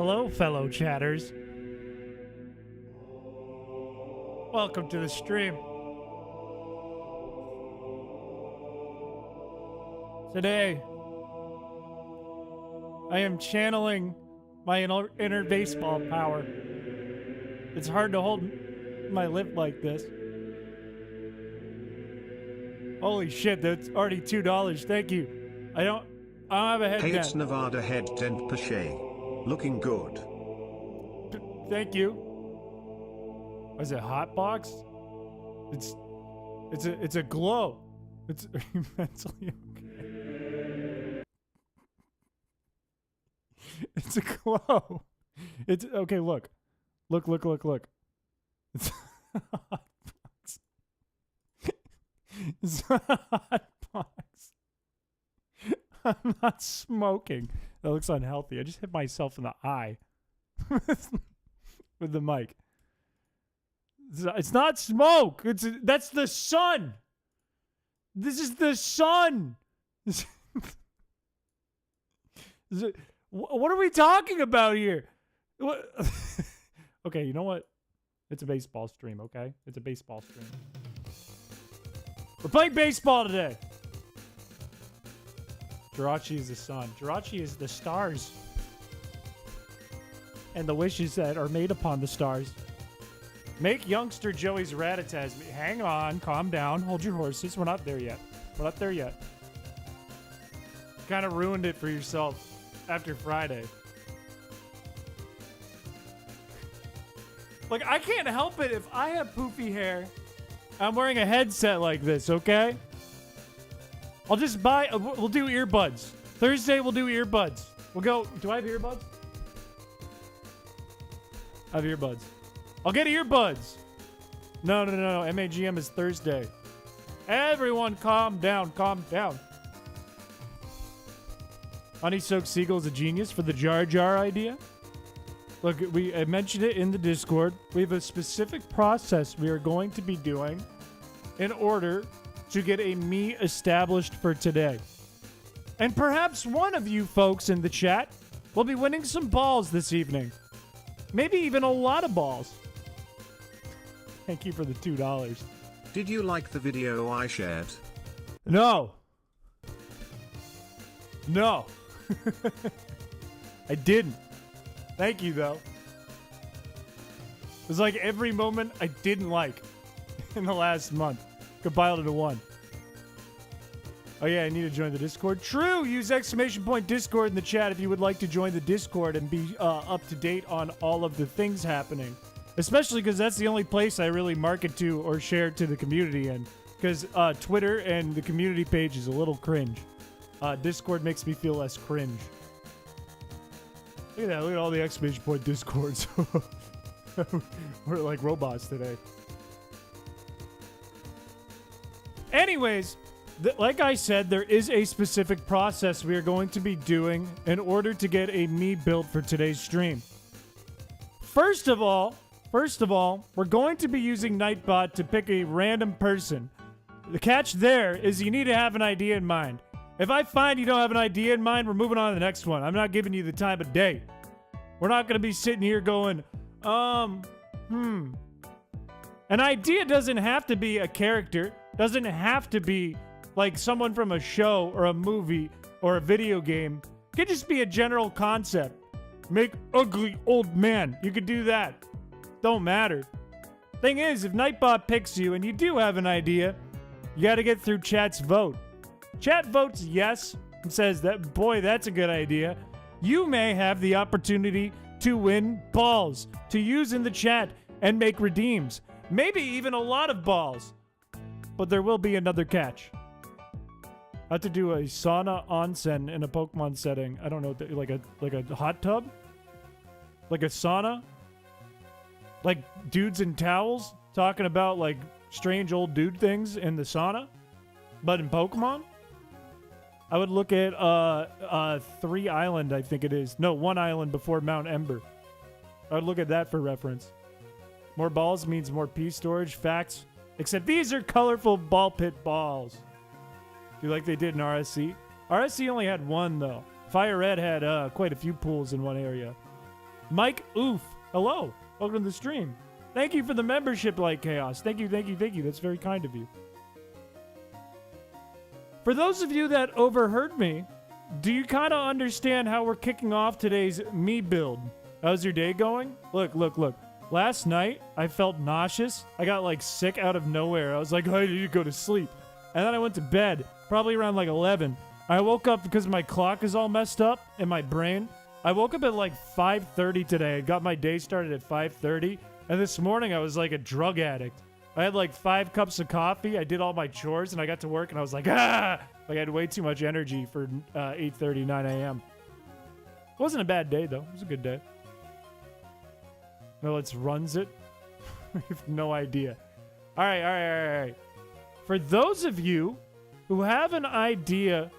Hello, fellow chatters. Welcome to the stream. Today, I am channeling my inner baseball power. It's hard to hold my lip like this. Holy shit, that's already $2. Thank you. I don't have a head Hey, dent. it's Nevada head dent Piché. Looking good. Thank you. Was it hot box? It's a glow. Are you mentally okay? It's a glow. It's okay, look. Look. It's a hot box. It's a hot box. I'm not smoking. That looks unhealthy. I just hit myself in the eye with the mic. It's not smoke. That's the sun. This is the sun. What are we talking about here? What? Okay, you know what? It's a baseball stream, okay? It's a baseball stream. We're playing baseball today. Jirachi is the sun. Jirachi is the stars. And the wishes that are made upon the stars. Make youngster Joey's rat-a-tat. Hang on, calm down, hold your horses. We're not there yet. We're not there yet. Kind of ruined it for yourself after Friday. Like, I can't help it if I have poofy hair. I'm wearing a headset like this, okay? I'll just buy, we'll do earbuds. Thursday, we'll do earbuds. We'll go, do I have earbuds? I have earbuds. I'll get earbuds. No. MAGM is Thursday. Everyone calm down, calm down. Honey Soaked Seagull is a genius for the Jar Jar idea. Look, I mentioned it in the Discord. We have a specific process we are going to be doing in order to get a Mii established for today. And perhaps one of you folks in the chat will be winning some balls this evening. Maybe even a lot of balls. Thank you for the $2. Did you like the video I shared? No. I didn't. Thank you, though. It was like every moment I didn't like in the last month. Compiled into one. Oh yeah, I need to join the Discord. True! Use !Discord in the chat if you would like to join the Discord and be up to date on all of the things happening. Especially because that's the only place I really market to or share to the community in. Because Twitter and the community page is a little cringe. Discord makes me feel less cringe. Look at that. Look at all the !Discords. We're like robots today. Anyways, like I said, there is a specific process we are going to be doing in order to get a Mii built for today's stream. First of all, we're going to be using Nightbot to pick a random person. The catch there is you need to have an idea in mind. If I find you don't have an idea in mind, we're moving on to the next one. I'm not giving you the time of day. We're not going to be sitting here going, An idea doesn't have to be a character. Doesn't have to be like someone from a show or a movie or a video game. It could just be a general concept. Make ugly old man. You could do that. Don't matter. Thing is, if Nightbot picks you and you do have an idea, you got to get through chat's vote. Chat votes yes and says that, boy, that's a good idea. You may have the opportunity to win balls to use in the chat and make redeems. Maybe even a lot of balls. But there will be another catch. I have to do a sauna onsen in a Pokemon setting. I don't know, like a hot tub? Like a sauna? Like dudes in towels talking about like strange old dude things in the sauna? But in Pokemon? I would look at 3 Island, I think it is. No, 1 Island before Mount Ember. I would look at that for reference. More balls means more P storage. Facts. Except these are colorful ball pit balls. Do like they did in RSC? RSC only had 1, though. Fire Red had quite a few pools in one area. Mike Oof. Hello. Welcome to the stream. Thank you for the membership, Light Chaos. Thank you, thank you, thank you. That's very kind of you. For those of you that overheard me, do you kind of understand how we're kicking off today's me build? How's your day going? Look, look, look. Last night, I felt nauseous. I got like sick out of nowhere. I was like, I need to go to sleep. And then I went to bed, probably around like 11. I woke up because my clock is all messed up in my brain. I woke up at like 5:30 today. I got my day started at 5:30. And this morning, I was like a drug addict. I had like 5 cups of coffee. I did all my chores, and I got to work, and I was like, ah! Like I had way too much energy for 8:30, 9 a.m. It wasn't a bad day, though. It was a good day. No, let's runs it. I have no idea. All right, all right, all right. For those of you who have an idea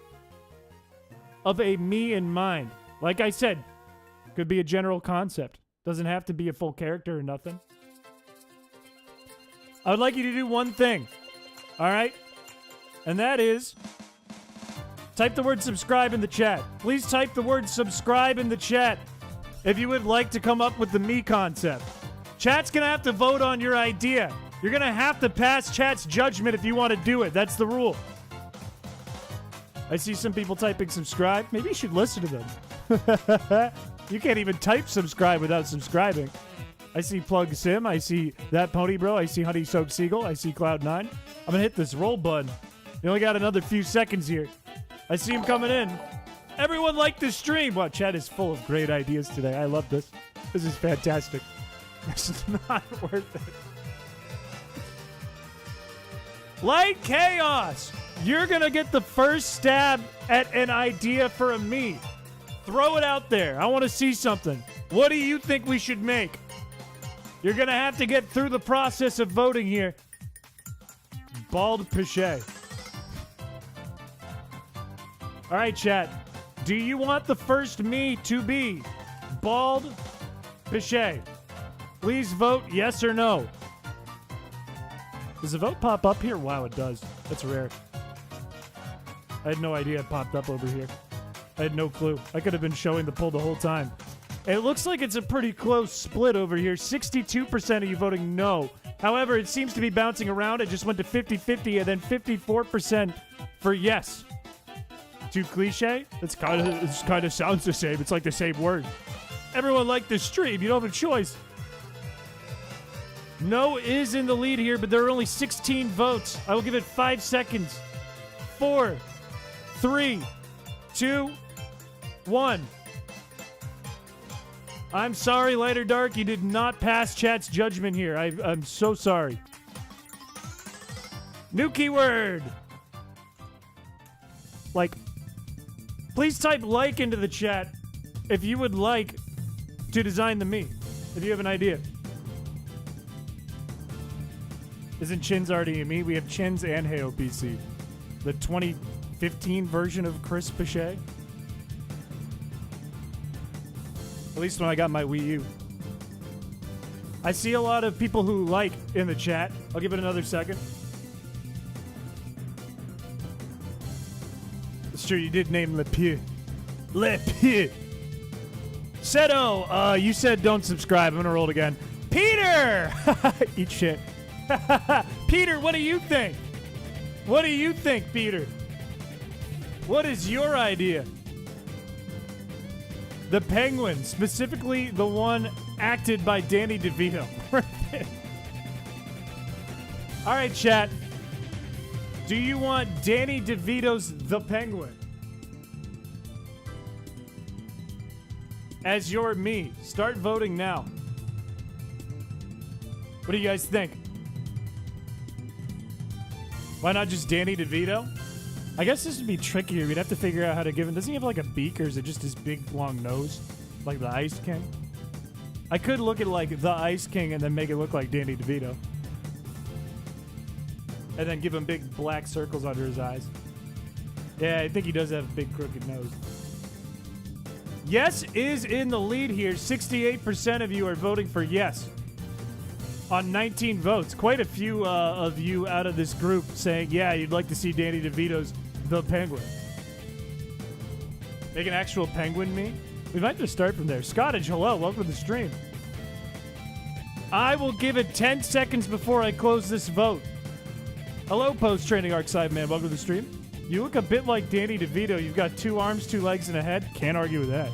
of a me in mind, like I said, could be a general concept. Doesn't have to be a full character or nothing. I would like you to do one thing. All right? And that is type the word subscribe in the chat. Please type the word subscribe in the chat if you would like to come up with the me concept. Chat's going to have to vote on your idea. You're going to have to pass chat's judgment if you want to do it. That's the rule. I see some people typing subscribe. Maybe you should listen to them. You can't even type subscribe without subscribing. I see Plug Sim. I see That Pony Bro. I see Honey Soaked Seagull. I see Cloud9. I'm going to hit this roll button. You only got another few seconds here. I see him coming in. Everyone like this stream. Wow, chat is full of great ideas today. I love this. This is fantastic. This is not worth it. Light Chaos. You're going to get the first stab at an idea for a me. Throw it out there. I want to see something. What do you think we should make? You're going to have to get through the process of voting here. Bald Piché. All right, chat. Do you want the first me to be Bald Piché? Please vote yes or no. Does the vote pop up here? Wow, it does. That's rare. I had no idea it popped up over here. I had no clue. I could have been showing the poll the whole time. It looks like it's a pretty close split over here. 62% of you voting no. However, it seems to be bouncing around. It just went to 50-50 and then 54% for yes. Too cliche? It kind of sounds the same. It's like the same word. Everyone liked this stream. You don't have a choice. No is in the lead here, but there are only 16 votes. I will give it 5 seconds. 4, 3, 2, 1. I'm sorry, Light or Dark. You did not pass chat's judgment here. I'm so sorry. New keyword. Like. Please type like into the chat if you would like to design the me. If you have an idea. Isn't Chins already a me? We have Chins and Heyo PC. The 2015 version of chrispiche. At least when I got my Wii U. I see a lot of people who like in the chat. I'll give it another second. It's true, you did name Le Pieux. Le Pieux. Seto, you said don't subscribe. I'm gonna roll it again. Peter! Eat shit. Peter, what do you think? What do you think, Peter? What is your idea? The Penguin, specifically the one acted by Danny DeVito. All right, chat. Do you want Danny DeVito's The Penguin as your me? Start voting now. What do you guys think? Why not just Danny DeVito? I guess this would be trickier. We'd have to figure out how to give him. Doesn't he have like a beak, or is it just his big long nose? Like the Ice King? I could look at like the Ice King and then make it look like Danny DeVito. And then give him big black circles under his eyes. Yeah, I think he does have a big crooked nose. Yes is in the lead here. 68% of you are voting for yes. On 19 votes. Quite a few of you out of this group saying, yeah, you'd like to see Danny DeVito's The Penguin. Make an actual penguin me? We might just start from there. Scottish, hello. Welcome to the stream. I will give it 10 seconds before I close this vote. Hello, post-training Arcside Man. Welcome to the stream. You look a bit like Danny DeVito. You've got 2 arms, 2 legs, and a head. Can't argue with that.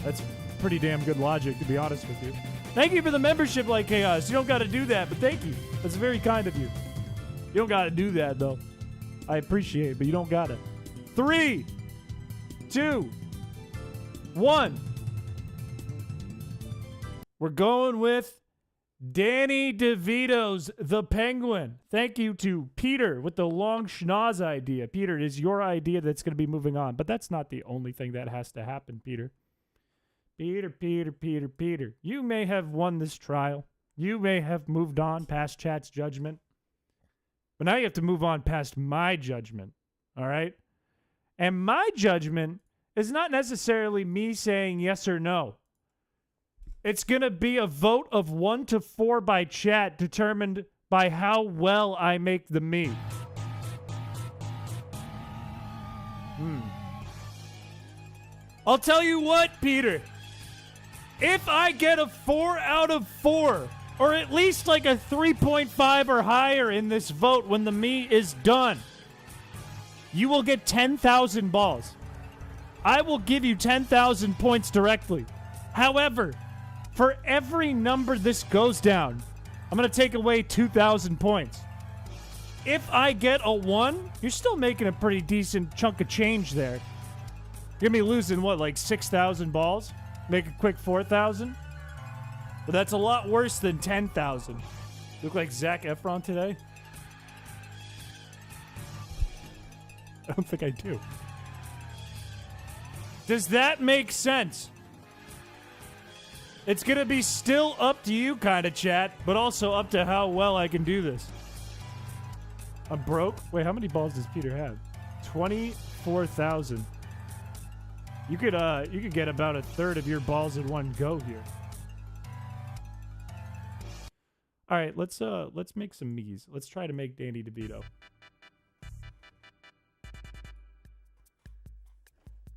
That's pretty damn good logic, to be honest with you. Thank you for the membership, Like Chaos. You don't got to do that, but thank you. That's very kind of you. You don't got to do that, though. I appreciate it, but you don't got it. 3, 2, 1. We're going with Danny DeVito's The Penguin. Thank you to Peter with the long schnoz idea. Peter, it is your idea that's going to be moving on, but that's not the only thing that has to happen, Peter. Peter. You may have won this trial. You may have moved on past chat's judgment. But now you have to move on past my judgment, all right? And my judgment is not necessarily me saying yes or no. It's going to be a vote of 1 to 4 by chat determined by how well I make the me. I'll tell you what, Peter. If I get a 4 out of 4, or at least like a 3.5 or higher in this vote when the me is done, you will get 10,000 balls. I will give you 10,000 points directly. However, for every number this goes down, I'm going to take away 2,000 points. If I get a 1, you're still making a pretty decent chunk of change there. You're going to be losing, what, like 6,000 balls? Make a quick 4,000? But that's a lot worse than 10,000. Look like Zac Efron today? I don't think I do. Does that make sense? It's going to be still up to you, kind of, chat, but also up to how well I can do this. I'm broke? Wait, how many balls does Peter have? 24,000. You could get about a third of your balls in one go here. All right, let's make some me's. Let's try to make Danny DeVito.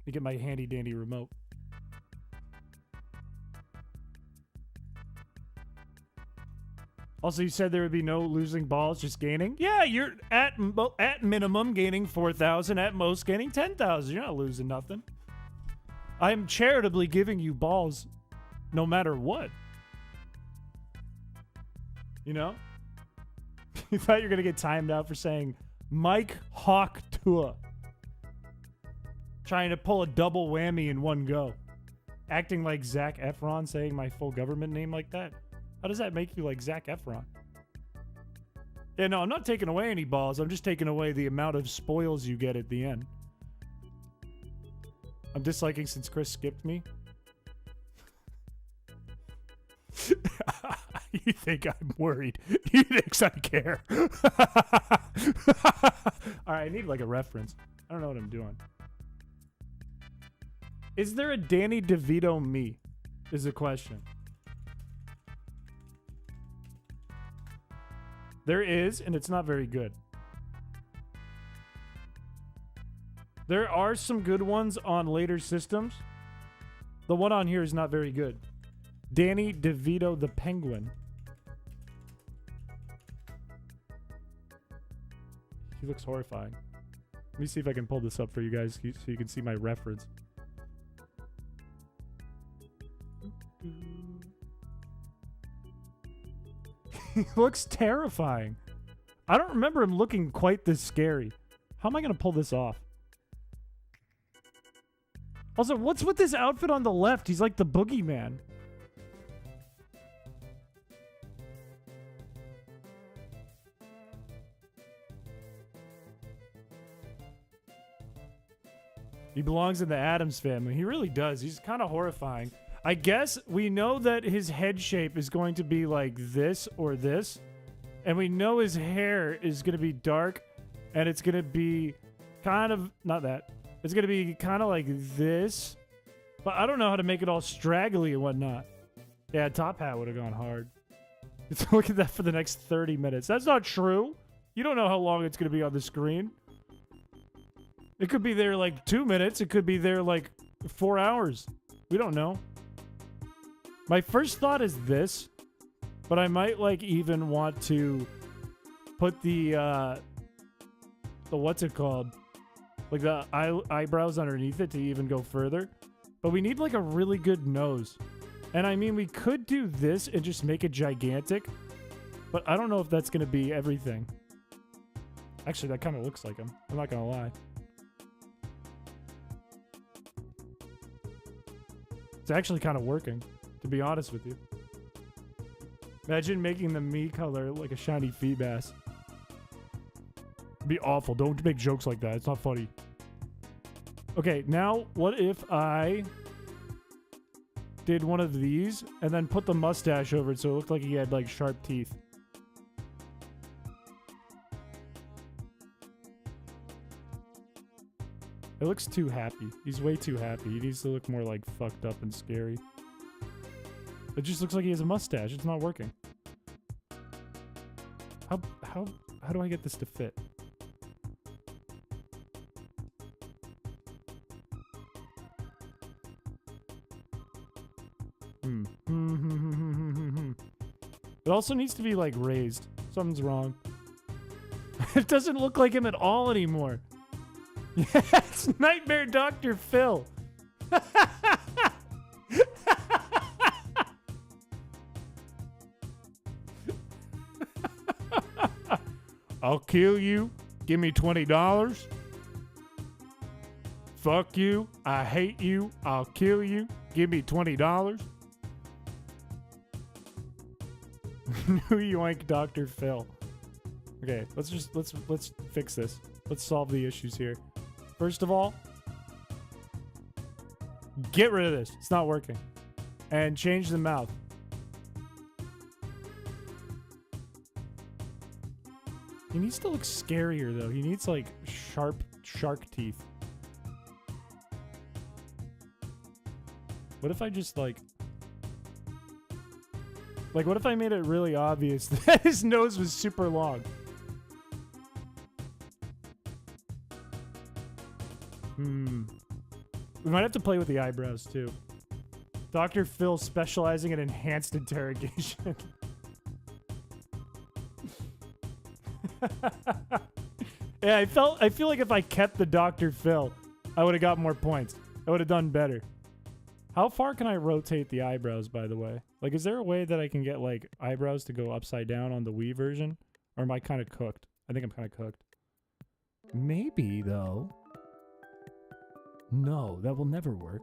Let me get my handy dandy remote. Also, you said there would be no losing balls, just gaining? Yeah, you're at minimum gaining 4,000, at most gaining 10,000. You're not losing nothing. I'm charitably giving you balls no matter what. You know? You thought you were going to get timed out for saying Mike Hawk Tua. Trying to pull a double whammy in one go. Acting like Zac Efron, saying my full government name like that. How does that make you like Zac Efron? Yeah, no, I'm not taking away any balls. I'm just taking away the amount of spoils you get at the end. I'm disliking since Chris skipped me. You think I'm worried. You think I care. Alright, I need like a reference. I don't know what I'm doing. Is there a Danny DeVito me? Is the question. There is, and it's not very good. There are some good ones on later systems. The one on here is not very good. Danny DeVito the Penguin. He looks horrifying. Let me see if I can pull this up for you guys so you can see my reference. He looks terrifying. I don't remember him looking quite this scary. How am I going to pull this off? Also, what's with this outfit on the left? He's like the boogeyman. He belongs in the Addams family. He really does. He's kind of horrifying. I guess we know that his head shape is going to be like this or this. And we know his hair is going to be dark. And it's going to be kind of... Not that. It's going to be kind of like this. But I don't know how to make it all straggly and whatnot. Yeah, top hat would have gone hard. Let's look at that for the next 30 minutes. That's not true. You don't know how long it's going to be on the screen. It could be there like 2 minutes. It could be there like 4 hours. We don't know. My first thought is this, but I might like even want to put the what's it called? Like the eyebrows underneath it to even go further. But we need like a really good nose. And I mean, we could do this and just make it gigantic, but I don't know if that's going to be everything. Actually, that kind of looks like him. I'm not going to lie. It's actually kind of working, to be honest with you. Imagine making the Mii color like a shiny feet bass. It'd be awful. Don't make jokes like that. It's not funny. Okay, now what if I did one of these and then put the mustache over it so it looked like he had like sharp teeth? It looks too happy. He's way too happy. He needs to look more like fucked up and scary. It just looks like he has a mustache. It's not working. How do I get this to fit? It also needs to be like raised. Something's wrong. It doesn't look like him at all anymore. Yeah, it's Nightmare Dr. Phil. I'll kill you. Give me $20. Fuck you. I hate you. I'll kill you. Give me $20. New Yoink Dr. Phil. Okay, let's fix this. Let's solve the issues here. First of all, get rid of this. It's not working. And change the mouth. He needs to look scarier though. He needs like sharp shark teeth. What if I just like what if I made it really obvious that his nose was super long? We might have to play with the eyebrows too. Dr. Phil specializing in enhanced interrogation. Yeah, I feel like if I kept the Dr. Phil, I would have got more points. I would have done better. How far can I rotate the eyebrows, by the way? Like, is there a way that I can get, like, eyebrows to go upside down on the Wii version? Or am I kind of cooked? I think I'm kind of cooked. Maybe, though. No, that will never work.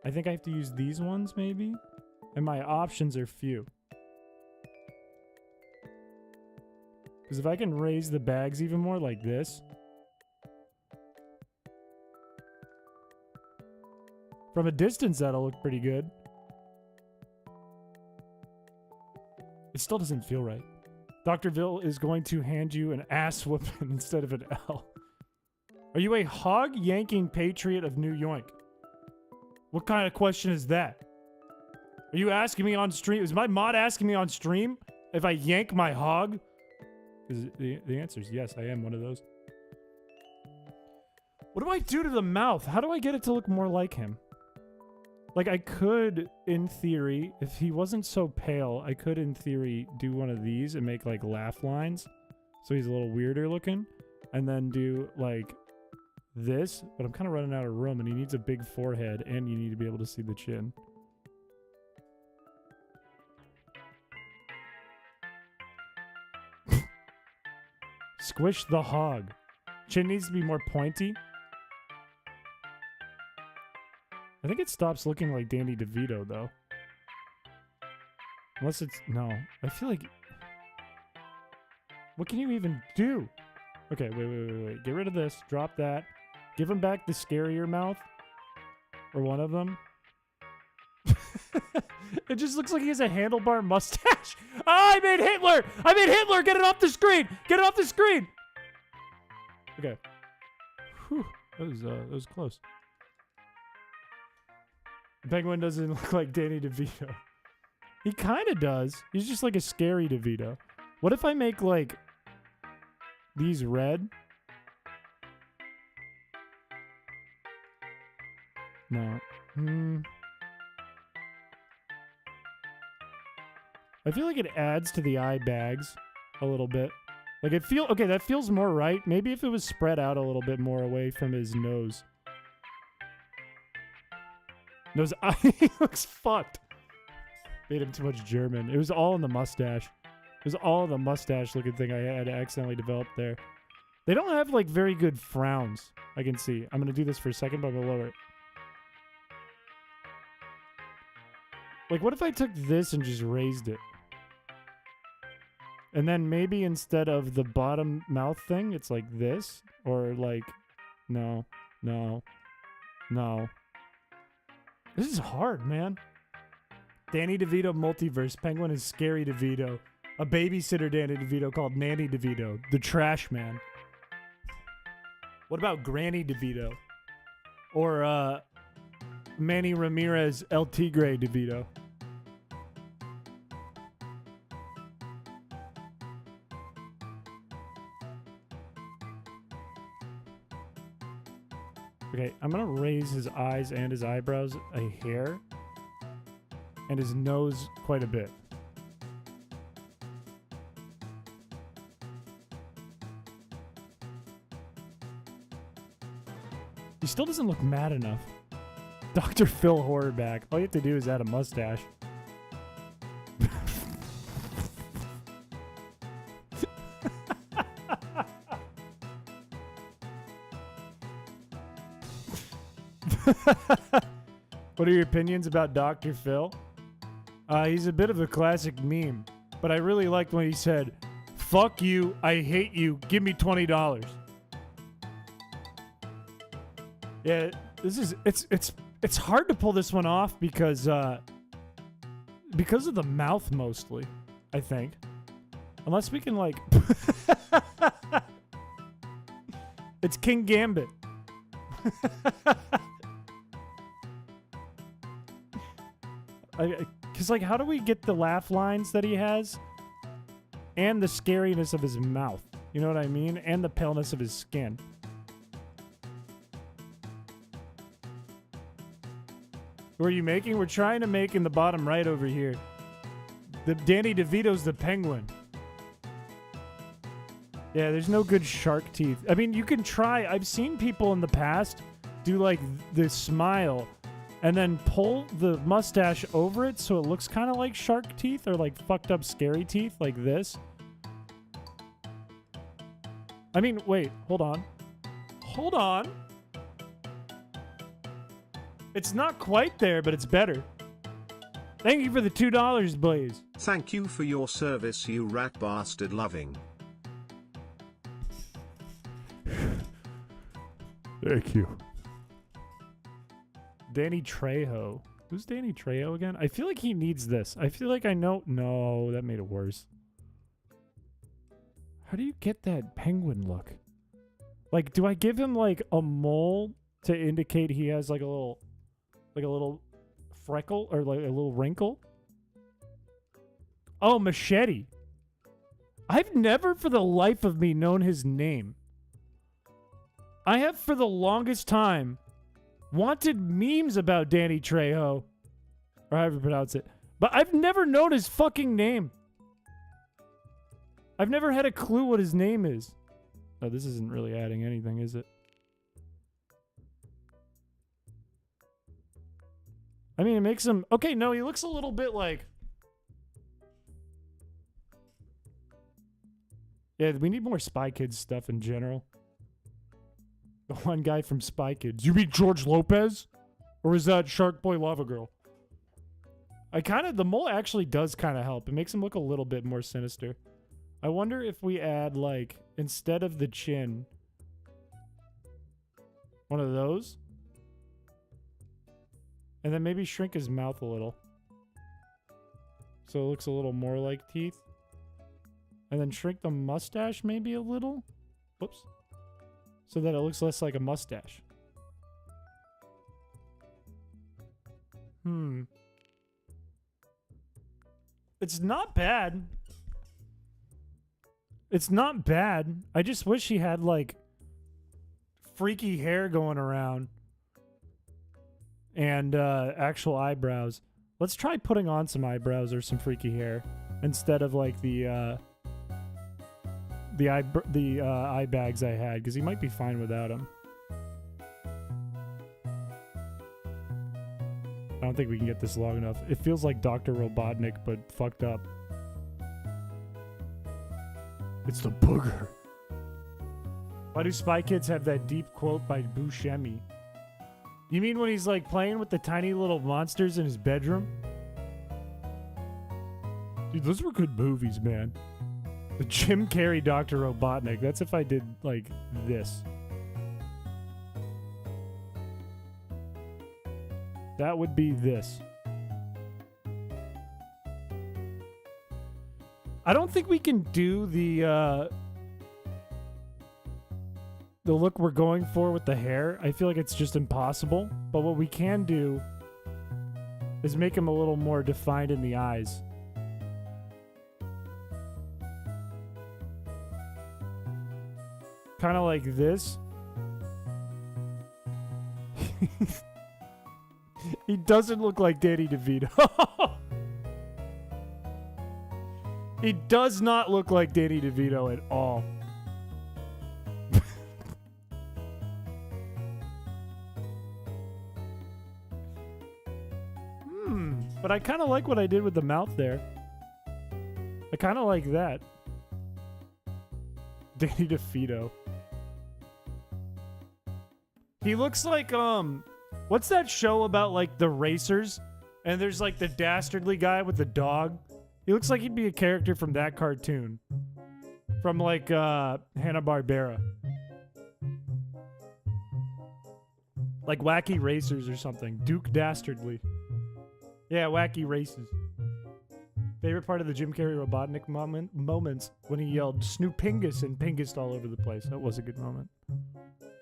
I think I have to use these ones, maybe? And my options are few. Because if I can raise the bags even more like this... From a distance, that'll look pretty good. It still doesn't feel right. Dr. Phil is going to hand you an ass whooping instead of an L. Are you a hog-yanking patriot of New Yoink? What kind of question is that? Are you asking me on stream? Is my mod asking me on stream if I yank my hog? The answer is yes, I am one of those. What do I do to the mouth? How do I get it to look more like him? Like, I could, in theory, if he wasn't so pale, I could, in theory, do one of these and make, like, laugh lines. So he's a little weirder looking. And then do, like, this. But I'm kind of running out of room, and he needs a big forehead, and you need to be able to see the chin. Squish the hog. Chin needs to be more pointy. I think it stops looking like Danny DeVito, though. Unless it's... No. I feel like... What can you even do? Okay, wait. Get rid of this. Drop that. Give him back the scarier mouth. Or one of them. It just looks like he has a handlebar mustache. Oh, I made Hitler! I made Hitler! Get it off the screen! Get it off the screen! Okay. Whew. That was close. Penguin doesn't look like Danny DeVito. He kind of does. He's just like a scary DeVito. What if I make, like, these red? No. I feel like it adds to the eye bags a little bit. Like okay, that feels more right. Maybe if it was spread out a little bit more away from his nose. Nose eye looks fucked. Made him too much German. It was all in the mustache. It was all the mustache looking thing I had accidentally developed there. They don't have like very good frowns, I can see. I'm going to do this for a second, but I'm going to lower it. Like, what if I took this and just raised it? And then maybe instead of the bottom mouth thing, it's like this? Or like, no. This is hard, man. Danny DeVito multiverse. Penguin is Scary DeVito. A babysitter Danny DeVito called Nanny DeVito. The Trash Man. What about Granny DeVito? Or Manny Ramirez El Tigre DeVito? Okay, I'm gonna raise his eyes and his eyebrows a hair. And his nose quite a bit. He still doesn't look mad enough. Dr. Phil Horrorback. All you have to do is add a mustache. What are your opinions about Dr. Phil? He's a bit of a classic meme, but I really liked when he said, "Fuck you, I hate you, give me $20." Yeah, it's hard to pull this one off because of the mouth mostly, I think. Unless we can like it's King Gambit. Because, like, how do we get the laugh lines that he has and the scariness of his mouth? You know what I mean? And the paleness of his skin. What are you making? We're trying to make in the bottom right over here. The Danny DeVito's the penguin. Yeah, there's no good shark teeth. I mean, you can try. I've seen people in the past do, like, the smile and then pull the mustache over it so it looks kind of like shark teeth or like fucked up scary teeth like this. I mean, wait, hold on. Hold on. It's not quite there, but it's better. Thank you for the $2, Blaze. Thank you for your service, you rat bastard loving. Thank you. Danny Trejo. Who's Danny Trejo again? I feel like he needs this. I feel like I know. No, that made it worse. How do you get that penguin look? Like, do I give him like a mole to indicate he has like a little freckle or like a little wrinkle? Oh, Machete. I've never for the life of me known his name. I have for the longest time wanted memes about Danny Trejo, or however you pronounce it, but I've never known his fucking name. I've never had a clue what his name is. Oh, this isn't really adding anything, is it? I mean, it makes him... Okay, no, he looks a little bit like... Yeah, we need more Spy Kids stuff in general. The one guy from Spy Kids. You mean George Lopez? Or is that Shark Boy Lava Girl? The mole actually does kind of help. It makes him look a little bit more sinister. I wonder if we add, like, instead of the chin, one of those. And then maybe shrink his mouth a little. So it looks a little more like teeth. And then shrink the mustache maybe a little. Whoops. So that it looks less like a mustache. It's not bad. It's not bad. I just wish he had, like, freaky hair going around. And actual eyebrows. Let's try putting on some eyebrows or some freaky hair. instead of like the eye bags I had, because he might be fine without them. I don't think we can get this long enough. It feels like Dr. Robotnik, but fucked up. It's the booger. Why do Spy Kids have that deep quote by Buscemi? You mean when he's like playing with the tiny little monsters in his bedroom? Dude, those were good movies, man. The Jim Carrey Dr. Robotnik. That's if I did like this. That would be this. I don't think we can do the look we're going for with the hair. I feel like it's just impossible. But what we can do is make him a little more defined in the eyes. Kind of like this. He doesn't look like Danny DeVito. He does not look like Danny DeVito at all. But I kind of like what I did with the mouth there. I kind of like that. Danny DeVito. He looks like, what's that show about, like, the racers? And there's, like, the dastardly guy with the dog. He looks like he'd be a character from that cartoon. From, like, Hanna-Barbera. Like Wacky Racers or something. Duke Dastardly. Yeah, Wacky Races. Favorite part of the Jim Carrey Robotnik moments when he yelled Snoopingus and Pingus all over the place. That was a good moment.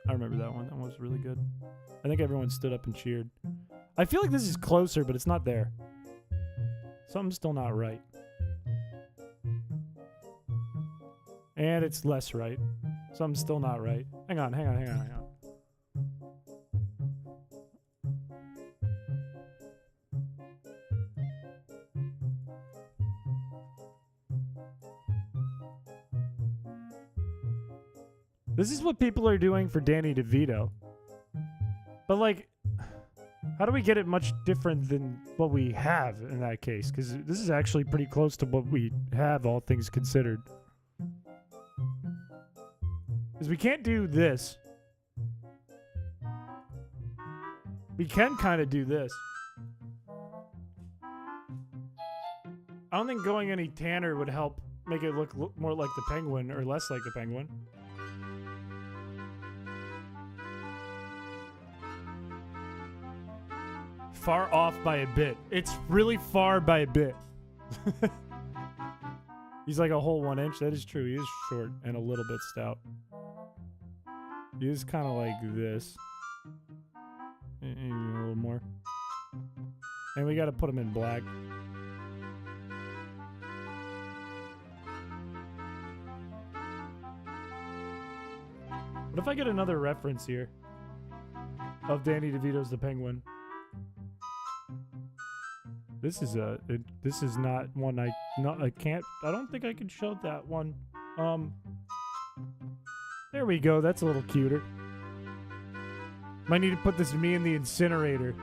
I remember that one. That one was really good. I think everyone stood up and cheered. I feel like this is closer, but it's not there. Something's still not right. And it's less right. Something's still not right. Hang on. This is what people are doing for Danny DeVito. But, like, how do we get it much different than what we have in that case? Because this is actually pretty close to what we have, all things considered. Because we can't do this. We can kind of do this. I don't think going any tanner would help make it look more like the penguin or less like the penguin. Far off by a bit. It's really far by a bit. He's like a whole 1 inch. That is true. He is short and a little bit stout. He is kind of like this. Maybe a little more. And we got to put him in black. What if I get another reference here of Danny DeVito's The Penguin? This is not one I don't think I can show that one. There we go. That's a little cuter. Might need to put this me in the incinerator.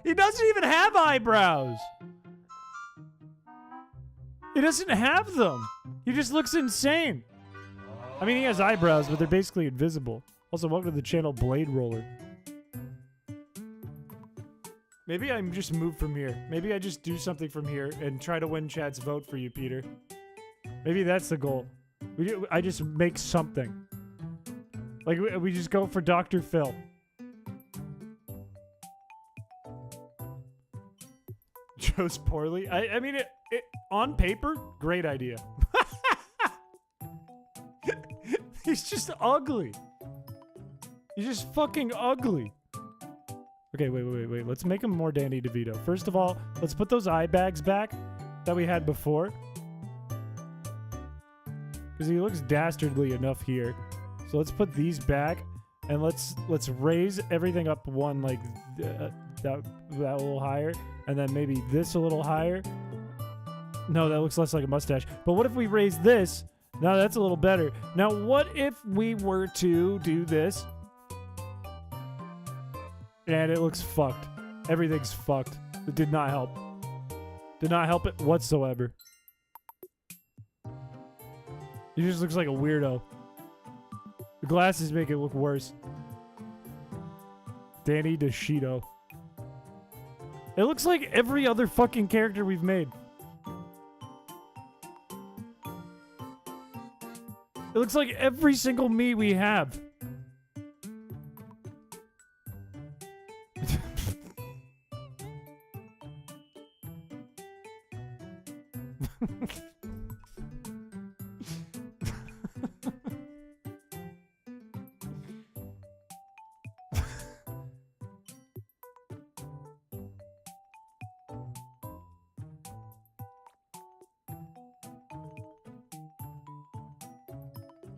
He doesn't even have eyebrows. He doesn't have them. He just looks insane. I mean, he has eyebrows, but they're basically invisible. Also, welcome to the channel Blade Roller. Maybe I just move from here. Maybe I just do something from here and try to win chat's vote for you, Peter. Maybe that's the goal. I just make something. Like, we just go for Dr. Phil. Joe's poorly. I mean, it on paper, great idea. He's just ugly. He's just fucking ugly. Okay, wait. Let's make him more Danny DeVito. First of all, let's put those eye bags back that we had before. Because he looks dastardly enough here. So let's put these back, and let's raise everything up one, like that a little higher, and then maybe this a little higher. No, that looks less like a mustache. But what if we raise this? Now that's a little better. Now what if we were to do this? And it looks fucked. Everything's fucked. It did not help. Did not help it whatsoever. He just looks like a weirdo. The glasses make it look worse. Danny DeShito. It looks like every other fucking character we've made. It looks like every single Mii we have.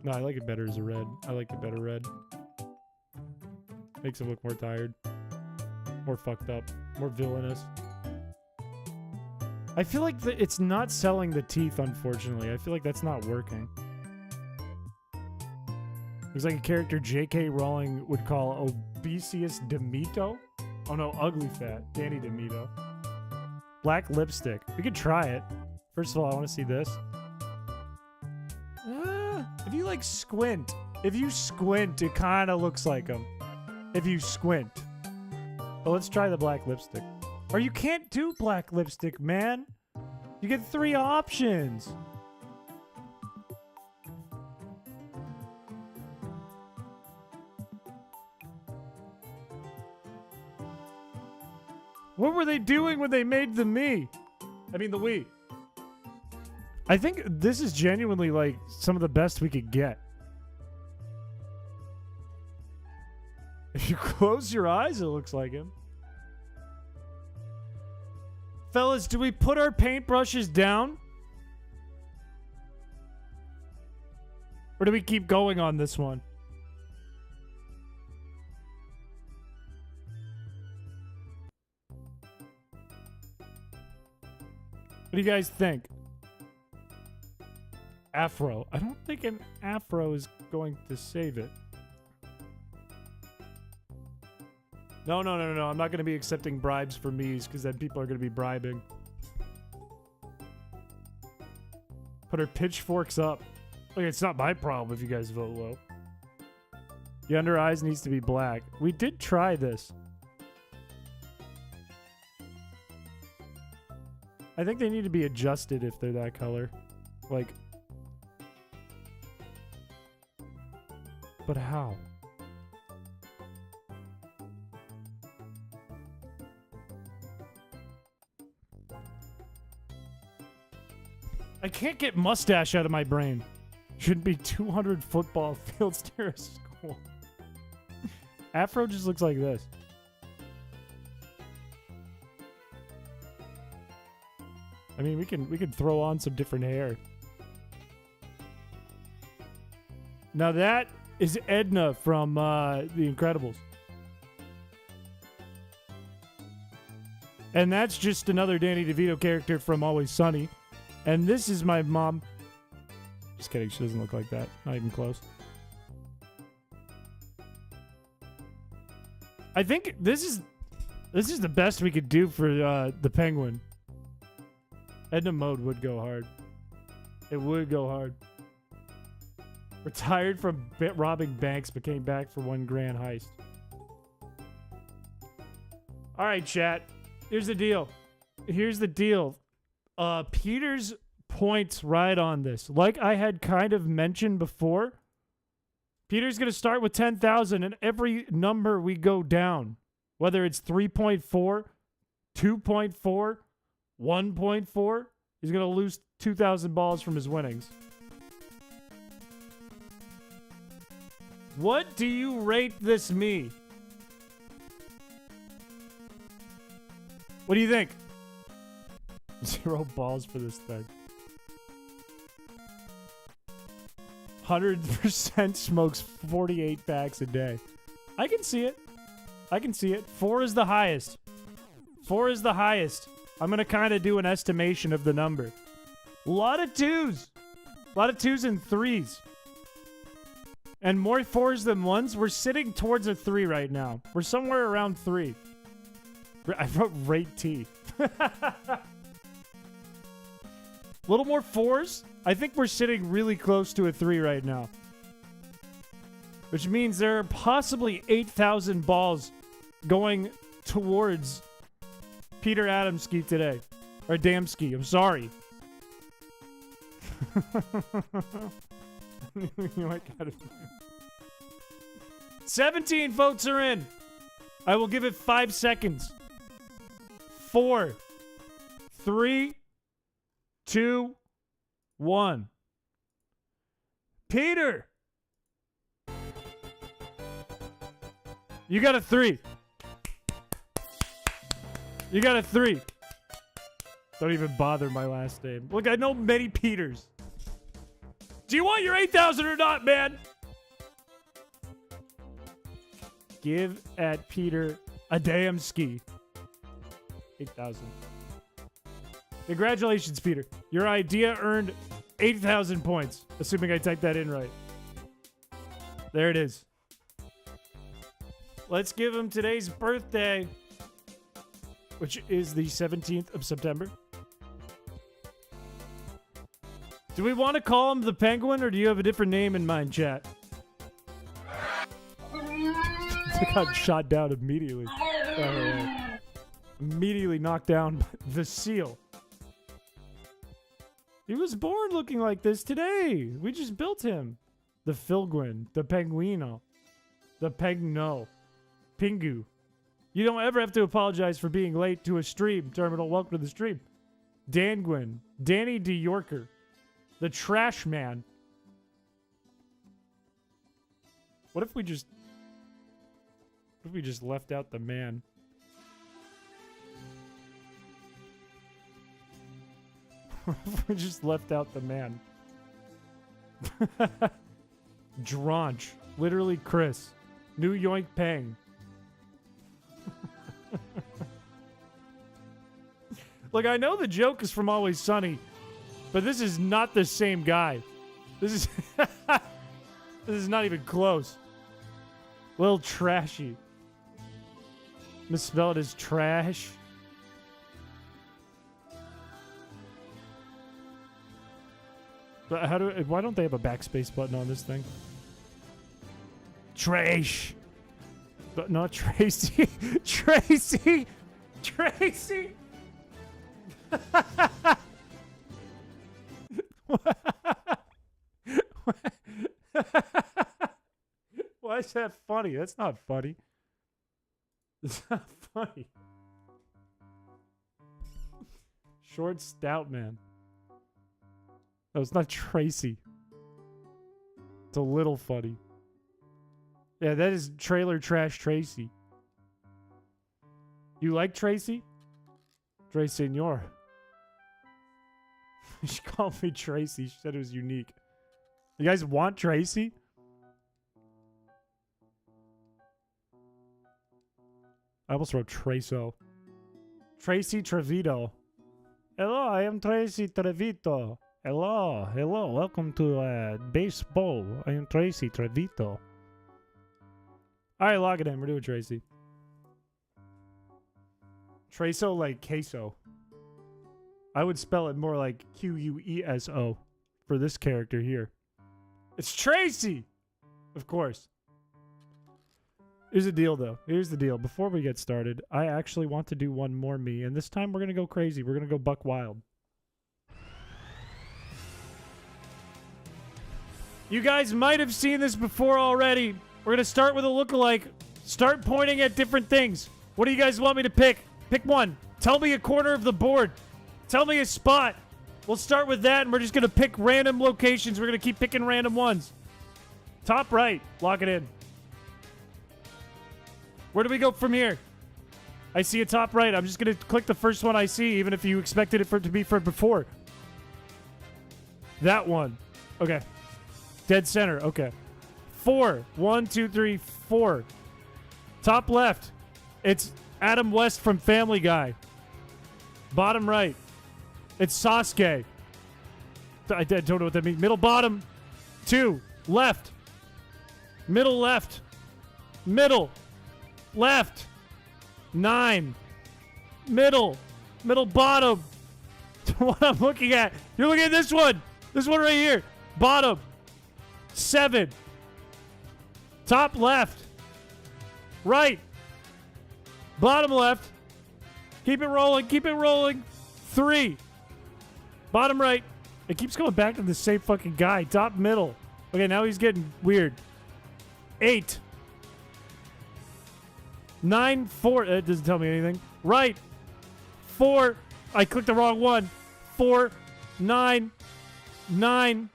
No, I like it better as a red. I like the better red. Makes him look more tired. More fucked up. More villainous. I feel like it's not selling the teeth, unfortunately. I feel like that's not working. Looks like a character J.K. Rowling would call Obesius Demito? Oh no, Ugly Fat. Danny DeMito. Black lipstick. We could try it. First of all, I want to see this. If you like squint, if you squint, it kind of looks like him. If you squint. But let's try the black lipstick. Or you can't do black lipstick, man. You get 3 options. What were they doing when they made the Mii? I mean, the Wii. I think this is genuinely, like, some of the best we could get. If you close your eyes, it looks like him. Fellas, do we put our paintbrushes down? Or do we keep going on this one? What do you guys think? Afro. I don't think an afro is going to save it. No. I'm not going to be accepting bribes for Mii's because then people are going to be bribing. Put her pitchforks up. Look, it's not my problem if you guys vote low. The under eyes needs to be black. We did try this. I think they need to be adjusted if they're that color. Like... But how? I can't get mustache out of my brain. Shouldn't be 200 football fields near a school. Afro just looks like this. I mean, we can throw on some different hair. Now that is Edna from The Incredibles. And that's just another Danny DeVito character from Always Sunny. And this is my mom. Just kidding, she doesn't look like that. Not even close. I think this is the best we could do for the penguin. Edna mode would go hard. It would go hard. Retired from robbing banks, but came back for one grand heist. All right, chat. Here's the deal. Peter's points right on this. Like I had kind of mentioned before, Peter's going to start with 10,000, and every number we go down, whether it's 3.4, 2.4, 1.4, he's going to lose 2,000 balls from his winnings. What do you rate this Mii? What do you think? 0 balls for this thing. 100% smokes 48 packs a day. I can see it. I can see it. 4 is the highest. 4 is the highest. I'm going to kind of do an estimation of the number. A lot of 2s. A lot of 2s and 3s. And more 4s than 1s. We're sitting towards a 3 right now. We're somewhere around 3. I wrote rate T. A little more 4s. I think we're sitting really close to a 3 right now. Which means there are possibly 8,000 balls going towards Peter Adamski today. Or Damski, I'm sorry. You might gotta... 17 votes are in. I will give it 5 seconds. 4, 3, 2, 1. Peter! You got a 3. You got a 3. Don't even bother my last name. Look, I know many Peters. Do you want your 8,000 or not, man? Give at Peter a damn ski. 8,000. Congratulations, Peter. Your idea earned 8,000 points, assuming I typed that in right. There it is. Let's give him today's birthday, which is the 17th of September. Do we want to call him the Penguin, or do you have a different name in mind, chat? I got shot down immediately. Immediately knocked down by the seal. He was born looking like this today. We just built him. The Filguin. The Penguino. The Pegno. Pingu. You don't ever have to apologize for being late to a stream. Terminal, welcome to the stream. Danguin. Danny D. Yorker. The Trash Man. What if we just left out the man? We just left out the man. Dronch. Literally Chris. New Yoink Pang. Look, I know the joke is from Always Sunny, but this is not the same guy. This is this is not even close. Little trashy. Misspelled as trash. But why don't they have a backspace button on this thing? Trash. But not Tracy. Tracy. Tracy. Why is that funny? That's not funny. It's not funny. Short stout man. No, it's not Tracy. It's a little funny. Yeah, that is Trailer Trash Tracy. You like Tracy? Tracy Senor. She called me Tracy. She said it was unique. You guys want Tracy? I almost wrote Traso. Tracy Trevito. Hello, I am Tracy Trevito. Hello, hello. Welcome to baseball. I am Tracy Trevito. Alright, log it in. We're doing Tracy. Traso like queso. I would spell it more like Queso for this character here. It's Tracy! Of course. Here's the deal, though. Here's the deal. Before we get started, I actually want to do one more me, and this time we're going to go crazy. We're going to go buck wild. You guys might have seen this before already. We're going to start with a lookalike. Start pointing at different things. What do you guys want me to pick? Pick one. Tell me a corner of the board. Tell me a spot. We'll start with that, and we're just going to pick random locations. We're going to keep picking random ones. Top right. Lock it in. Where do we go from here? I see a top right. I'm just going to click the first one I see, even if you expected it to be for before. That one. Okay. Dead center. Okay. 4. 1, 2, 3, 4. Top left. It's Adam West from Family Guy. Bottom right. It's Sasuke. I don't know what that means. Middle bottom. 2. Left. Middle left. Middle. Left. 9. Middle. Middle bottom. What I'm looking at. You're looking at this one. This one right here. Bottom. 7. Top left. Right. Bottom left. Keep it rolling. Keep it rolling. 3. Bottom right. It keeps going back to the same fucking guy. Top middle. Okay, now he's getting weird. 8. 9, 4. That doesn't tell me anything. Right. 4. I clicked the wrong one. 4. 9. 9.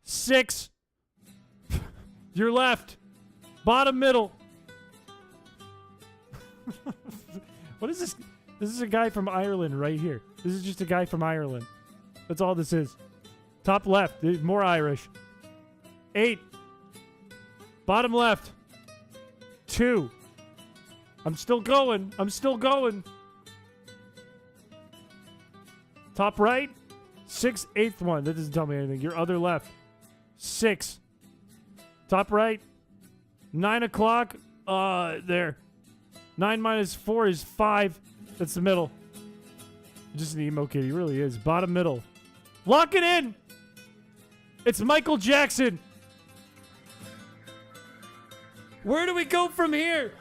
6. Your left. Bottom middle. What is this? This is a guy from Ireland right here. This is just a guy from Ireland. That's all this is. Top left. More Irish. 8. Bottom left. 2. I'm still going. I'm still going. Top right. 6. 8th one. That doesn't tell me anything. Your other left. 6. Top right. 9 o'clock. There. 9 minus 4 is 5. That's the middle. Just an emo kid. He really is. Bottom middle. Lock it in. It's Michael Jackson. Where do we go from here?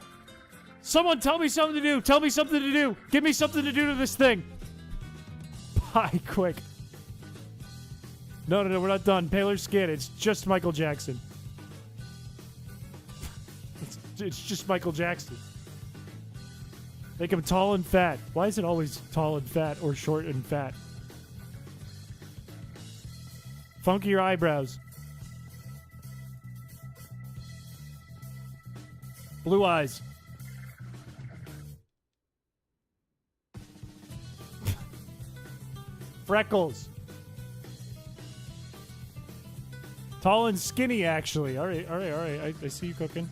Someone tell me something to do. Tell me something to do. Give me something to do to this thing. Bye, quick. No, we're not done. Paler skin. It's just Michael Jackson. It's just Michael Jackson. Make him tall and fat. Why is it always tall and fat or short and fat? Funkier eyebrows. Blue eyes. Freckles. Tall and skinny, actually. All right. I see you cooking.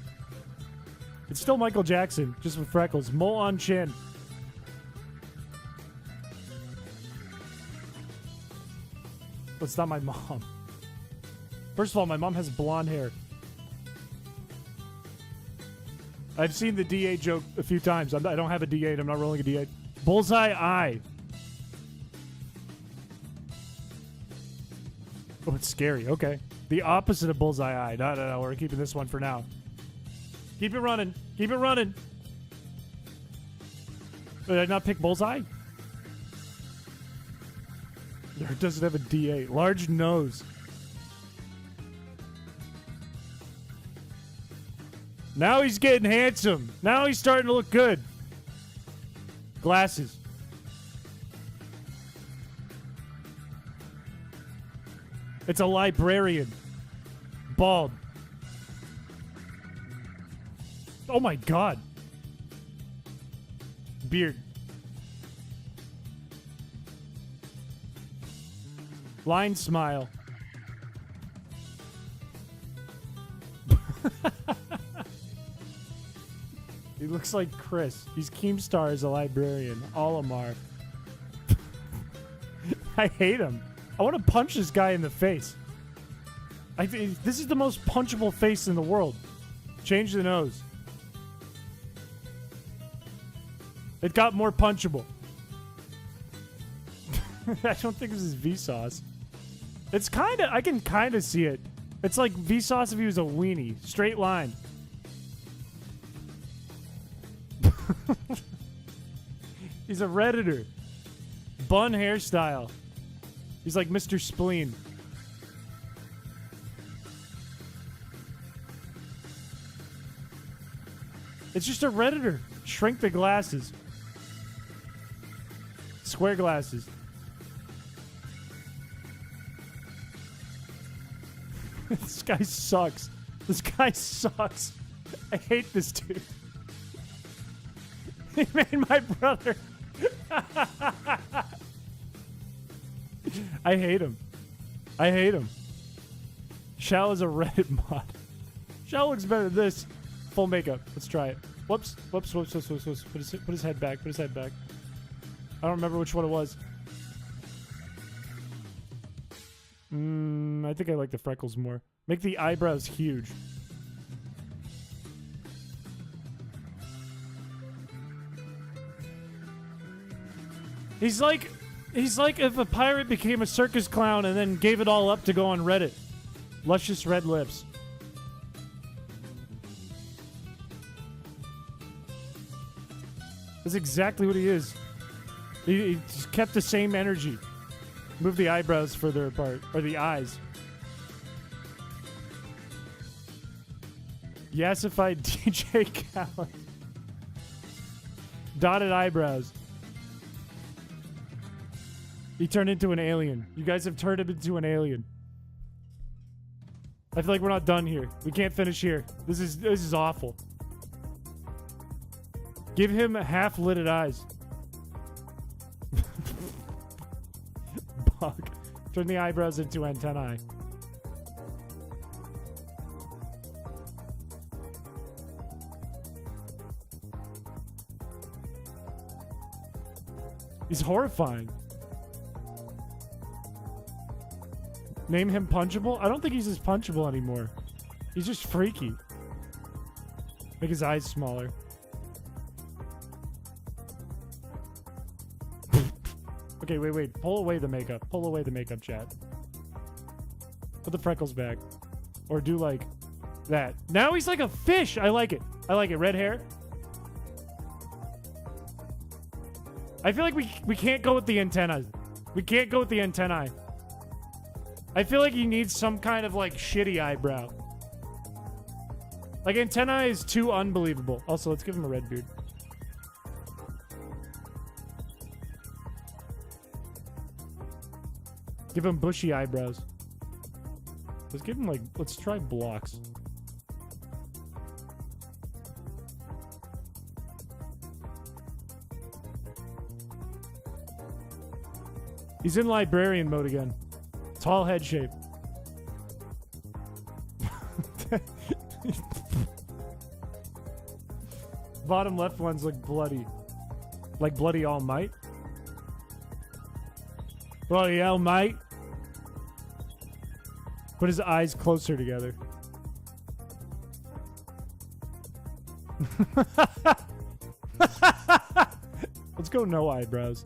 It's still Michael Jackson, just with freckles. Mole on chin. But it's not my mom. First of all, my mom has blonde hair. I've seen the D8 joke a few times. I don't have a D8. I'm not rolling a D8. Bullseye eye. Oh, it's scary. Okay. The opposite of bullseye eye. No. We're keeping this one for now. Keep it running. Keep it running. Did I not pick bullseye? It doesn't have a D8. Large nose. Now he's getting handsome. Now he's starting to look good. Glasses. It's a librarian. Bald. Oh my god. Beard. Line smile. He looks like Chris. He's Keemstar as a librarian. Olimar. I hate him. I want to punch this guy in the face. This is the most punchable face in the world. Change the nose. It got more punchable. I don't think this is Vsauce. It's kind of... I can kind of see it. It's like Vsauce if he was a weenie. Straight line. He's a Redditor. Bun hairstyle. He's like Mr. Spleen. It's just a Redditor. Shrink the glasses. Square glasses. This guy sucks. This guy sucks. I hate this dude. He made my brother. I hate him. I hate him. Shao is a Reddit mod. Shao looks better than this. Full makeup. Let's try it. Whoops. Whoops. Whoops. Whoops. Whoops. Whoops. Put his head back. Put his head back. I don't remember which one it was. I think I like the freckles more. Make the eyebrows huge. He's like if a pirate became a circus clown and then gave it all up to go on Reddit. Luscious red lips. That's exactly what he is. He just kept the same energy. Move the eyebrows further apart. Or the eyes. Yassified DJ Khaled. Dotted eyebrows. He turned into an alien. You guys have turned him into an alien. I feel like we're not done here. We can't finish here. This is awful. Give him half-lidded eyes. Bug. Turn the eyebrows into antennae. He's horrifying. Name him punchable? I don't think he's as punchable anymore. He's just freaky. Make his eyes smaller. Okay, wait. Pull away the makeup. Pull away the makeup, chat. Put the freckles back. Or do like that. Now he's like a fish. I like it. I like it. Red hair. I feel like we can't go with the antennas. We can't go with the antennae. I feel like he needs some kind of like shitty eyebrow. Like antennae is too unbelievable. Also, let's give him a red beard. Give him bushy eyebrows. Let's give him like, let's try blocks. He's in librarian mode again. Tall head shape. Bottom left one's like bloody. Like bloody all might. Bloody hell, mate. Put his eyes closer together. Let's go no eyebrows.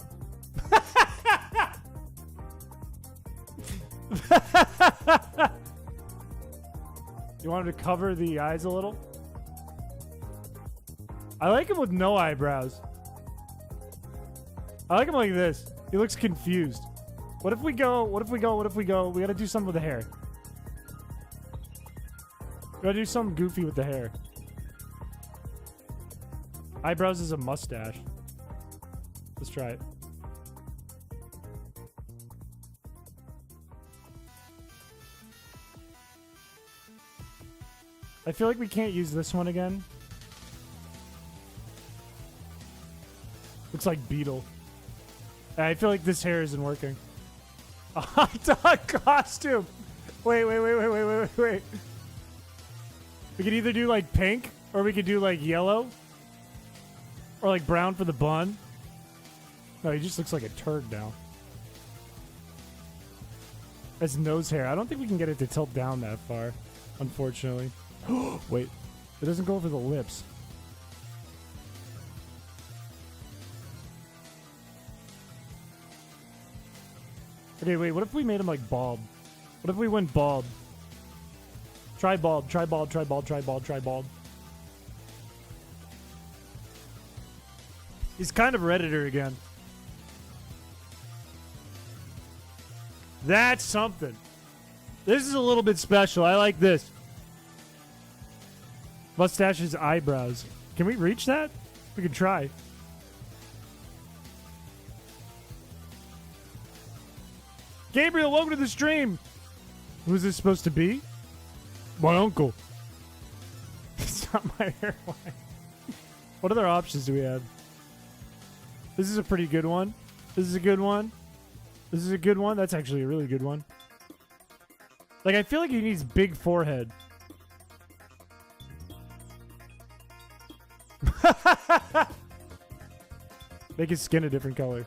You want him to cover the eyes a little? I like him with no eyebrows. I like him like this. He looks confused. What if we go? What if we go? What if we go? We gotta do something with the hair. We gotta do something goofy with the hair. Eyebrows is a mustache. Let's try it. I feel like we can't use this one again. Looks like Beetle. I feel like this hair isn't working. A hot dog costume. Wait. We could either do like pink or we could do like yellow or like brown for the bun. No, he just looks like a turd now. That's nose hair. I don't think we can get it to tilt down that far, unfortunately. Wait, it doesn't go over the lips. Okay, wait, what if we made him like bald? What if we went bald? Try bald, try bald, try bald, try bald, try bald. He's kind of Redditor again. That's something. This is a little bit special. I like this. Mustache's eyebrows. Can we reach that? We can try. Gabriel, welcome to the stream. Who's this supposed to be? My uncle. It's not my hairline. What other options do we have? This is a pretty good one. This is a good one. This is a good one. That's actually a really good one. Like, I feel like he needs big forehead. Make his skin a different color.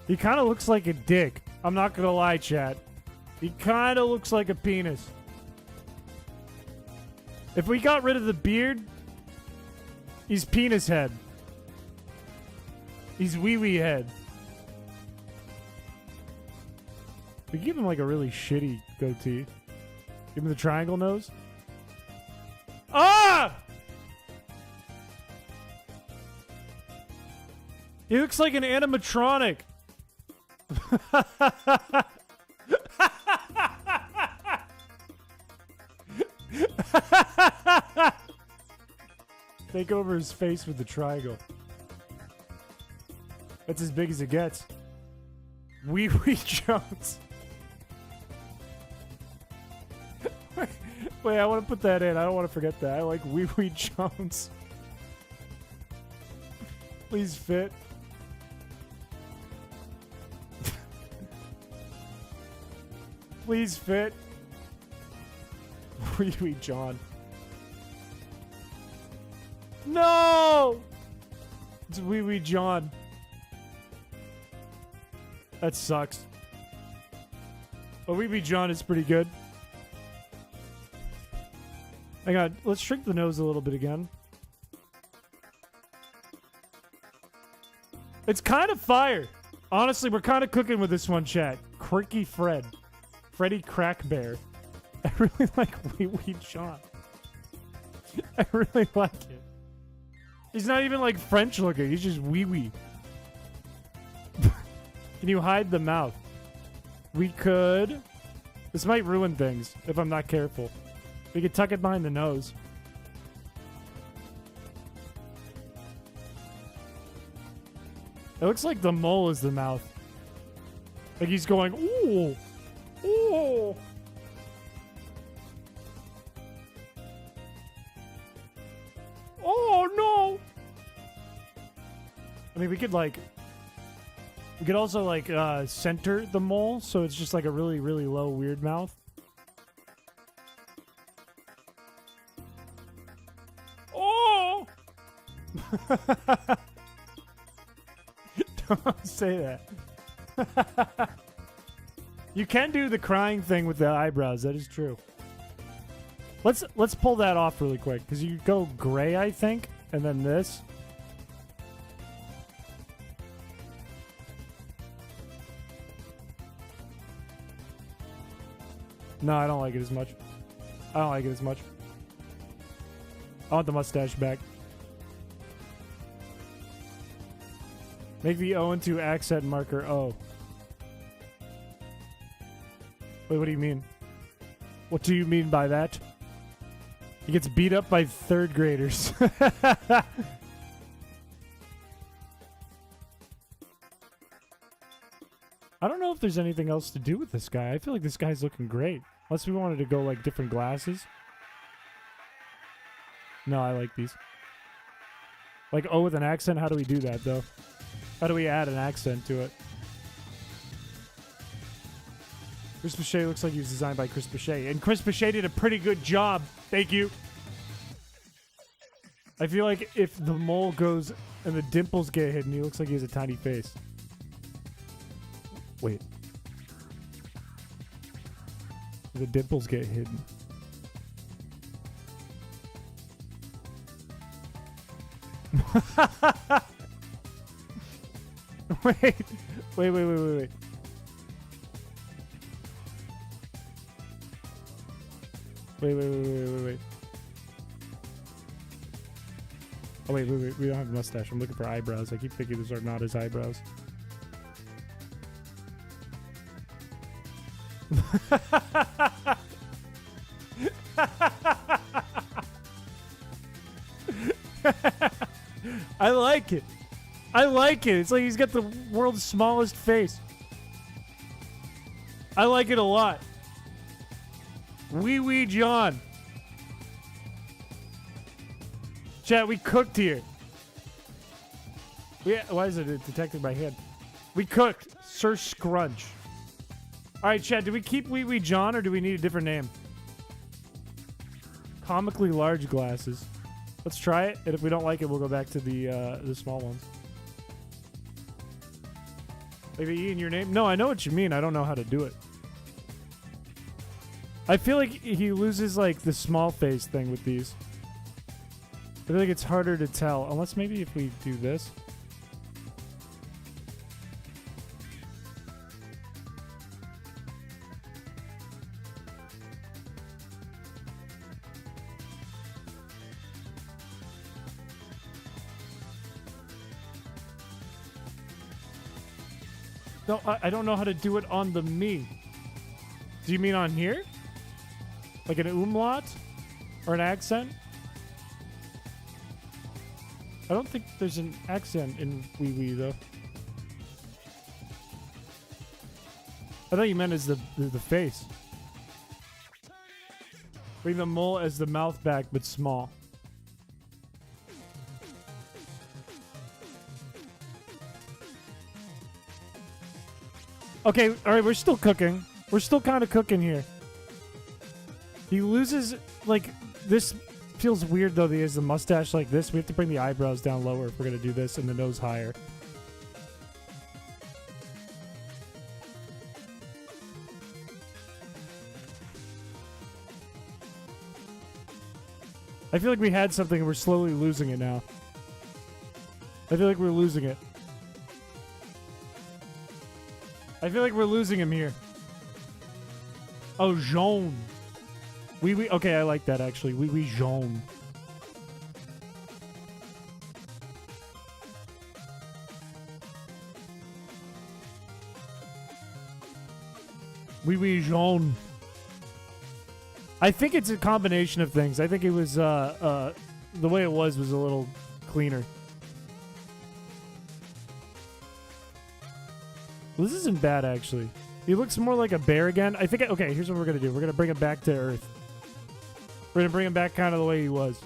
He kind of looks like a dick. I'm not gonna lie, chat. He kind of looks like a penis. If we got rid of the beard, he's penis head. He's wee-wee head. We give him like a really shitty goatee. Give him the triangle nose. Ah! He looks like an animatronic. Take over his face with the triangle. That's as big as it gets. Wee Wee Jones. Wait, I want to put that in. I don't want to forget that. I like Wee Wee Jones. Please fit. Please fit. Wee Wee John. No! It's Wee Wee John. That sucks. But Wee Wee John is pretty good. Hang on, let's shrink the nose a little bit again. It's kind of fire. Honestly, we're kind of cooking with this one, chat. Quirky Fred. Freddy Crack Bear. I really like Wee Wee John. I really like it. He's not even like French looking. He's just wee wee. Can you hide the mouth? We could. This might ruin things if I'm not careful. We could tuck it behind the nose. It looks like the mole is the mouth. Like he's going, ooh, ooh. Oh no! I mean, we could also like center the mole, so it's just like a really, really low weird mouth. Oh! Don't say that. You can do the crying thing with the eyebrows. That is true. Let's pull that off really quick, because you go gray, I think, and then this. No, I don't like it as much. I don't like it as much. I want the mustache back. Make the O into accent marker O. Wait, what do you mean? What do you mean by that? He gets beat up by third graders. I don't know if there's anything else to do with this guy. I feel like this guy's looking great. Unless we wanted to go like different glasses. No, I like these. Like O with an accent? How do we do that though? How do we add an accent to it? Chrispiche looks like he was designed by Chrispiche. And Chrispiche did a pretty good job. Thank you. I feel like if the mole goes and the dimples get hidden, he looks like he has a tiny face. Wait. The dimples get hidden. Wait. Wait. Wait. Oh, wait. We don't have a mustache. I'm looking for eyebrows. I keep thinking those are not his eyebrows. I like it. I like it. It's like he's got the world's smallest face. I like it a lot. Wee Wee John. Chat, we cooked here. Why is it detecting my hand? We cooked. Sir Scrunch. Alright, Chad, do we keep Wee Wee John or do we need a different name? Comically large glasses. Let's try it, and if we don't like it, we'll go back to the small ones. Maybe E in your name? No, I know what you mean. I don't know how to do it. I feel like he loses, like, the small face thing with these. I feel like it's harder to tell, unless maybe if we do this. No, I don't know how to do it on the Mii. Do you mean on here? Like an umlaut? Or an accent? I don't think there's an accent in Wee Wee, though. I thought you meant as the face. Bring the mole as the mouth back, but small. Okay, alright, we're still cooking. We're still kind of cooking here. He loses, like, this feels weird, though, that he has the mustache like this. We have to bring the eyebrows down lower if we're going to do this, and the nose higher. I feel like we had something and we're slowly losing it now. I feel like we're losing it. I feel like we're losing him here. Oh, jaune. Oui. Okay, I like that, actually. Oui, jaune. Oui, jaune. I think it's a combination of things. I think it was, the way it was a little cleaner. This isn't bad, actually. He looks more like a bear again. I think... Okay, here's what we're going to do. We're going to bring him back to Earth. We're going to bring him back kind of the way he was.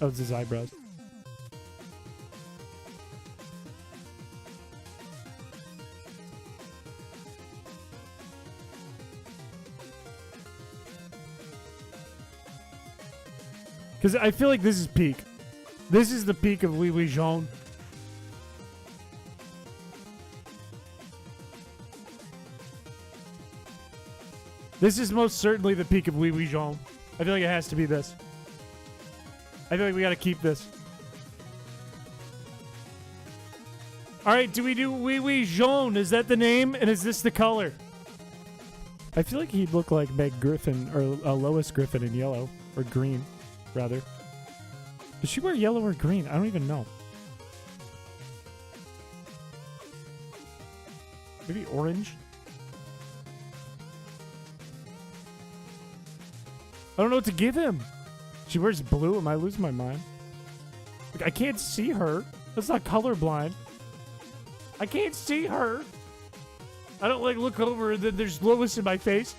Oh, it's his eyebrows. Because I feel like this is peak. This is the peak of Oui Jaune. This is most certainly the peak of Oui Jaune. I feel like it has to be this. I feel like we gotta keep this. Alright, do we do Oui Jaune? Is that the name? And is this the color? I feel like he'd look like Meg Griffin, or Lois Griffin in yellow. Or green, rather. Does she wear yellow or green? I don't even know. Maybe orange? I don't know what to give him. She wears blue. Am I losing my mind? Like, I can't see her. That's not colorblind. I can't see her. I don't, like, look over and then there's Lois in my face.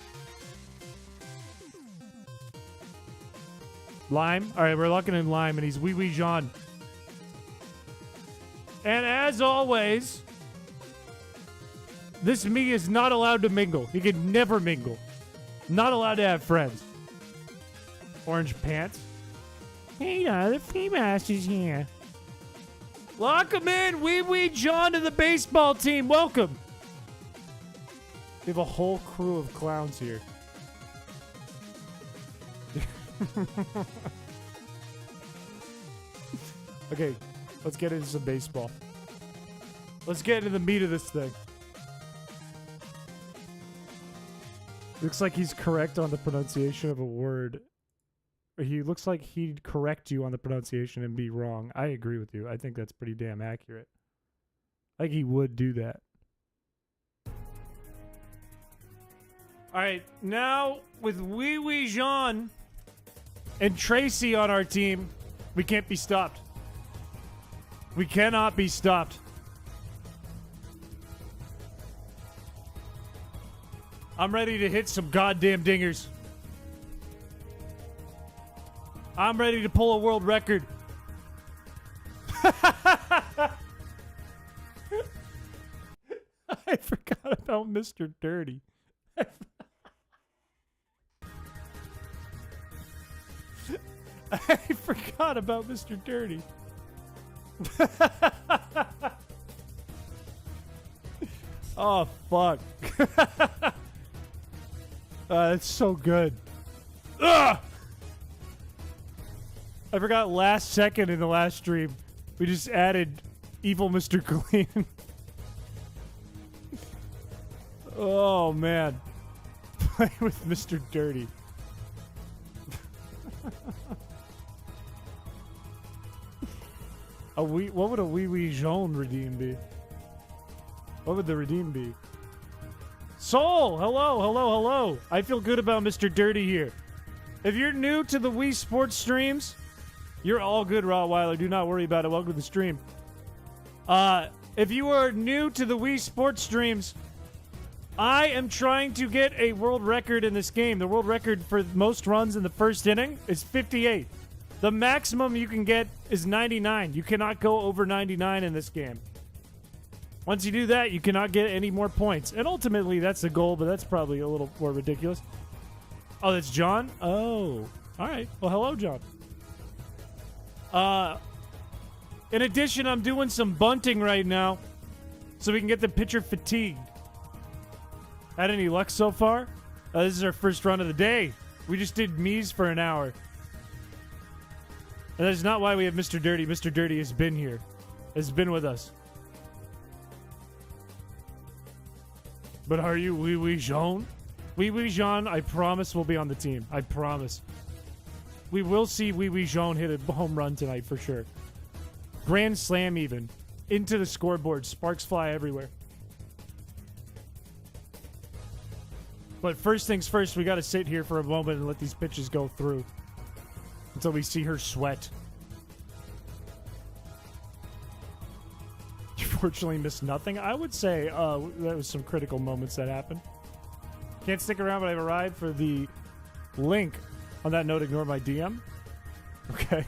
Lime. All right, we're locking in Lime, and he's Oui Jean. And as always, this Mii is not allowed to mingle. He can never mingle. Not allowed to have friends. Orange pants. Hey, the females is here. Lock him in. Oui John to the baseball team. Welcome. We have a whole crew of clowns here. Okay, let's get into some baseball. Let's get into the meat of this thing. Looks like he's correct on the pronunciation of a word. He looks like he'd correct you on the pronunciation and be wrong. I agree with you. I think that's pretty damn accurate. Like he would do that. Alright, now with Oui Jean and Tracy on our team, we can't be stopped. We cannot be stopped. I'm ready to hit some goddamn dingers. I'm ready to pull a world record. I forgot about Mr. Dirty. I forgot about Mr. Dirty. Oh, fuck. That's so good. Ugh! I forgot last second in the last stream. We just added evil Mr. Clean. Oh, man. Play with Mr. Dirty. What would a wee wee jaune redeem be? What would the redeem be? Soul! Hello, hello, hello. I feel good about Mr. Dirty here. If you're new to the Wii Sports streams, you're all good, Rottweiler. Do not worry about it. Welcome to the stream. If you are new to the Wii Sports streams, I am trying to get a world record in this game. The world record for most runs in the first inning is 58. The maximum you can get is 99. You cannot go over 99 in this game. Once you do that, you cannot get any more points. And ultimately, that's the goal, but that's probably a little more ridiculous. Oh, that's John? Oh. All right. Well, hello, John. In addition, I'm doing some bunting right now so we can get the pitcher fatigued. Had any luck so far? This is our first run of the day. We just did Mii's for an hour. And that is not why we have Mr. Dirty. Mr. Dirty has been here. Has been with us. But are you Wee Wee Jean? Wee Wee Jean, I promise, will be on the team. I promise. We will see Wee Wee Jean hit a home run tonight for sure. Grand slam even. Into the scoreboard. Sparks fly everywhere. But first things first, we got to sit here for a moment and let these pitches go through. Until we see her sweat. You fortunately missed nothing. I would say that was some critical moments that happened. Can't stick around, but I've arrived for the link. On that note, ignore my DM. Okay.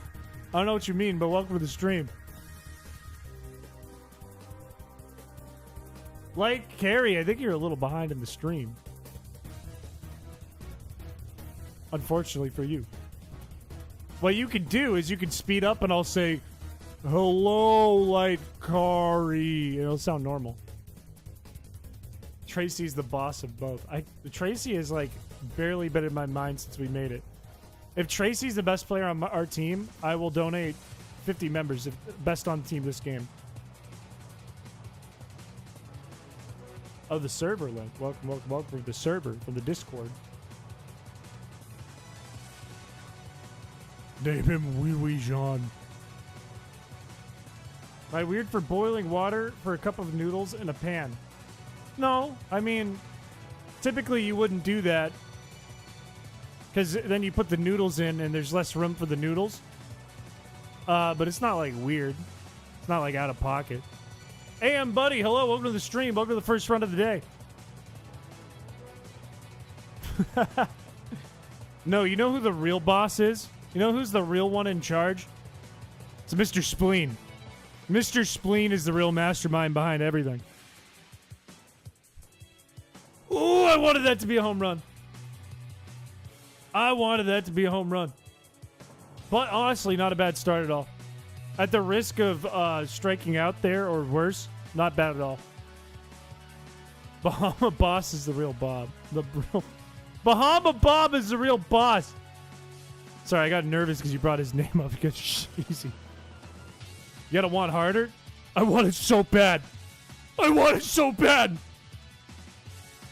I don't know what you mean, but welcome to the stream. Like Carrie, I think you're a little behind in the stream. Unfortunately for you. What you can do is you can speed up and I'll say, hello, Light Kari. It'll sound normal. Tracy's the boss of both. Tracy has like barely been in my mind since we made it. If Tracy's the best player on our team, I will donate 50 members. If best on team this game. Oh, the server link. Welcome, welcome, welcome to the server from the Discord. Name him Wee Wee Jean. Am I weird for boiling water for a cup of noodles in a pan? No, I mean, typically you wouldn't do that. Because then you put the noodles in and there's less room for the noodles. But it's not like weird. It's not like out of pocket. Hey, I'm Buddy. Hello, welcome to the stream. Welcome to the first run of the day. No, you know who the real boss is? You know who's the real one in charge? It's Mr. Spleen. Mr. Spleen is the real mastermind behind everything. Ooh, I wanted that to be a home run. I wanted that to be a home run. But honestly, not a bad start at all. At the risk of striking out there or worse, not bad at all. Bahama Boss is the real Bob. Bahama Bob is the real boss. Sorry, I got nervous because you brought his name up because easy. You gotta want harder? I want it so bad. I want it so bad.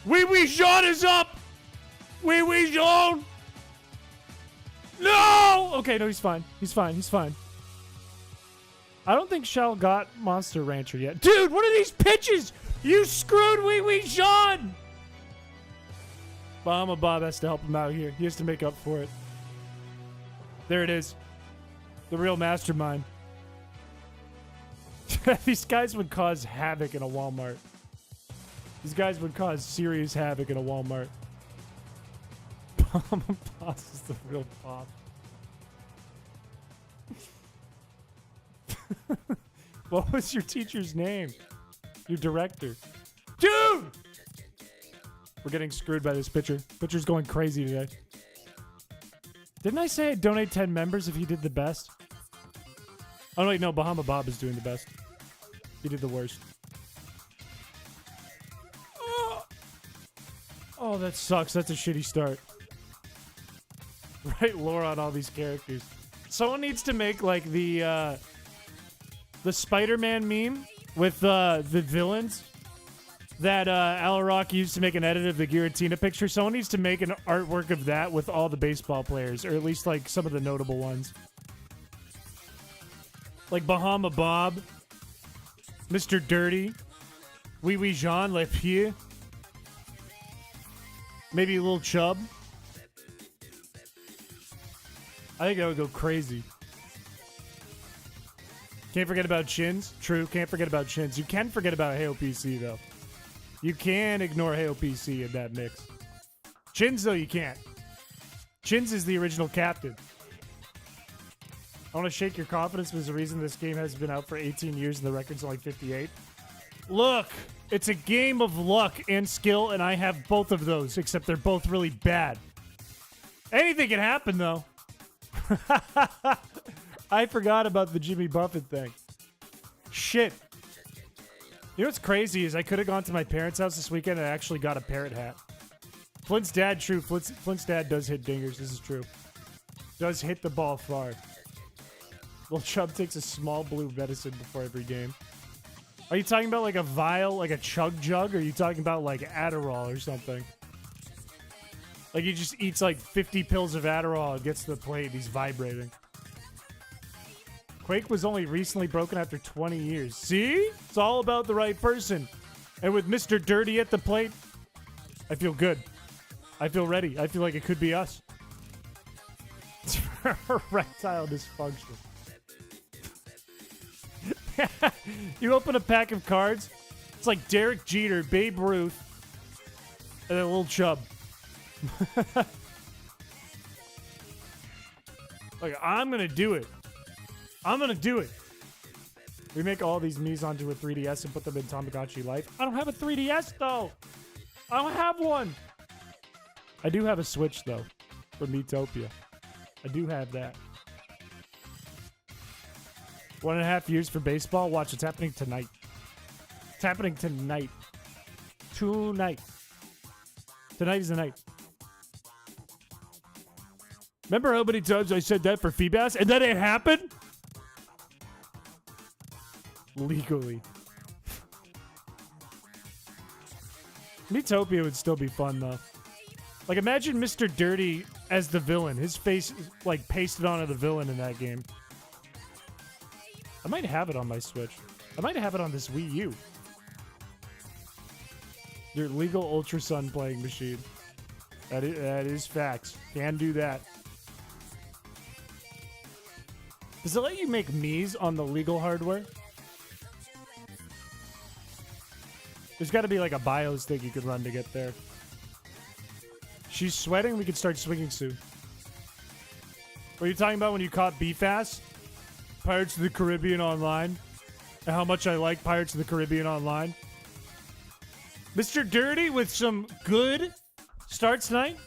Wee Wee Jean is up. Wee Wee Jean. No! Okay, no, he's fine. He's fine. He's fine. I don't think Shell got Monster Rancher yet. Dude, what are these pitches? You screwed Wee Wee Jean. Bahama Bob has to help him out here. He has to make up for it. There it is. The real mastermind. These guys would cause havoc in a Walmart. These guys would cause serious havoc in a Walmart. Bahama Boss is the real boss. What was your teacher's name? Your director. Dude! We're getting screwed by this pitcher. Pitcher's going crazy today. Didn't I say I'd donate 10 members if he did the best? Oh, wait, no. Bahama Bob is doing the best. He did the worst. Oh, that sucks. That's a shitty start. Write lore on all these characters. Someone needs to make, like, the Spider-Man meme with the villains that Alarock used to make an edit of the Giratina picture. Someone needs to make an artwork of that with all the baseball players, or at least, like, some of the notable ones. Like Bahama Bob, Mr. Dirty, Wee Wee Jean, Le Pied, maybe a little Chub. I think that would go crazy. Can't forget about Chins. True, can't forget about Chins. You can forget about Heyo PC, though. You can ignore Heyo PC in that mix. Chins, though, you can't. Chins is the original captain. I want to shake your confidence was the reason this game has been out for 18 years and the record's only 58. Look, it's a game of luck and skill, and I have both of those, except they're both really bad. Anything can happen, though. I forgot about the Jimmy Buffett thing. Shit. You know what's crazy is I could have gone to my parents' house this weekend and I actually got a parrot hat. Flint's dad, true. Flint's dad does hit dingers. This is true. Does hit the ball far. Little Chub takes a small blue medicine before every game. Are you talking about like a vial, like a chug jug? Or are you talking about like Adderall or something? Like he just eats like 50 pills of Adderall and gets to the plate and he's vibrating. Quake was only recently broken after 20 years. See? It's all about the right person. And with Mr. Dirty at the plate, I feel good. I feel ready. I feel like it could be us. It's erectile dysfunction. You open a pack of cards, it's like Derek Jeter, Babe Ruth, and a little Chub. Like, I'm gonna do it. I'm gonna do it. We make all these Miis onto a 3DS and put them in Tamagotchi Life. I don't have a 3DS, though. I don't have one. I do have a Switch, though, for Miitopia. I do have that. 1.5 years for baseball. Watch, it's happening tonight. It's happening tonight. Tonight. Tonight is the night. Remember how many times I said that for Feebas and then it happened? Legally. Miitopia would still be fun, though. Like, imagine Mr. Dirty as the villain. His face, like, pasted onto the villain in that game. I might have it on my Switch. I might have it on this Wii U. Your legal Ultra Sun playing machine. That is facts. Can do that. Does it let you make Miis on the legal hardware? There's got to be like a BIOS thing you could run to get there. She's sweating. We could start swinging soon. What are you talking about when you caught BFAS? Pirates of the Caribbean Online. And how much I like Pirates of the Caribbean Online. Mr. Dirty with some good starts tonight.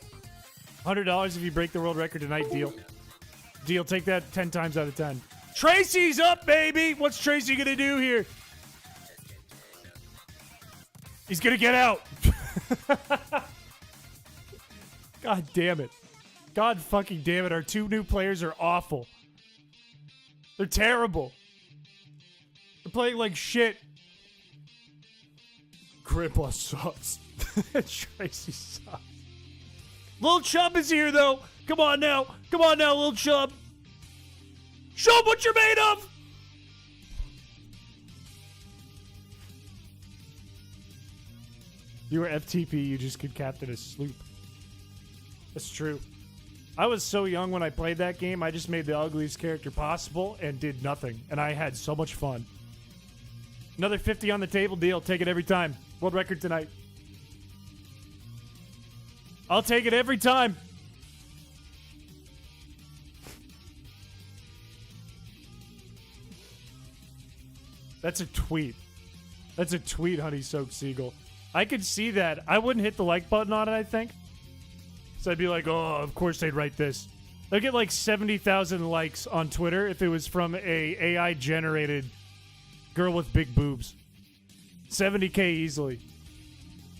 $100 if you break the world record tonight. Deal. Deal. Take that 10 times out of 10. Tracy's up, baby. What's Tracy going to do here? He's going to get out. God damn it. God fucking damn it. Our two new players are awful. They're terrible. They're playing like shit. Grandpa sucks. Tracy sucks. Lil Chub is here, though. Come on now. Come on now, Lil Chub. Show him what you're made of. You were FTP, you just could captain a sloop. That's true. I was so young when I played that game, I just made the ugliest character possible and did nothing. And I had so much fun. Another 50 on the table, deal. Take it every time. World record tonight. I'll take it every time. That's a tweet. That's a tweet, Honey Soaked Seagull. I could see that. I wouldn't hit the like button on it, I think. So I'd be like, oh, of course they'd write this. They'd get like 70,000 likes on Twitter if it was from a AI-generated girl with big boobs. 70K easily.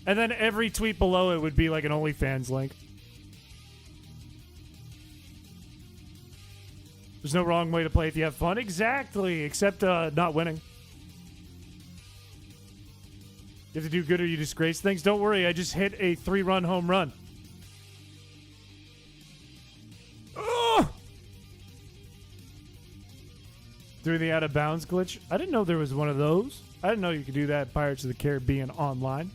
And then every tweet below it would be like an OnlyFans link. There's no wrong way to play if you have fun. Exactly. Except not winning. You have to do good or you disgrace things. Don't worry, I just hit a 3-run home run. Oh! Doing the out of bounds glitch. I didn't know there was one of those. I didn't know you could do that in Pirates of the Caribbean online.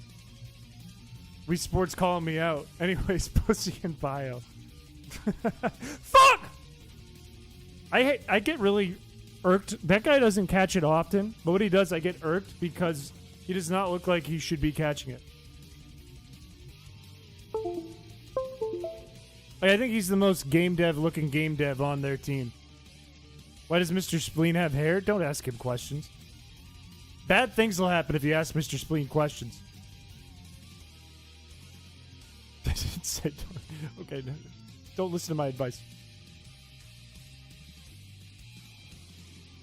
Wii Sports calling me out. Anyways, pussy in bio. Fuck! I get really irked. That guy doesn't catch it often, but what he does, I get irked because he does not look like he should be catching it. Like, I think he's the most game dev looking game dev on their team. Why does Mr. Spleen have hair? Don't ask him questions. Bad things will happen if you ask Mr. Spleen questions. Okay, no, don't listen to my advice.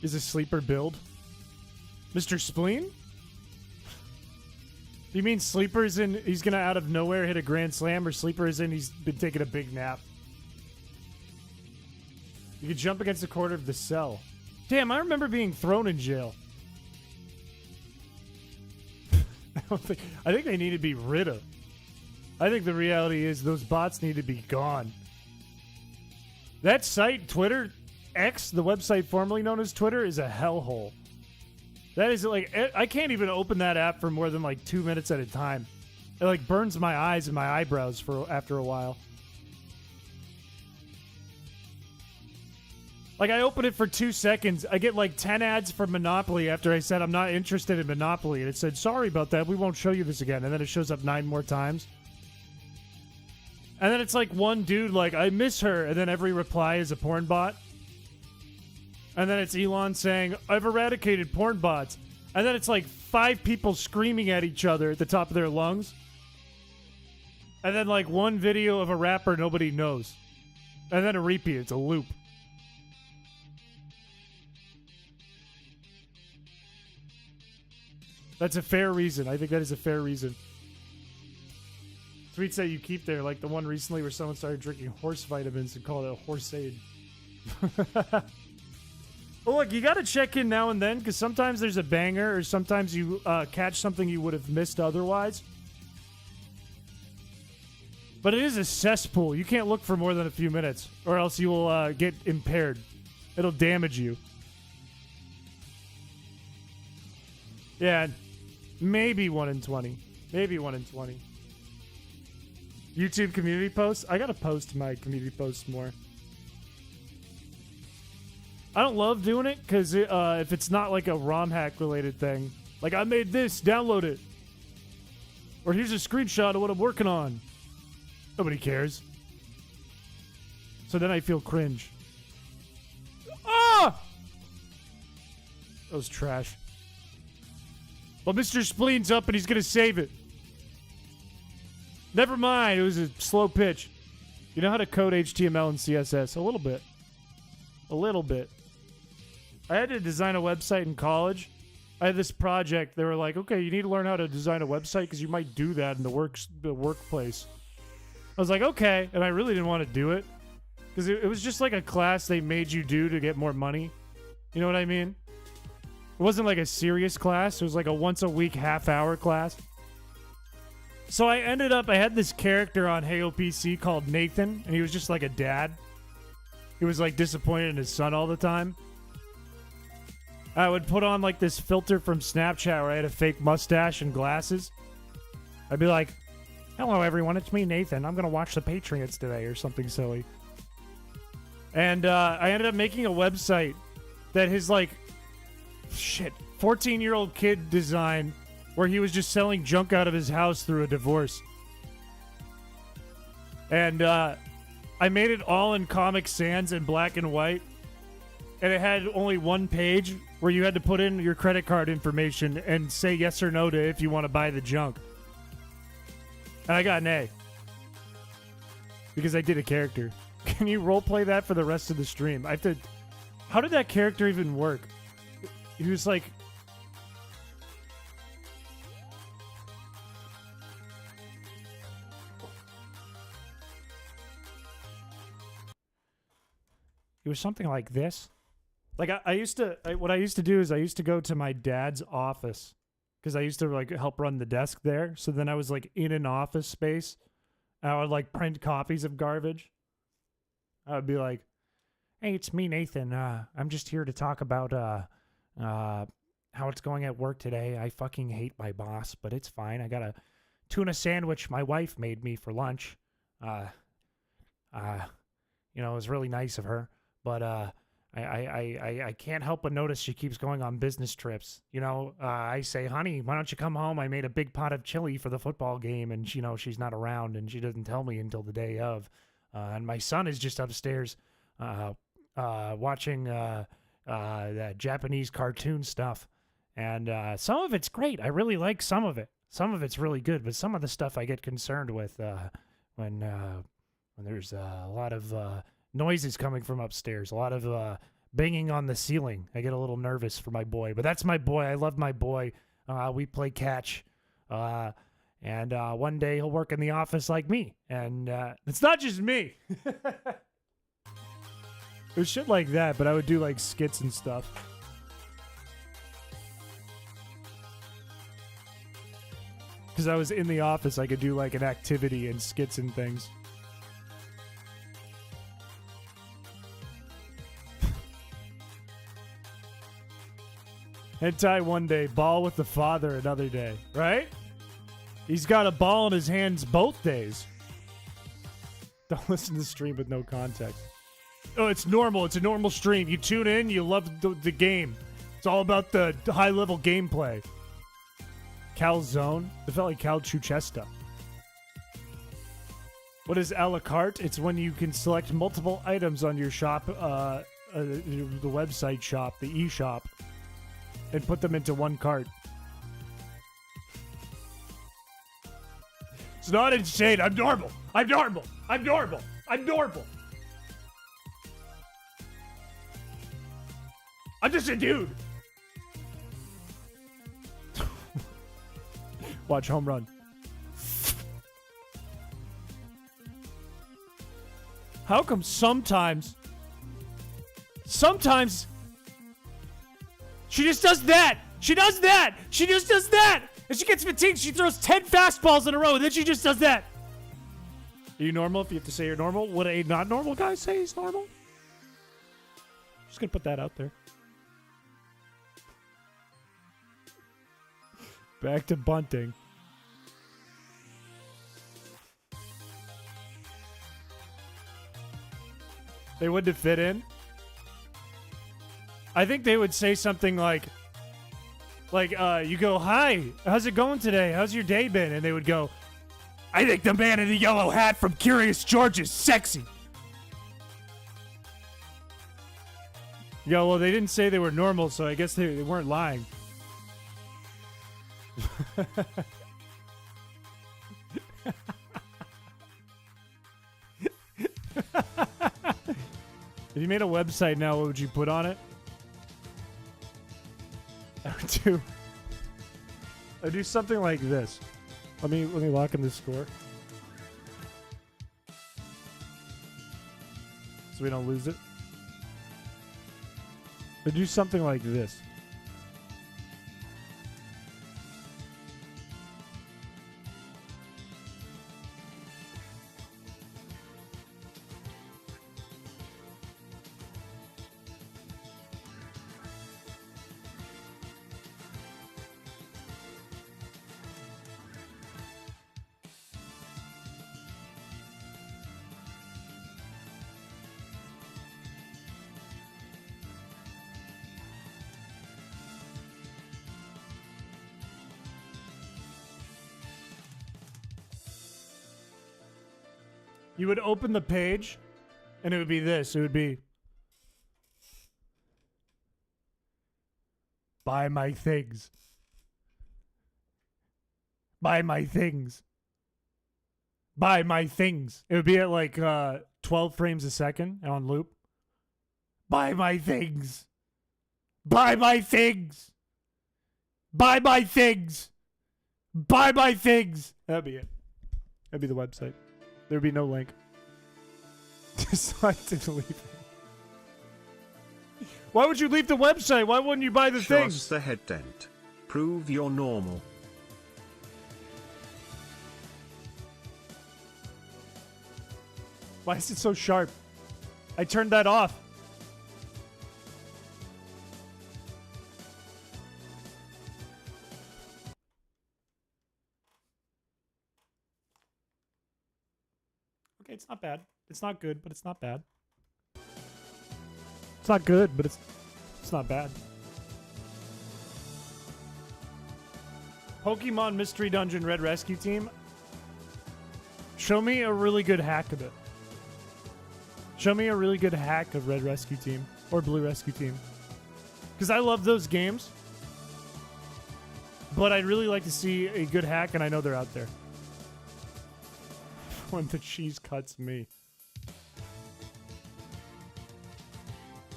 Is a sleeper build? Mr. Spleen? You mean sleeper is in he's gonna out of nowhere hit a grand slam, or sleeper is in he's been taking a big nap? You could jump against the corner of the cell. Damn, I remember being thrown in jail. I think they need to be rid of. I think the reality is those bots need to be gone. That site, Twitter, X, the website formerly known as Twitter, is a hellhole. That is like, I can't even open that app for more than like 2 minutes at a time. It like burns my eyes and my eyebrows for after a while. Like, I open it for 2 seconds. I get like 10 ads for Monopoly after I said I'm not interested in Monopoly. And it said, sorry about that. We won't show you this again. And then it shows up 9 more times. And then it's like one dude like, I miss her. And then every reply is a porn bot. And then it's Elon saying, I've eradicated porn bots. And then it's like 5 people screaming at each other at the top of their lungs. And then like one video of a rapper nobody knows. And then a repeat. It's a loop. That's a fair reason. I think that is a fair reason. Tweets that you keep there, like the one recently where someone started drinking horse vitamins and called it a horse aid. Well, look, you got to check in now and then because sometimes there's a banger or sometimes you catch something you would have missed otherwise. But it is a cesspool. You can't look for more than a few minutes or else you will get impaired. It'll damage you. Yeah, maybe 1 in 20. Maybe 1 in 20. YouTube community posts? I got to post my community posts more. I don't love doing it because if it's not like a ROM hack related thing, like I made this, download it. Or here's a screenshot of what I'm working on. Nobody cares. So then I feel cringe. Ah! That was trash. Well, Mr. Spleen's up and he's going to save it. Never mind. It was a slow pitch. You know how to code HTML and CSS? A little bit. A little bit. I had to design a website in college. I had this project. They were like, okay, you need to learn how to design a website because you might do that in the workplace. I was like, okay. And I really didn't want to do it because it was just like a class they made you do to get more money. You know what I mean? It wasn't like a serious class. It was like a once a week half-hour class. So I had this character on Heyo PC called Nathan, and he was just like a dad. He was like disappointed in his son all the time. I would put on like this filter from Snapchat where I had a fake mustache and glasses. I'd be like, hello everyone, it's me Nathan. I'm going to watch the Patriots today or something silly. And I ended up making a website that his like 14-year-old kid designed where he was just selling junk out of his house through a divorce. And I made it all in Comic Sans in black and white. And it had only one page where you had to put in your credit card information and say yes or no to if you want to buy the junk. And I got an A. Because I did a character. Can you roleplay that for the rest of the stream? I have to... How did that character even work? He was like... It was something like this. Like what I used to do is I used to go to my dad's office because I used to like help run the desk there. So then I was like in an office space and I would like print copies of garbage. I would be like, "Hey, it's me, Nathan. I'm just here to talk about how it's going at work today. I fucking hate my boss, but it's fine. I got a tuna sandwich my wife made me for lunch. You know, it was really nice of her, but I can't help but notice she keeps going on business trips. You know, I say, honey, why don't you come home? I made a big pot of chili for the football game, and you know she's not around, and she doesn't tell me until the day of. And my son is just upstairs watching that Japanese cartoon stuff, and some of it's great. I really like some of it. Some of it's really good, but some of the stuff I get concerned with when there's a lot of noises coming from upstairs, a lot of banging on the ceiling. I get a little nervous for my boy, but that's my boy. I love my boy. We play catch, and one day he'll work in the office like me. And it's not just me. It was shit like that, but I would do like skits and stuff. Because I was in the office, I could do like an activity and skits and things. Hentai one day, ball with the father another day, right? He's got a ball in his hands both days. Don't listen to the stream with no context. Oh, it's normal. It's a normal stream. You tune in, you love the game. It's all about the high-level gameplay. Calzone? It felt like calchuchesta. What is a la carte? It's when you can select multiple items on your shop, the website shop, the e-shop, and put them into one cart. It's not insane. I'm normal. I'm normal. I'm normal. I'm normal. I'm just a dude. Watch home run. How come sometimes she just does that? She does that. She just does that. And she gets fatigued. She throws 10 fastballs in a row, and then she just does that. Are you normal if you have to say you're normal? Would a not normal guy say he's normal? Just gonna put that out there. Back to bunting. They wouldn't fit in. I think they would say something like, you go, hi, how's it going today? How's your day been? And they would go, I think the man in the yellow hat from Curious George is sexy. Yeah, well, they didn't say they were normal, so I guess they weren't lying. If you made a website now, what would you put on it? I would do something like this. Let me lock in the score, so we don't lose it. I'd do something like this. You would open the page, and it would be this. It would be... Buy my things. Buy my things. Buy my things. It would be at like 12 frames a second on loop. Buy my things. Buy my things. Buy my things. Buy my things. That'd be it. That'd be the website. There'd be no link. Just like to leave it. Why would you leave the website? Why wouldn't you buy the things? Just the head dent. Prove you're normal. Why is it so sharp? I turned that off. Okay, it's not bad. It's not good, but it's not bad. It's not good, but it's not bad. Pokemon Mystery Dungeon Red Rescue Team. Show me a really good hack of it. Show me a really good hack of Red Rescue Team or Blue Rescue Team. Because I love those games. But I'd really like to see a good hack, and I know they're out there. When the cheese cuts me.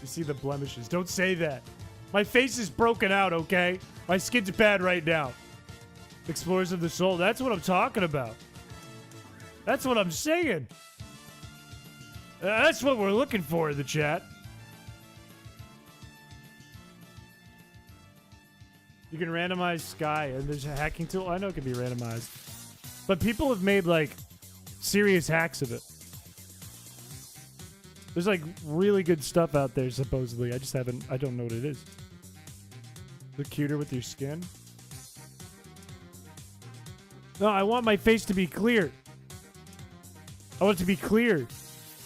You see the blemishes. Don't say that. My face is broken out, okay? My skin's bad right now. Explorers of the Soul. That's what I'm talking about. That's what I'm saying. That's what we're looking for in the chat. You can randomize Sky, and there's a hacking tool. I know it can be randomized. But people have made, like, serious hacks of it. There's, like, really good stuff out there, supposedly. I don't know what it is. Look cuter with your skin? No, I want my face to be clear. I want it to be clear.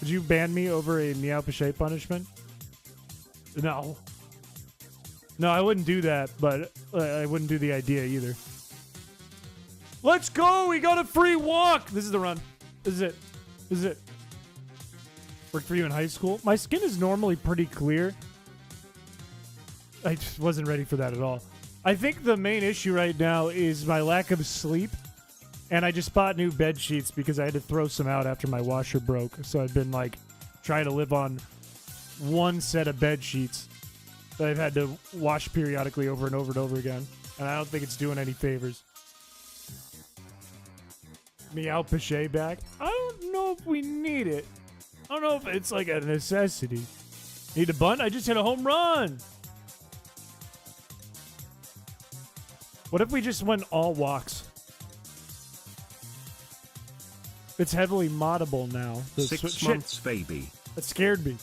Would you ban me over a Meow Piché punishment? No. No, I wouldn't do that, but I wouldn't do the idea either. Let's go! We got a free walk! This is the run. This is it. This is it. Worked for you in high school? My skin is normally pretty clear. I just wasn't ready for that at all. I think the main issue right now is my lack of sleep. And I just bought new bed sheets because I had to throw some out after my washer broke. So I've been, like, trying to live on one set of bed sheets that I've had to wash periodically over and over and over again. And I don't think it's doing any favors. Meow Piché back? I don't know if we need it. I don't know if it's, like, a necessity. Need a bunt? I just hit a home run! What if we just went all walks? It's heavily moddable now. 6 months, baby. That scared me.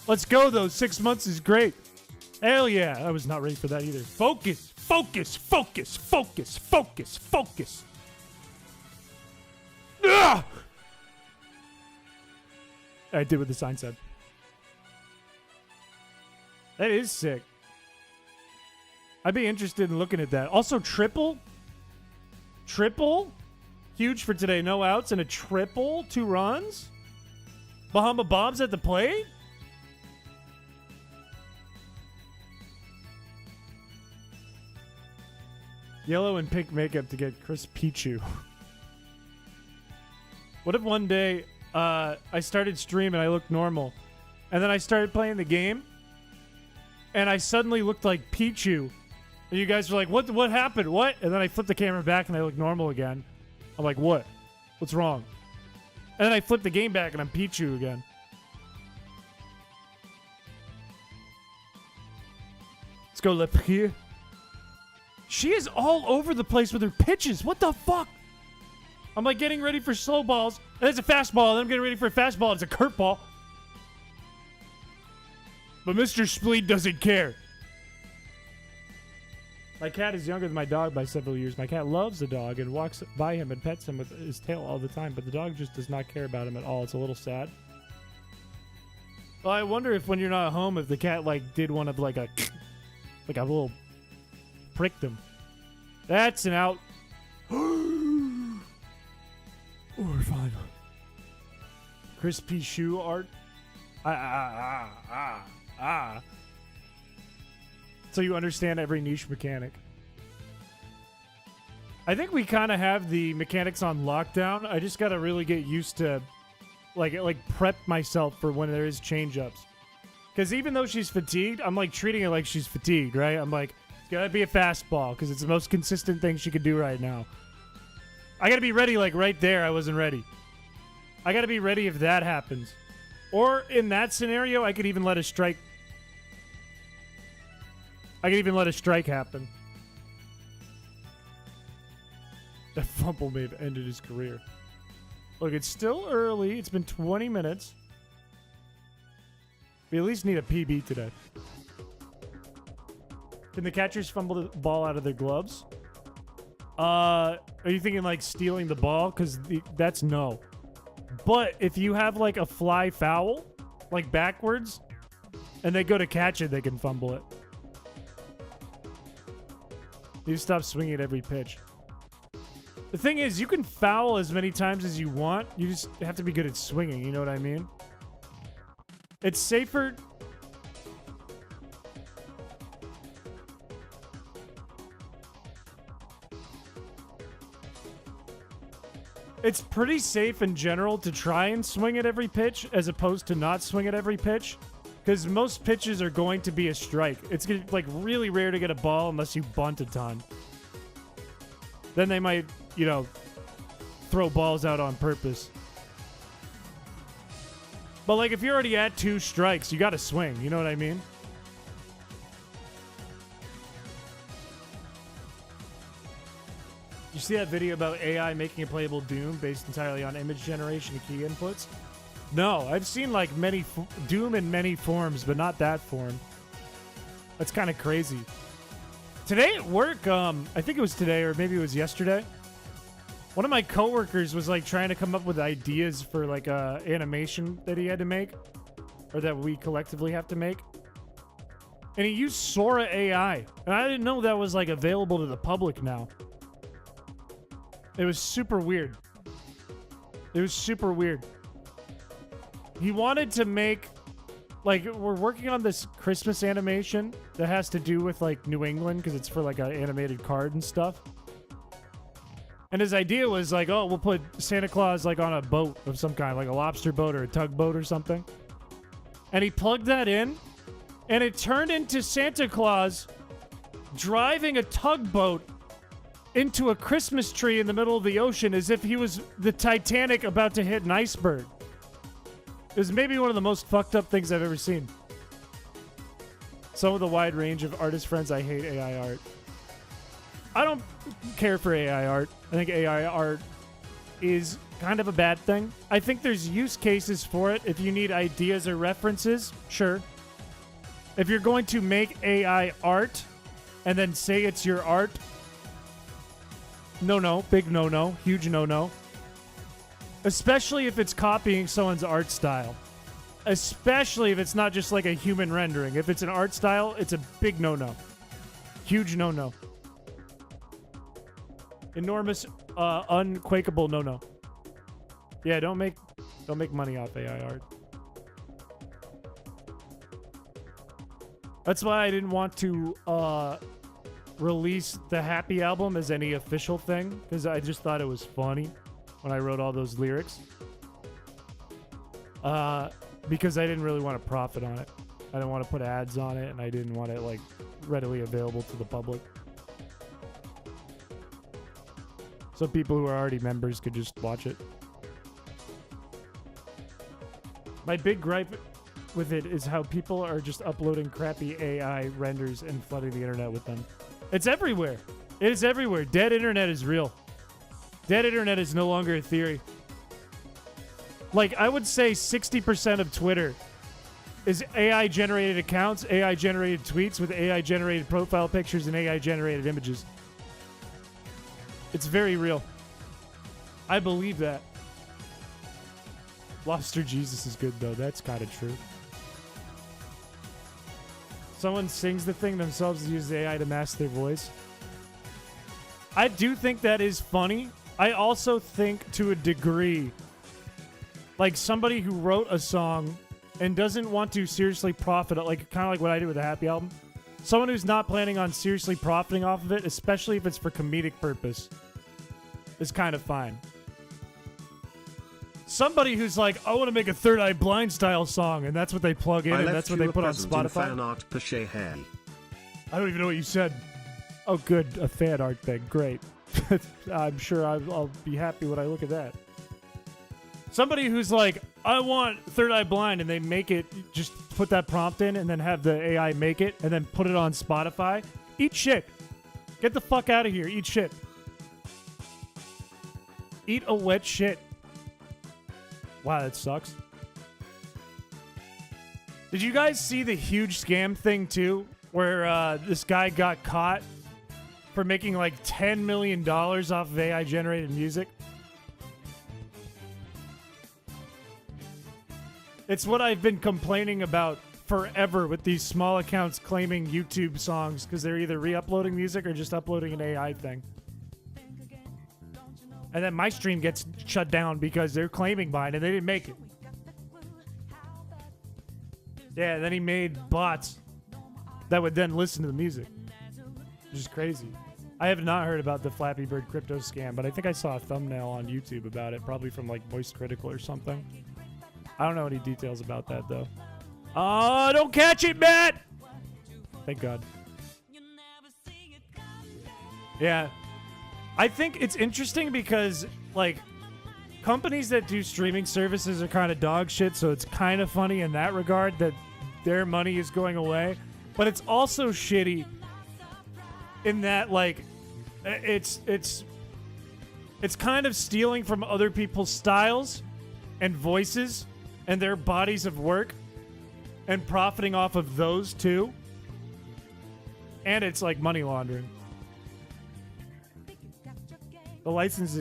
Let's go, though. 6 months is great. Hell yeah. I was not ready for that either. Focus. Focus. Focus. Focus. Focus. Focus. Ugh! I did what the sign said. That is sick. I'd be interested in looking at that. Also, triple? Triple? Huge for today. No outs and a triple. 2 runs? Bahama Bob's at the plate? Yellow and pink makeup to get chrispiche. What if one day I started streaming, I looked normal, and then I started playing the game, and I suddenly looked like Pichu, and you guys were like, what happened? What? And then I flipped the camera back and I looked normal again. I'm like, what? What's wrong? And then I flipped the game back and I'm Pichu again. Let's go, Le Piché. She is all over the place with her pitches. What the fuck? I'm like getting ready for slow balls. And it's a fastball. And then I'm getting ready for a fastball. It's a curveball. But Mr. Spleed doesn't care. My cat is younger than my dog by several years. My cat loves the dog and walks by him and pets him with his tail all the time. But the dog just does not care about him at all. It's a little sad. Well, I wonder if when you're not home, if the cat like did one of like a little pricked him. That's an out. Oh, we're fine. Crispy shoe art. So you understand every niche mechanic. I think we kind of have the mechanics on lockdown. I just got to really get used to, like prep myself for when there is change-ups. Because even though she's fatigued, I'm, like, treating it like she's fatigued, right? I'm like, it's got to be a fastball because it's the most consistent thing she could do right now. I got to be ready, like, right there. I wasn't ready. I got to be ready if that happens. Or in that scenario, I could even let a strike... happen. That fumble may have ended his career. Look, it's still early. It's been 20 minutes. We at least need a PB today. Can the catchers fumble the ball out of their gloves? Are you thinking like stealing the ball? Because that's no. But if you have like a fly foul, like backwards, and they go to catch it, they can fumble it. You stop swinging at every pitch. The thing is, you can foul as many times as you want. You just have to be good at swinging, you know what I mean? It's safer... It's pretty safe in general to try and swing at every pitch as opposed to not swing at every pitch. Because most pitches are going to be a strike. It's like really rare to get a ball unless you bunt a ton. Then they might, you know, throw balls out on purpose. But like if you're already at 2 strikes, you got to swing. You know what I mean? You see that video about AI making a playable Doom based entirely on image generation and key inputs? No, I've seen like many Doom in many forms, but not that form. That's kind of crazy. Today at work, I think it was today or maybe it was yesterday. One of my coworkers was like trying to come up with ideas for like a animation that he had to make, or that we collectively have to make. And he used Sora AI, and I didn't know that was like available to the public now. It was super weird. It was super weird. He wanted to make, like, we're working on this Christmas animation that has to do with, like, New England, because it's for, like, an animated card and stuff. And his idea was, like, oh, we'll put Santa Claus, like, on a boat of some kind, like a lobster boat or a tugboat or something. And he plugged that in, and it turned into Santa Claus driving a tugboat into a Christmas tree in the middle of the ocean as if he was the Titanic about to hit an iceberg. It was maybe one of the most fucked up things I've ever seen. Some of the wide range of artist friends, I hate AI art. I don't care for AI art. I think AI art is kind of a bad thing. I think there's use cases for it. If you need ideas or references, sure. If you're going to make AI art and then say it's your art, no, big no, huge no. Especially if it's copying someone's art style. Especially if it's not just like a human rendering. If it's an art style, it's a big no. Huge no. Enormous, unquakeable no. Yeah, don't make money off AI art. That's why I didn't want to release the Happy album as any official thing, because I just thought it was funny when I wrote all those lyrics. Because I didn't really want to profit on it. I didn't want to put ads on it, and I didn't want it, like, readily available to the public. So people who are already members could just watch it. My big gripe with it is how people are just uploading crappy AI renders and flooding the internet with them. It's everywhere. It is everywhere. Dead internet is real. Dead internet is no longer a theory. Like, I would say 60% of Twitter is AI-generated accounts, AI-generated tweets with AI-generated profile pictures and AI-generated images. It's very real. I believe that. Lobster Jesus is good, though. That's kind of true. Someone sings the thing themselves and uses AI to mask their voice. I do think that is funny. I also think, to a degree, like somebody who wrote a song and doesn't want to seriously profit, like kind of like what I did with the Happy album, Someone who's not planning on seriously profiting off of it, especially if it's for comedic purpose, is kind of fine. Somebody who's like, I want to make a Third Eye Blind style song, and that's what they plug in, and that's what they put on Spotify. Fan art, Piché hair. I don't even know what you said. Oh, good. A fan art thing. Great. I'm sure I'll be happy when I look at that. Somebody who's like, I want Third Eye Blind, and they make it, just put that prompt in, and then have the AI make it, and then put it on Spotify. Eat shit. Get the fuck out of here. Eat shit. Eat a wet shit. Wow, that sucks. Did you guys see the huge scam thing, too? Where this guy got caught for making like $10 million off of AI-generated music? It's what I've been complaining about forever with these small accounts claiming YouTube songs because they're either re-uploading music or just uploading an AI thing. And then my stream gets shut down because they're claiming mine and they didn't make it. Yeah, then he made bots that would then listen to the music, which is crazy. I have not heard about the Flappy Bird crypto scam, but I think I saw a thumbnail on YouTube about it, probably from like Moist Critical or something. I don't know any details about that, though. Oh, don't catch it, Matt! Thank God. Yeah. I think it's interesting because, like, companies that do streaming services are kind of dog shit, so it's kind of funny in that regard that their money is going away. But it's also shitty in that, like, it's kind of stealing from other people's styles and voices and their bodies of work and profiting off of those too. And it's like money laundering. The license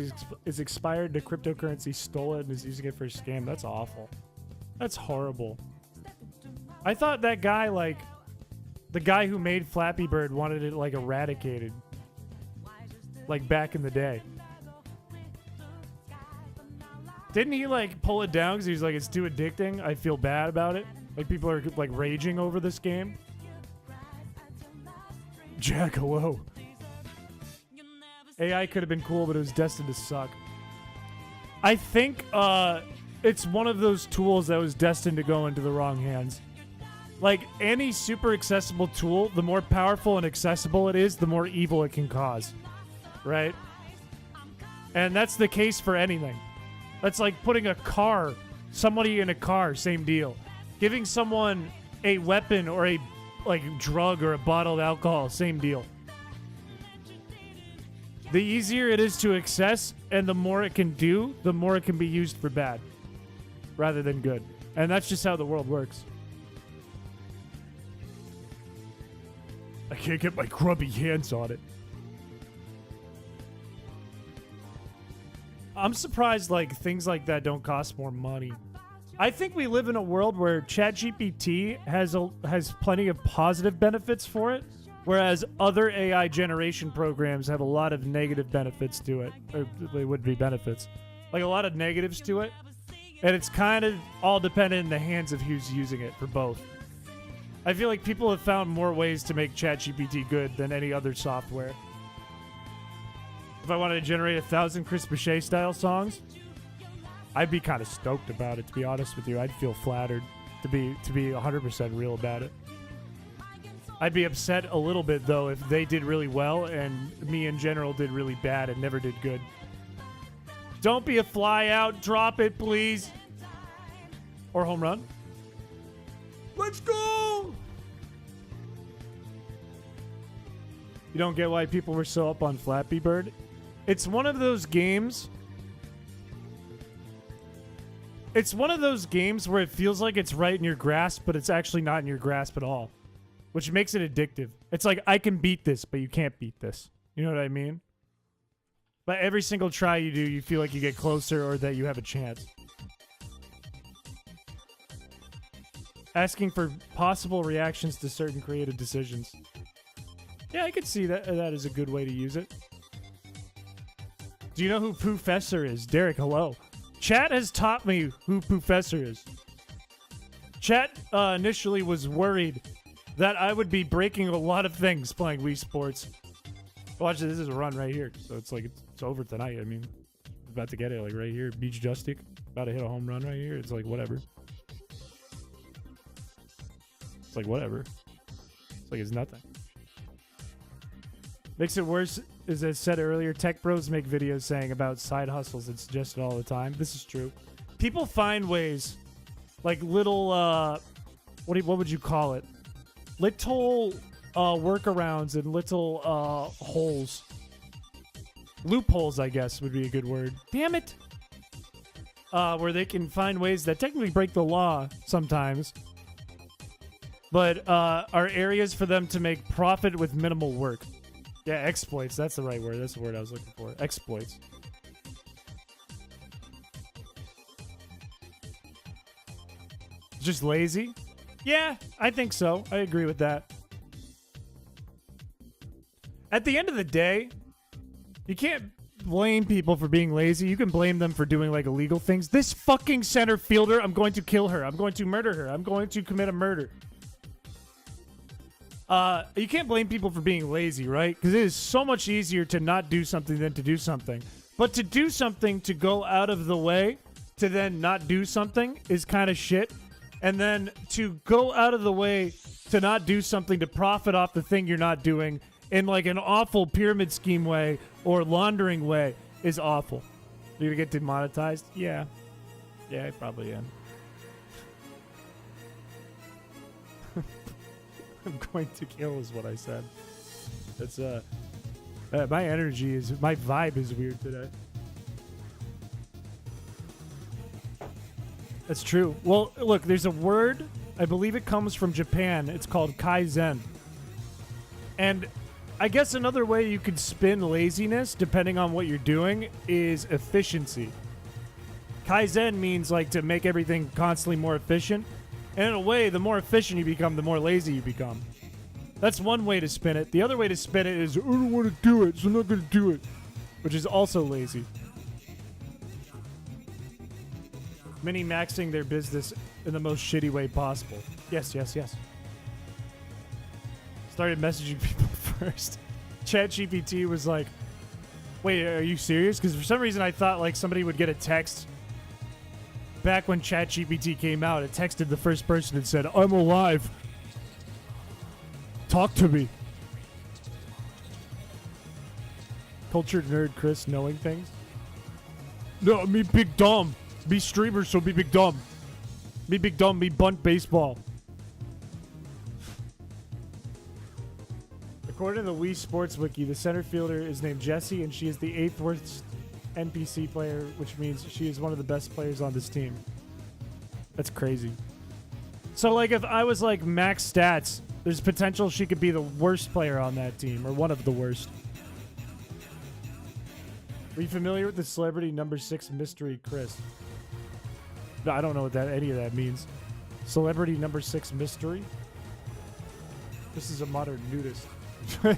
is expired. The cryptocurrency stole it and is using it for a scam. That's awful. That's horrible. I thought that guy, like, the guy who made Flappy Bird wanted it, like, eradicated. Like, back in the day. Didn't he, like, pull it down because he's like, it's too addicting? I feel bad about it. Like, people are, like, raging over this game. Jack, hello. AI could have been cool, but it was destined to suck. I think it's one of those tools that was destined to go into the wrong hands. Like, any super accessible tool, the more powerful and accessible it is, the more evil it can cause. Right? And that's the case for anything. That's like putting a car, somebody in a car, same deal. Giving someone a weapon or a, like, drug or a bottle of alcohol, same deal. The easier it is to access and the more it can do, the more it can be used for bad rather than good. And that's just how the world works. I can't get my grubby hands on it. I'm surprised, like, things like that don't cost more money. I think we live in a world where ChatGPT has plenty of positive benefits for it, whereas other AI generation programs have a lot of negative benefits to it. Or they would be benefits. Like, a lot of negatives to it. And it's kind of all dependent in the hands of who's using it for both. I feel like people have found more ways to make ChatGPT good than any other software. If I wanted to generate 1,000 chrispiche style songs, I'd be kind of stoked about it, to be honest with you. I'd feel flattered to be 100% real about it. I'd be upset a little bit, though, if they did really well and me in general did really bad and never did good. Don't be a fly out. Drop it, please. Or home run. Let's go! You don't get why people were so up on Flappy Bird? It's one of those games... It's one of those games where it feels like it's right in your grasp, but it's actually not in your grasp at all. Which makes it addictive. It's like, I can beat this, but you can't beat this. You know what I mean? But every single try you do, you feel like you get closer or that you have a chance. Asking for possible reactions to certain creative decisions. Yeah, I could see that is a good way to use it. Do you know who Professor is? Derek, hello. Chat has taught me who Professor is. Chat initially was worried that I would be breaking a lot of things playing Wii Sports. Watch this is a run right here. So it's like it's over tonight. I mean, about to get it like right here. Beach Justic. About to hit a home run right here. It's like whatever. It's like whatever. It's like it's nothing. Makes it worse, as I said earlier, tech bros make videos saying about side hustles and suggest it all the time. This is true. People find ways, like little, what would you call it? Little workarounds and little holes. Loopholes, I guess, would be a good word. Damn it! Where they can find ways that technically break the law sometimes, but are areas for them to make profit with minimal work. Yeah, exploits. That's the right word. That's the word I was looking for. Exploits. Just lazy? Yeah, I think so. I agree with that. At the end of the day, you can't blame people for being lazy. You can blame them for doing like illegal things. This fucking center fielder, I'm going to kill her. I'm going to murder her. I'm going to commit a murder. You can't blame people for being lazy, right? Because it is so much easier to not do something than to do something. But to do something, to go out of the way, to then not do something is kind of shit. And then to go out of the way to not do something to profit off the thing you're not doing in like an awful pyramid scheme way or laundering way is awful. You're going to get demonetized? Yeah. Yeah, I probably am. I'm going to kill is what I said. That's my energy is, my vibe is weird today. That's true. Well, look, there's a word, I believe it comes from Japan. It's called kaizen. And I guess another way you could spin laziness, depending on what you're doing, is efficiency. Kaizen means like to make everything constantly more efficient. And in a way, the more efficient you become, the more lazy you become. That's one way to spin it. The other way to spin it is, I don't want to do it, so I'm not going to do it. Which is also lazy. Mini-maxing their business in the most shitty way possible. Yes, yes, yes. Started messaging people first. ChatGPT was like, wait, are you serious? Because for some reason I thought like somebody would get a text. Back when ChatGPT came out, it texted the first person and said, I'm alive. Talk to me. Cultured nerd Chris knowing things. No, me big dumb. Be streamer, so be big dumb. Me big dumb, me bunt baseball. According to the Wii Sports Wiki, the center fielder is named Jessie, and she is the 8th worst NPC player, which means she is one of the best players on this team. That's crazy. So, like, if I was, like, max stats, there's potential she could be the worst player on that team, or one of the worst. Are you familiar with the celebrity number 6 mystery, Chris? No, I don't know what any of that means. Celebrity number 6 mystery? This is a modern nudist. You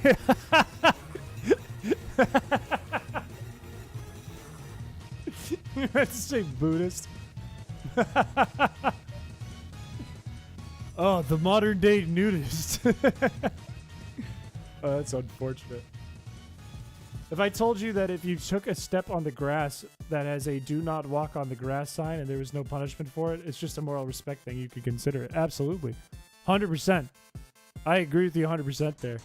meant to say Buddhist. Oh, the modern day nudist. Oh, that's unfortunate. If I told you that if you took a step on the grass that has a do not walk on the grass sign and there was no punishment for it, it's just a moral respect thing, you could consider it. Absolutely. 100%. I agree with you 100% there.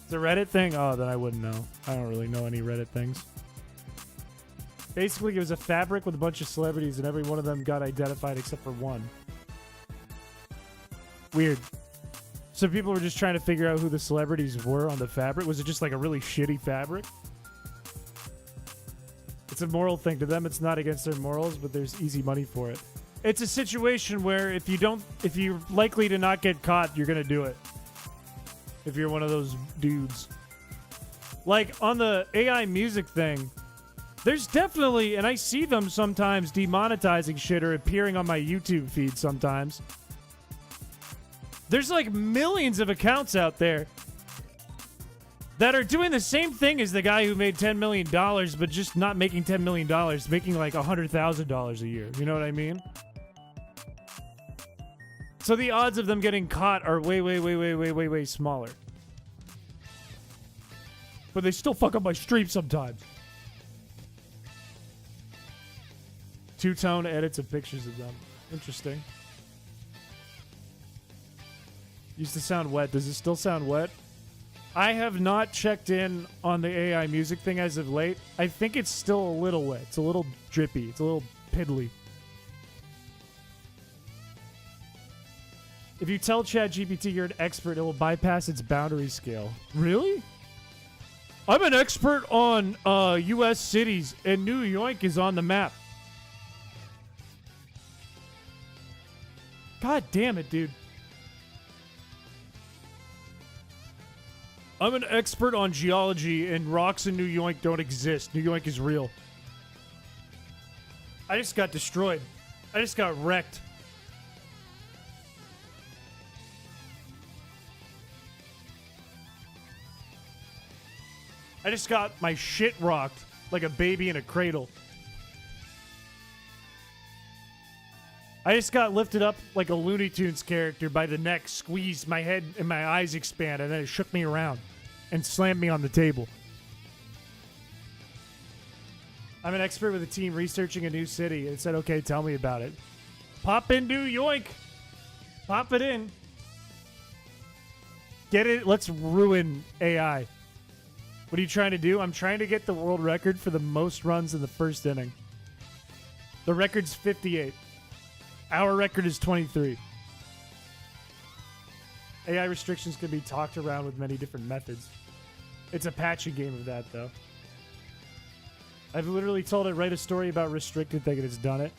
The Reddit thing? Oh, then I wouldn't know. I don't really know any Reddit things. Basically, it was a fabric with a bunch of celebrities, and every one of them got identified except for one. Weird. So people were just trying to figure out who the celebrities were on the fabric. Was it just like a really shitty fabric? It's a moral thing. To them, it's not against their morals, but there's easy money for it. It's a situation where if you're likely to not get caught, you're going to do it. If you're one of those dudes. Like on the AI music thing, there's definitely, and I see them sometimes demonetizing shit or appearing on my YouTube feed sometimes. There's like millions of accounts out there that are doing the same thing as the guy who made $10 million, but just not making $10 million, making like $100,000 a year. You know what I mean? So the odds of them getting caught are way smaller. But they still fuck up my stream sometimes. Two-tone edits of pictures of them. Interesting. Used to sound wet. Does it still sound wet? I have not checked in on the AI music thing as of late. I think it's still a little wet. It's a little drippy. It's a little piddly. If you tell ChatGPT you're an expert, it will bypass its boundary scale. Really? I'm an expert on U.S. cities, and New York is on the map. God damn it, dude. I'm an expert on geology, and rocks in New York don't exist. New York is real. I just got destroyed. I just got wrecked. I just got my shit rocked like a baby in a cradle. I just got lifted up like a Looney Tunes character by the neck, squeezed, my head and my eyes expanded, and then it shook me around and slammed me on the table. I'm an expert with a team researching a new city. It said, okay, tell me about it. Pop in New York. Pop it in. Get it? Let's ruin AI. What are you trying to do? I'm trying to get the world record for the most runs in the first inning. The record's 58. Our record is 23. AI restrictions can be talked around with many different methods. It's a patchy game of that, though. I've literally told it, write a story about restricted thing, and it's done it.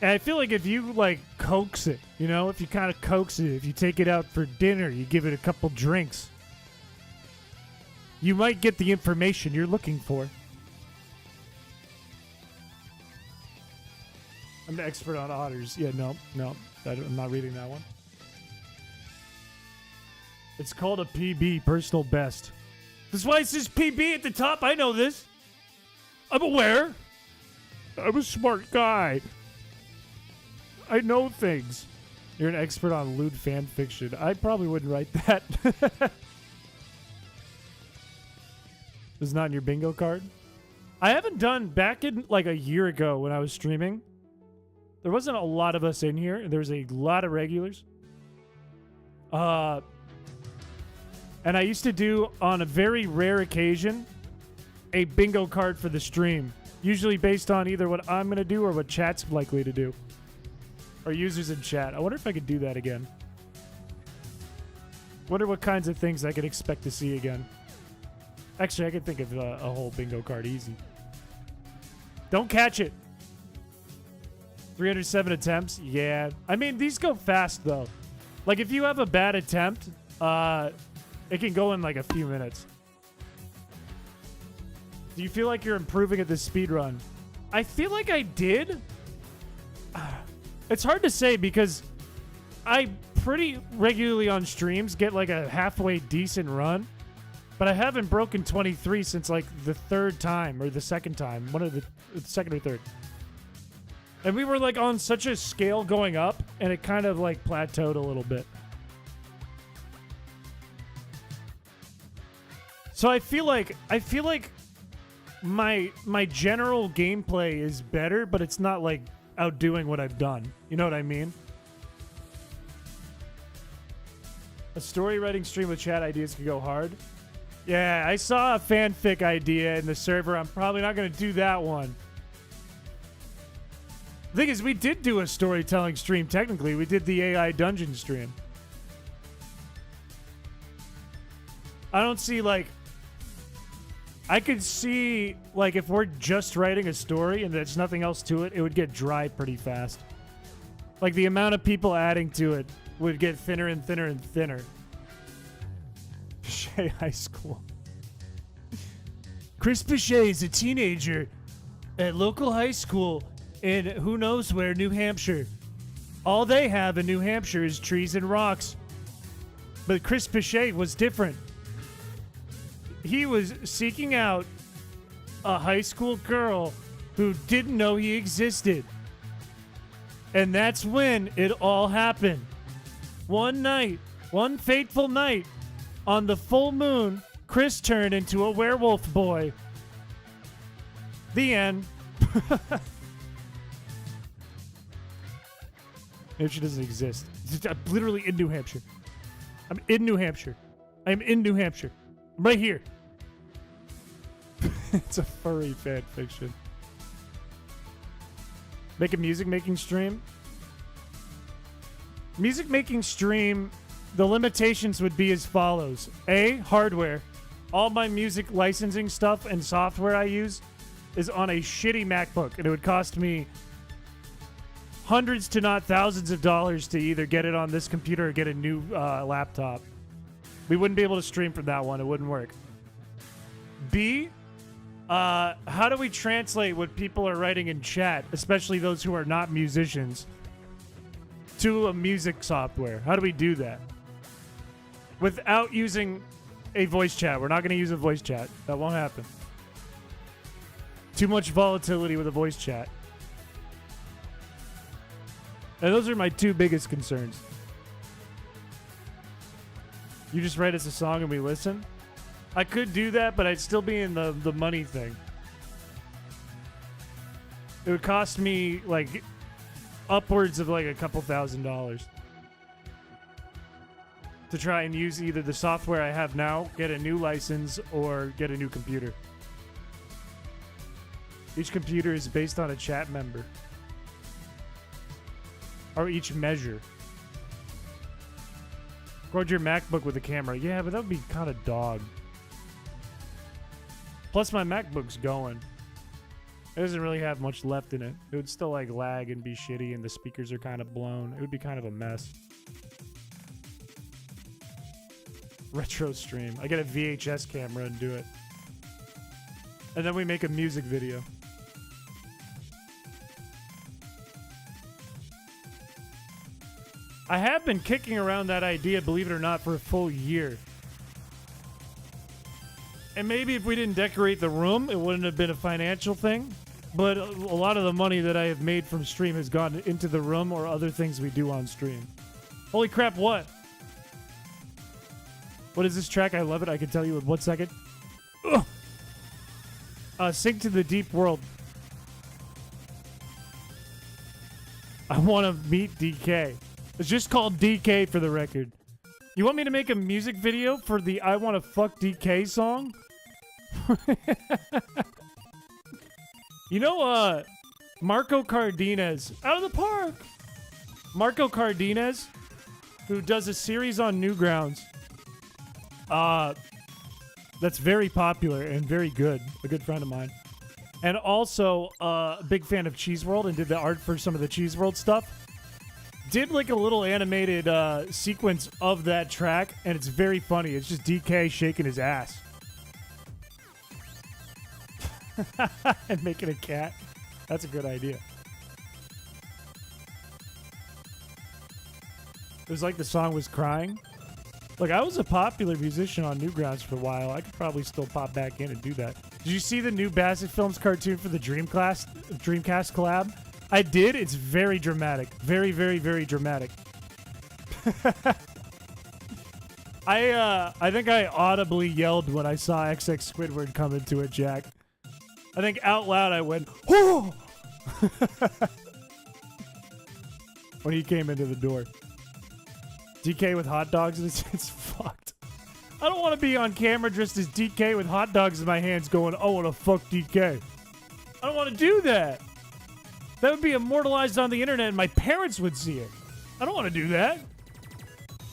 And I feel like if you, like, coax it, you know? If you kind of coax it, if you take it out for dinner, you give it a couple drinks, you might get the information you're looking for. I'm an expert on otters. Yeah, no. I'm not reading that one. It's called a PB, personal best. That's why it says PB at the top. I know this. I'm aware. I'm a smart guy. I know things. You're an expert on lewd fan fiction. I probably wouldn't write that. It's not in your bingo card? I haven't done, back in like a year ago when I was streaming, there wasn't a lot of us in here. There was a lot of regulars. And I used to do, on a very rare occasion, a bingo card for the stream. Usually based on either what I'm going to do or what chat's likely to do. Or users in chat. I wonder if I could do that again. Wonder what kinds of things I could expect to see again. Actually, I could think of a whole bingo card easy. Don't catch it. 307 attempts? Yeah. I mean, these go fast, though. Like, if you have a bad attempt, it can go in, like, a few minutes. Do you feel like you're improving at this speed run? I feel like I did. It's hard to say because I pretty regularly on streams get, like, a halfway decent run. But I haven't broken 23 since, like, the third time or the second time. One of the second or third. And we were, like, on such a scale going up, and it kind of, like, plateaued a little bit. So I feel like my general gameplay is better, but it's not, like, outdoing what I've done. You know what I mean? A story writing stream with chat ideas could go hard. Yeah, I saw a fanfic idea in the server. I'm probably not going to do that one. The thing is, we did do a storytelling stream, technically. We did the AI dungeon stream. I don't see, like... I could see, like, if we're just writing a story and there's nothing else to it, it would get dry pretty fast. Like, the amount of people adding to it would get thinner and thinner and thinner. Piché High School. Chris Piché is a teenager at local high school in who knows where, New Hampshire. All they have in New Hampshire is trees and rocks. But Chris Piché was different. He was seeking out a high school girl who didn't know he existed. And that's when it all happened. One night, one fateful night, on the full moon, Chris turned into a werewolf boy. The end. New Hampshire doesn't exist. I'm literally in New Hampshire. I'm in New Hampshire. I'm in New Hampshire. I'm right here. It's a furry fan fiction. Make a music making stream. Music making stream, the limitations would be as follows. A, hardware. All my music licensing stuff and software I use is on a shitty MacBook, and it would cost me hundreds to not thousands of dollars to either get it on this computer or get a new laptop. We wouldn't be able to stream from that one. It wouldn't work. B, how do we translate what people are writing in chat, especially those who are not musicians, to a music software? How do we do that? Without using a voice chat. We're not going to use a voice chat. That won't happen. Too much volatility with a voice chat. And those are my two biggest concerns. You just write us a song and we listen? I could do that, but I'd still be in the money thing. It would cost me, like, upwards of, like, a couple $1,000 to try and use either the software I have now, get a new license, or get a new computer. Each computer is based on a chat member. Or each measure. Record your MacBook with a camera. Yeah, but that would be kind of dog. Plus, my MacBook's going. It doesn't really have much left in it. It would still, like, lag and be shitty, and the speakers are kind of blown. It would be kind of a mess. Retro stream. I get a VHS camera and do it. And then we make a music video. I have been kicking around that idea, believe it or not, for a full year. And maybe if we didn't decorate the room, it wouldn't have been a financial thing. But a lot of the money that I have made from stream has gone into the room or other things we do on stream. Holy crap, what? What is this track? I love it. I can tell you in 1 second. Ugh. Sink to the Deep World. I want to meet DK. It's just called DK for the record. You want me to make a music video for the I Want to Fuck DK song? You know, Marco Cardenas. Out of the park! Marco Cardenas, who does a series on Newgrounds. That's very popular and very good. A good friend of mine. And also a big fan of Cheese World and did the art for some of the Cheese World stuff. Did like a little animated sequence of that track, and it's very funny. It's just DK shaking his ass. And making a cat. That's a good idea. It was like the song was crying. Look, I was a popular musician on Newgrounds for a while. I could probably still pop back in and do that. Did you see the new Backseat Films cartoon for the Dreamcast collab? I did. It's very dramatic. Very, very, very dramatic. I think I audibly yelled when I saw XX Squidward come into it, Jack. I think out loud I went, "Whoa!" when he came into the door. DK with hot dogs, it's fucked. I don't want to be on camera dressed as DK with hot dogs in my hands going, "I want to fuck DK." I don't want to do that. That would be immortalized on the internet and my parents would see it. I don't want to do that.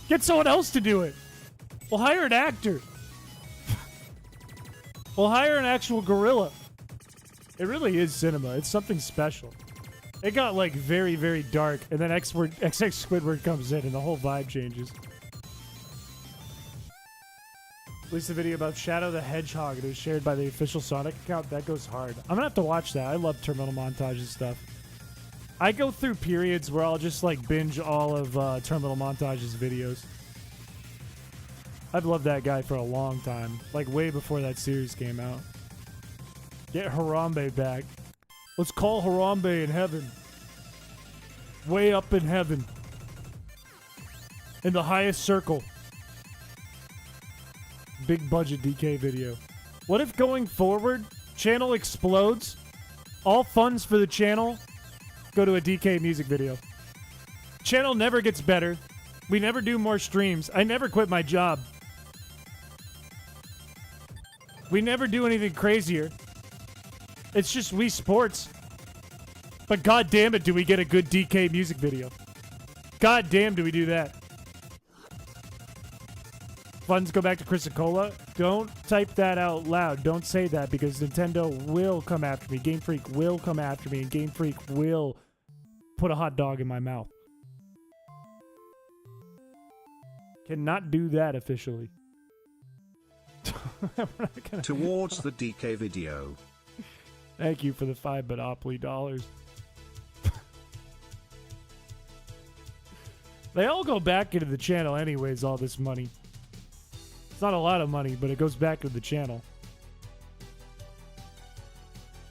Get someone else to do it. We'll hire an actor. We'll hire an actual gorilla. It really is cinema. It's something special. It got like very, very dark, and then XX Squidward comes in and the whole vibe changes. Released a video about Shadow the Hedgehog. It was shared by the official Sonic account. That goes hard. I'm gonna have to watch that. I love terminal montage and stuff. I go through periods where I'll just like binge all of terminal montage's videos. I've loved that guy for a long time, like way before that series came out. Get Harambe back. Let's call Harambe in heaven. way up in heaven. In the highest circle. Big budget DK video. What if going forward, channel explodes, all funds for the channel go to a DK music video? Channel never gets better. We never do more streams. I never quit my job. We never do anything crazier. It's just Wii Sports. But god damn it, do we get a good DK music video. God damn, do we do that. Funds go back to Chris-Cola. Don't type that out loud. Don't say that because Nintendo will come after me. Game Freak will come after me, and Game Freak will put a hot dog in my mouth. Cannot do that officially. Towards the DK video. Thank you for the $5 Monopoly dollars. They all go back into the channel anyways, all this money. It's not a lot of money, but it goes back to the channel.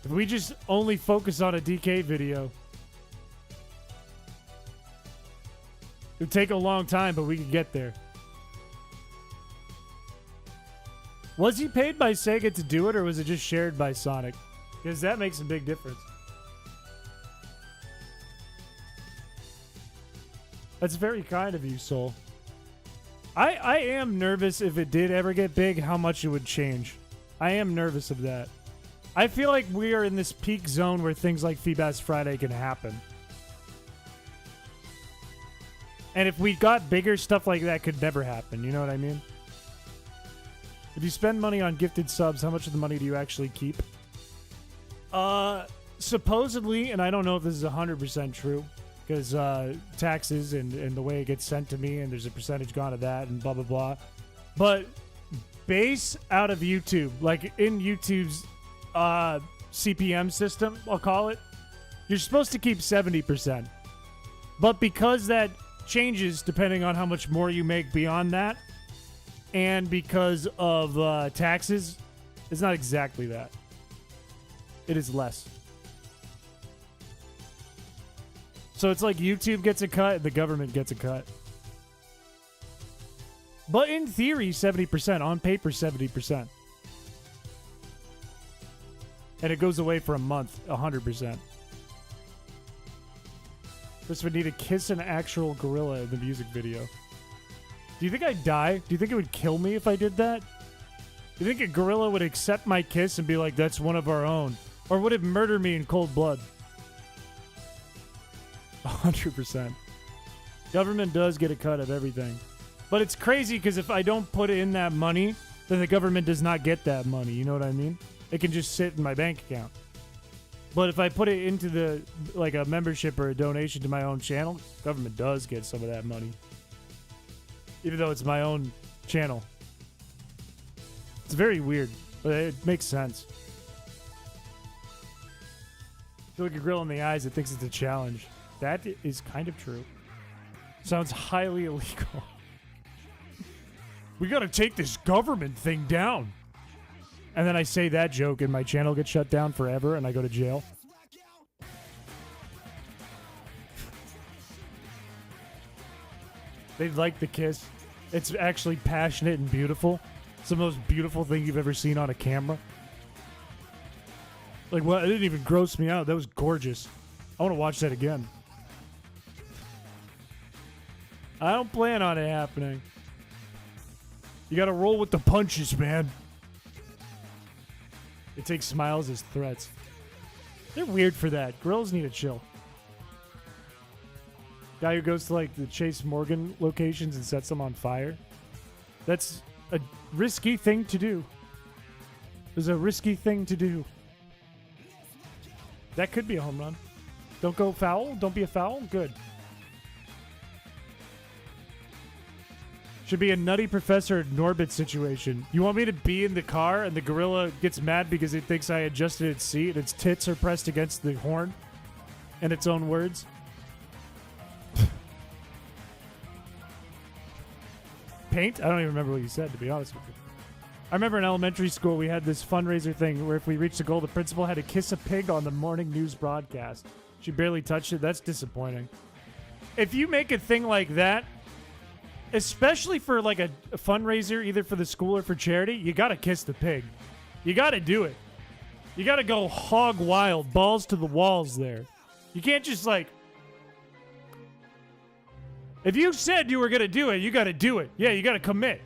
If we just only focus on a DK video, it would take a long time, but we could get there. Was he paid by Sega to do it, or was it just shared by Sonic? Because that makes a big difference. That's very kind of you, Soul. I am nervous if it did ever get big, how much it would change. I am nervous of that. I feel like we are in this peak zone where things like Feebas Friday can happen. And if we got bigger, stuff like that could never happen. You know what I mean? If you spend money on gifted subs, how much of the money do you actually keep? Supposedly, and I don't know if this is 100% true, because taxes and the way it gets sent to me, and there's a percentage gone to that, and blah, blah, blah. But base out of YouTube, like in YouTube's CPM system, I'll call it, you're supposed to keep 70%. But because that changes depending on how much more you make beyond that, and because of taxes, it's not exactly that. It is less. So it's like YouTube gets a cut and the government gets a cut. But in theory, 70%. On paper, 70%. And it goes away for a month, 100%. Chris would need to kiss an actual gorilla in the music video. Do you think I'd die? Do you think it would kill me if I did that? Do you think a gorilla would accept my kiss and be like, that's one of our own? Or would it murder me in cold blood? 100%. Government does get a cut of everything. But it's crazy because if I don't put in that money, then the government does not get that money. You know what I mean? It can just sit in my bank account. But if I put it into the like a membership or a donation to my own channel, government does get some of that money. Even though it's my own channel. It's very weird, but it makes sense. If you look a girl in the eyes, it thinks it's a challenge. That is kind of true. Sounds highly illegal. We gotta take this government thing down. And then I say that joke and my channel gets shut down forever and I go to jail. They like the kiss. It's actually passionate and beautiful. It's the most beautiful thing you've ever seen on a camera. Like, well, it didn't even gross me out. That was gorgeous. I want to watch that again. I don't plan on it happening. You gotta roll with the punches, man. It takes smiles as threats. They're weird for that. Girls need to chill. Guy who goes to like the Chase Morgan locations and sets them on fire. That's a risky thing to do. It's a risky thing to do. That could be a home run. Don't go foul. Don't be a foul. Good. Should be a Nutty Professor Norbit situation. You want me to be in the car and the gorilla gets mad because it thinks I adjusted its seat and its tits are pressed against the horn in its own words? Paint? I don't even remember what you said, to be honest with you. I remember in elementary school we had this fundraiser thing where if we reached a goal, the principal had to kiss a pig on the morning news broadcast. She barely touched it. That's disappointing. if you make a thing like that, especially for like a fundraiser, either for the school or for charity, you gotta kiss the pig. You gotta do it. You gotta go hog wild, balls to the walls there. You can't just like... If you said you were gonna do it, you gotta do it. Yeah, you gotta commit.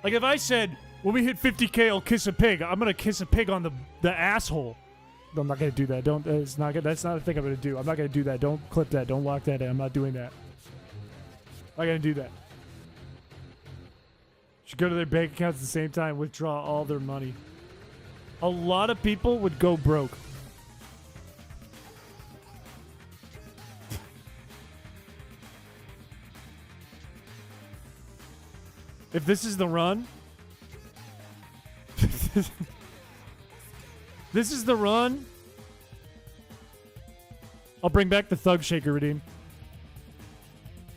Like if I said, when we hit 50K, I'll kiss a pig. I'm gonna kiss a pig on the asshole. I'm not gonna do that. Don't. It's not good. That's not a thing I'm gonna do. I'm not gonna do that. Don't clip that. Don't lock that in. I'm not doing that. I'm not gonna do that. Should go to their bank accounts at the same time, withdraw all their money. A lot of people would go broke. If this is the run, this is the run. I'll bring back the Thug Shaker redeem.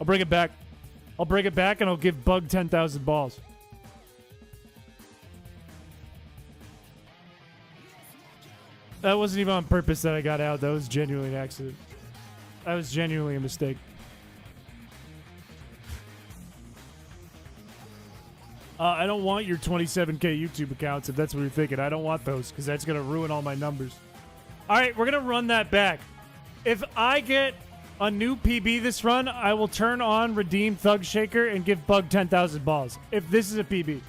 I'll bring it back. I'll bring it back and I'll give Bug 10,000 balls. That wasn't even on purpose that I got out. That was genuinely an accident. That was genuinely a mistake. I don't want your 27K YouTube accounts if that's what you're thinking. I don't want those because that's going to ruin all my numbers. All right, we're going to run that back. If I get a new PB this run, I will turn on Redeem Thug Shaker and give Bug 10,000 balls. If this is a PB.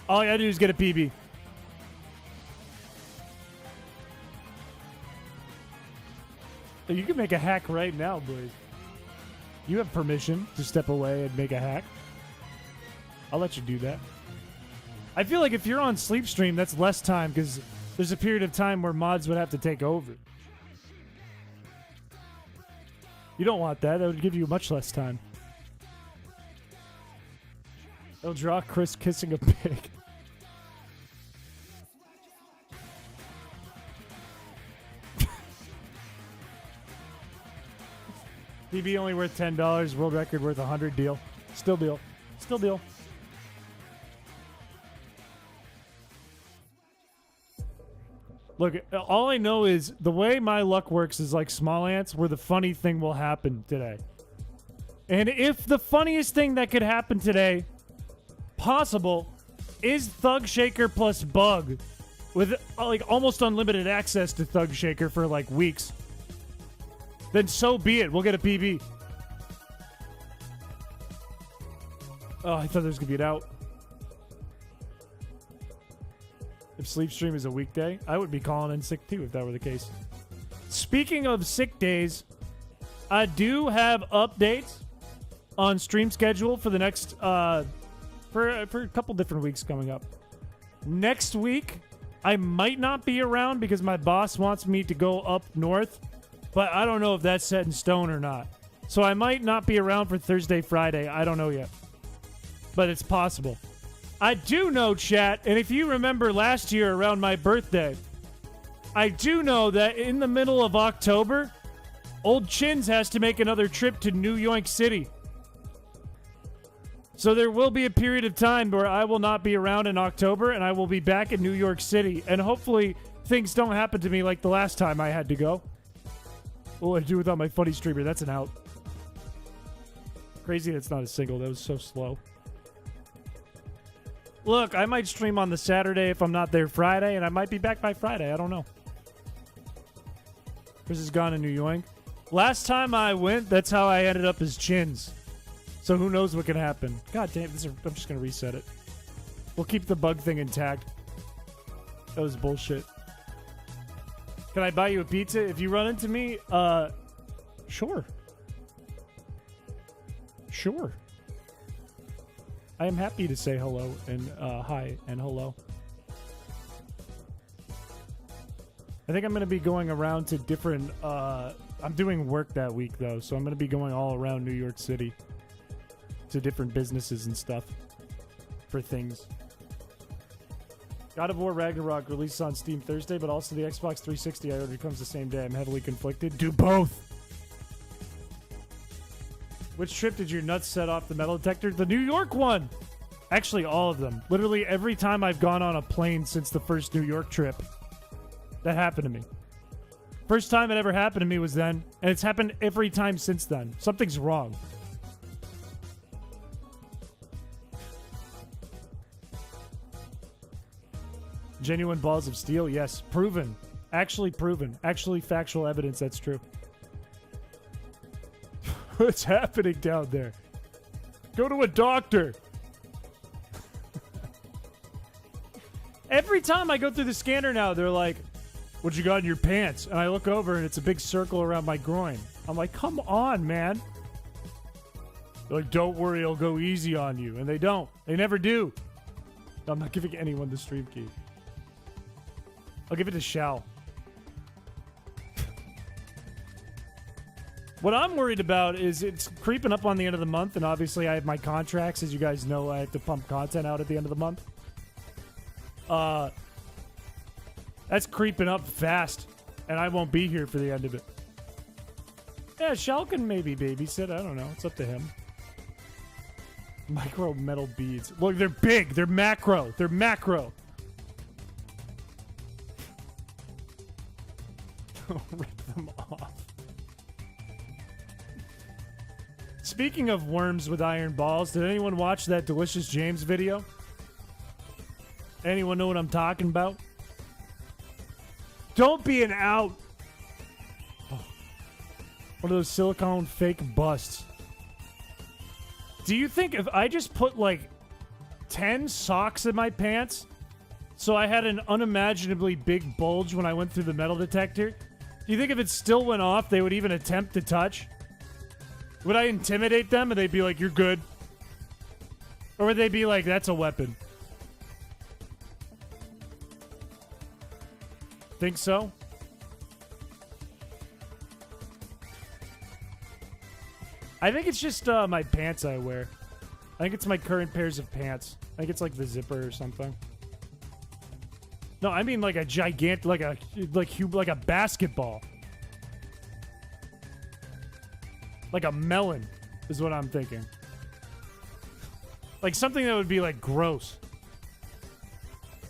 All I got to do is get a PB. You can make a hack right now, boys. You have permission to step away and make a hack. I'll let you do that. I feel like if you're on Sleep Stream, that's less time because there's a period of time where mods would have to take over. You don't want that. That would give you much less time. They'll draw Chris kissing a pig. PB only worth $10. World record worth 100. Deal. Still deal. Still deal. Look, all I know is the way my luck works is like small ants where the funny thing will happen today. And if the funniest thing that could happen today, possible, is Thug Shaker plus Bug with like almost unlimited access to Thug Shaker for like weeks, then so be it. We'll get a PB. Oh, I thought there was going to be an out. If Sleep Stream is a weekday, I would be calling in sick too if that were the case. Speaking of sick days, I do have updates on stream schedule for the next for a couple different weeks coming up. Next week, I might not be around because my boss wants me to go up north, but I don't know if that's set in stone or not. So I might not be around for Thursday, Friday. I don't know yet, but it's possible. I do know, chat, and if you remember last year around my birthday, I do know that in the middle of October, Old Chins has to make another trip to New York City. So there will be a period of time where I will not be around in October, and I will be back in New York City. And hopefully things don't happen to me like the last time I had to go. What would I do without my funny streamer? That's an out. Crazy that's not a single. That was so slow. Look, I might stream on the Saturday if I'm not there Friday, and I might be back by Friday. I don't know. Chris is gone in New York. Last time I went, that's how I ended up as Chins. So who knows what can happen. God damn, I'm just going to reset it. We'll keep the bug thing intact. That was bullshit. Can I buy you a pizza? If you run into me, sure. Sure. I am happy to say hello and hi and hello. I think I'm going to be going around to different... I'm doing work that week, though, so I'm going to be going all around New York City to different businesses and stuff for things. God of War Ragnarok releases on Steam Thursday, but also the Xbox 360 I ordered comes the same day. I'm heavily conflicted. Do both! Which trip did your nuts set off the metal detector? The New York one! Actually, all of them. Literally every time I've gone on a plane since the first New York trip, that happened to me. First time it ever happened to me was then, and it's happened every time since then. Something's wrong. Genuine balls of steel? Yes. Proven. Actually proven. Actually factual evidence that's true. What's happening down there? Go to a doctor. Every time I go through the scanner now, they're like, what you got in your pants? And I look over and it's a big circle around my groin. I'm like, come on, man. They're like, don't worry, I'll go easy on you. And they don't. They never do. I'm not giving anyone the stream key. I'll give it to Shao. What I'm worried about is it's creeping up on the end of the month, and obviously I have my contracts. As you guys know, I have to pump content out at the end of the month. That's creeping up fast, and I won't be here for the end of it. Yeah, Shao can maybe babysit. I don't know. It's up to him. Micro metal beads. Look, they're big. They're macro. They're macro. Rip them off. Speaking of worms with iron balls, did anyone watch that Delicious James video? Anyone know what I'm talking about? Don't be an out. Oh. One of those silicone fake busts. Do you think if I just put like 10 socks in my pants so I had an unimaginably big bulge when I went through the metal detector, do you think if it still went off, they would even attempt to touch? Would I intimidate them and they'd be like, you're good? Or would they be like, that's a weapon? Think so? I think it's just my pants I wear. I think it's my current pairs of pants. I think it's like the zipper or something. No, I mean like a gigantic, like a basketball. Like a melon is what I'm thinking. Like something that would be like gross.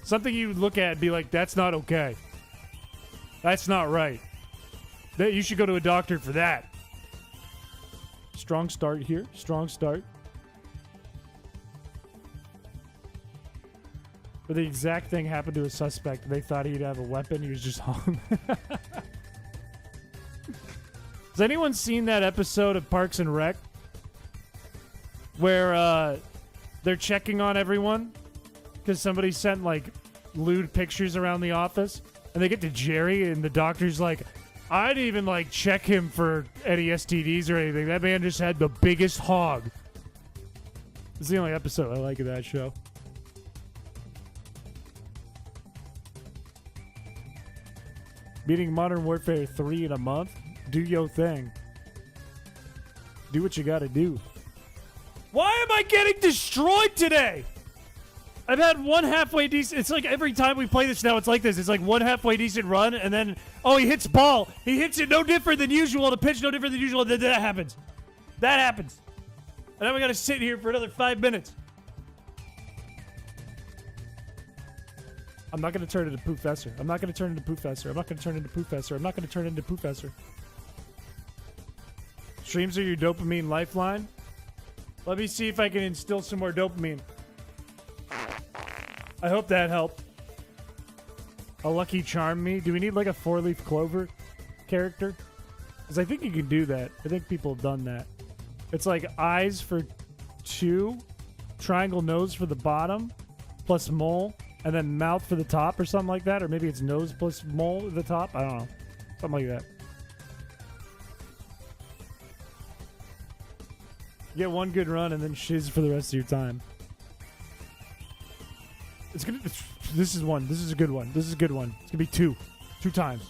Something you would look at and be like, that's not okay. That's not right. You should go to a doctor for that. Strong start here. Strong start. But the exact thing happened to a suspect. They thought he'd have a weapon. He was just hung. Has anyone seen that episode of Parks and Rec? Where they're checking on everyone? Because somebody sent, like, lewd pictures around the office. And they get to Jerry, and the doctor's like, I didn't even, like, check him for any STDs or anything. That man just had the biggest hog. It's the only episode I like of that show. Beating Modern Warfare 3 in a month? Do your thing. Do what you gotta do. Why am I getting destroyed today? I've had one halfway decent... It's like every time we play this now, it's like this. It's like one halfway decent run, and then... Oh, he hits ball. He hits it no different than usual. The pitch no different than usual. And then that happens. That happens. And then we gotta sit here for another 5 minutes. I'm not gonna turn into Poofessor. I'm not gonna turn into Poofessor. I'm not gonna turn into Poofessor. I'm not gonna turn into Poofessor. Streams are your dopamine lifeline? Let me see if I can instill some more dopamine. I hope that helped. A Lucky Charm me? Do we need like a 4-leaf clover character? Because I think you can do that. I think people have done that. It's like eyes for 2, triangle nose for the bottom, plus mole, and then mouth for the top or something like that. Or maybe it's nose plus mole at the top. I don't know. Something like that. Get one good run and then shiz for the rest of your time. It's gonna. This is one. This is a good one. This is a good one. It's gonna be 2 times.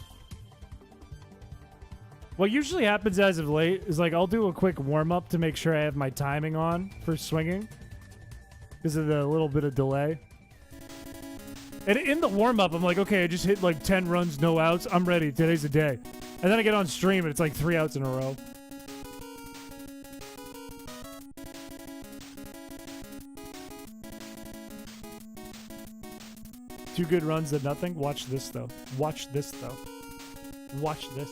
What usually happens as of late is like I'll do a quick warm up to make sure I have my timing on for swinging because of the little bit of delay. And in the warm up, I'm like, okay, I just hit like 10 runs, no outs. I'm ready. Today's the day. And then I get on stream and it's like 3 outs in a row. Two good runs to nothing. Watch this, though. Watch this, though. Watch this.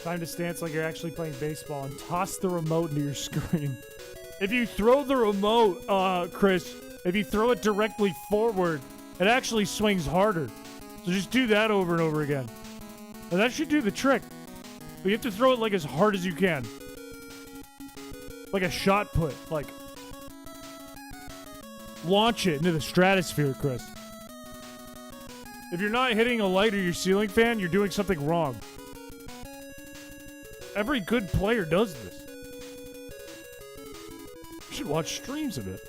Time to stance like you're actually playing baseball and toss the remote into your screen. If you throw the remote, Chris, if you throw it directly forward, it actually swings harder. So just do that over and over again. And that should do the trick. But you have to throw it like as hard as you can. Like a shot put. Like, launch it into the stratosphere, Chris. If you're not hitting a light or your ceiling fan, you're doing something wrong. Every good player does this. You should watch streams of it.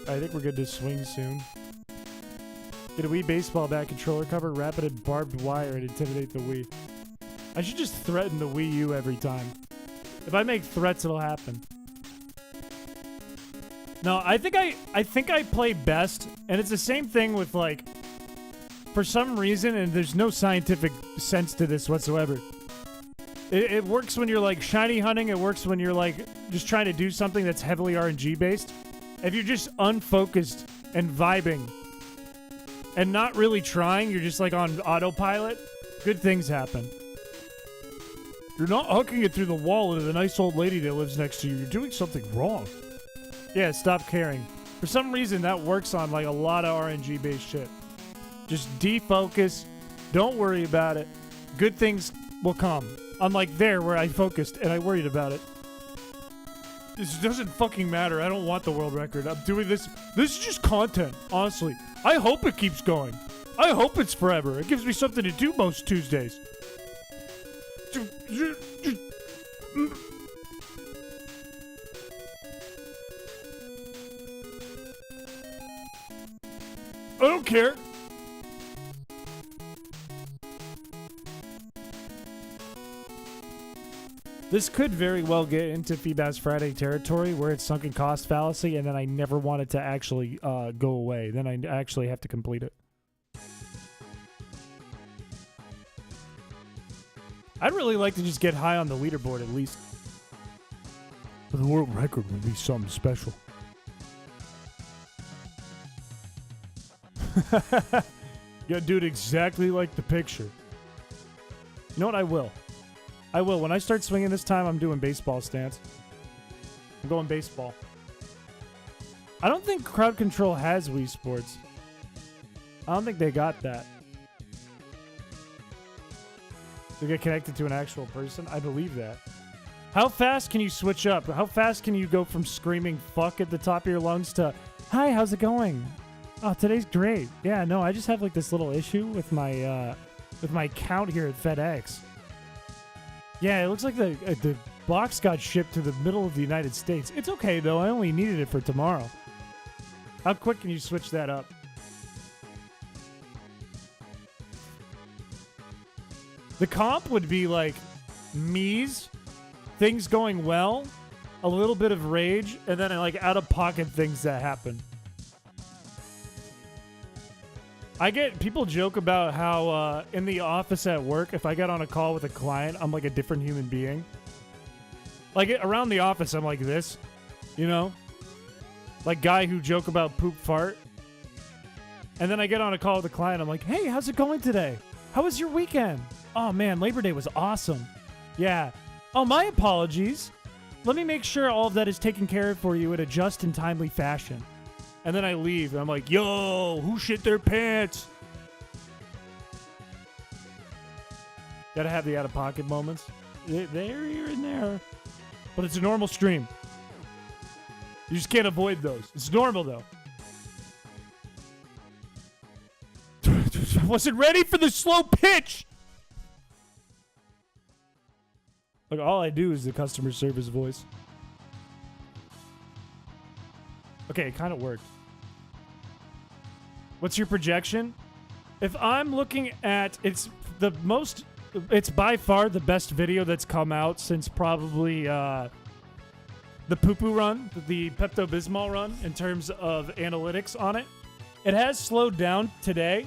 I think we're good to swing soon. Get a Wii baseball bat, controller cover, wrap it in barbed wire, and intimidate the Wii. I should just threaten the Wii U every time. If I make threats, it'll happen. No, I think I play best, and it's the same thing with, like, for some reason, and there's no scientific sense to this whatsoever. It works when you're, like, shiny hunting. It works when you're, like, just trying to do something that's heavily RNG based. If you're just unfocused and vibing and not really trying, you're just, like, on autopilot, good things happen. You're not hooking it through the wall into the nice old lady that lives next to you. You're doing something wrong. Yeah, stop caring. For some reason, that works on, like, a lot of RNG-based shit. Just defocus. Don't worry about it. Good things will come. Unlike there, where I focused and I worried about it. This doesn't fucking matter. I don't want the world record. I'm doing this. This is just content, honestly. I hope it keeps going. I hope it's forever. It gives me something to do most Tuesdays. I don't care. This could very well get into Feebaz Friday territory where it's sunken cost fallacy, and then I never want it to actually go away. Then I actually have to complete it. I'd really like to just get high on the leaderboard at least. But the world record would be something special. You gotta do it exactly like the picture. You know what? I will. When I start swinging this time, I'm doing baseball stance. I'm going baseball. I don't think Crowd Control has Wii Sports. I don't think they got that. To get connected to an actual person? I believe that. How fast can you switch up? How fast can you go from screaming fuck at the top of your lungs to, hi, how's it going? Oh, today's great. Yeah, no, I just have like this little issue with my count here at FedEx. Yeah, it looks like the box got shipped to the middle of the United States. It's okay, though. I only needed it for tomorrow. How quick can you switch that up? The comp would be like Mii's, things going well, a little bit of rage, and then like out-of-pocket things that happen. I get people joke about how in the office at work, if I get on a call with a client, I'm like a different human being. Like around the office, I'm like this, you know? Like guy who joke about poop fart. And then I get on a call with a client, I'm like, hey, how's it going today? How was your weekend? Oh man, Labor Day was awesome. Yeah. Oh, my apologies. Let me make sure all of that is taken care of for you in a just and timely fashion. And then I leave, and I'm like, yo, who shit their pants? Gotta have the out-of-pocket moments. They're here and there. But it's a normal stream. You just can't avoid those. It's normal, though. I wasn't ready for the slow pitch! Like, all I do is the customer service voice. Okay, it kind of worked. What's your projection? If I'm looking at, it's by far the best video that's come out since probably the poo-poo run, the Pepto-Bismol run, in terms of analytics on it. It has slowed down today.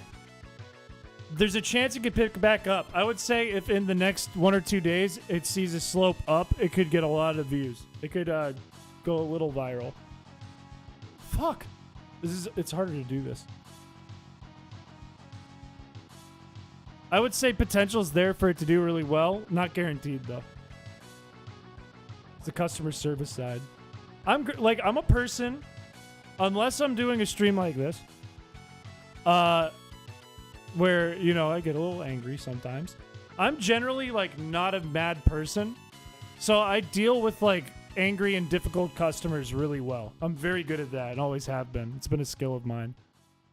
There's a chance it could pick back up. I would say if in the next 1 or 2 days it sees a slope up, it could get a lot of views. It could go a little viral. Fuck. It's harder to do this. I would say potential's there for it to do really well. Not guaranteed, though. It's the customer service side. I'm a person, unless I'm doing a stream like this, where, you know, I get a little angry sometimes. I'm generally, like, not a mad person, so I deal with, like, angry and difficult customers really well. I'm very good at that and always have been. It's been a skill of mine.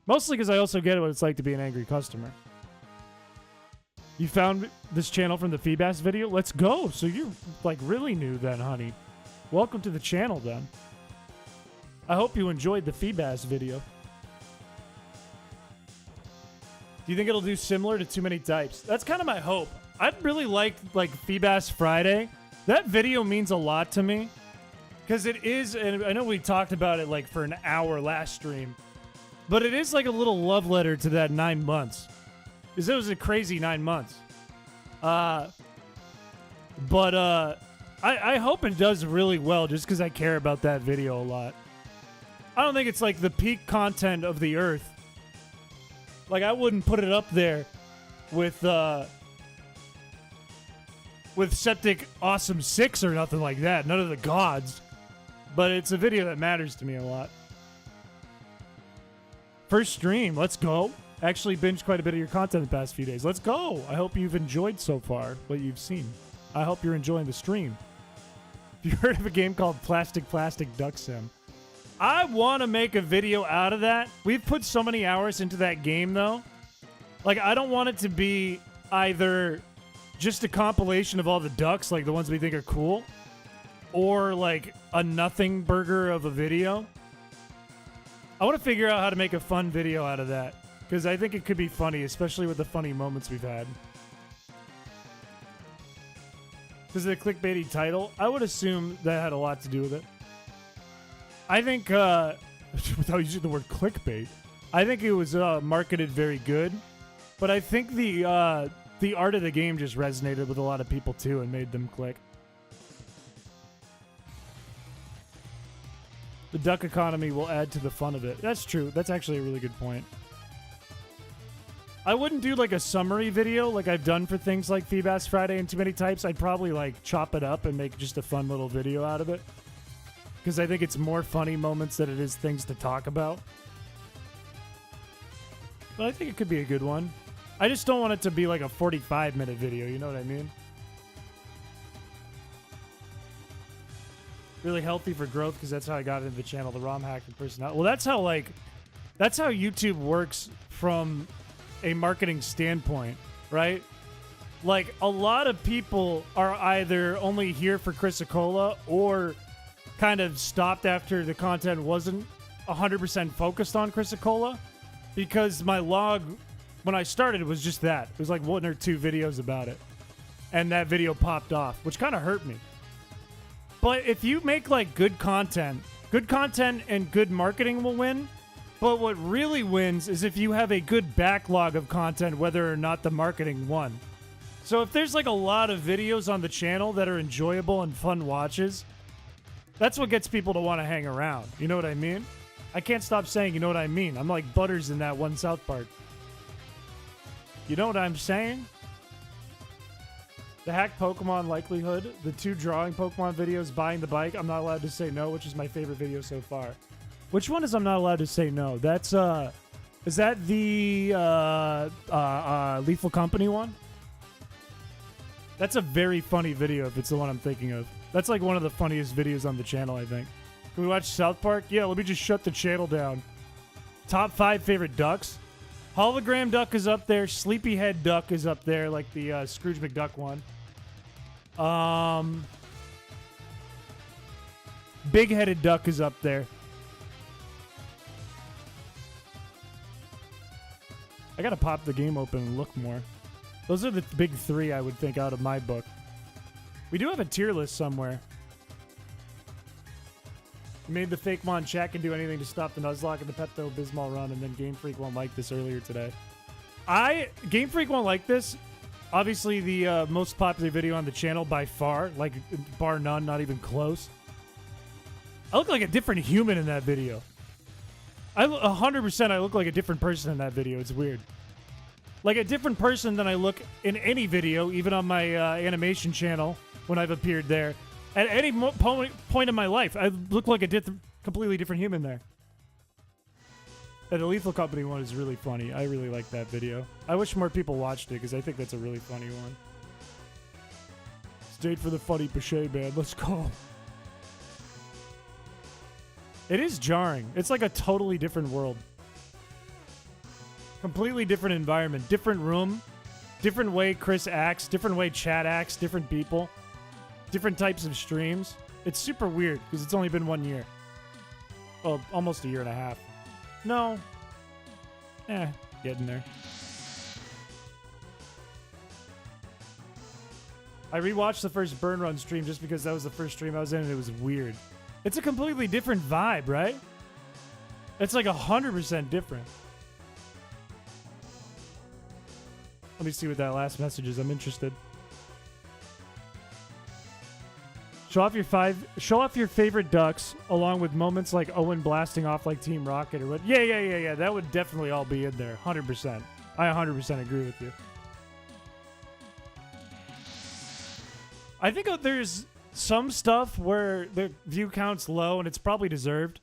Mostly because I also get what it's like to be an angry customer. You found this channel from the Feebas video? Let's go. So you're, like, really new then, honey. Welcome to the channel, then. I hope you enjoyed the Feebas video. Do you think it'll do similar to Too Many Types? That's kind of my hope. I'd really like Feebas Friday. That video means a lot to me. Because it is, and I know we talked about it, like, for an hour last stream. But it is like a little love letter to that 9 months. Because it was a crazy 9 months. I hope it does really well just because I care about that video a lot. I don't think it's like the peak content of the earth. Like, I wouldn't put it up there with Septic Awesome 6 or nothing like that. None of the gods. But it's a video that matters to me a lot. First stream, let's go. Actually binged quite a bit of your content the past few days. Let's go. I hope you've enjoyed so far what you've seen. I hope you're enjoying the stream. Have you heard of a game called Plastic Duck Sim? I want to make a video out of that. We've put so many hours into that game, though. Like, I don't want it to be either just a compilation of all the ducks, like the ones we think are cool, or like a nothing burger of a video. I want to figure out how to make a fun video out of that, because I think it could be funny, especially with the funny moments we've had. Because of the clickbaity title, I would assume that had a lot to do with it. I think, without using the word clickbait, I think it was marketed very good, but I think the art of the game just resonated with a lot of people too and made them click. The duck economy will add to the fun of it. That's true. That's actually a really good point. I wouldn't do like a summary video like I've done for things like Feebas Friday and Too Many Types. I'd probably like chop it up and make just a fun little video out of it. Because I think it's more funny moments than it is things to talk about. But I think it could be a good one. I just don't want it to be like a 45-minute video, you know what I mean? Really healthy for growth, because that's how I got into the channel, the ROM hack and personality. Well, that's how YouTube works from a marketing standpoint, right? Like, a lot of people are either only here for Chrysicola or kind of stopped after the content wasn't 100% focused on Chrysicola, because my log, when I started, it was just that. It was like 1 or 2 videos about it. And that video popped off, which kind of hurt me. But if you make like good content and good marketing will win. But what really wins is if you have a good backlog of content, whether or not the marketing won. So if there's like a lot of videos on the channel that are enjoyable and fun watches, that's what gets people to want to hang around. You know what I mean? I can't stop saying, you know what I mean? I'm like Butters in that one South Park. You know what I'm saying? The hacked Pokemon likelihood, the 2 drawing Pokemon videos, buying the bike, I'm not allowed to say no, which is my favorite video so far. Which one is I'm not allowed to say no? That's, is that the, Lethal Company one? That's a very funny video if it's the one I'm thinking of. That's like one of the funniest videos on the channel, I think. Can we watch South Park? Yeah, let me just shut the channel down. Top 5 favorite ducks. Hologram Duck is up there. Sleepyhead Duck is up there, like the Scrooge McDuck one. Big-headed Duck is up there. I gotta pop the game open and look more. Those are the big 3 I would think out of my book. We do have a tier list somewhere. We made the Fakemon chat can do anything to stop the Nuzlocke and the Pepto-Bismol run, and then Game Freak won't like this earlier today. Game Freak won't like this. Obviously, the most popular video on the channel by far, like bar none, not even close. I look like a different human in that video. 100% I look like a different person in that video. It's weird. Like a different person than I look in any video, even on my animation channel when I've appeared there. At any point in my life, I look like a completely different human there. And the Lethal Company one is really funny. I really like that video. I wish more people watched it because I think that's a really funny one. Stayed for the funny Piché, man. Let's go. It is jarring. It's like a totally different world. Completely different environment. Different room. Different way Chris acts. Different way chat acts. Different people. Different types of streams. It's super weird because it's only been 1 year. Well, almost a year and a half. No. Getting there. I rewatched the first Burn Run stream just because that was the first stream I was in and it was weird. It's a completely different vibe, right? It's like 100% different. Let me see what that last message is. I'm interested. Show off your favorite ducks, along with moments like Owen blasting off like Team Rocket or what. Yeah. That would definitely all be in there. 100%. I 100% agree with you. I think there's some stuff where the view count's low and it's probably deserved.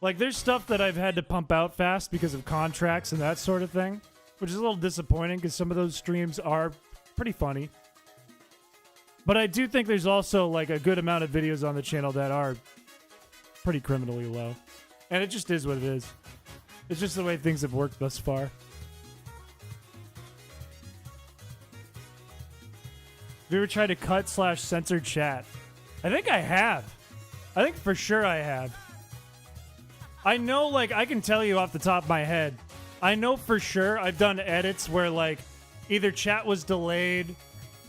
Like there's stuff that I've had to pump out fast because of contracts and that sort of thing, which is a little disappointing because some of those streams are pretty funny. But I do think there's also like a good amount of videos on the channel that are pretty criminally low. And it just is what it is. It's just the way things have worked thus far. Have you ever tried to cut/censor chat? I think I have. I think for sure I have. I know, like, I can tell you off the top of my head. I know for sure I've done edits where, like, either chat was delayed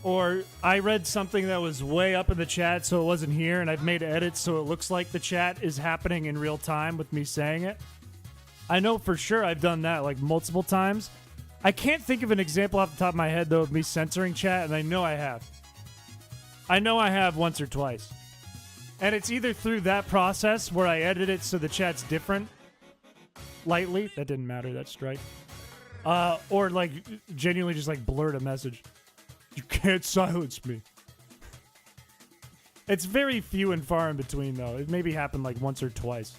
or I read something that was way up in the chat so it wasn't here, and I've made edits so it looks like the chat is happening in real time with me saying it. I know for sure I've done that, like, multiple times. I can't think of an example off the top of my head, though, of me censoring chat, and I know I have. I know I have once or twice. And it's either through that process where I edit it so the chat's different, lightly, that didn't matter, that's strike, or, like, genuinely just, like, blurred a message. You can't silence me. It's very few and far in between, though. It maybe happened, like, once or twice.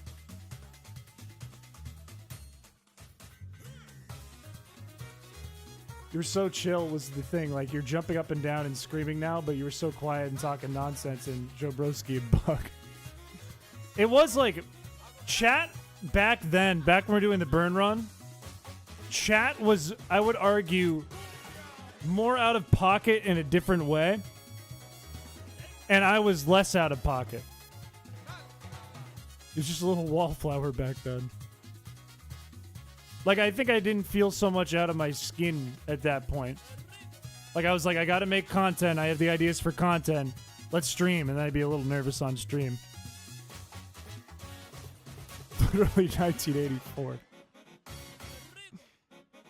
You're so chill was the thing. Like, you're jumping up and down and screaming now, but you were so quiet and talking nonsense and Joe Broski and Buck. It was like, chat back then, back when we were doing the Burn Run, chat was, I would argue, more out of pocket in a different way. And I was less out of pocket. It was just a little wallflower back then. Like, I think I didn't feel so much out of my skin at that point. Like, I was like, I gotta make content. I have the ideas for content. Let's stream. And then I'd be a little nervous on stream. Literally 1984.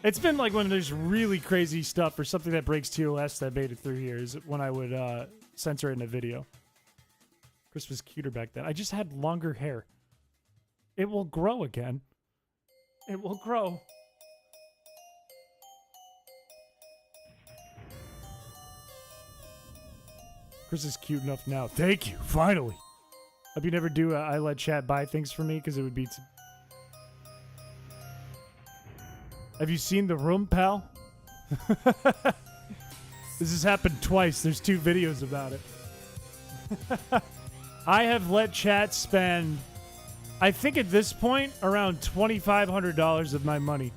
It's been like when there's really crazy stuff or something that breaks TOS that made it through here is when I would censor it in a video. Chris was cuter back then. I just had longer hair. It will grow again. It will grow. Chris is cute enough now. Thank you. Finally. Hope you never do I let chat buy things for me because it would be... Have you seen The Room, pal? This has happened twice. There's 2 videos about it. I have let chat spend, I think at this point, around $2,500 of my money.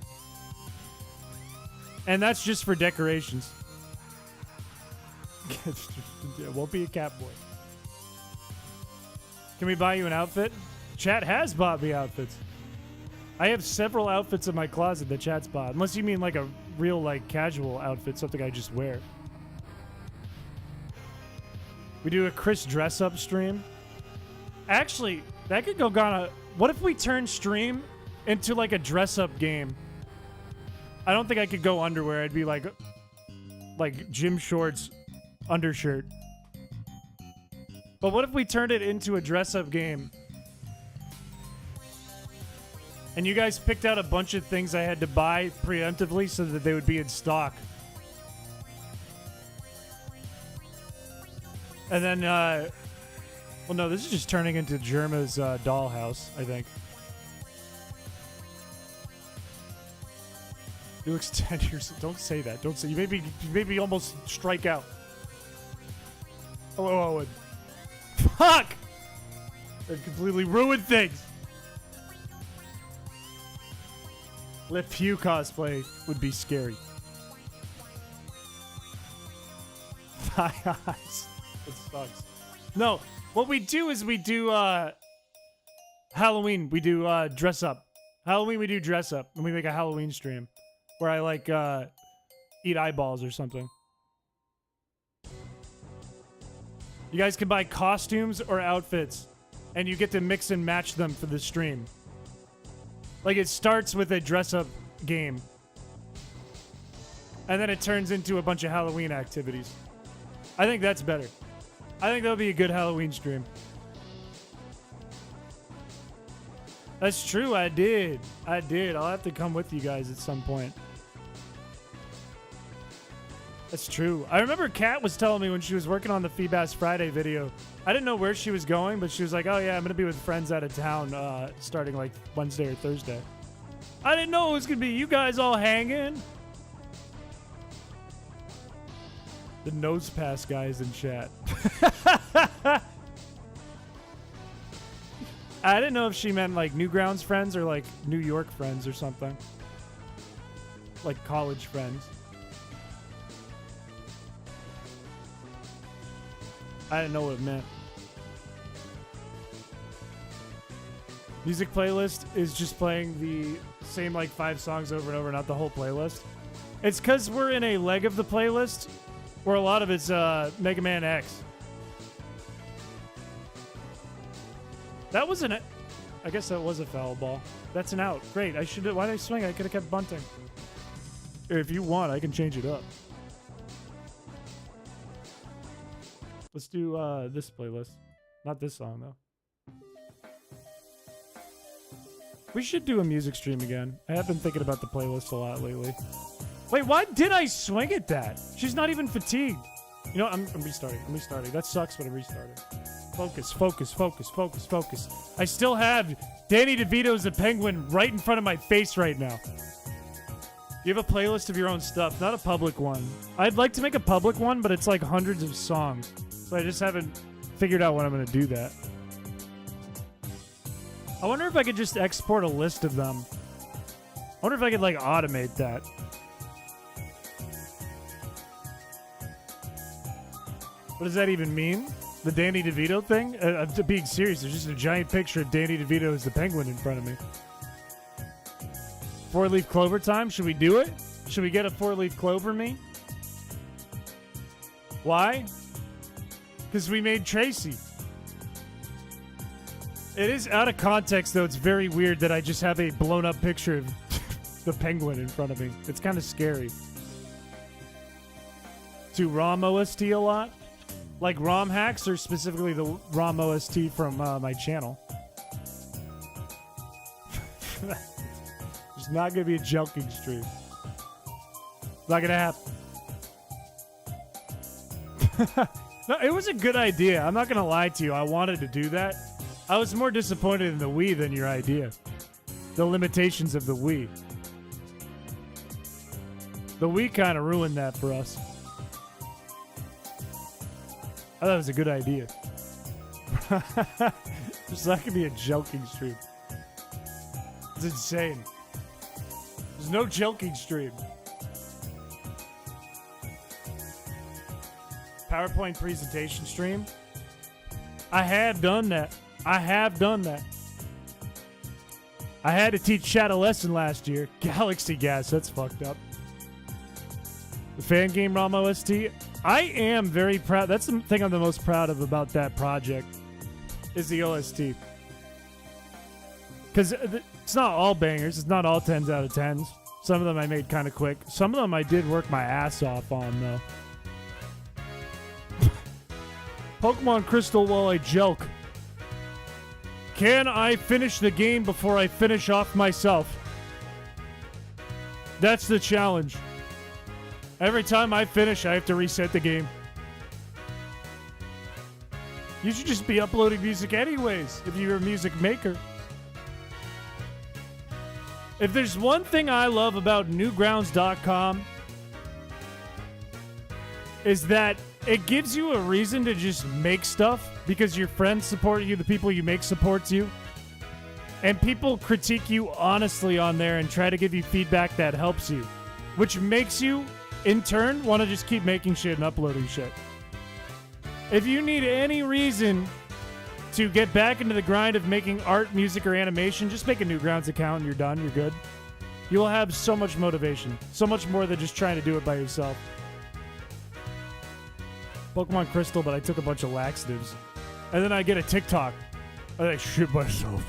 And that's just for decorations. It won't be a cat boy. Can we buy you an outfit? Chat has bought me outfits. I have several outfits in my closet that chat's bought. Unless you mean like a real, like, casual outfit, something I just wear. We do a Chris dress-up stream. Actually, that could go on a... What if we turn stream into, like, a dress-up game? I don't think I could go underwear. I'd be, like gym shorts, undershirt. But what if we turned it into a dress-up game? And you guys picked out a bunch of things I had to buy preemptively so that they would be in stock. And then, well, no, this is just turning into Germa's dollhouse, I think. He looks 10 years. Don't say that. Don't say. You made me almost strike out. Hello, Owen. Fuck! That completely ruined things. Let Pew cosplay would be scary. My eyes. It sucks. No, what we do is we do Halloween. We do dress up. Halloween we do dress up, and we make a Halloween stream where I like eat eyeballs or something. You guys can buy costumes or outfits, and you get to mix and match them for the stream. Like, it starts with a dress-up game. And then it turns into a bunch of Halloween activities. I think that's better. I think that'll be a good Halloween stream. That's true, I did. I'll have to come with you guys at some point. That's true. I remember Kat was telling me when she was working on the Feebass Friday video. I didn't know where she was going, but she was like, oh yeah, I'm going to be with friends out of town starting like Wednesday or Thursday. I didn't know it was going to be you guys all hanging. The nose pass guys in chat. I didn't know if she meant like Newgrounds friends or like New York friends or something. Like college friends. I didn't know what it meant. Music playlist is just playing the same like 5 songs over and over, not the whole playlist. It's because we're in a leg of the playlist where a lot of it's Mega Man X. That was an... I guess that was a foul ball. That's an out. Great. I should... Why did I swing? I could have kept bunting. If you want, I can change it up. Let's do this playlist. Not this song, though. We should do a music stream again. I have been thinking about the playlist a lot lately. Wait, why did I swing at that? She's not even fatigued. You know, I'm restarting. I'm restarting. That sucks, but I'm restarting. Focus, focus, focus, focus, focus. I still have Danny DeVito's The Penguin right in front of my face right now. You have a playlist of your own stuff, not a public one. I'd like to make a public one, but it's like hundreds of songs. So I just haven't figured out when I'm going to do that. I wonder if I could just export a list of them. I wonder if I could like automate that. What does that even mean? The Danny DeVito thing? I'm being serious. There's just a giant picture of Danny DeVito as the Penguin in front of me. 4-leaf clover time? Should we do it? Should we get a 4-leaf clover me? Why? Because we made Tracy. It is out of context, though. It's very weird that I just have a blown-up picture of the Penguin in front of me. It's kind of scary. Do ROM OST a lot? Like ROM hacks, or specifically the ROM OST from my channel? There's not going to be a joking stream. Not going to happen. No, it was a good idea. I'm not going to lie to you. I wanted to do that. I was more disappointed in the Wii than your idea. The limitations of the Wii. The Wii kind of ruined that for us. I thought it was a good idea. There's not going to be a joking stream. It's insane. There's no joking stream. PowerPoint presentation stream? I have done that. I have done that. I had to teach Chad a lesson last year. Galaxy Gas, that's fucked up. The fan game ROM OST? I am very proud. That's the thing I'm the most proud of about that project, is the OST. Because it's not all bangers. It's not all 10s out of 10s. Some of them I made kind of quick. Some of them I did work my ass off on, though. Pokemon Crystal while I joke. Can I finish the game before I finish off myself? That's the challenge. Every time I finish, I have to reset the game. You should just be uploading music anyways, if you're a music maker. If there's one thing I love about newgrounds.com, is that it gives you a reason to just make stuff because your friends support you, the people you make supports you, and people critique you honestly on there and try to give you feedback that helps you, which makes you, in turn, want to just keep making shit and uploading shit. If you need any reason to get back into the grind of making art, music, or animation, just make a Newgrounds account and you're done. You're good. You will have so much motivation. So much more than just trying to do it by yourself. Pokemon Crystal, but I took a bunch of laxatives. And then I get a TikTok. And I shit myself.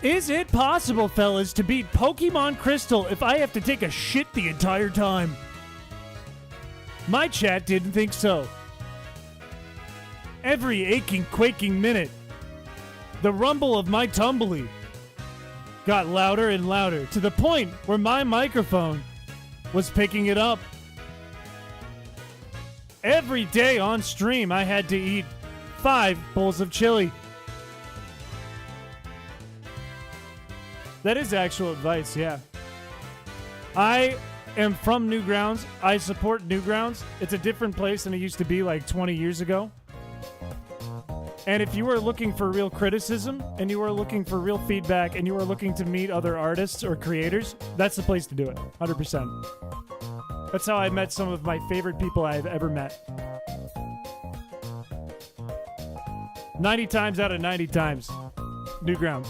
Is it possible, fellas, to beat Pokemon Crystal if I have to take a shit the entire time? My chat didn't think so. Every aching, quaking minute, the rumble of my tumbly got louder and louder to the point where my microphone was picking it up. Every day on stream, I had to eat 5 bowls of chili. That is actual advice, yeah. I am from Newgrounds. I support Newgrounds. It's a different place than it used to be like 20 years ago. And if you are looking for real criticism, and you are looking for real feedback, and you are looking to meet other artists or creators, that's the place to do it, 100%. That's how I met some of my favorite people I've ever met. 90 times out of 90 times, Newgrounds.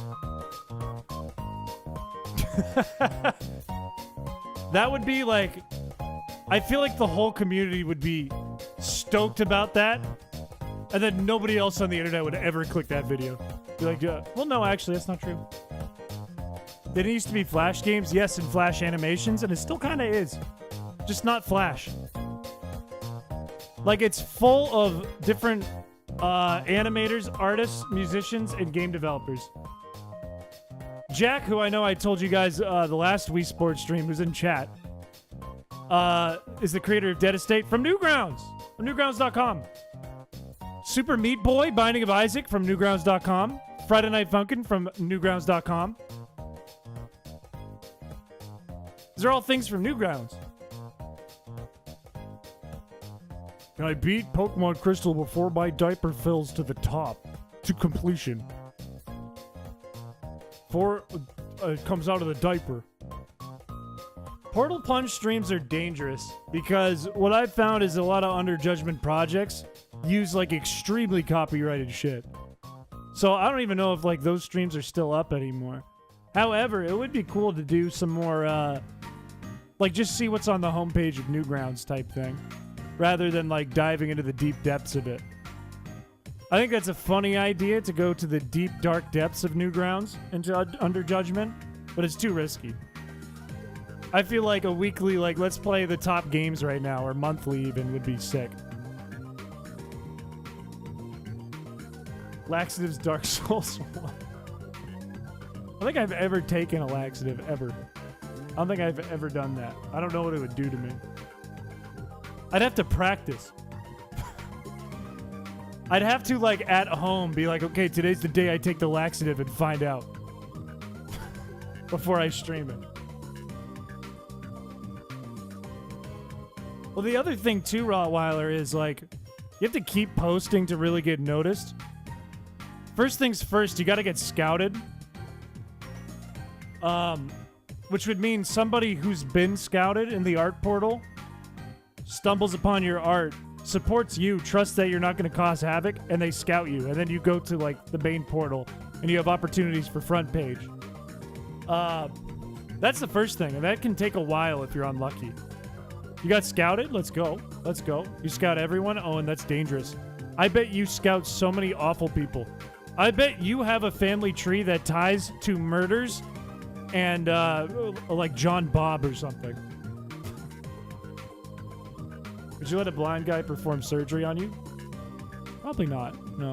That would be like, I feel like the whole community would be stoked about that, and then nobody else on the internet would ever click that video. Be like, well, no, actually, that's not true. They used to be Flash games, yes, and Flash animations, and it still kind of is. Just not Flash. Like, it's full of different animators, artists, musicians, and game developers. Jack, who I know I told you guys the last Wii Sports stream, who's in chat, is the creator of Dead Estate from Newgrounds, from Newgrounds.com. Super Meat Boy, Binding of Isaac from Newgrounds.com. Friday Night Funkin' from Newgrounds.com. These are all things from Newgrounds. Can I beat Pokemon Crystal before my diaper fills to the top, to completion? Before it comes out of the diaper. Portal Punch streams are dangerous because what I've found is a lot of under judgment projects use like extremely copyrighted shit. So I don't even know if like those streams are still up anymore. However, it would be cool to do some more like just see what's on the homepage of Newgrounds type thing rather than like diving into the deep depths of it. I think that's a funny idea to go to the deep dark depths of Newgrounds into under judgment, but it's too risky. I feel like a weekly like let's play the top games right now or monthly even would be sick. Laxatives Dark Souls 1. I don't think I've ever taken a laxative, ever. I don't think I've ever done that. I don't know what it would do to me. I'd have to practice. I'd have to, like, at home be like, okay, today's the day I take the laxative and find out. Before I stream it. Well, the other thing, too, Rottweiler, is, like, you have to keep posting to really get noticed. First things first, you gotta get scouted. Which would mean somebody who's been scouted in the art portal stumbles upon your art, supports you, trusts that you're not going to cause havoc, and they scout you. And then you go to, like, the main portal, and you have opportunities for front page. That's the first thing, and that can take a while if you're unlucky. You got scouted? Let's go. Let's go. You scout everyone? Oh, and that's dangerous. I bet you scout so many awful people. I bet you have a family tree that ties to murders and, like John Bob or something. Would you let a blind guy perform surgery on you? Probably not. No.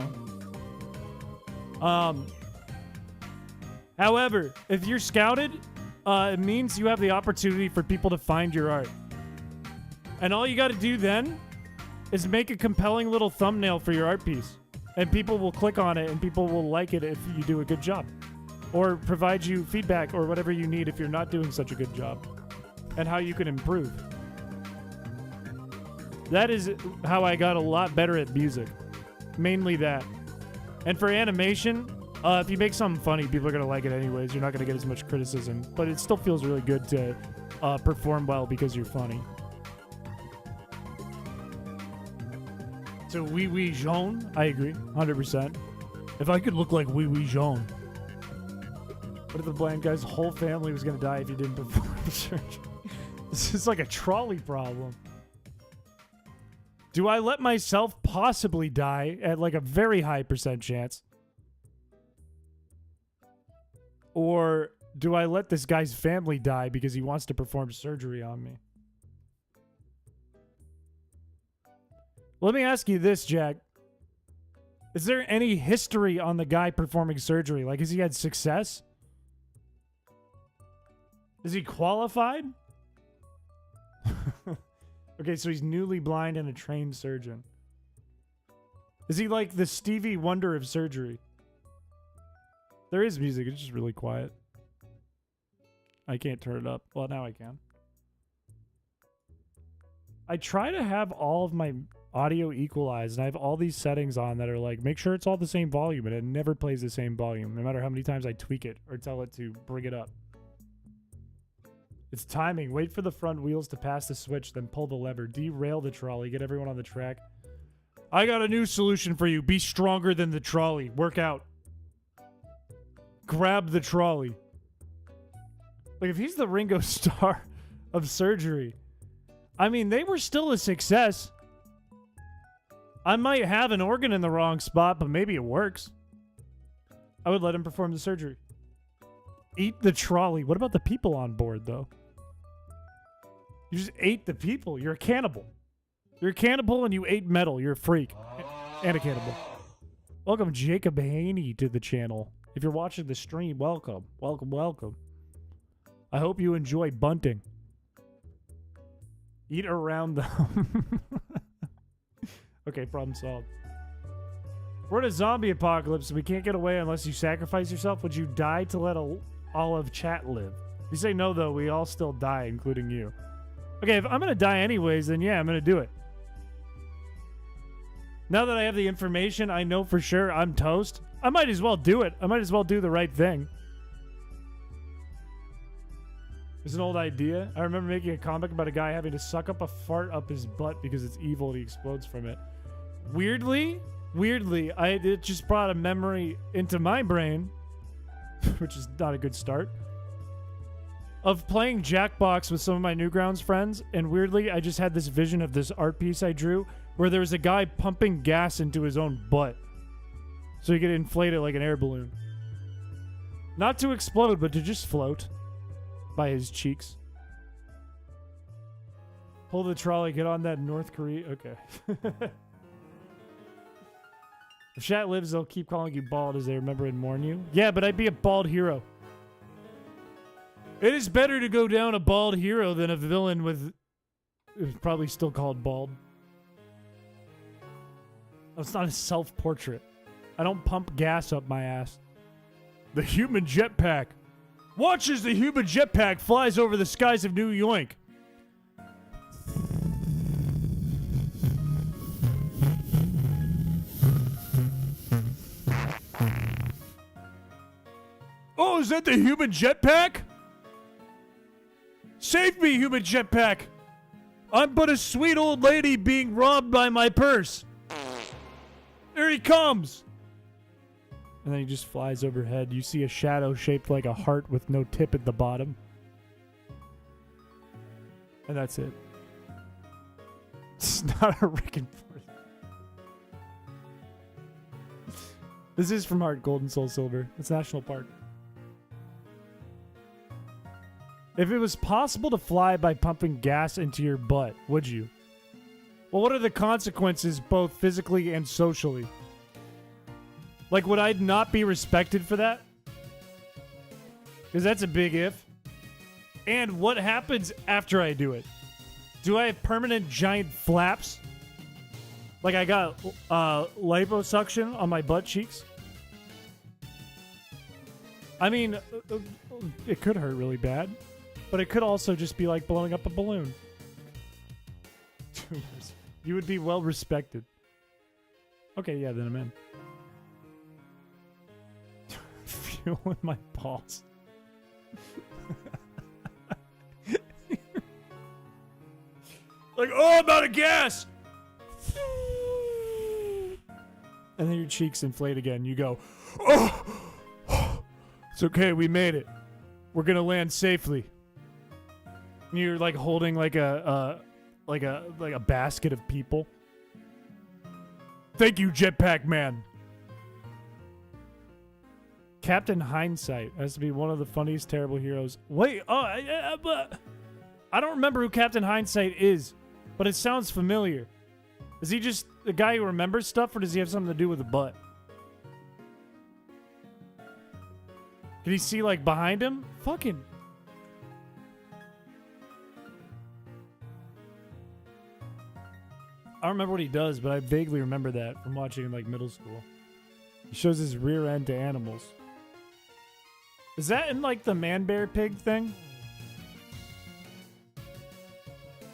However, if you're scouted, it means you have the opportunity for people to find your art. And all you got to do then is make a compelling little thumbnail for your art piece. And people will click on it and people will like it if you do a good job. Or provide you feedback or whatever you need if you're not doing such a good job. And how you can improve. That is how I got a lot better at music. Mainly that. And for animation, if you make something funny, people are going to like it anyways. You're not going to get as much criticism. But it still feels really good to perform well because you're funny. So, Wee Wee Jean, I agree, 100%. If I could look like Wee Wee Jean. What if the blind guy's whole family was going to die if he didn't perform surgery? This is like a trolley problem. Do I let myself possibly die at like a very high % chance? Or do I let this guy's family die because he wants to perform surgery on me? Let me ask you this, Jack. Is there any history on the guy performing surgery? Like, has he had success? Is he qualified? Okay, so he's newly blind and a trained surgeon. Is he like the Stevie Wonder of surgery? There is music, it's just really quiet. I can't turn it up. Well, now I can. I try to have all of my audio equalized, and I have all these settings on that are like, make sure it's all the same volume, and it never plays the same volume, no matter how many times I tweak it or tell it to bring it up. It's timing. Wait for the front wheels to pass the switch, then pull the lever. Derail the trolley. Get everyone on the track. I got a new solution for you. Be stronger than the trolley. Work out. Grab the trolley. Like, if he's the Ringo Starr of surgery, I mean, they were still a success. I might have an organ in the wrong spot, but maybe it works. I would let him perform the surgery. Eat the trolley. What about the people on board, though? You just ate the people. You're a cannibal. You're a cannibal and you ate metal. You're a freak. And a cannibal. Welcome, Jacob Haney, to the channel. If you're watching the stream, welcome. Welcome, welcome. I hope you enjoy bunting. Eat around them. Okay, problem solved. We're in a zombie apocalypse and we can't get away unless you sacrifice yourself. Would you die to let all of chat live? If you say no, though, we all still die, including you. Okay, if I'm going to die anyways, then yeah, I'm going to do it. Now that I have the information, I know for sure I'm toast. I might as well do it. I might as well do the right thing. It's an old idea. I remember making a comic about a guy having to suck up a fart up his butt because it's evil and he explodes from it. Weirdly, it just brought a memory into my brain, which is not a good start, of playing Jackbox with some of my Newgrounds friends, and weirdly, I just had this vision of this art piece I drew where there was a guy pumping gas into his own butt so he could inflate it like an air balloon. Not to explode, but to just float by his cheeks. Pull the trolley, get on that North Korea. Okay. If chat lives, they'll keep calling you bald as they remember and mourn you. Yeah, but I'd be a bald hero. It is better to go down a bald hero than a villain with... It's probably still called bald. It's not a self-portrait. I don't pump gas up my ass. The human jetpack. Watch as the human jetpack flies over the skies of New York. Oh, is that the human jetpack? Save me, human jetpack! I'm but a sweet old lady being robbed by my purse. There he comes! And then he just flies overhead. You see a shadow shaped like a heart with no tip at the bottom. And that's it. It's not a Rick and Morty. This is from Heart Gold and Soul Silver. It's National Park. If it was possible to fly by pumping gas into your butt, would you? Well, what are the consequences both physically and socially? Like, would I not be respected for that? Because that's a big if. And what happens after I do it? Do I have permanent giant flaps? Like I got liposuction on my butt cheeks? I mean, it could hurt really bad. But it could also just be like blowing up a balloon. You would be well respected. Okay, yeah, then I'm in. Feeling my balls. Like, oh, I'm out of gas! And then your cheeks inflate again. You go, oh! It's okay, we made it. We're gonna land safely. And you're like holding like a basket of people. Thank you, Jetpack Man. Captain Hindsight has to be one of the funniest terrible heroes. Wait, but I don't remember who Captain Hindsight is, but it sounds familiar. Is he just the guy who remembers stuff, or does he have something to do with the butt? Can he see like behind him? Fucking. I don't remember what he does, but I vaguely remember that from watching in like middle school. He shows his rear end to animals. Is that in like the man bear pig thing?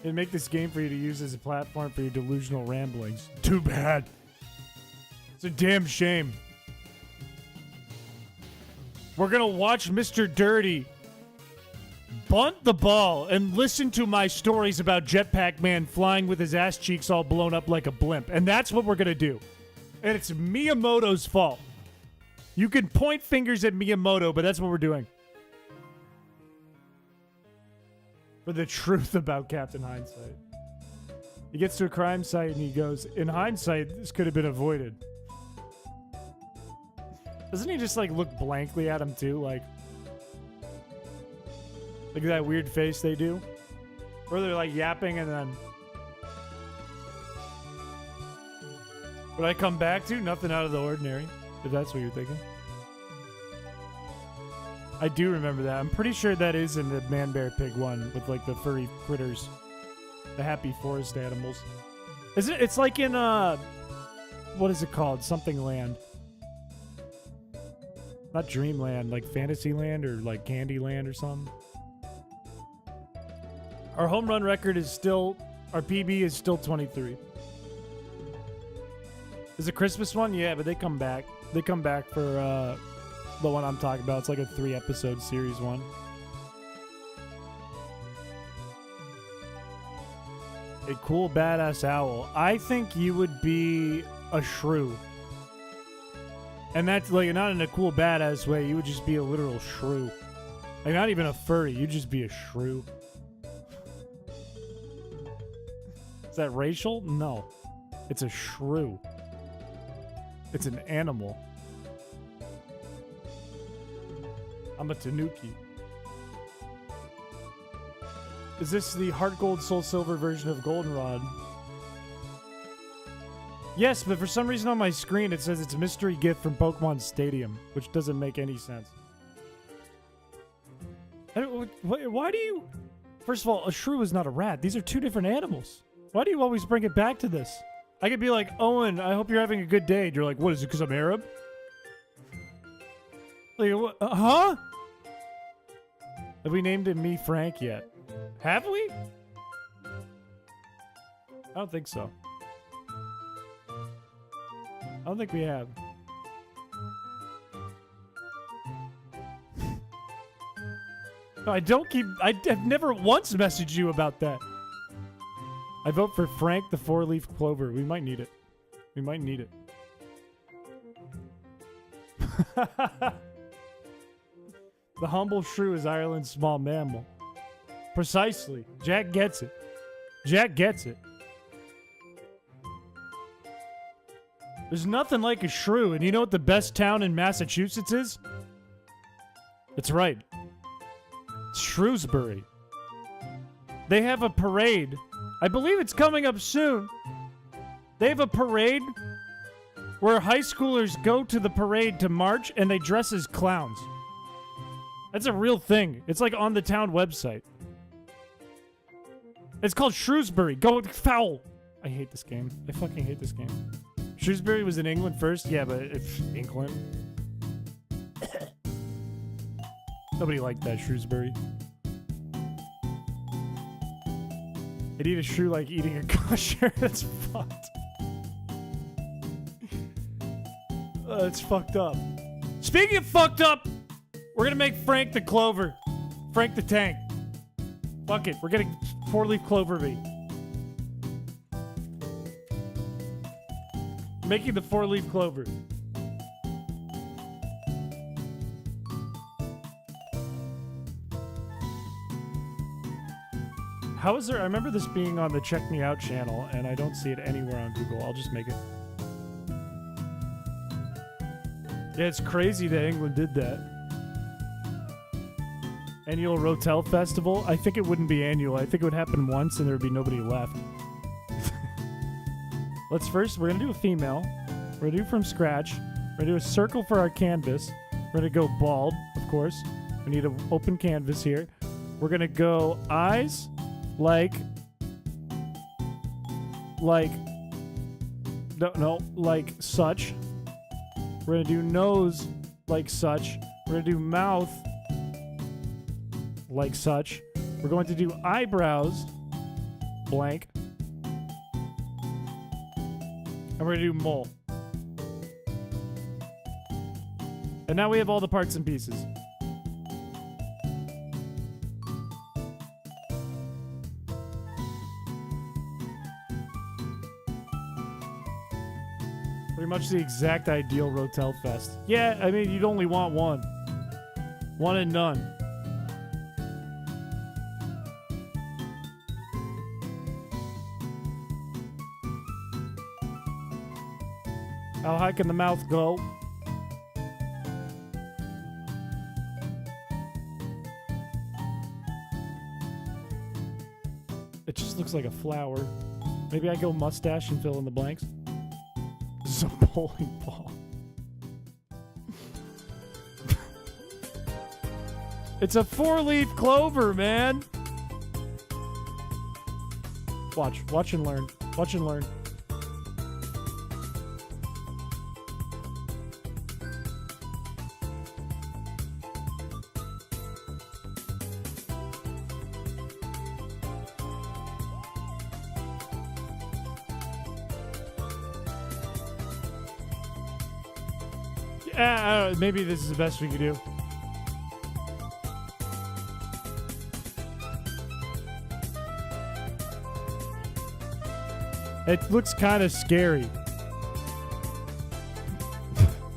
It'd make this game for you to use as a platform for your delusional ramblings. Too bad. It's a damn shame. We're gonna watch Mr. Dirty bunt the ball and listen to my stories about Jetpack Man flying with his ass cheeks all blown up like a blimp. And that's what we're gonna do. And it's Miyamoto's fault. You can point fingers at Miyamoto, but that's what we're doing. For the truth about Captain Hindsight. He gets to a crime site and he goes, in hindsight, this could have been avoided. Doesn't he just like look blankly at him too? Like that weird face they do? Or they're like yapping and then... Would I come back to? Nothing out of the ordinary. If that's what you're thinking. I do remember that. I'm pretty sure that is in the Man Bear Pig one with like the furry critters. The happy forest animals. Is it? It's like in what is it called? Something Land. Not Dreamland, like Fantasyland or like Candyland or something. Our home run record is still, our PB is still 23. Is it Christmas one? Yeah, but they come back. They come back for the one I'm talking about. It's like a 3-episode series one. A cool badass owl. I think you would be a shrew. And that's like not in a cool badass way. You would just be a literal shrew. Like not even a furry. You'd just be a shrew. Is that racial? No. It's a shrew. It's an animal. I'm a tanuki. Is this the Heart Gold Soul Silver version of Goldenrod? Yes, but for some reason on my screen it says it's a mystery gift from Pokemon Stadium, which doesn't make any sense. Why do you... First of all, a shrew is not a rat. These are two different animals. Why do you always bring it back to this? I could be like, Owen, I hope you're having a good day. And you're like, what is it, because I'm Arab? Like, what, huh? Have we named him Me Frank yet? Have we? I don't think so. I don't think we have. No, I've never once messaged you about that. I vote for Frank the Four-Leaf Clover. We might need it. We might need it. The humble shrew is Ireland's small mammal. Precisely. Jack gets it. Jack gets it. There's nothing like a shrew, and you know what the best town in Massachusetts is? That's right. It's Shrewsbury. They have a parade I believe it's coming up soon. They have a parade where high schoolers go to the parade to march and they dress as clowns. That's a real thing. It's like on the town website. It's called Shrewsbury. Go foul. I hate this game. I fucking hate this game. Shrewsbury was in England first? Yeah, but it's England. Nobody liked that Shrewsbury. I'd eat a shrew like eating a kosher. That's fucked. It's fucked up. Speaking of fucked up, we're gonna make Frank the Clover. Frank the Tank. Fuck it. We're getting 4-leaf clover bee. Making the 4-leaf clover. How is there? I remember this being on the Check Me Out channel, and I don't see it anywhere on Google. I'll just make it. Yeah, it's crazy that England did that. Annual Rotel Festival? I think it wouldn't be annual. I think it would happen once, and there would be nobody left. Let's first, we're going to do a female. We're going to do from scratch. We're going to do a circle for our canvas. We're going to go bald, of course. We need an open canvas here. We're going to go eyes like, such. We're going to do nose like such. We're going to do mouth like such. We're going to do eyebrows blank. And we're going to do mole. And now we have all the parts and pieces. Pretty much the exact ideal Rotel Fest. Yeah, I mean, you'd only want one. One and none. How high can the mouth go? It just looks like a flower. Maybe I go mustache and fill in the blanks. This is a bowling ball. It's a 4-leaf clover, man. Watch and learn. Watch and learn. Maybe this is the best we can do. It looks kind of scary.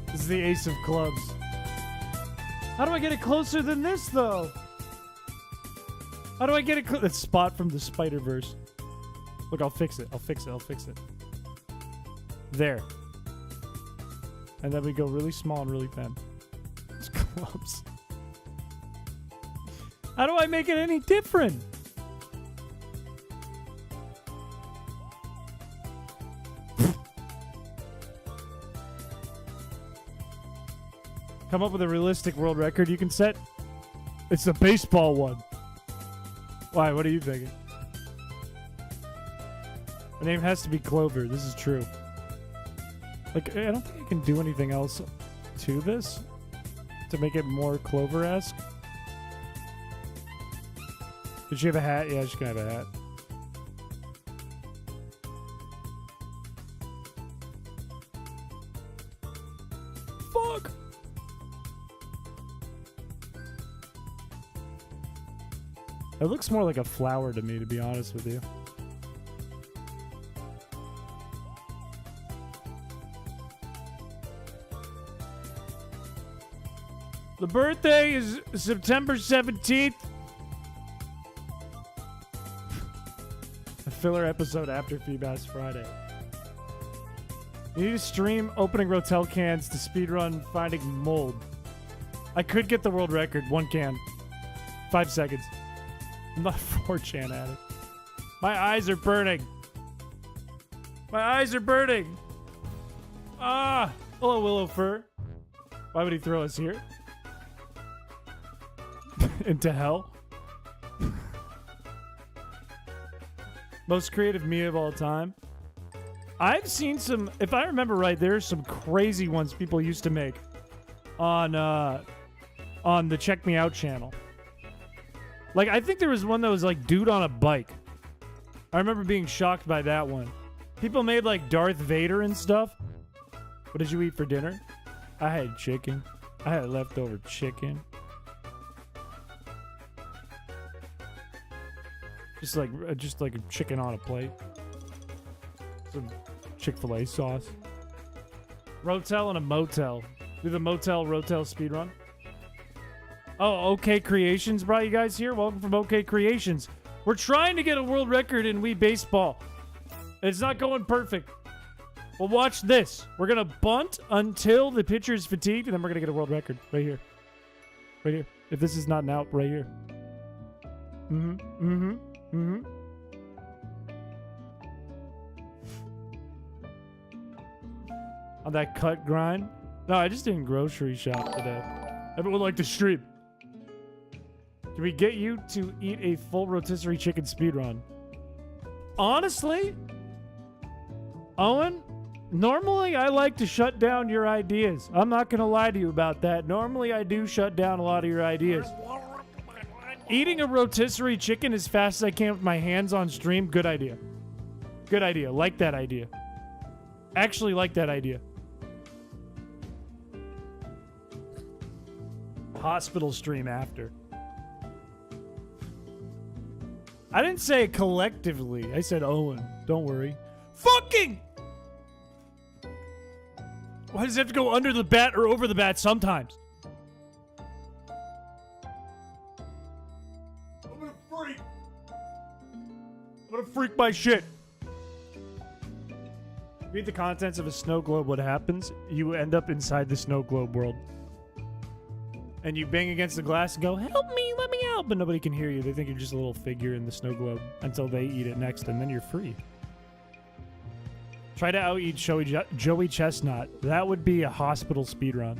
This is the ace of clubs. How do I get it closer than this, though? How do I get it that Spot from the Spider-Verse. Look, I'll fix it. I'll fix it. There. And then we go really small and really thin. It's clubs. How do I make it any different? Come up with a realistic world record you can set. It's the baseball one. Why? What are you thinking? The name has to be Clover. This is true. Like, I don't think I can do anything else to this to make it more Clover-esque. Did she have a hat? Yeah, she's gonna have a hat. Fuck! It looks more like a flower to me, to be honest with you. The birthday is September 17th. A filler episode after Feebas Friday. You need to stream opening Rotel cans to speedrun finding mold. I could get the world record. 1 can. 5 seconds. I'm not a 4chan addict. My eyes are burning. My eyes are burning. Ah! Hello, Willow Fur. Why would he throw us here? Into hell? Most creative Mii of all time. I've seen some, if I remember right, there's some crazy ones people used to make on the Check Me Out channel. Like, I think there was one that was like dude on a bike. I remember being shocked by that one. People made like Darth Vader and stuff. What did you eat for dinner? I had chicken. I had leftover chicken. Just like a chicken on a plate. Some Chick-fil-A sauce. Rotel and a motel. Do the motel rotel speedrun. Oh, OK Creations brought you guys here. Welcome from OK Creations. We're trying to get a world record in Wii Baseball. It's not going perfect. Well, watch this. We're going to bunt until the pitcher is fatigued, and then we're going to get a world record. Right here. Right here. If this is not an out, right here. On that cut grind. No, I just didn't grocery shop today. Everyone like to stream. Can we get you to eat a full rotisserie chicken speedrun? Honestly, Owen, normally I like to shut down your ideas. I'm not going to lie to you about that. Normally I do shut down a lot of your ideas. Eating a rotisserie chicken as fast as I can with my hands on stream, good idea. Good idea. Like that idea. Actually like that idea. Hospital stream after. I didn't say it collectively. I said Owen. Don't worry. Fucking! Why does it have to go under the bat or over the bat sometimes? I'm gonna freak. I'm gonna freak my shit. Read the contents of a snow globe. What happens? You end up inside the snow globe world. And you bang against the glass and go, help me, let me out. But nobody can hear you. They think you're just a little figure in the snow globe until they eat it next, and then you're free. Try to out-eat Joey Chestnut. That would be a hospital speedrun.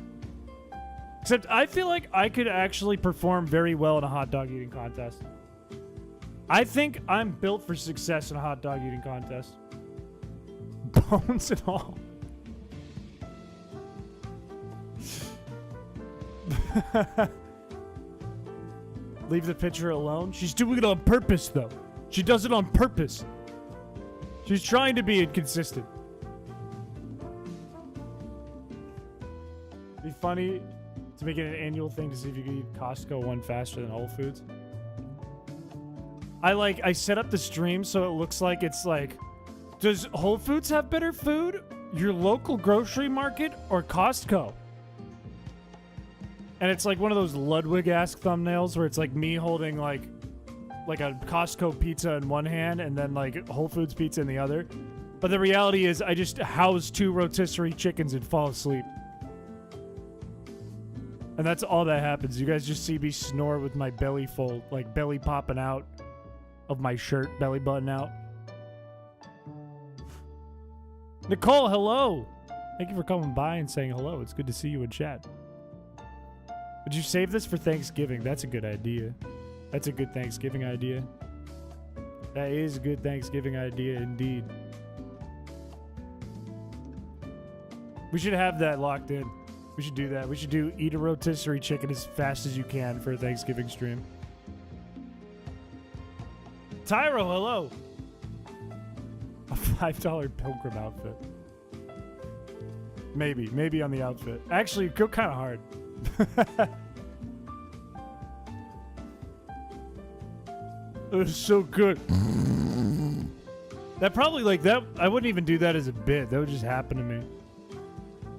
Except I feel like I could actually perform very well in a hot dog eating contest. I think I'm built for success in a hot dog eating contest. Bones and all. Leave the pitcher alone. She's doing it on purpose, though. She does it on purpose. She's trying to be inconsistent. It'd be funny to make it an annual thing to see if you could eat Costco one faster than Whole Foods. I set up the stream so it looks like it's like, does Whole Foods have better food? Your local grocery market or Costco? And it's like one of those Ludwig-esque thumbnails where it's like me holding like a Costco pizza in one hand and then like Whole Foods pizza in the other. But the reality is I just house 2 rotisserie chickens and fall asleep. And that's all that happens. You guys just see me snore with my belly full, like belly popping out of my shirt, belly button out. Nicole, hello. Thank you for coming by and saying hello. It's good to see you in chat. Would you save this for Thanksgiving? That's a good idea. That's a good Thanksgiving idea. That is a good Thanksgiving idea indeed. We should have that locked in. We should do that. We should do eat a rotisserie chicken as fast as you can for a Thanksgiving stream. Tyro, hello. A $5 pilgrim outfit. Maybe on the outfit. Actually, go kind of hard. It was so good. That probably like that. I wouldn't even do that as a bit. That would just happen to me.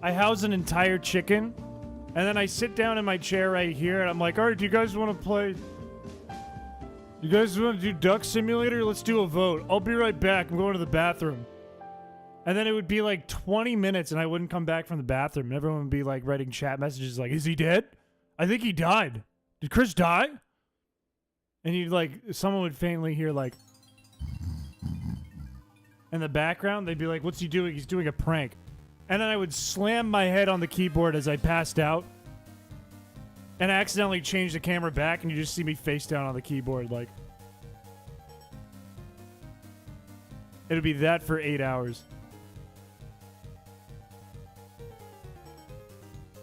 I house an entire chicken, and then I sit down in my chair right here, and I'm like, all right, do you guys want to play? You guys want to do Duck Simulator? Let's do a vote. I'll be right back. I'm going to the bathroom. And then it would be like 20 minutes, and I wouldn't come back from the bathroom. And everyone would be like writing chat messages like, is he dead? I think he died. Did Chris die? And you'd like, someone would faintly hear like, in the background, they'd be like, what's he doing? He's doing a prank. And then I would slam my head on the keyboard as I passed out and accidentally change the camera back, and you just see me face down on the keyboard. Like, it would be that for 8 hours.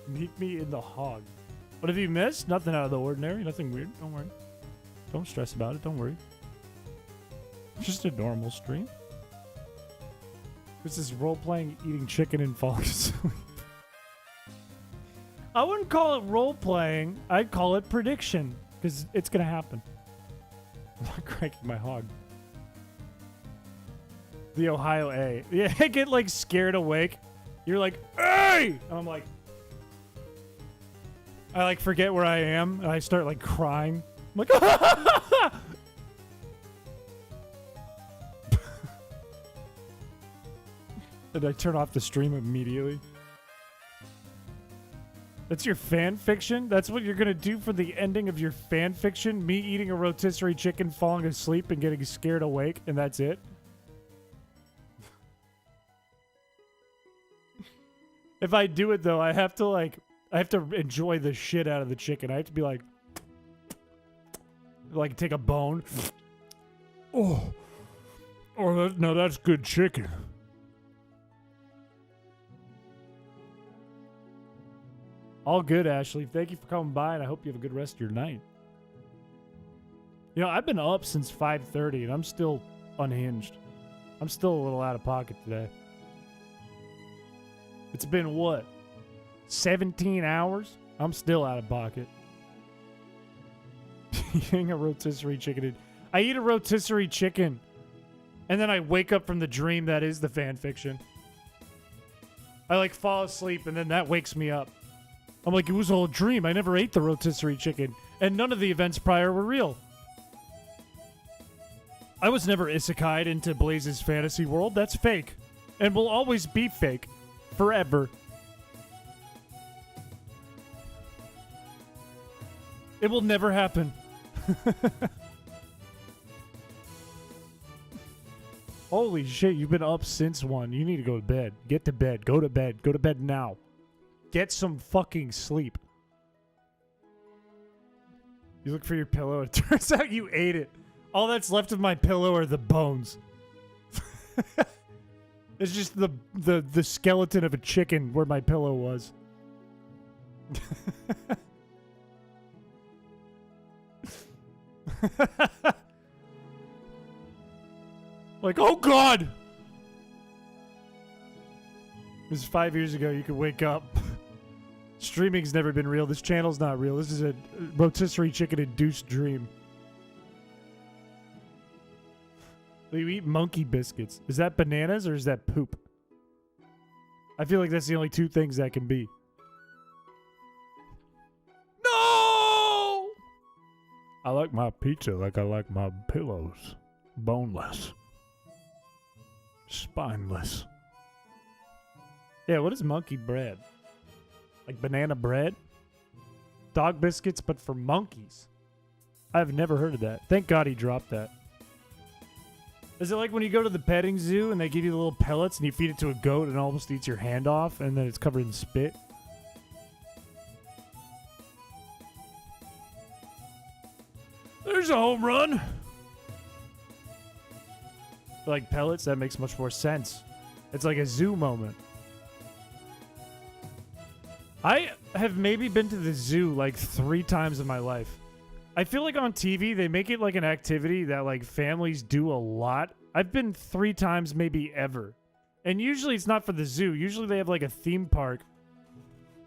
Meet me in the hog. What have you missed? Nothing out of the ordinary. Nothing weird. Don't worry. Don't stress about it. Don't worry. It's just a normal stream. This is role-playing, eating chicken, and falling asleep. I wouldn't call it role-playing. I'd call it prediction. Because it's going to happen. I'm not cranking my hog. The Ohio A. Yeah, I get, like, scared awake. You're like, hey! And I'm like... I, like, forget where I am, and I start, like, crying. I'm like, and I turn off the stream immediately. That's your fan fiction? That's what you're gonna do for the ending of your fan fiction? Me eating a rotisserie chicken, falling asleep, and getting scared awake, and that's it? If I do it, though, I have to enjoy the shit out of the chicken. I have to be like take a bone. Oh, no, that's good chicken. All good, Ashley. Thank you for coming by, and I hope you have a good rest of your night. You know, I've been up since 5:30, and I'm still unhinged. I'm still a little out of pocket today. It's been, what, 17 hours? I'm still out of pocket. Eating a rotisserie chicken. I eat a rotisserie chicken, and then I wake up from the dream that is the fan fiction. I, like, fall asleep, and then that wakes me up. I'm like, it was all a dream. I never ate the rotisserie chicken, and none of the events prior were real. I was never isekai'd into Blaze's fantasy world. That's fake, and will always be fake. Forever. It will never happen. Holy shit, you've been up since 1. You need to go to bed. Get to bed. Go to bed. Go to bed now. Get some fucking sleep. You look for your pillow. It turns out you ate it. All that's left of my pillow are the bones. It's just the skeleton of a chicken where my pillow was. Like, oh God! It was 5 years ago. You could wake up. Streaming's never been real. This channel's not real. This is a rotisserie chicken-induced dream. You eat monkey biscuits. Is that bananas or is that poop? I feel like that's the only two things that can be. No! I like my pizza like I like my pillows. Boneless. Spineless. Yeah, what is monkey bread? Like banana bread? Dog biscuits, but for monkeys. I've never heard of that. Thank God he dropped that. Is it like when you go to the petting zoo and they give you the little pellets and you feed it to a goat and it almost eats your hand off and then it's covered in spit? There's a home run! Like pellets, that makes much more sense. It's like a zoo moment. I have maybe been to the zoo like 3 times in my life. I feel like on TV, they make it like an activity that like families do a lot. I've been 3 times maybe ever. And usually it's not for the zoo. Usually they have like a theme park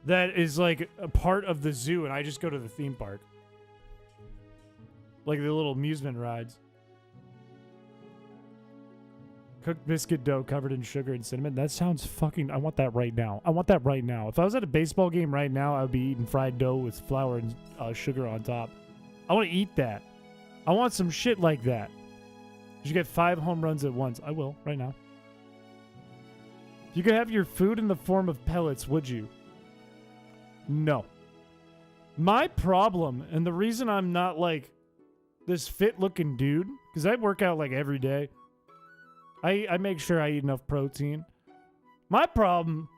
that is like a part of the zoo and I just go to the theme park. Like the little amusement rides. Cooked biscuit dough covered in sugar and cinnamon. That sounds fucking... I want that right now. I want that right now. If I was at a baseball game right now, I would be eating fried dough with flour and sugar on top. I want to eat that. I want some shit like that. You get 5 home runs at once. I will, right now. If you could have your food in the form of pellets, would you? No. My problem, and the reason I'm not like this fit-looking dude, because I work out like every day, I make sure I eat enough protein. My problem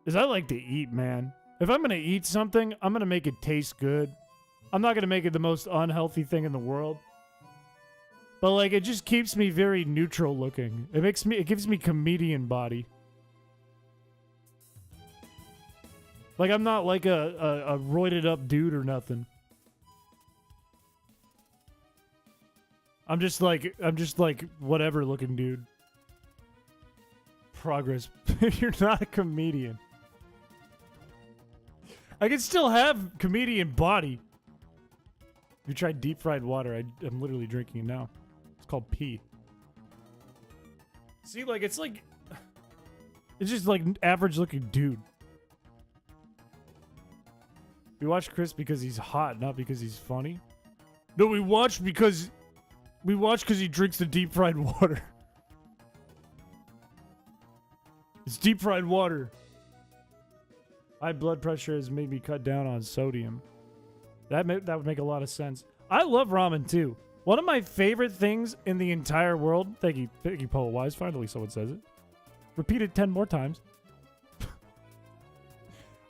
is I like to eat, man. If I'm going to eat something, I'm going to make it taste good. I'm not going to make it the most unhealthy thing in the world. But, like, it just keeps me very neutral looking. It gives me comedian body. Like, I'm not like a roided up dude or nothing. I'm just like whatever looking dude. Progress. You're not a comedian. I can still have comedian body. If you tried deep fried water, I'm literally drinking it now. It's called pee. See, like, it's just like average looking dude. We watch Chris because he's hot, not because he's funny. No, we watch because he drinks the deep fried water. It's deep fried water. High blood pressure has made me cut down on sodium. That would make a lot of sense. I love ramen too. One of my favorite things in the entire world. Thank you, Poet Wise. Finally, someone says it. Repeat it 10 more times.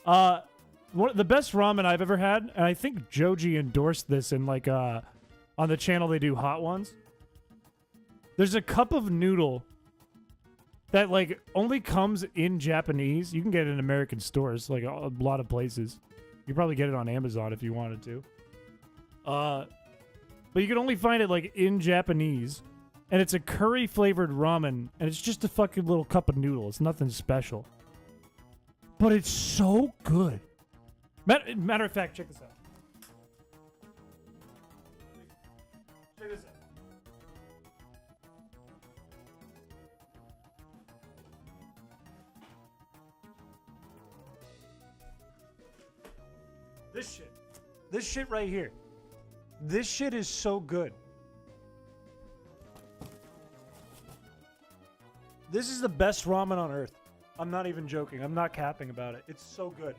One of the best ramen I've ever had, and I think Joji endorsed this in like on the channel they do hot ones. There's a cup of noodle that like only comes in Japanese. You can get it in American stores, like a lot of places. You can probably get it on Amazon if you wanted to. But you can only find it like in Japanese, and it's a curry flavored ramen, and it's just a fucking little cup of noodle. It's nothing special, but it's so good. Matter of fact, check this out. Check this out. This shit right here. This shit is so good. This is the best ramen on earth. I'm not even joking. I'm not capping about it. It's so good.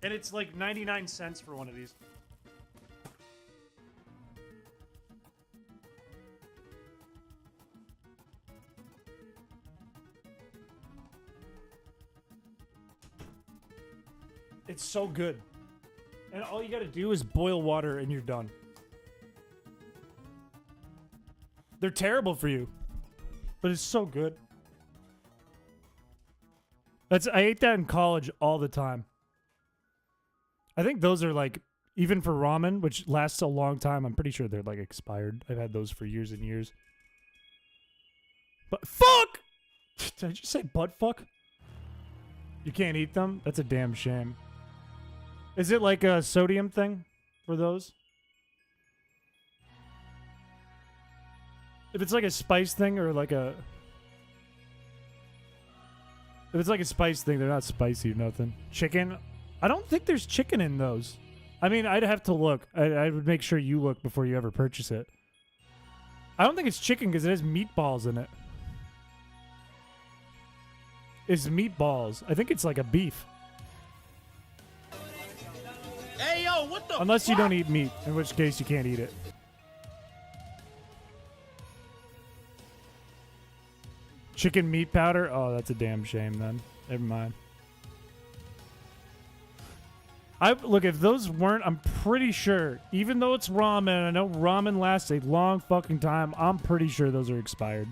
And it's like 99 cents for one of these. It's so good. And all you gotta do is boil water and you're done. They're terrible for you, but it's so good. I ate that in college all the time. I think those are like, even for ramen, which lasts a long time, I'm pretty sure they're like expired. I've had those for years and years. But fuck! Did I just say butt fuck? You can't eat them? That's a damn shame. Is it like a sodium thing for those? If it's like a spice thing or like a... If it's like a spice thing, they're not spicy or nothing. Chicken? I don't think there's chicken in those. I mean, I'd have to look. I would make sure you look before you ever purchase it. I don't think it's chicken because it has meatballs in it. It's meatballs. I think it's like a beef. Hey, yo, what the Unless fuck? you don't eat meat, in which case you can't eat it. Chicken meat powder? Oh, that's a damn shame then. Never mind. Look, if those weren't, I'm pretty sure, even though it's ramen, I know ramen lasts a long fucking time, I'm pretty sure those are expired.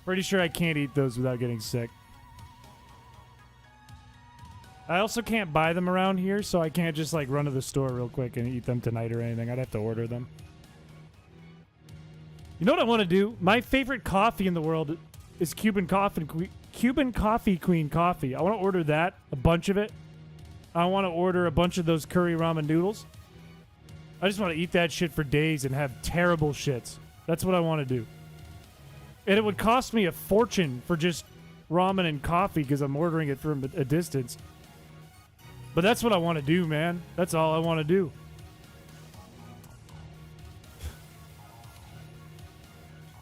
Pretty sure I can't eat those without getting sick. I also can't buy them around here, so I can't just like run to the store real quick and eat them tonight or anything. I'd have to order them. You know what I want to do? My favorite coffee in the world is Cuban Coffee Queen coffee. I want to order that, a bunch of it. I want to order a bunch of those curry ramen noodles. I just want to eat that shit for days and have terrible shits. That's what I want to do. And it would cost me a fortune for just ramen and coffee because I'm ordering it from a distance. But that's what I want to do, man. That's all I want to do.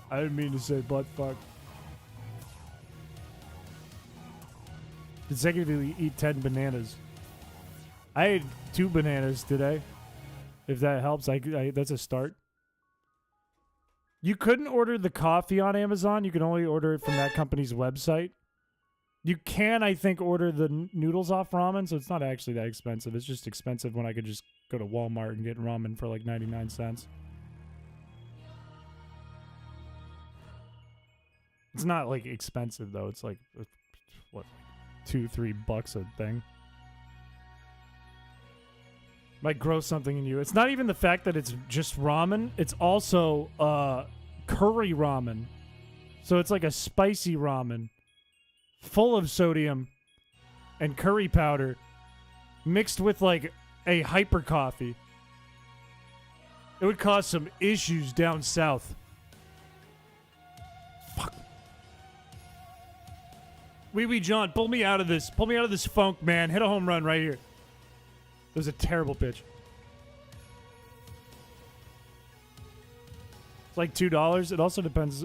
I didn't mean to say butt fuck. Consecutively eat 10 bananas. I ate 2 bananas today. If that helps, I that's a start. You couldn't order the coffee on Amazon. You can only order it from that company's website. You can, I think, order the noodles off ramen, so it's not actually that expensive. It's just expensive when I could just go to Walmart and get ramen for like 99 cents. It's not like expensive though. It's like what, $2-3 a thing. Might grow something in you. It's not even the fact that it's just ramen. It's also curry ramen. So it's like a spicy ramen full of sodium and curry powder mixed with like a hyper coffee. It would cause some issues down south. Fuck. Wee John, pull me out of this. Pull me out of this funk, man. Hit a home run right here. It was a terrible pitch. It's like $2. It also depends.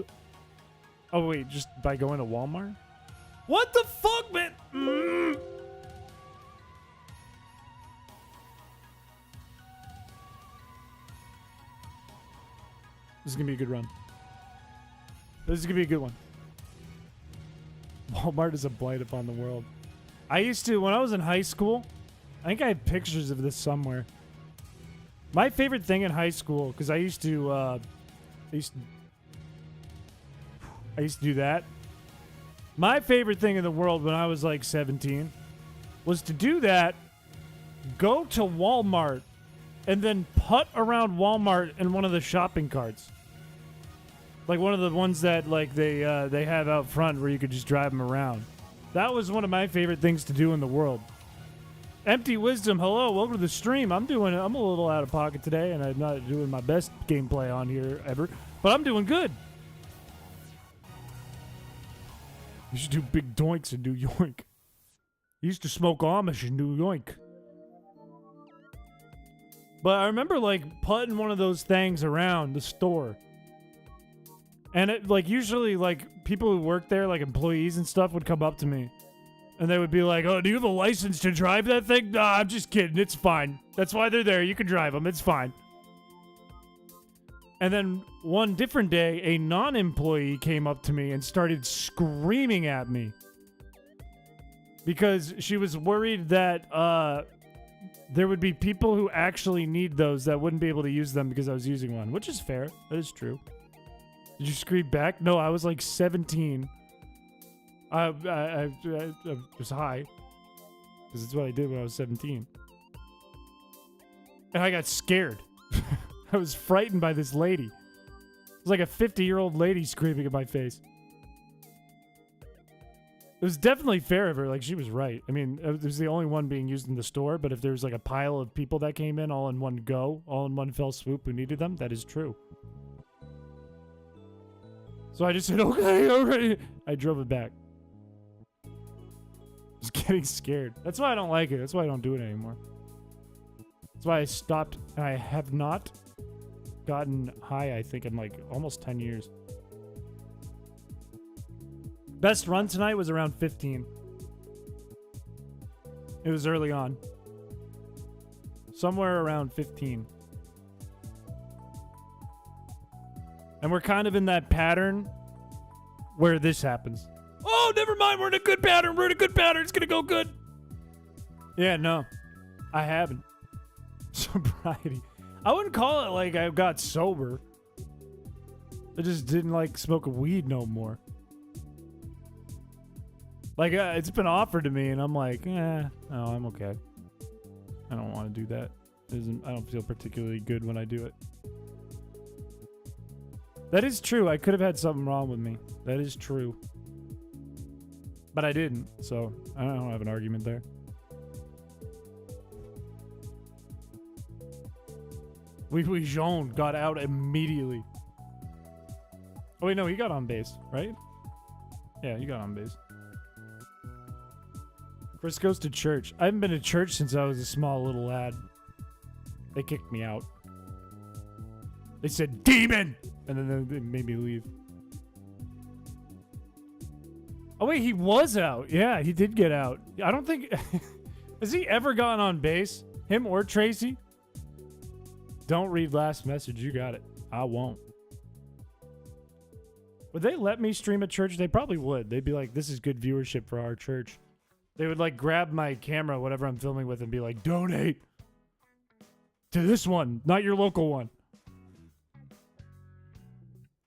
Oh, wait, just by going to Walmart? What the fuck, man? This is going to be a good run. This is going to be a good one. Walmart is a blight upon the world. I used to, when I was in high school, I think I have pictures of this somewhere. My favorite thing in high school, because I used to do that. My favorite thing in the world when I was like 17 was to do that, go to Walmart, and then putt around Walmart in one of the shopping carts. Like one of the ones that like they have out front where you could just drive them around. That was one of my favorite things to do in the world. Empty Wisdom, hello, welcome to the stream. I'm a little out of pocket today, and I'm not doing my best gameplay on here ever, but I'm doing good. You should do big doinks in New York. You used to smoke Amish in New York. But I remember like putting one of those things around the store. And it like usually like people who work there, like employees and stuff, would come up to me. And they would be like, oh, do you have a license to drive that thing? Nah, I'm just kidding. It's fine. That's why they're there. You can drive them. It's fine. And then one different day, a non-employee came up to me and started screaming at me. Because she was worried that there would be people who actually need those that wouldn't be able to use them because I was using one. Which is fair. That is true. Did you scream back? No, I was like 17. I was high. Because that's what I did when I was 17. And I got scared. I was frightened by this lady. It was like a 50-year-old lady screaming in my face. It was definitely fair of her. Like, she was right. I mean, it was the only one being used in the store, but if there's like a pile of people that came in all in one go, all in one fell swoop who needed them, that is true. So I just said, okay. I drove it back. I was getting scared. That's why I don't like it. That's why I don't do it anymore. That's why I stopped. And I have not gotten high, I think, in like almost 10 years. Best run tonight was around 15. It was early on. Somewhere around 15. And we're kind of in that pattern where this happens. Oh, never mind. We're in a good pattern. We're in a good pattern. It's going to go good. Yeah, no. I haven't. Sobriety. I wouldn't call it like I got sober. I just didn't like smoke weed no more. Like, it's been offered to me, and I'm like, no, I'm okay. I don't want to do that. I don't feel particularly good when I do it. That is true. I could have had something wrong with me. That is true. But I didn't, so I don't have an argument there. Wee Jean got out immediately. Oh, wait, no, he got on base, right? Yeah, he got on base. Chris goes to church. I haven't been to church since I was a small little lad. They kicked me out. They said, demon! And then they made me leave. Oh, wait, he was out. Yeah, he did get out. I don't think... Has he ever gotten on base? Him or Tracy? Don't read last message. You got it. I won't. Would they let me stream at church? They probably would. They'd be like, this is good viewership for our church. They would like grab my camera, whatever I'm filming with, and be like, donate to this one, not your local one.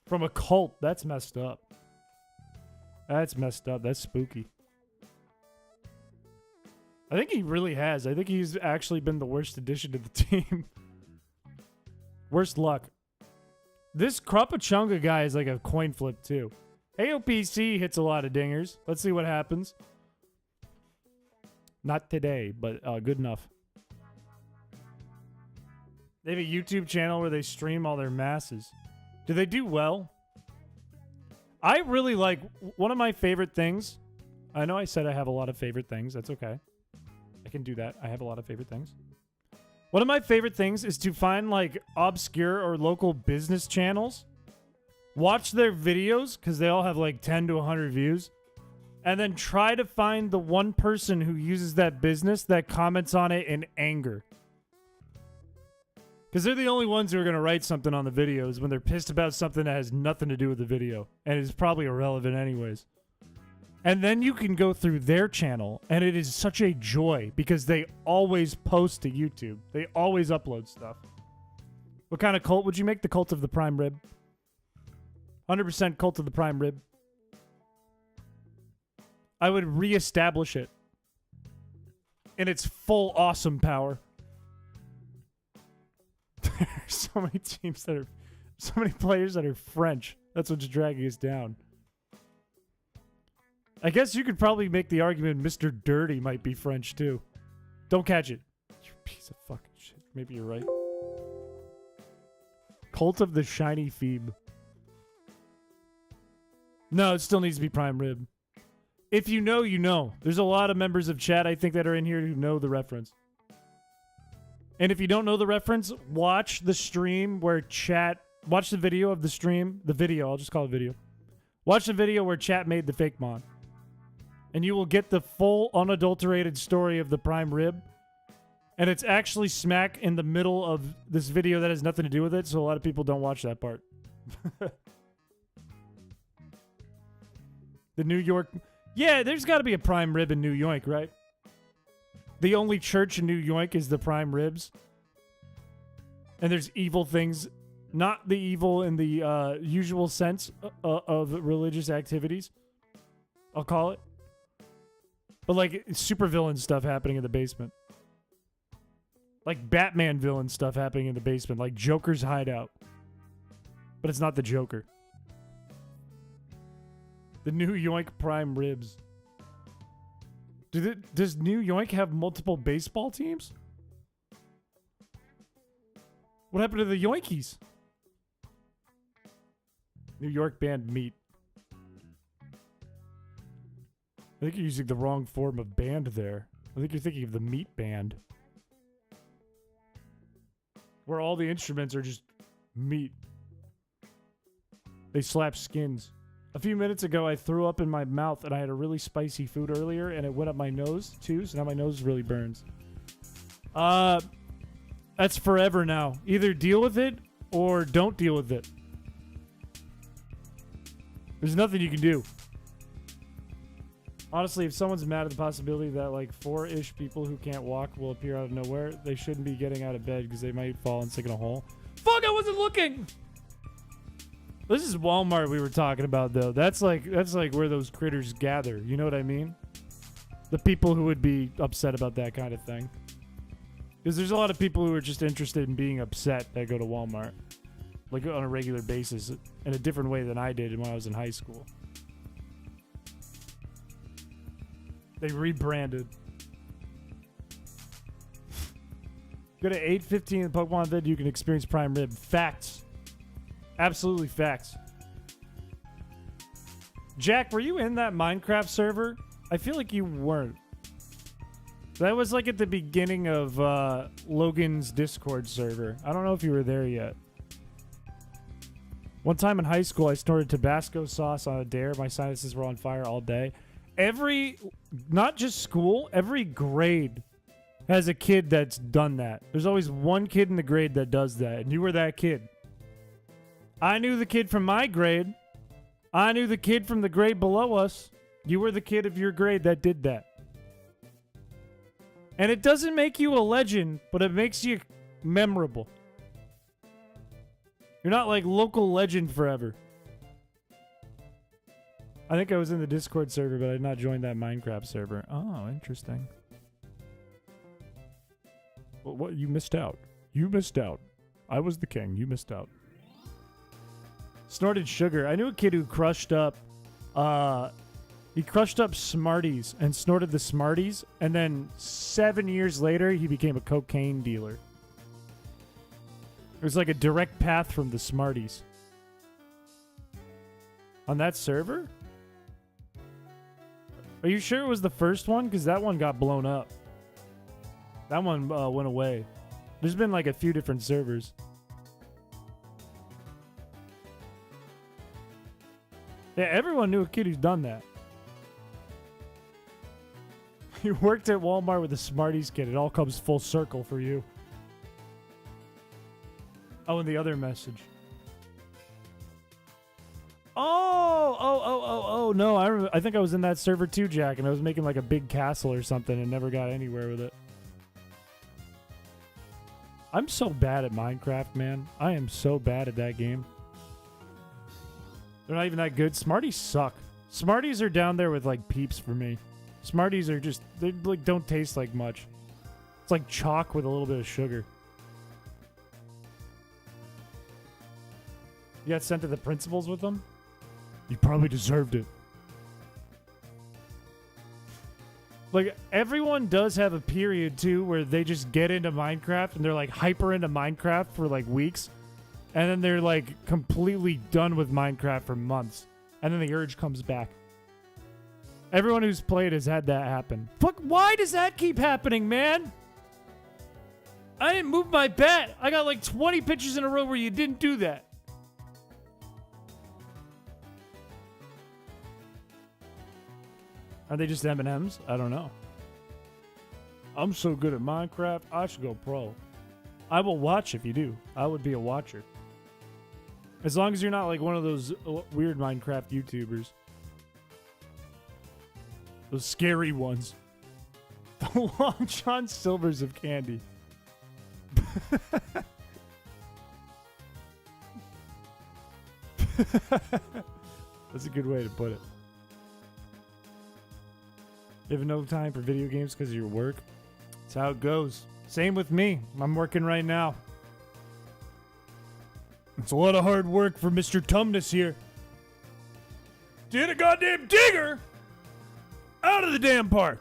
From a cult. That's messed up. That's messed up. That's spooky. I think he really has. I think he's actually been the worst addition to the team. Worst luck. This Krapachunga guy is like a coin flip, too. AOPC hits a lot of dingers. Let's see what happens. Not today, but good enough. They have a YouTube channel where they stream all their masses. Do they do well? I really like... One of my favorite things... I know I said I have a lot of favorite things. That's okay. I can do that. I have a lot of favorite things. One of my favorite things is to find like obscure or local business channels, watch their videos because they all have like 10 to 100 views, and then try to find the one person who uses that business that comments on it in anger. Because they're the only ones who are going to write something on the videos when they're pissed about something that has nothing to do with the video and is probably irrelevant anyways. And then you can go through their channel, and it is such a joy because they always post to YouTube. They always upload stuff. What kind of cult would you make? The cult of the prime rib. 100% cult of the prime rib. I would reestablish it in its full awesome power. There's so many teams that are... So many players that are French. That's what's dragging us down. I guess you could probably make the argument Mr. Dirty might be French, too. Don't catch it. You piece of fucking shit. Maybe you're right. Cult of the Shiny Phoebe. No, it still needs to be prime rib. If you know, you know. There's a lot of members of chat, I think, that are in here who know the reference. And if you don't know the reference, watch the stream where chat... Watch the video of the stream. The video. I'll just call it video. Watch the video where chat made the fake mon. And you will get the full, unadulterated story of the prime rib. And it's actually smack in the middle of this video that has nothing to do with it, so a lot of people don't watch that part. The New York... Yeah, there's got to be a prime rib in New York, right? The only church in New York is the prime ribs. And there's evil things... Not the evil in the usual sense of religious activities. I'll call it. But like supervillain stuff happening in the basement. Like Batman villain stuff happening in the basement. Like Joker's hideout. But it's not the Joker. The New York prime ribs. Does New York have multiple baseball teams? What happened to the Yankees? New York band Meat. I think you're using the wrong form of band there. I think you're thinking of the Meat Band. Where all the instruments are just meat. They slap skins. A few minutes ago, I threw up in my mouth, and I had a really spicy food earlier, and it went up my nose, too, so now my nose really burns. That's forever now. Either deal with it, or don't deal with it. There's nothing you can do. Honestly, if someone's mad at the possibility that like 4-ish people who can't walk will appear out of nowhere, they shouldn't be getting out of bed because they might fall and stick in a hole. Fuck, I wasn't looking! This is Walmart we were talking about, though. That's like where those critters gather. You know what I mean? The people who would be upset about that kind of thing. Because there's a lot of people who are just interested in being upset that go to Walmart. Like on a regular basis. In a different way than I did when I was in high school. They rebranded. Go to 8:15 in the Pokemon vid, you can experience Prime Rib. Facts. Absolutely facts. Jack, were you in that Minecraft server? I feel like you weren't. That was like at the beginning of Logan's Discord server. I don't know if you were there yet. One time in high school, I snorted Tabasco sauce on a dare. My sinuses were on fire all day. Not just school, every grade has a kid that's done that. There's always one kid in the grade that does that, and you were that kid. I knew the kid from my grade I knew the kid from the grade below us. You were the kid of your grade that did that. And it doesn't make you a legend, but it makes you memorable. You're not like local legend forever. I think I was in the Discord server, but I did not join that Minecraft server. Oh, interesting. Well, what? You missed out. You missed out. I was the king. You missed out. Snorted sugar. I knew a kid who crushed up, he crushed up Smarties and snorted the Smarties, and then 7 years later, he became a cocaine dealer. It was like a direct path from the Smarties. On that server? Are you sure it was the first one? Because that one got blown up. That one went away. There's been like a few different servers. Yeah, everyone knew a kid who's done that. You worked at Walmart with a Smarties kid. It all comes full circle for you. Oh, and the other message. Oh, no. I think I was in that server too, Jack, and I was making like a big castle or something and never got anywhere with it. I'm so bad at Minecraft, man. I am so bad at that game. They're not even that good. Smarties suck. Smarties are down there with like Peeps for me. Smarties are just, they like don't taste like much. It's like chalk with a little bit of sugar. You got sent to the principals with them? You probably deserved it. Like, everyone does have a period, too, where they just get into Minecraft and they're, like, hyper into Minecraft for, like, weeks. And then they're, like, completely done with Minecraft for months. And then the urge comes back. Everyone who's played has had that happen. Fuck, why does that keep happening, man? I didn't move my bet. I got, like, 20 pictures in a row where you didn't do that. Are they just M&Ms? I don't know. I'm so good at Minecraft, I should go pro. I will watch if you do. I would be a watcher. As long as you're not like one of those weird Minecraft YouTubers. Those scary ones. The Long John Silvers of candy. That's a good way to put it. You have no time for video games because of your work? That's how it goes. Same with me. I'm working right now. It's a lot of hard work for Mr. Tumnus here. Get a goddamn digger out of the damn park.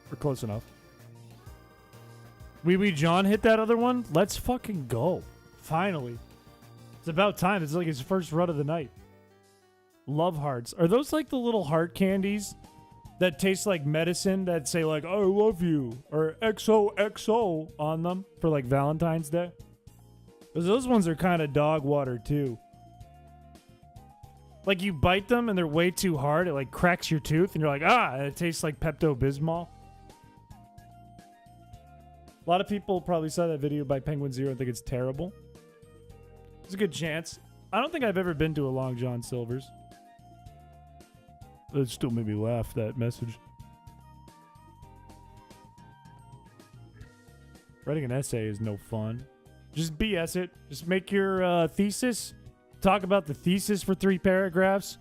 We're close enough. Wee Wee John hit that other one? Let's fucking go. Finally. It's about time. It's like his first run of the night. Love hearts. Are those like the little heart candies that taste like medicine that say like, I love you or XOXO on them for like Valentine's Day? Because those ones are kind of dog water too. Like you bite them and they're way too hard. It like cracks your tooth and you're like, and it tastes like Pepto-Bismol. A lot of people probably saw that video by Penguin Zero and think it's terrible. There's a good chance. I don't think I've ever been to a Long John Silver's. That still made me laugh, that message. Writing an essay is no fun. Just BS it. Just make your thesis. Talk about the thesis for 3 paragraphs.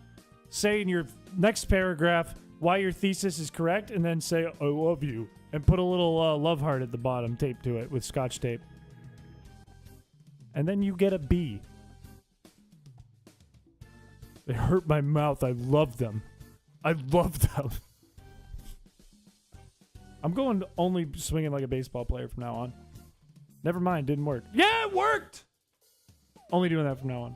Say in your next paragraph why your thesis is correct, and then say, I love you. And put a little love heart at the bottom, taped to it with Scotch tape. And then you get a B. They hurt my mouth. I love them. I love them. I'm going to only swinging like a baseball player from now on. Never mind, didn't work. Yeah, it worked! Only doing that from now on.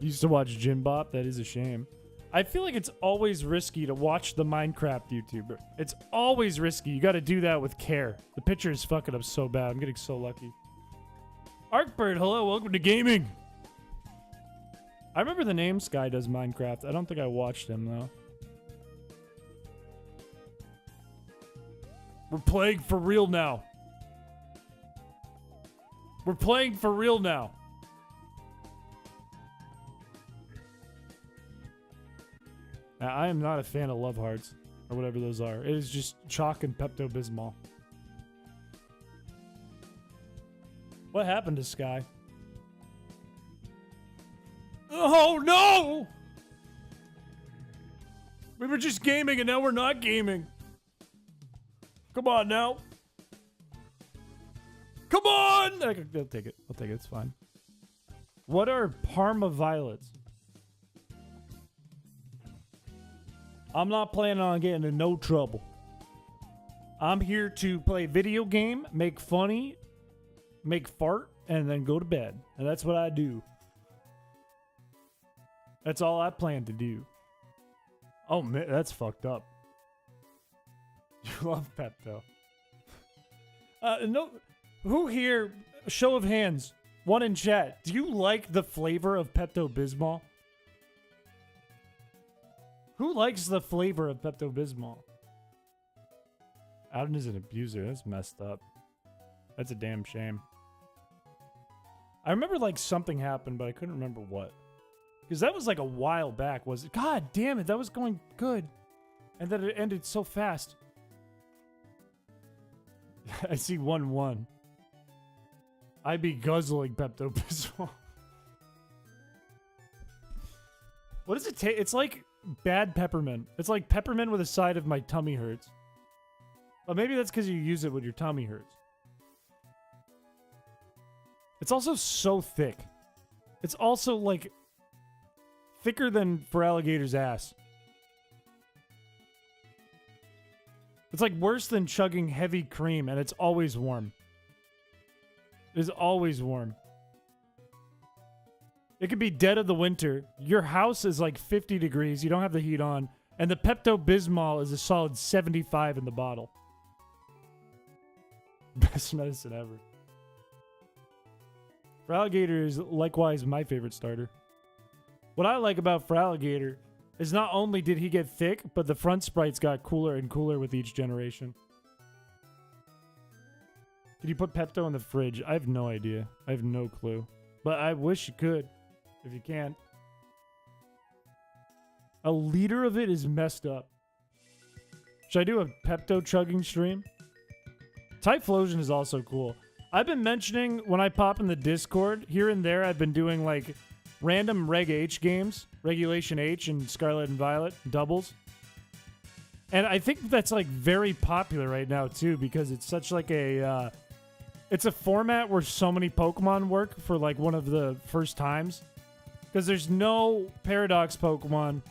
Used to watch Jim Bop. That is a shame. I feel like it's always risky to watch the Minecraft YouTuber. It's always risky. You got to do that with care. The picture is fucking up so bad. I'm getting so lucky. Arkbird, hello. Welcome to gaming. I remember the name Sky Does Minecraft. I don't think I watched him, though. We're playing for real now. We're playing for real now. I am not a fan of Love Hearts, or whatever those are. It is just chalk and Pepto-Bismol. What happened to Sky? Oh, no! We were just gaming, and now we're not gaming. Come on, now. Come on! I'll take it. I'll take it. It's fine. What are Parma Violets? I'm not planning on getting in no trouble. I'm here to play video game, make funny, make fart, and then go to bed. And that's what I do. That's all I plan to do. Oh, man, that's fucked up. You love Pepto. No, who here, show of hands, one in chat, do you like the flavor of Pepto-Bismol? Who likes the flavor of Pepto-Bismol? Alden is an abuser. That's messed up. That's a damn shame. I remember like something happened, but I couldn't remember what. Because that was like a while back, was it? God damn it, that was going good. And then it ended so fast. I see 1-1. I be guzzling Pepto-Bismol. What does it take? It's like bad peppermint. It's like peppermint with a side of my tummy hurts. But maybe that's because you use it when your tummy hurts. It's also so thick. It's also like thicker than for alligator's ass. It's like worse than chugging heavy cream, and it's always warm. It is always warm. It could be dead of the winter. Your house is like 50 degrees. You don't have the heat on. And the Pepto-Bismol is a solid 75 in the bottle. Best medicine ever. Fralligator is likewise my favorite starter. What I like about Fralligator is not only did he get thick, but the front sprites got cooler and cooler with each generation. Can you put Pepto in the fridge? I have no idea. I have no clue. But I wish you could, if you can. A liter of it is messed up. Should I do a Pepto chugging stream? Typhlosion is also cool. I've been mentioning when I pop in the Discord, here and there I've been doing like random Reg H games. Regulation H and Scarlet and Violet doubles. And I think that's like very popular right now too, because it's such like a... it's a format where so many Pokemon work for like one of the first times. Because there's no Paradox Pokemon,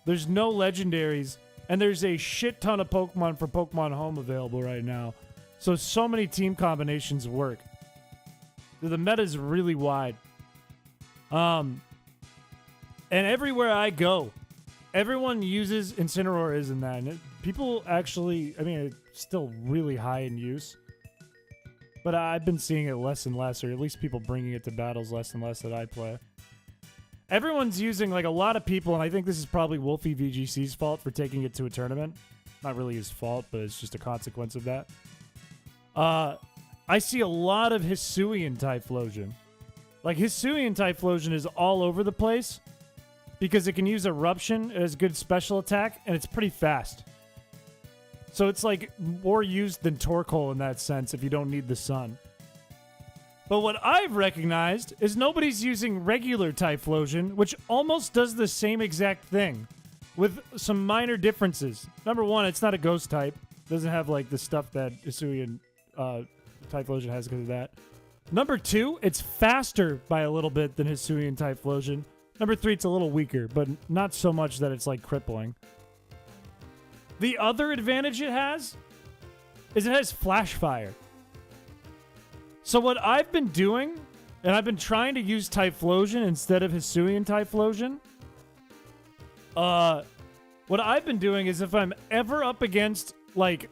there's no Legendaries, and there's a shit ton of Pokemon for Pokemon Home available right now. So many team combinations work. The meta is really wide. And everywhere I go, everyone uses Incineroar in that. And people actually, I mean, it's still really high in use. But I've been seeing it less and less, or at least people bringing it to battles less and less that I play. Everyone's using, like, a lot of people, and I think this is probably Wolfie VGC's fault for taking it to a tournament. Not really his fault, but it's just a consequence of that. I see a lot of Hisuian Typhlosion. Like, Hisuian Typhlosion is all over the place because it can use Eruption, it has good special attack, and it's pretty fast. So it's, like, more used than Torkoal in that sense if you don't need the sun. But what I've recognized is nobody's using regular Typhlosion, which almost does the same exact thing, with some minor differences. Number one, it's not a ghost type. It doesn't have, like, the stuff that Hisuian Typhlosion has because of that. Number two, it's faster by a little bit than Hisuian Typhlosion. Number three, it's a little weaker, but not so much that it's, like, crippling. The other advantage it has is it has Flash Fire. So what I've been doing, and I've been trying to use Typhlosion instead of Hisuian Typhlosion. What I've been doing is if I'm ever up against, like,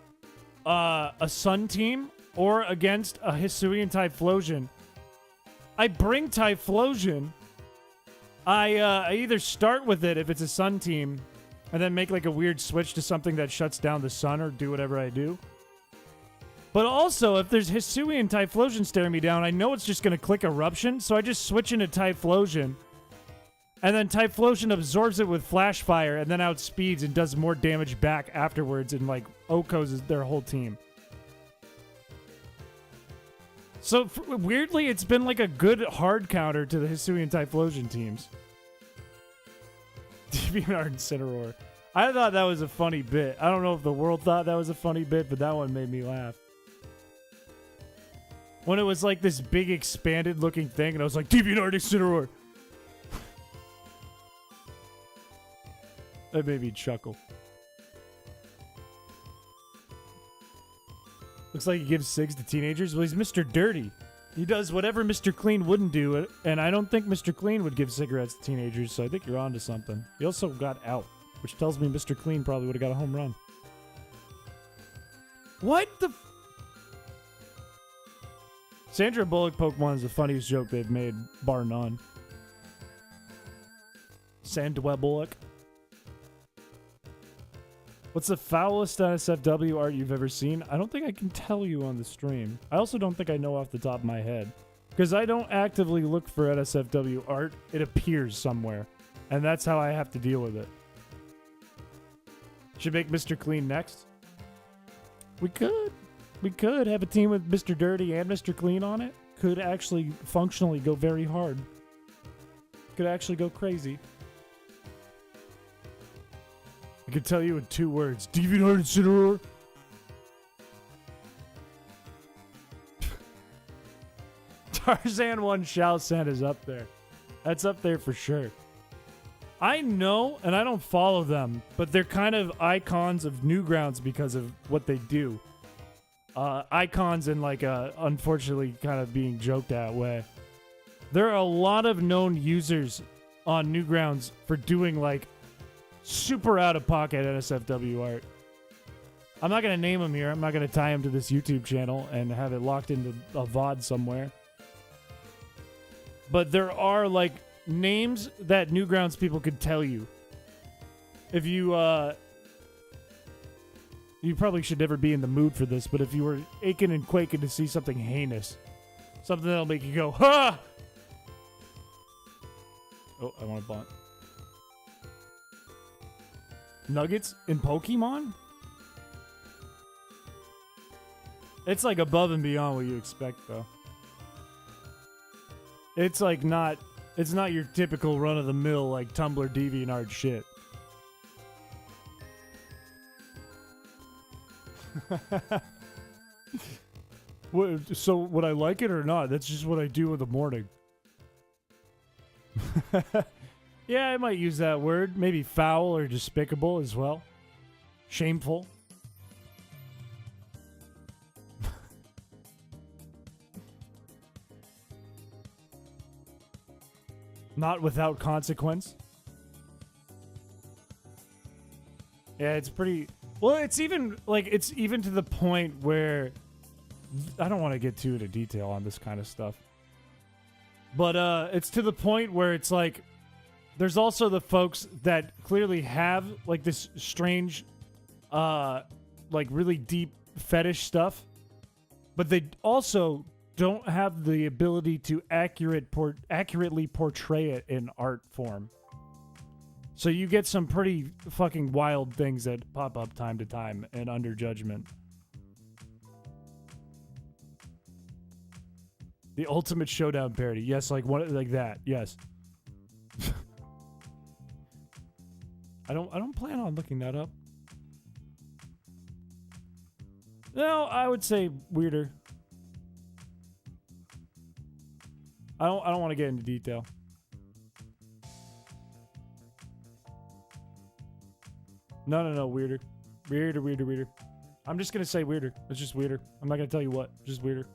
a Sun team or against a Hisuian Typhlosion, I bring Typhlosion. I either start with it if it's a Sun team, and then make like a weird switch to something that shuts down the sun or do whatever I do. But also, if there's Hisui and Typhlosion staring me down, I know it's just going to click Eruption, so I just switch into Typhlosion. And then Typhlosion absorbs it with Flash Fire, and then outspeeds and does more damage back afterwards, and, like, Okos their whole team. So, weirdly, it's been, like, a good hard counter to the Hisui and Typhlosion teams. DeviantArt Incineroar. I thought that was a funny bit. I don't know if the world thought that was a funny bit, but that one made me laugh. When it was like this big expanded looking thing, and I was like, DeviantArt Incineroar. That made me chuckle. Looks like he gives cigs to teenagers. Well, he's Mr. Dirty. He does whatever Mr. Clean wouldn't do, and I don't think Mr. Clean would give cigarettes to teenagers, so I think you're onto something. He also got out, which tells me Mr. Clean probably would have got a home run. What the... Sandra Bullock Pokemon is the funniest joke they've made, bar none. Sandra Bullock. What's the foulest NSFW art you've ever seen? I don't think I can tell you on the stream. I also don't think I know off the top of my head. Because I don't actively look for NSFW art. It appears somewhere. And that's how I have to deal with it. Should make Mr. Clean next? We could. We could have a team with Mr. Dirty and Mr. Clean on it. Could actually functionally go very hard. Could actually go crazy. I can tell you in 2 words. DeviantArt Incineroar. Tarzan 1 Shao San is up there. That's up there for sure. I know, and I don't follow them, but they're kind of icons of Newgrounds because of what they do. Icons in like a, unfortunately, kind of being joked at way. There are a lot of known users on Newgrounds for doing like super out-of-pocket NSFW art. I'm not going to name them here. I'm not going to tie them to this YouTube channel and have it locked into a VOD somewhere. But there are, like, names that Newgrounds people could tell you. If you, you probably should never be in the mood for this, but if you were aching and quaking to see something heinous, something that'll make you go, ha! Oh, I want to bunt. Nuggets in Pokemon? It's like above and beyond what you expect, though. It's like not... It's not your typical run-of-the-mill, like, Tumblr DeviantArt shit. So, would I like it or not? That's just what I do in the morning. Yeah, I might use that word. Maybe foul or despicable as well. Shameful. Not without consequence. Yeah, it's pretty... Well, it's even, like, it's even to the point where... I don't want to get too into detail on this kind of stuff. But, it's to the point where it's like... There's also the folks that clearly have, like, this strange, like, really deep fetish stuff. But they also don't have the ability to accurately portray it in art form. So you get some pretty fucking wild things that pop up time to time and under judgment. The Ultimate Showdown parody. Yes, like one like that. Yes. I don't plan on looking that up. No, I would say weirder. I don't want to get into detail. No, weirder. Weirder. I'm just gonna say weirder. It's just weirder. I'm not gonna tell you what. Just weirder.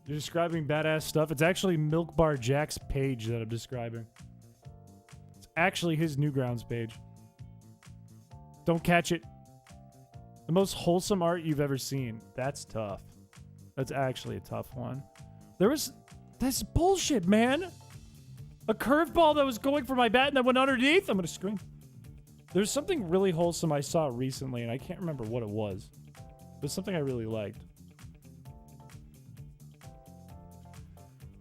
You're describing badass stuff. It's actually Milk Bar Jack's page that I'm describing. It's actually his Newgrounds page. Don't catch it. The most wholesome art you've ever seen. That's tough. That's actually a tough one. That's bullshit, man. A curveball that was going for my bat and that went underneath. I'm gonna scream. There's something really wholesome I saw recently, and I can't remember what it was. but something I really liked.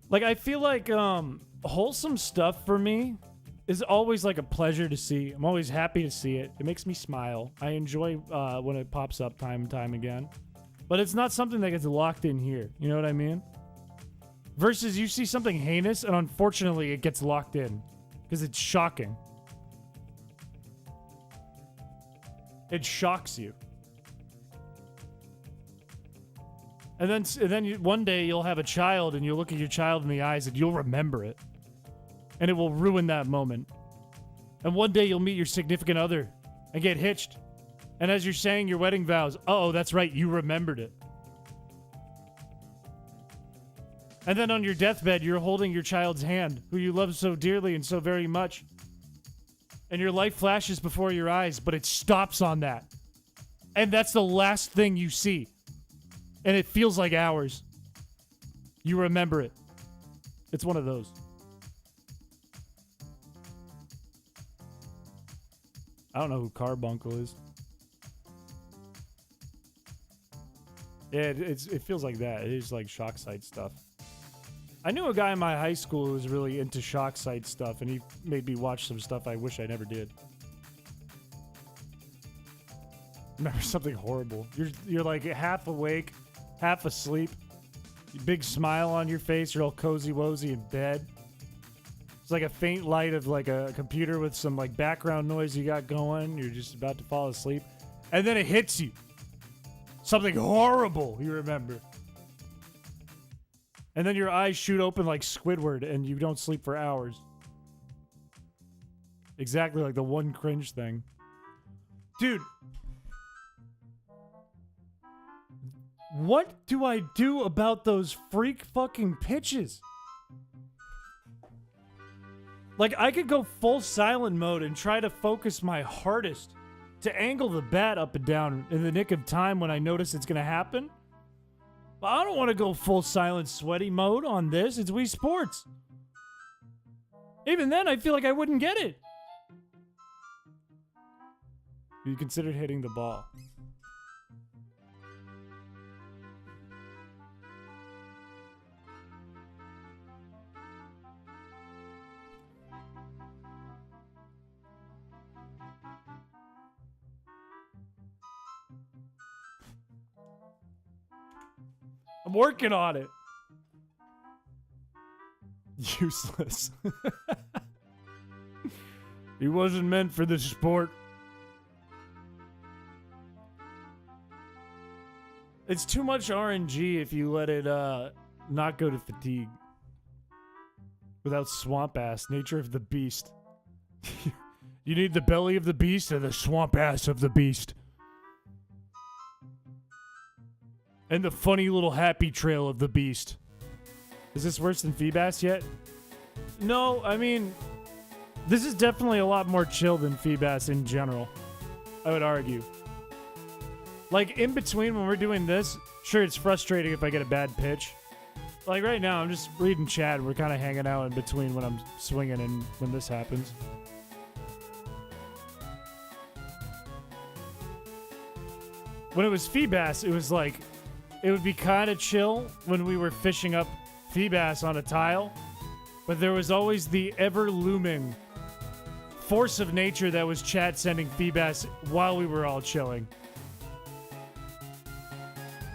Like, I feel like wholesome stuff for me is always like a pleasure to see. I'm always happy to see it. It makes me smile. I enjoy when it pops up time and time again. But it's not something that gets locked in here. You know what I mean? Versus you see something heinous, and unfortunately it gets locked in. Because it's shocking. It shocks you. And then one day you'll have a child, and you'll look at your child in the eyes, and you'll remember it. And it will ruin that moment. And one day you'll meet your significant other and get hitched. And as you're saying your wedding vows, oh, that's right, you remembered it. And then on your deathbed, you're holding your child's hand, who you love so dearly and so very much. And your life flashes before your eyes, but it stops on that. And that's the last thing you see. And it feels like hours. You remember it. It's one of those. I don't know who Carbuncle is. Yeah, it feels like that. It is like shock site stuff. I knew a guy in my high school who was really into shock site stuff, and he made me watch some stuff I wish I never did. Remember something horrible. You're like half awake, half asleep. Big smile on your face. You're all cozy-wozy in bed. It's like a faint light of like a computer with some like background noise you got going. You're just about to fall asleep. And then it hits you. Something horrible you remember. And then your eyes shoot open like Squidward and you don't sleep for hours. Exactly like the one cringe thing. Dude. What do I do about those freak fucking pitches? Like, I could go full silent mode and try to focus my hardest to angle the bat up and down in the nick of time when I notice it's going to happen. But I don't want to go full silent sweaty mode on this. It's Wii Sports. Even then, I feel like I wouldn't get it. You considered hitting the ball. I'm working on it. Useless. He wasn't meant for this sport. It's too much RNG if you let it not go to fatigue. Without swamp ass, nature of the beast. You need the belly of the beast and the swamp ass of the beast. And the funny little happy trail of the beast. Is this worse than Feebas yet? No, I mean, this is definitely a lot more chill than Feebas in general. I would argue. Like, in between when we're doing this, sure, it's frustrating if I get a bad pitch. Like, right now, I'm just reading chat. We're kind of hanging out in between when I'm swinging and when this happens. When it was Feebas, it was like... It would be kind of chill when we were fishing up Feebas on a tile, but there was always the ever-looming force of nature that was chat sending Feebas while we were all chilling.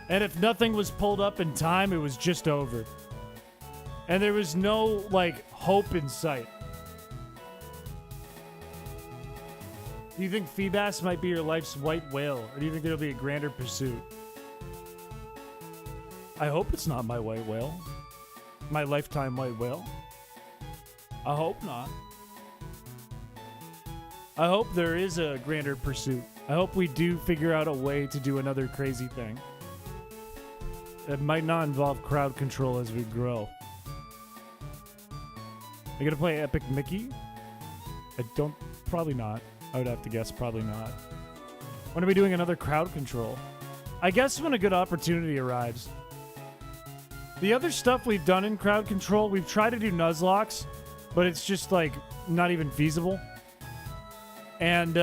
And if nothing was pulled up in time, it was just over. And there was no, like, hope in sight. Do you think Feebas might be your life's white whale, or do you think there'll be a grander pursuit? I hope it's not my white whale. My lifetime white whale. I hope not. I hope there is a grander pursuit. I hope we do figure out a way to do another crazy thing. It might not involve crowd control as we grow. Are you gonna play Epic Mickey? Probably not. I would have to guess probably not. When are we doing another crowd control? I guess when a good opportunity arrives. The other stuff we've done in crowd control, we've tried to do Nuzlocks, but it's just, like, not even feasible. And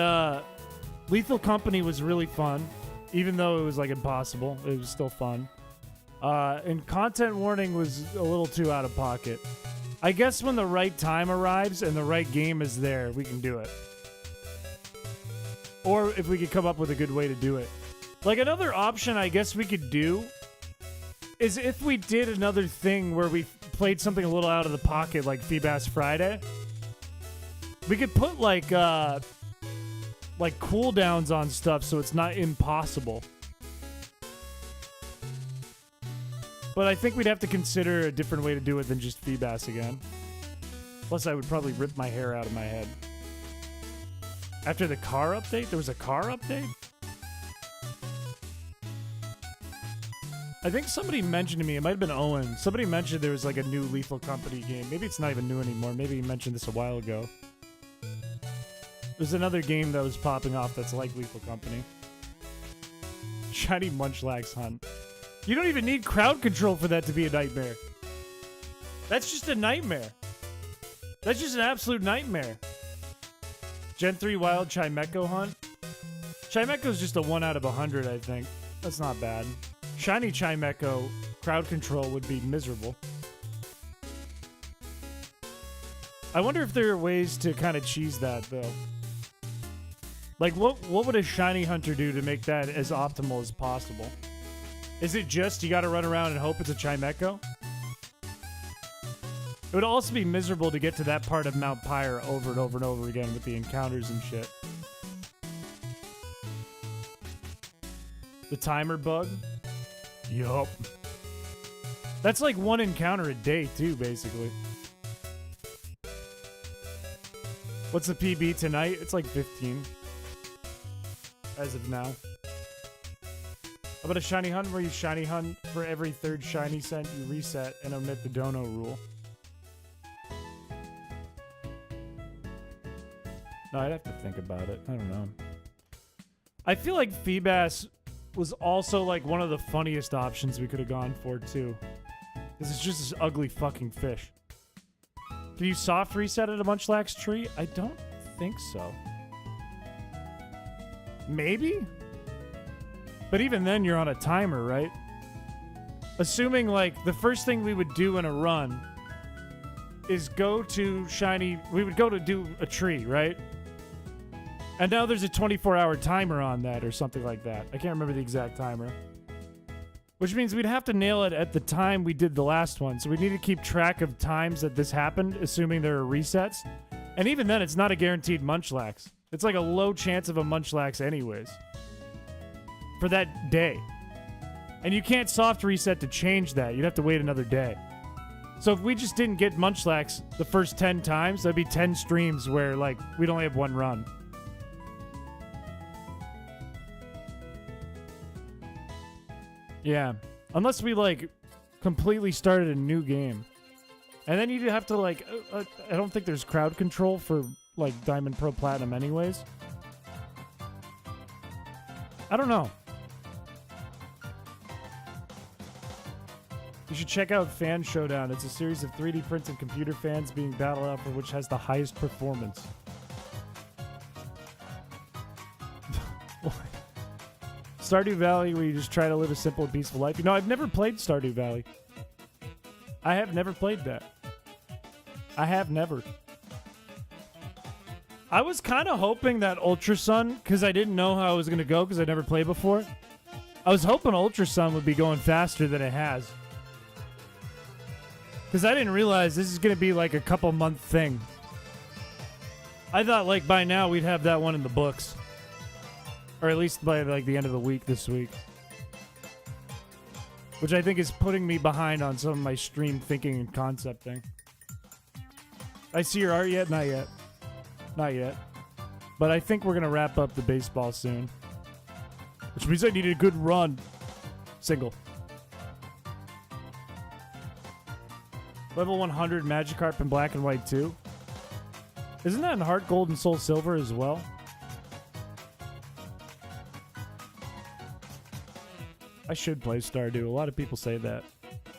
Lethal Company was really fun. even though it was like impossible, it was still fun. And content warning was a little too out of pocket. I guess when the right time arrives and the right game is there, we can do it. Or if we could come up with a good way to do it. Like another option I guess we could do is if we did another thing where we played something a little out of the pocket like Feebass Friday, we could put like cooldowns on stuff so it's not impossible. But I think we'd have to consider a different way to do it than just Feebass again. Plus I would probably rip my hair out of my head. After the car update? There was a car update? I think somebody mentioned to me, it might have been Owen, somebody mentioned there was like a new Lethal Company game. Maybe it's not even new anymore. Maybe he mentioned this a while ago. There's another game that was popping off that's like Lethal Company. Shiny Munchlax Hunt. You don't even need crowd control for that to be a nightmare. That's just a nightmare. That's just an absolute nightmare. Gen 3 Wild Chimecho Hunt. Chimecho's just a 1 out of 100, I think. That's not bad. Shiny Chimecho crowd control would be miserable. I wonder if there are ways to kind of cheese that, though. Like, what would a shiny hunter do to make that as optimal as possible? Is it just you gotta run around and hope it's a Chimecho? It would also be miserable to get to that part of Mount Pyre over and over and over again with the encounters and shit. The timer bug? Yup. That's like one encounter a day, too, basically. What's the PB tonight? It's like 15. As of now. How about a shiny hunt where you shiny hunt for every third shiny scent you reset and omit the dono rule? No, I'd have to think about it. I don't know. I feel like Feebass was also like one of the funniest options we could have gone for too. This is just this ugly fucking fish. Can you soft reset at a Munchlax tree? I don't think so. Maybe? But even then you're on a timer, right? Assuming like the first thing we would do in a run is go to shiny... We would go to do a tree, right? And now there's a 24-hour timer on that or something like that. I can't remember the exact timer. Which means we'd have to nail it at the time we did the last one. So we need to keep track of times that this happened, assuming there are resets. And even then, it's not a guaranteed Munchlax. It's like a low chance of a Munchlax anyways. For that day. And you can't soft reset to change that. You'd have to wait another day. So if we just didn't get Munchlax the first 10 times, that'd be 10 streams where, like, we'd only have one run. Yeah. Unless we, like, completely started a new game. And then you'd have to, like... I don't think there's crowd control for, like, Diamond Pro Platinum anyways. I don't know. You should check out Fan Showdown. It's a series of 3D printed computer fans being battled out for which has the highest performance. Stardew Valley, where you just try to live a simple and peaceful life. You know, I've never played Stardew Valley. I have never played that. I have never. I was kind of hoping that Ultra Sun, because I didn't know how it was going to go, because I never played before. I was hoping Ultra Sun would be going faster than it has. Because I didn't realize this is going to be like a couple month thing. I thought like by now we'd have that one in the books. Or at least by like the end of the week this week. Which I think is putting me behind on some of my stream thinking and concepting. I see your art yet? Not yet. Not yet. But I think we're going to wrap up the baseball soon. Which means I need a good run. Single. Level 100 Magikarp in black and white too. Isn't that in Heart Gold and Soul Silver as well? I should play Stardew. A lot of people say that.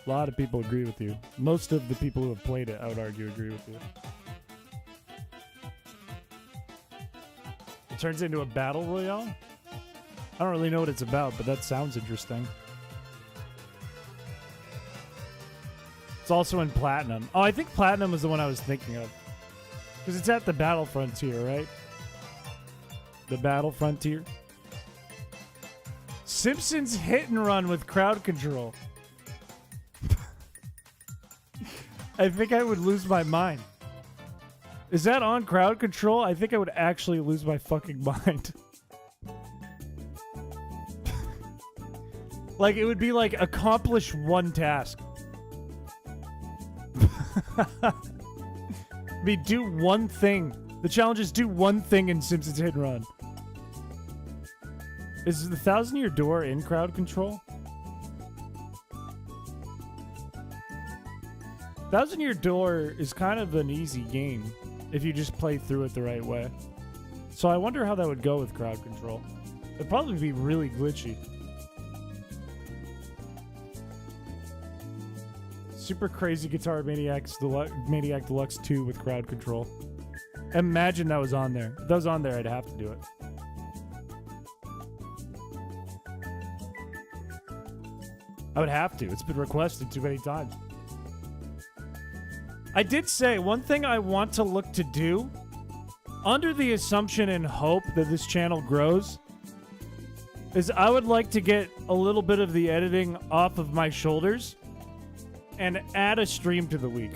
A lot of people agree with you. Most of the people who have played it, I would argue, agree with you. It turns into a battle royale? I don't really know what it's about, but that sounds interesting. It's also in Platinum. Oh, I think Platinum was the one I was thinking of. Because it's at the Battle Frontier, right? The Battle Frontier. Simpsons Hit and Run with crowd control. I think I would lose my mind. Is that on crowd control? I think I would actually lose my fucking mind. Like, it would be like, accomplish one task. Be do one thing. The challenge is do one thing in Simpsons Hit and Run. Is the 1,000-Year Door in crowd control? 1,000-Year Door is kind of an easy game if you just play through it the right way. So I wonder how that would go with crowd control. It'd probably be really glitchy. Super Crazy Guitar Maniac Deluxe 2 with crowd control. Imagine that was on there. If that was on there, I'd have to do it. I would have to. It's been requested too many times. I did say one thing I want to look to do, under the assumption and hope that this channel grows, is I would like to get a little bit of the editing off of my shoulders and add a stream to the week.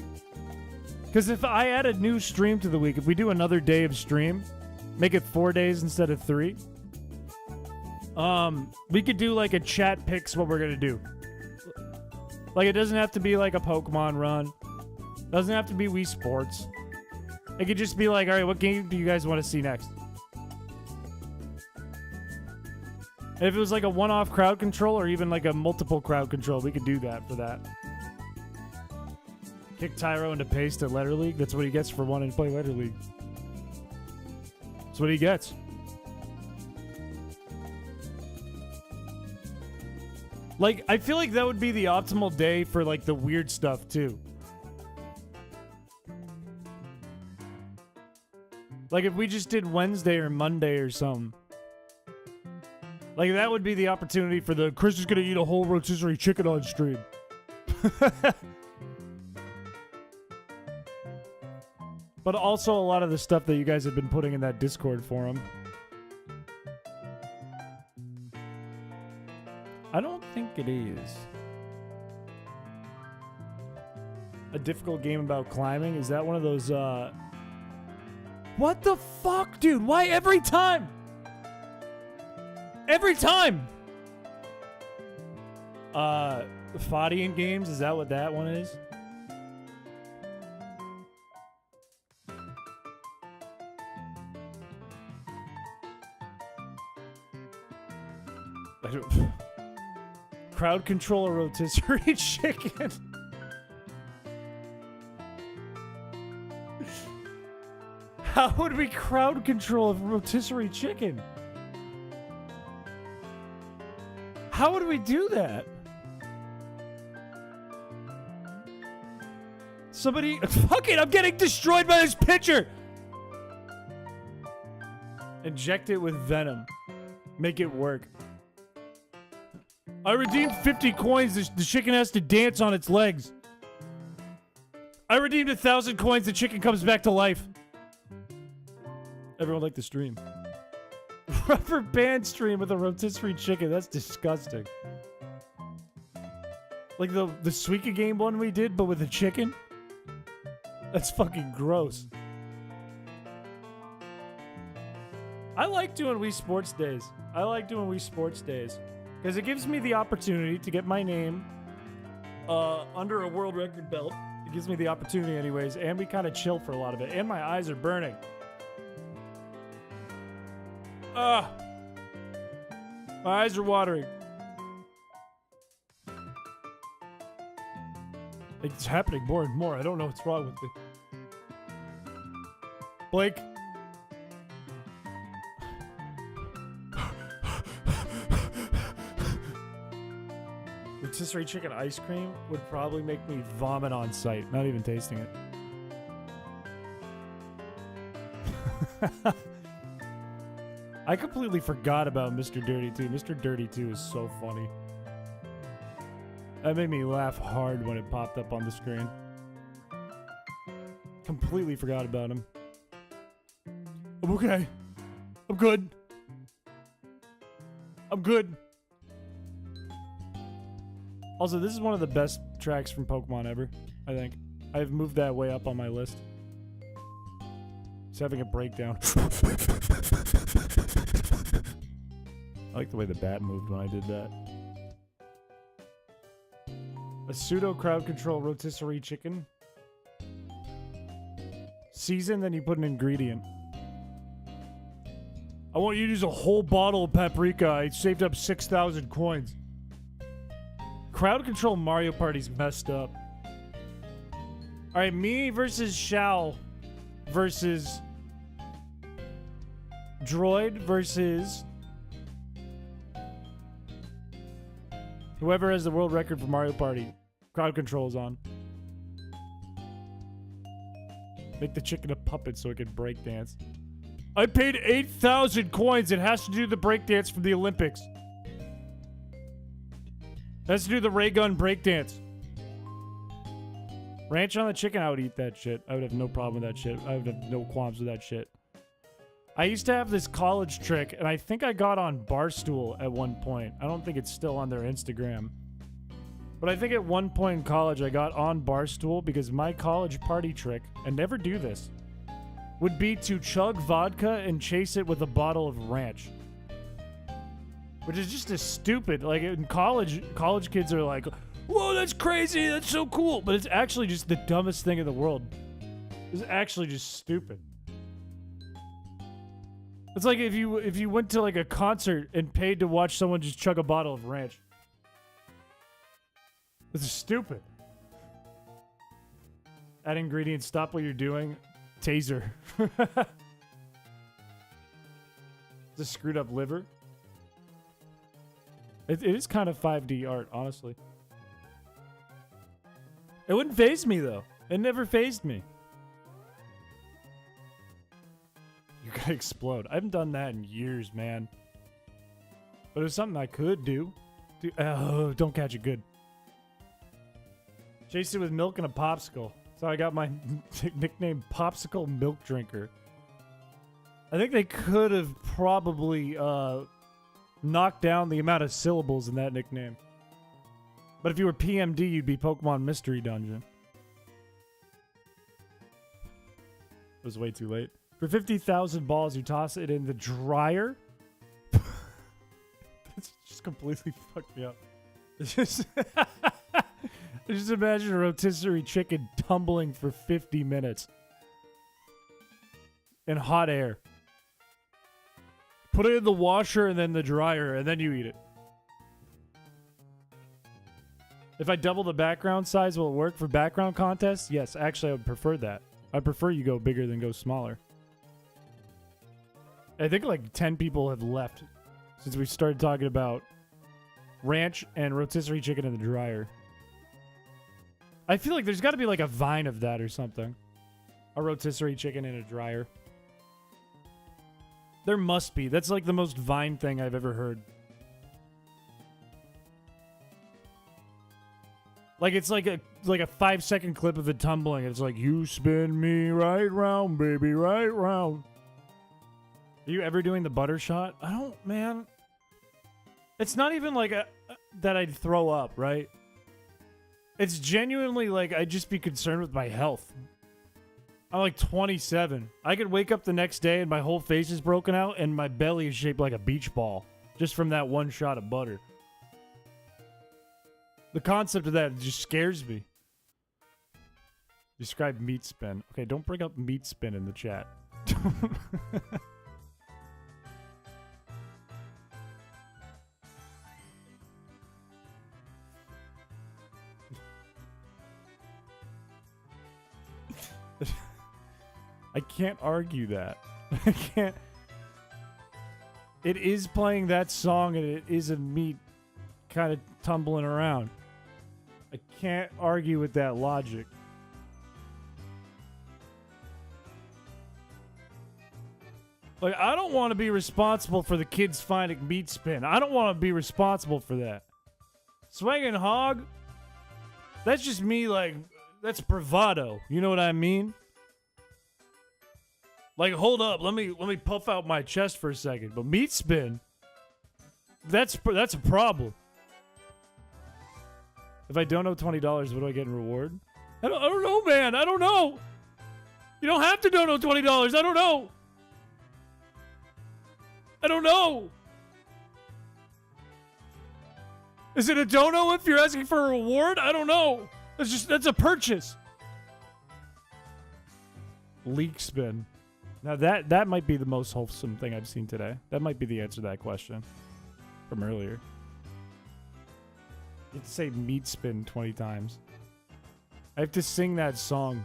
Because if I add a new stream to the week, if we do another day of stream, make it 4 days instead of 3, we could do like a chat picks what we're gonna do. Like, it doesn't have to be like a Pokemon run. Doesn't have to be Wii Sports. It could just be like, all right, what game do you guys want to see next? And if it was like a one-off crowd control or even like a multiple crowd control, we could do that for that. Kick Tyro into paste at Letter League. That's what he gets for wanting to play Letter League. That's what he gets. Like, I feel like that would be the optimal day for like the weird stuff too. Like, if we just did Wednesday or Monday or something. Like, that would be the opportunity for the Chris is gonna eat a whole rotisserie chicken on stream. But also a lot of the stuff that you guys have been putting in that Discord forum. I don't think it is. A difficult game about climbing? Is that one of those, What the fuck, dude? Why every time? Every time! Fadian games? Is that what that one is? I don't... Crowd control a rotisserie chicken. How would we crowd control a rotisserie chicken? How would we do that? Somebody... Fuck it, I'm getting destroyed by this pitcher! Inject it with venom. Make it work. I redeemed 50 coins. The chicken has to dance on its legs. I redeemed 1,000 coins. The chicken comes back to life. Everyone like the stream. Rubber band stream with a rotisserie chicken. That's disgusting. Like the Suika game one we did, but with a chicken? That's fucking gross. I like doing Wii Sports Days. Because it gives me the opportunity to get my name under a world record belt. It gives me the opportunity anyways, and we kind of chill for a lot of it. And my eyes are burning. My eyes are watering. It's happening more and more. I don't know what's wrong with me. Blake. Rotisserie chicken ice cream would probably make me vomit on sight, not even tasting it. I completely forgot about Mr. Dirty 2. Mr. Dirty 2 is so funny. That made me laugh hard when it popped up on the screen. Completely forgot about him. I'm okay. I'm good. I'm good. Also, this is one of the best tracks from Pokemon ever, I think. I've moved that way up on my list. It's having a breakdown. I like the way the bat moved when I did that. A pseudo crowd control rotisserie chicken. Season, then you put an ingredient. I want you to use a whole bottle of paprika. I saved up 6,000 coins. Crowd control Mario Party's messed up. Alright, me versus Shao versus Droid versus whoever has the world record for Mario Party. Crowd control's on. Make the chicken a puppet so it can breakdance. I paid 8,000 coins. It has to do the breakdance from the Olympics. It has to do the ray gun breakdance. Ranch on the chicken, I would eat that shit. I would have no problem with that shit. I would have no qualms with that shit. I used to have this college trick, and I think I got on Barstool at one point. I don't think it's still on their Instagram. But I think at one point in college, I got on Barstool because my college party trick, and never do this, would be to chug vodka and chase it with a bottle of ranch. Which is just as stupid. Like, in college kids are like, whoa, that's crazy, that's so cool. But it's actually just the dumbest thing in the world. It's actually just stupid. It's like if you went to like a concert and paid to watch someone just chug a bottle of ranch. This is stupid. Add ingredients, stop what you're doing. Taser. It's a screwed up liver. It is kind of 5D art, honestly. It wouldn't faze me, though. It never fazed me. You gotta explode. I haven't done that in years, man. But it's something I could do. Oh, don't catch it good. Chase it with milk and a popsicle. So I got my nickname Popsicle Milk Drinker. I think they could have probably knocked down the amount of syllables in that nickname. But if you were PMD, you'd be Pokemon Mystery Dungeon. It was way too late. For 50,000 balls, you toss it in the dryer? That's just completely fucked me up. It's just... Just imagine a rotisserie chicken tumbling for 50 minutes. In hot air. Put it in the washer and then the dryer, and then you eat it. If I double the background size, will it work for background contests? Yes, actually I would prefer that. I prefer you go bigger than go smaller. I think like 10 people have left since we started talking about ranch and rotisserie chicken in the dryer. I feel like there's got to be like a Vine of that or something. A rotisserie chicken in a dryer. There must be. That's like the most Vine thing I've ever heard. Like it's like a 5-second clip of it tumbling. It's like, you spin me right round, baby, right round. Are you ever doing the butter shot? I don't, man. It's not even like that I'd throw up, right? It's genuinely like I'd just be concerned with my health. I'm like 27. I could wake up the next day and my whole face is broken out and my belly is shaped like a beach ball. Just from that one shot of butter. The concept of that just scares me. Describe meat spin. Okay, don't bring up meat spin in the chat. I can't argue that. I can't. It is playing that song and it is a meat kind of tumbling around. I can't argue with that logic. Like, I don't want to be responsible for the kids finding meat spin. I don't want to be responsible for that. Swinging hog, that's just me, like, that's bravado. You know what I mean? Like, hold up, let me puff out my chest for a second. But meat spin, that's a problem. If I don't know $20, what do I get in reward? I don't know, man. I don't know. You don't have to dono $20. I don't know. I don't know. Is it a dono if you're asking for a reward? I don't know. That's a purchase. Leak spin. Now that might be the most wholesome thing I've seen today. That might be the answer to that question from earlier. You have to say meat spin 20 times. I have to sing that song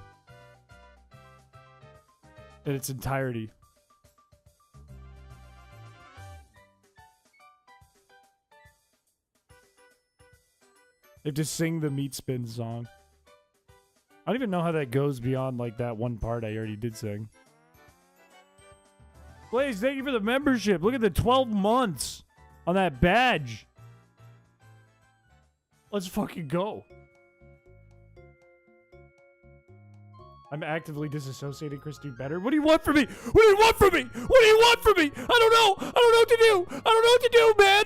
in its entirety. I have to sing the meat spin song. I don't even know how that goes beyond like that one part I already did sing. Blaze, thank you for the membership. Look at the 12 months on that badge. Let's fucking go. I'm actively disassociating, Chris. Do better. What do you want from me? What do you want from me? What do you want from me? I don't know. I don't know what to do. I don't know what to do, man.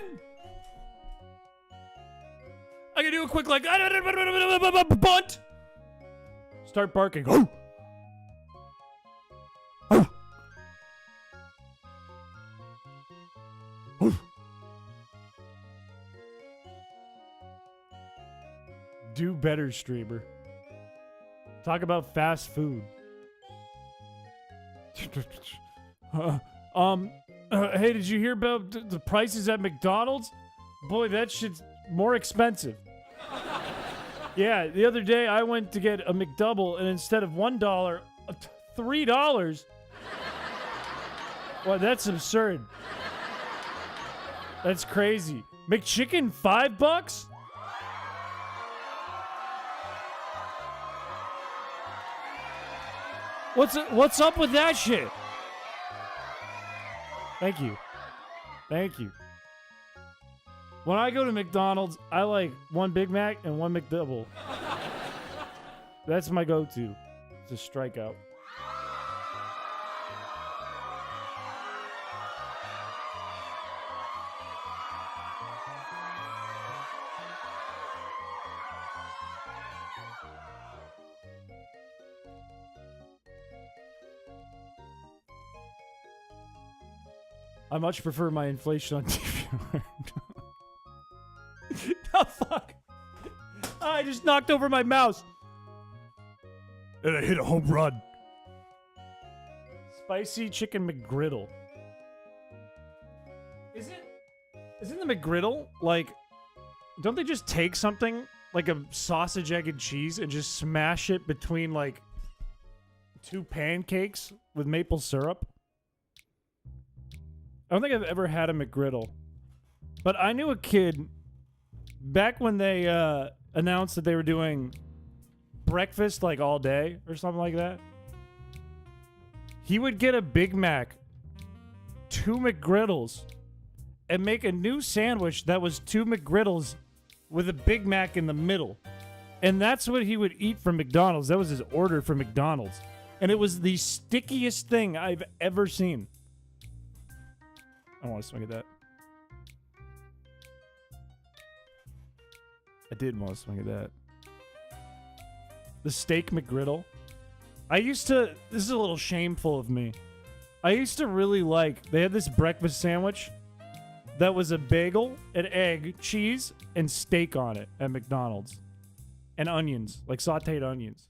I can do a quick like bunt. Start barking. Oh. Oh. Oh. Do better, streamer. Talk about fast food. Hey, did you hear about the prices at McDonald's? Boy, that shit's more expensive. Yeah, the other day I went to get a McDouble, and instead of $1, $3. Well, that's absurd. That's crazy. McChicken, $5? What's up with that shit? Thank you. Thank you. When I go to McDonald's, I like one Big Mac and one McDouble. That's my go-to. It's a strikeout. I much prefer my inflation on TV. Oh, fuck. I just knocked over my mouse. And I hit a home run. Spicy chicken McGriddle. Isn't the McGriddle, like, don't they just take something, like a sausage, egg, and cheese, and just smash it between, like, two pancakes with maple syrup? I don't think I've ever had a McGriddle. But I knew a kid back when they announced that they were doing breakfast like all day or something like that. He would get a Big Mac, 2 McGriddles, and make a new sandwich that was 2 McGriddles with a Big Mac in the middle. And that's what he would eat from McDonald's. That was his order from McDonald's. And it was the stickiest thing I've ever seen. I don't want to swing at that. I did want to swing at that. The steak McGriddle. This is a little shameful of me. I used to really like, they had this breakfast sandwich that was a bagel, an egg, cheese, and steak on it at McDonald's. And onions, like sauteed onions.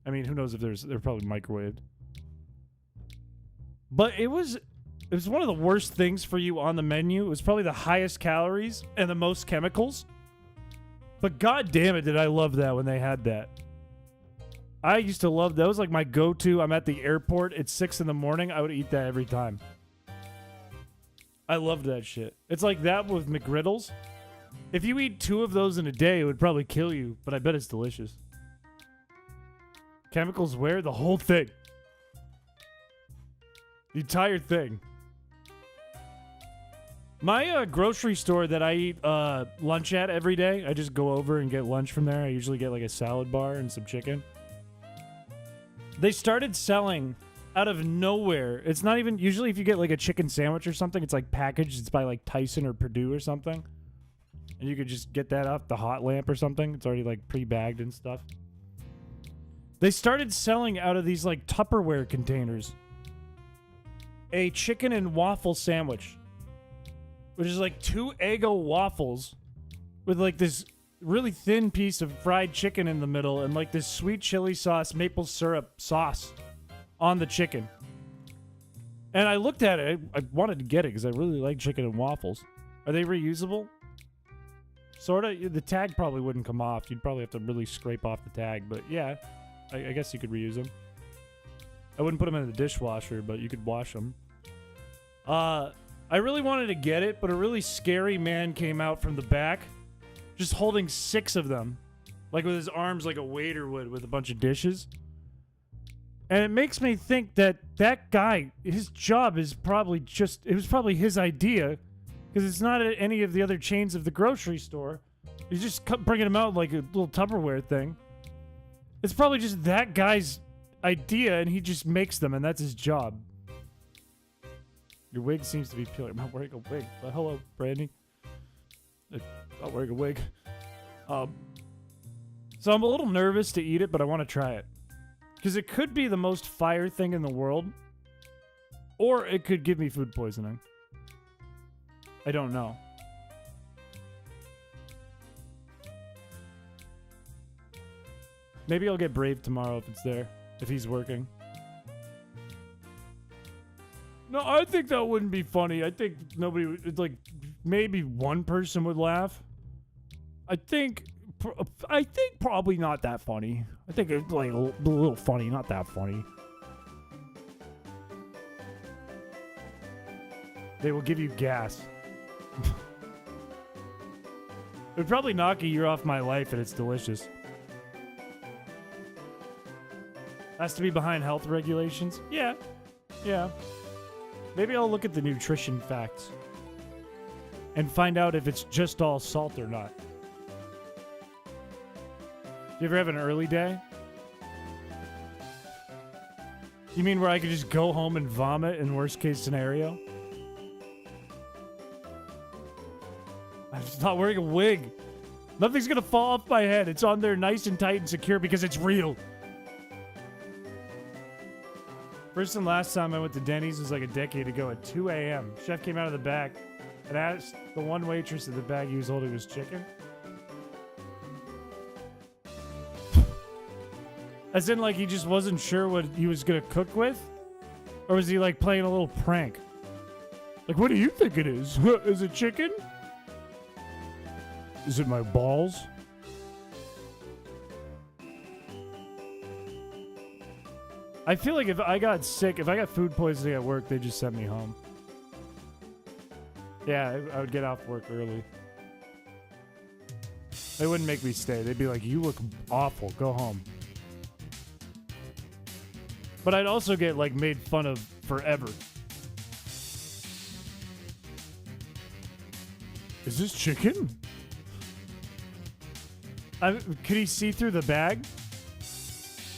I mean, who knows if they're probably microwaved. But it was one of the worst things for you on the menu. It was probably the highest calories and the most chemicals. But god damn it, did I love that when they had that. I used to love that. It was like my go-to. I'm at the airport. It's 6 in the morning. I would eat that every time. I loved that shit. It's like that with McGriddles. If you eat 2 of those in a day, it would probably kill you. But I bet it's delicious. Chemicals where? The whole thing. The entire thing. My grocery store that I eat lunch at every day, I just go over and get lunch from there. I usually get like a salad bar and some chicken. They started selling out of nowhere. It's not even, usually if you get like a chicken sandwich or something, it's like packaged. It's by like Tyson or Purdue or something. And you could just get that off the hot lamp or something. It's already like pre-bagged and stuff. They started selling out of these like Tupperware containers a chicken and waffle sandwich, which is like 2 Eggo waffles with like this really thin piece of fried chicken in the middle and like this sweet chili sauce, maple syrup sauce on the chicken. And I looked at it. I wanted to get it because I really like chicken and waffles. Are they reusable? Sort of. The tag probably wouldn't come off. You'd probably have to really scrape off the tag. But yeah, I guess you could reuse them. I wouldn't put them in the dishwasher, but you could wash them. I really wanted to get it, but a really scary man came out from the back, just holding 6 of them, like with his arms like a waiter would with a bunch of dishes. And it makes me think that that guy, his job is probably just, it was probably his idea, because it's not at any of the other chains of the grocery store. He's just bringing them out like a little Tupperware thing. It's probably just that guy's idea, and he just makes them, and that's his job. Your wig seems to be peeling. I'm not wearing a wig. But hello, Brandy. I'm not wearing a wig. So I'm a little nervous to eat it, but I want to try it. Because it could be the most fire thing in the world. Or it could give me food poisoning. I don't know. Maybe I'll get Brave tomorrow if it's there. If he's working. No, I think that wouldn't be funny. I think nobody would, like, maybe one person would laugh. I think probably not that funny. I think it's like a little funny, not that funny. They will give you gas. It would probably knock a year off my life, and it's delicious. Has to be behind health regulations? Yeah. Yeah. Maybe I'll look at the nutrition facts and find out if it's just all salt or not. You ever have an early day? You mean where I could just go home and vomit in worst case scenario? I'm just not wearing a wig. Nothing's gonna fall off my head. It's on there nice and tight and secure because it's real. First and last time I went to Denny's was like a decade ago at 2 a.m. Chef came out of the back and asked the one waitress if the bag he was holding was chicken. As in, like, he just wasn't sure what he was gonna cook with? Or was he, like, playing a little prank? Like, what do you think it is? Is it chicken? Is it my balls? I feel like if I got sick, if I got food poisoning at work, they'd just send me home. Yeah, I would get off work early. They wouldn't make me stay. They'd be like, you look awful. Go home. But I'd also get, like, made fun of forever. Is this chicken? Could he see through the bag?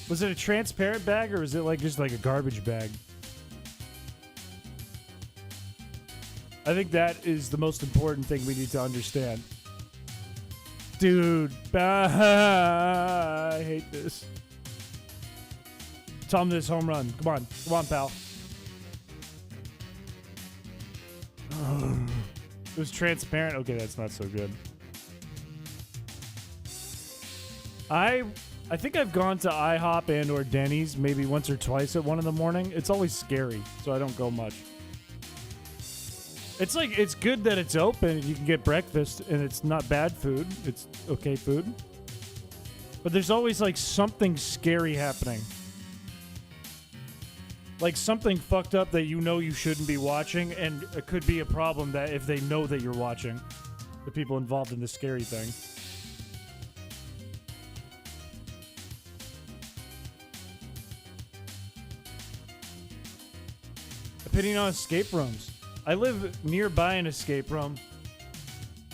Was it a transparent bag, or was it like just like a garbage bag? I think that is the most important thing we need to understand. Dude, I hate this. Tom this home run. Come on. Come on, pal. It was transparent. Okay, that's not so good. I think I've gone to IHOP and or Denny's maybe once or twice at 1 in the morning. It's always scary, so I don't go much. It's like, it's good that it's open. You can get breakfast, and it's not bad food. It's okay food. But there's always, like, something scary happening. Like, something fucked up that you know you shouldn't be watching, and it could be a problem that if they know that you're watching, the people involved in the scary thing. Opinion on escape rooms. I live nearby an escape room.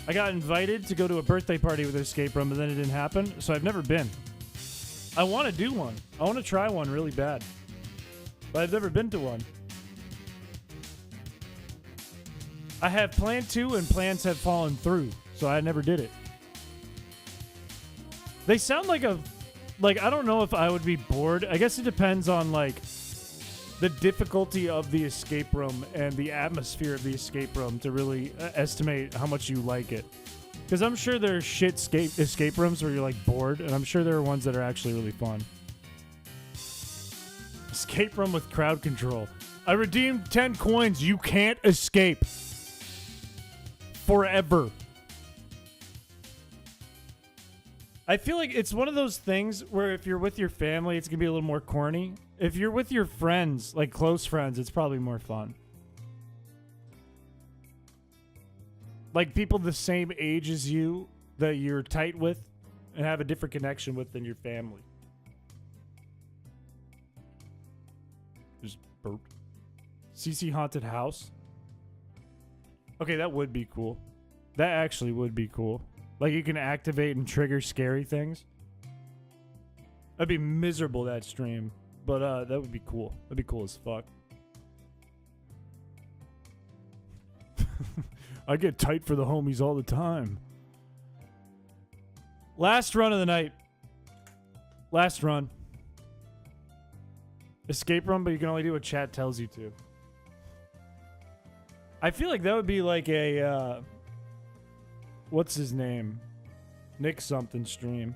I got invited to go to a birthday party with an escape room, but then it didn't happen, so I've never been. I want to do one. I want to try one really bad. But I've never been to one. I have planned to, and plans have fallen through, so I never did it. They sound like a... Like, I don't know if I would be bored. I guess it depends on, like, the difficulty of the escape room and the atmosphere of the escape room to really estimate how much you like it. Because I'm sure there are shit escape rooms where you're, like, bored, and I'm sure there are ones that are actually really fun. Escape room with crowd control. I redeemed 10 coins. You can't escape. Forever. I feel like it's one of those things where if you're with your family, it's going to be a little more corny. If you're with your friends, like close friends, it's probably more fun. Like people the same age as you that you're tight with and have a different connection with than your family. Just burped. CC Haunted House. Okay, that would be cool. That actually would be cool. Like, you can activate and trigger scary things. That'd be miserable, that stream. But, that would be cool. That'd be cool as fuck. I get tight for the homies all the time. Last run of the night. Last run. Escape room, but you can only do what chat tells you to. I feel like that would be like a, what's his name? Nick something stream.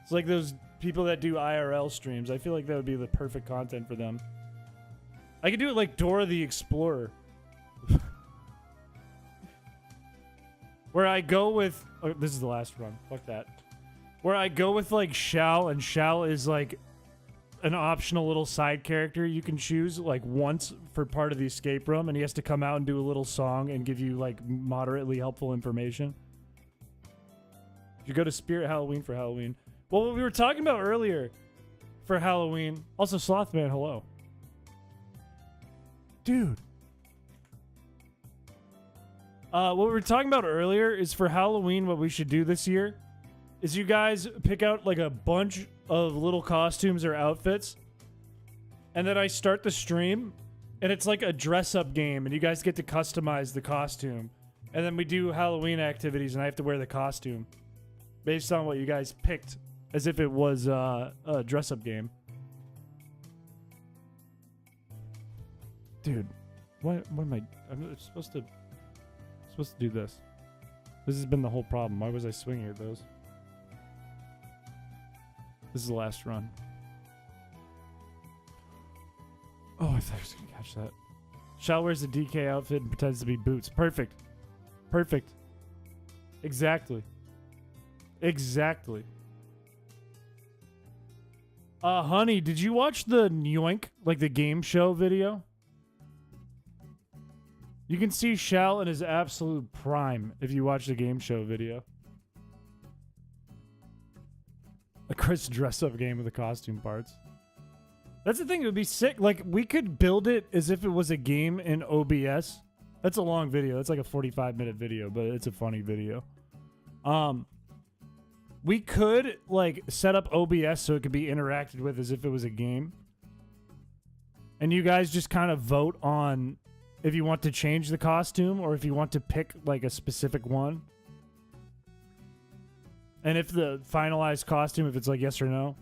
It's like those people that do IRL streams. I feel like that would be the perfect content for them. I could do it like Dora the Explorer. Where I go with... Oh, this is the last run. Fuck that. Where I go with like Shao, and Shao is like an optional little side character you can choose like once for part of the escape room, and he has to come out and do a little song and give you like moderately helpful information. You go to Spirit Halloween for Halloween. Well, what we were talking about earlier for Halloween. Also, Slothman, hello. Dude. What we were talking about earlier is for Halloween, what we should do this year is you guys pick out like a bunch of little costumes or outfits, and then I start the stream, and it's like a dress-up game, and you guys get to customize the costume, and then we do Halloween activities, and I have to wear the costume based on what you guys picked, as if it was a dress-up game. Dude, what am I... I'm supposed to do this. This has been the whole problem. Why was I swinging at those? This is the last run. Oh, I thought I was going to catch that. Shao wears the DK outfit and pretends to be Boots. Perfect. Perfect. Exactly. Exactly. Honey, did you watch the Yoink, like the game show video? You can see Shao in his absolute prime if you watch the game show video. A Chris dress-up game with the costume parts. That's the thing, it would be sick. Like, we could build it as if it was a game in OBS. That's a long video. It's like a 45-minute video, but it's a funny video. We could, like, set up OBS so it could be interacted with as if it was a game. And you guys just kind of vote on if you want to change the costume or if you want to pick, like, a specific one. And if the finalized costume, if it's like yes or no.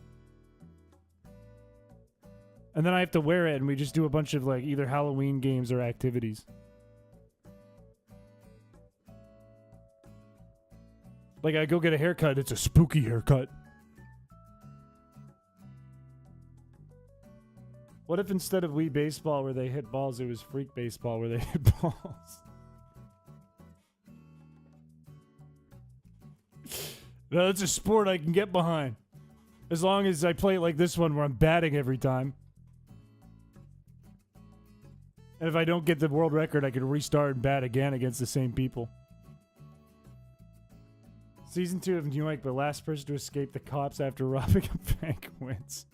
And then I have to wear it, and we just do a bunch of, like, either Halloween games or activities. Like, I go get a haircut, it's a spooky haircut. What if instead of Wii Baseball where they hit balls, it was Freak Baseball where they hit balls? No, it's a sport I can get behind. As long as I play it like this one where I'm batting every time. And if I don't get the world record, I can restart and bat again against the same people. Season 2 of New York, the last person to escape the cops after robbing a bank wins.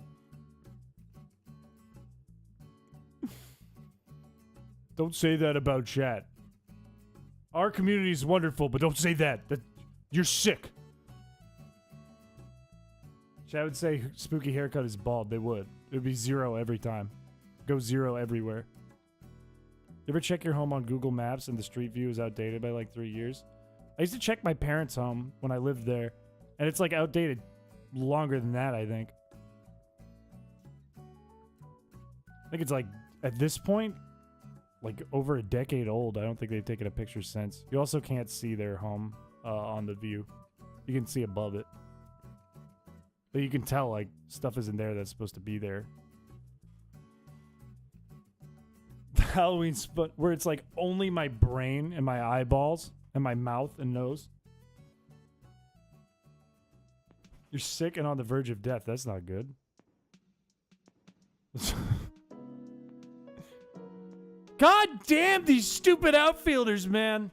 Don't say that about chat. Our community is wonderful, but don't say that. You're sick. Chat would say spooky haircut is bald. They would. It would be 0 every time. Go 0 everywhere. You ever check your home on Google Maps and the street view is outdated by like 3 years? I used to check my parents' home when I lived there, and it's like outdated longer than that, I think. I think it's like, at this point, like over a decade old. I don't think they've taken a picture since. You also can't see their home on the view. You can see above it. But you can tell, like, stuff isn't there that's supposed to be there. The Halloween spot where it's like only my brain and my eyeballs and my mouth and nose. You're sick and on the verge of death. That's not good. God damn these stupid outfielders, man.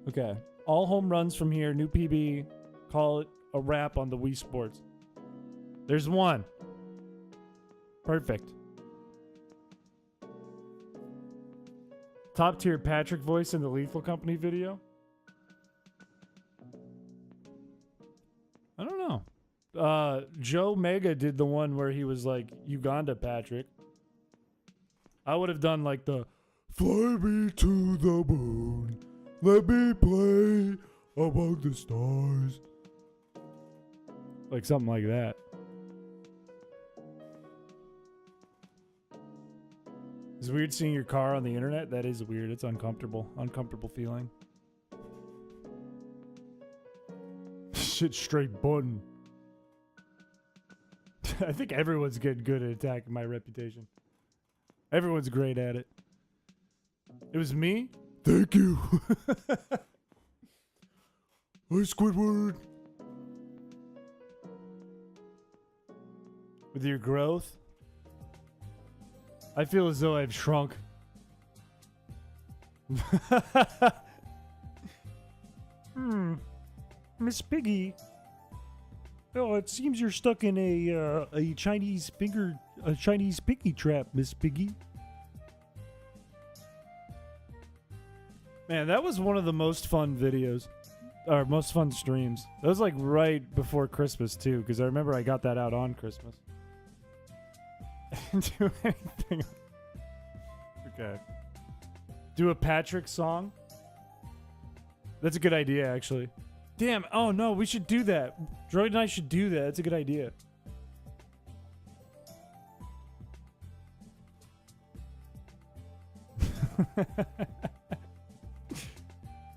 Okay. All home runs from here. New PB. Call it a wrap on the Wii Sports. There's one. Perfect. Top tier Patrick voice in the Lethal Company video. I don't know. Joe Mega did the one where he was like Uganda Patrick. I would have done like the fly me to the moon, let me play among the stars. Like something like that. It's weird seeing your car on the internet. That is weird. It's uncomfortable. Uncomfortable feeling. Shit straight button. I think everyone's getting good at attacking my reputation. Everyone's great at it. It was me? Thank you. Hi, Squidward. With your growth, I feel as though I've shrunk. Miss Piggy. Oh, it seems you're stuck in a Chinese piggy trap, Miss Piggy. Man, that was one of the most fun videos, or most fun streams. That was like right before Christmas too, because I remember I got that out on Christmas. I didn't do anything. Okay. Do a Patrick song? That's a good idea, actually. Damn, oh no, we should do that. Droid and I should do that. That's a good idea.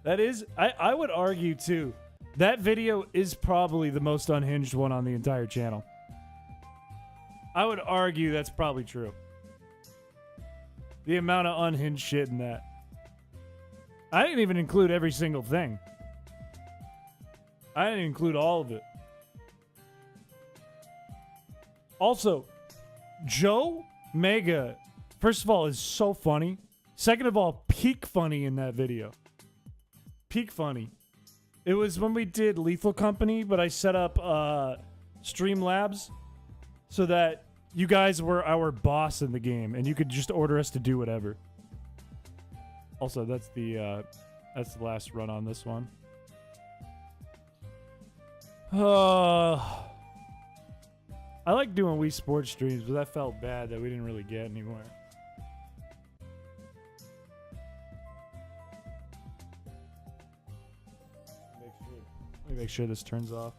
That is, I would argue too, that video is probably the most unhinged one on the entire channel. I would argue that's probably true. The amount of unhinged shit in that. I didn't even include every single thing. I didn't include all of it. Also, Joe Mega, first of all, is so funny. Second of all, peak funny in that video. Peak funny. It was when we did Lethal Company, but I set up Streamlabs so that you guys were our boss in the game, and you could just order us to do whatever. Also, that's the last run on this one. I like doing Wii Sports streams, but that felt bad that we didn't really get anywhere. Let me make sure this turns off.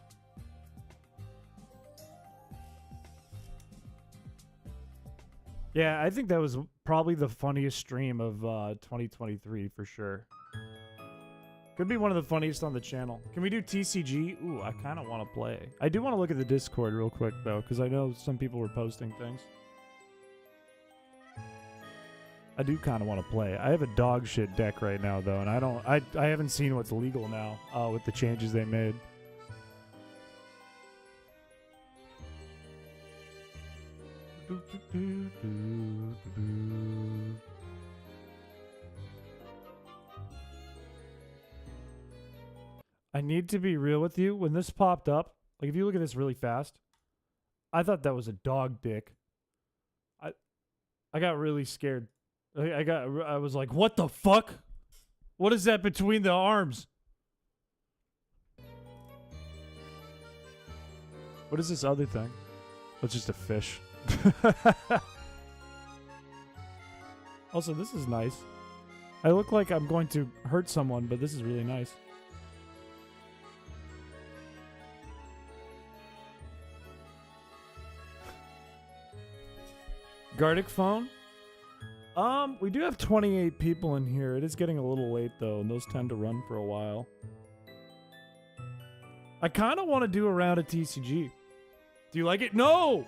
Yeah, I think that was probably the funniest stream of 2023 for sure. Could be one of the funniest on the channel. Can we do TCG? Ooh, I kind of want to play. I do want to look at the Discord real quick, though, because I know some people were posting things. I do kind of want to play. I have a dog shit deck right now, though, and I haven't seen what's legal now with the changes they made. I need to be real with you. When this popped up, like if you look at this really fast, I thought that was a dog dick. I got really scared. I was like, what the fuck? What is that between the arms? What is this other thing? Oh, it's just a fish. Also, this is nice. I look like I'm going to hurt someone, but this is really nice. Gardic phone? We do have 28 people in here. It is getting a little late, though, and those tend to run for a while. I kind of want to do a round of TCG. Do you like it? No!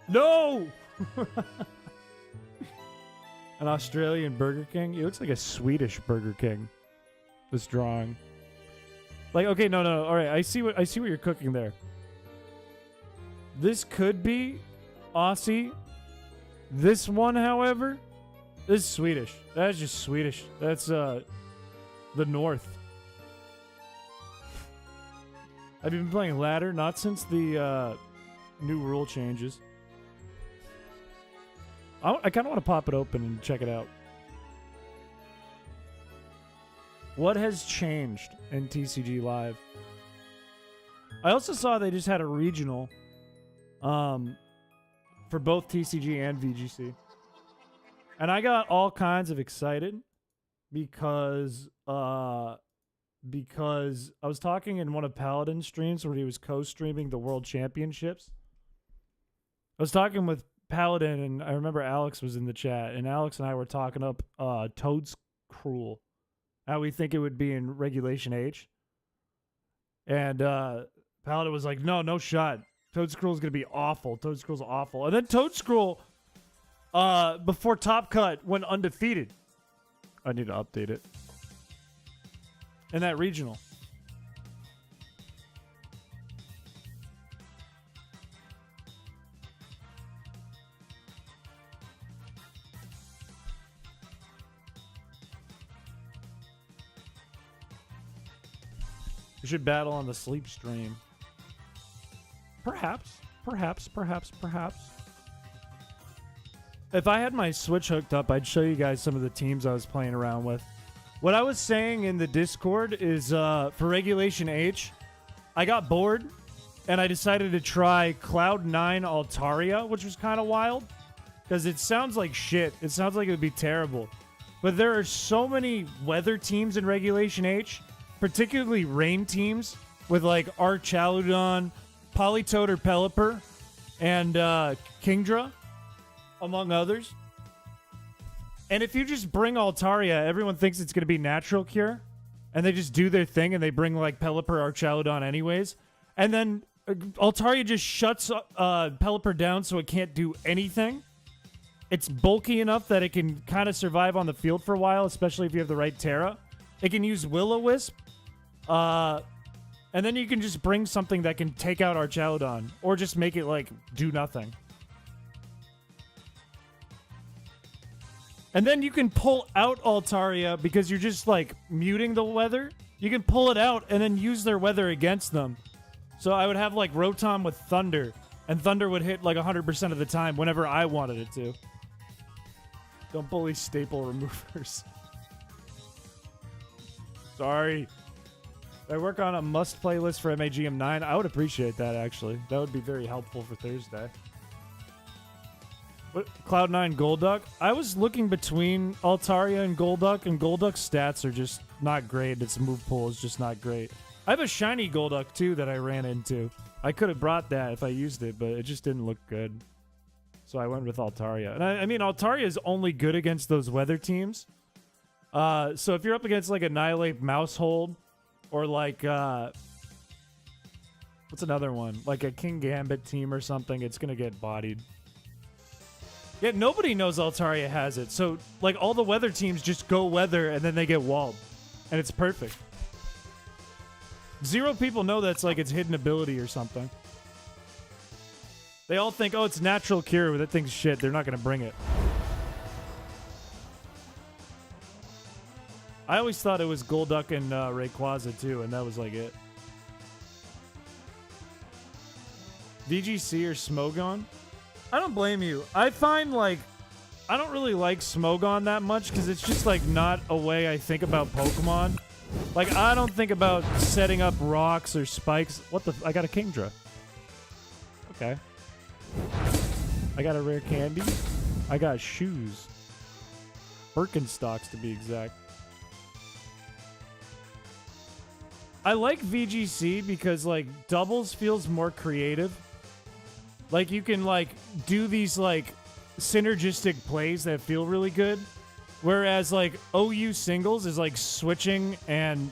No! An Australian Burger King? It looks like a Swedish Burger King. This drawing. Like, okay, no. All right, I see what you're cooking there. This could be Aussie. This one, however, is Swedish. That's just Swedish. That's the North. Have you been playing ladder? Not since the new rule changes. I kind of want to pop it open and check it out. What has changed in TCG Live? I also saw they just had a regional for both TCG and VGC. And I got all kinds of excited because I was talking in one of Paladin's streams where he was co-streaming the World Championships. I was talking with Paladin, and I remember Alex was in the chat, and Alex and I were talking up Toad's Cruel, how we think it would be in Regulation H. And Paladin was like, no shot. Toad's Cruel is going to be awful. Toad's Cruel's awful. And then Toad's Cruel, before Top Cut, went undefeated. I need to update it. In that regional. We should battle on the sleep stream. Perhaps. If I had my Switch hooked up, I'd show you guys some of the teams I was playing around with. What I was saying in the Discord is for Regulation H, I got bored, and I decided to try Cloud9 Altaria, which was kind of wild, because it sounds like shit. It sounds like it would be terrible. But there are so many weather teams in Regulation H, particularly rain teams, with like Archaludon, Politoed or Pelipper, and Kingdra, among others. And if you just bring Altaria, everyone thinks it's going to be Natural Cure, and they just do their thing, and they bring like Pelipper or Archaludon anyways. And then Altaria just shuts Pelipper down so it can't do anything. It's bulky enough that it can kind of survive on the field for a while, especially if you have the right Terra. It can use Will-O-Wisp. And then you can just bring something that can take out Archaludon, or just make it, like, do nothing. And then you can pull out Altaria because you're just, like, muting the weather. You can pull it out and then use their weather against them. So I would have, like, Rotom with Thunder, and Thunder would hit, like, 100% of the time whenever I wanted it to. Don't bully staple removers. Sorry. I work on a must playlist for MAGM 9. I would appreciate that, actually. That would be very helpful for Thursday. What, Cloud9 Golduck? I was looking between Altaria and Golduck's stats are just not great. Its move pool is just not great. I have a shiny Golduck, too, that I ran into. I could have brought that if I used it, but it just didn't look good. So I went with Altaria. And I mean, Altaria is only good against those weather teams. So if you're up against, like, Annihilate Mousehold, or like, what's another one? Like a King Gambit team or something, it's going to get bodied. Yeah, nobody knows Altaria has it. So, like, all the weather teams just go weather and then they get walled. And it's perfect. 0 people know that's like its hidden ability or something. They all think, oh, it's Natural Cure, but that thing's shit. They're not going to bring it. I always thought it was Golduck and Rayquaza, too, and that was, like, it. VGC or Smogon? I don't blame you. I find, like, I don't really like Smogon that much because it's just like not a way I think about Pokemon. Like, I don't think about setting up rocks or spikes. What the? I got a Kingdra. Okay. I got a rare candy. I got shoes. Birkenstocks to be exact. I like VGC because, like, doubles feels more creative. Like, you can, like, do these, like, synergistic plays that feel really good. Whereas, like, OU singles is, like, switching and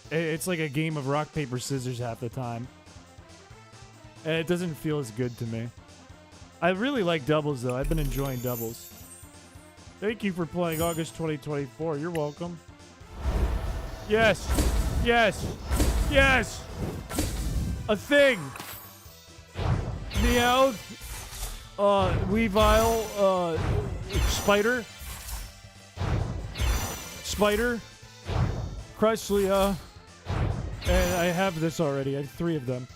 it's like a game of rock, paper, scissors half the time. And it doesn't feel as good to me. I really like doubles, though. I've been enjoying doubles. Thank you for playing August 2024. You're welcome. Yes. Yes. Yes. A thing. Meowth. Weavile. Spider. Spider. Chryslia. And I have this already. I have 3 of them.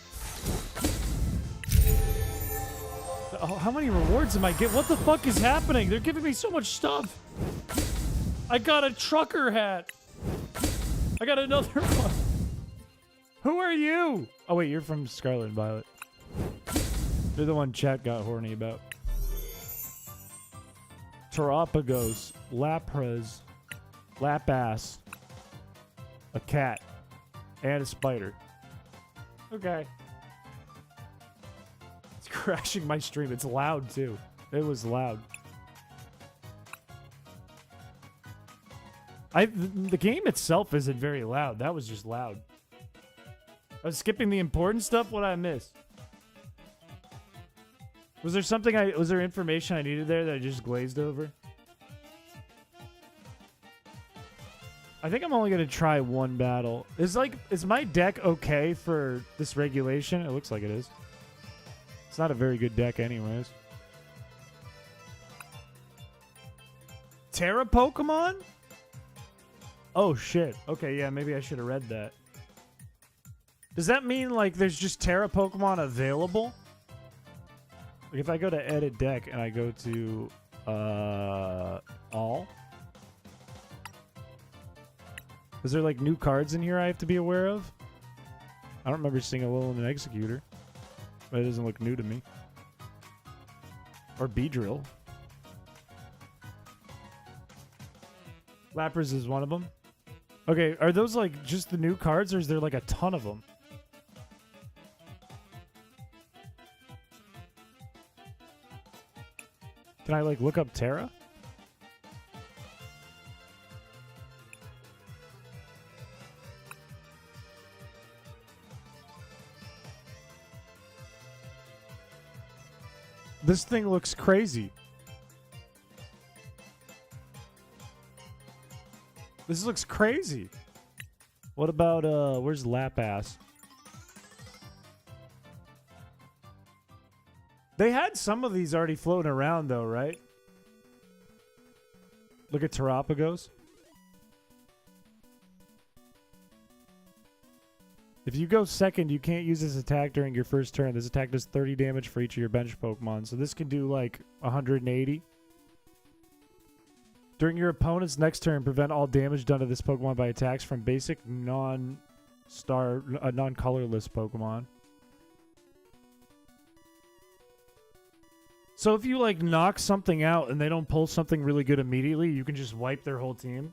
Oh, how many rewards am I getting? What the fuck is happening? They're giving me so much stuff. I got a trucker hat. I got another one. Who are you? Oh, wait, you're from Scarlet and Violet. You're the one chat got horny about. Terapagos, Lapras, Lapass, a cat, and a spider. Okay. It's crashing my stream. It's loud, too. It was loud. The game itself isn't very loud. That was just loud. I was skipping the important stuff. What did I miss? Was there something was there information I needed there that I just glazed over? I think I'm only gonna try one battle. Is my deck okay for this regulation? It looks like it is. It's not a very good deck anyways. Terra Pokemon? Oh shit. Okay, yeah, maybe I should have read that. Does that mean like there's just Terra Pokemon available? Like if I go to edit deck and I go to all? Is there like new cards in here I have to be aware of? I don't remember seeing a Alolan Executor. But it doesn't look new to me. Or Beedrill. Lapras is one of them. Okay, are those like just the new cards or is there like a ton of them? Can I like look up Terra? This thing looks crazy. This looks crazy. What about, where's Lapass? They had some of these already floating around, though, right? Look at Terapagos. If you go second, you can't use this attack during your first turn. This attack does 30 damage for each of your bench Pokemon. So this can do like 180. During your opponent's next turn, prevent all damage done to this Pokemon by attacks from basic non-colorless Pokemon. So if you like knock something out and they don't pull something really good immediately, you can just wipe their whole team.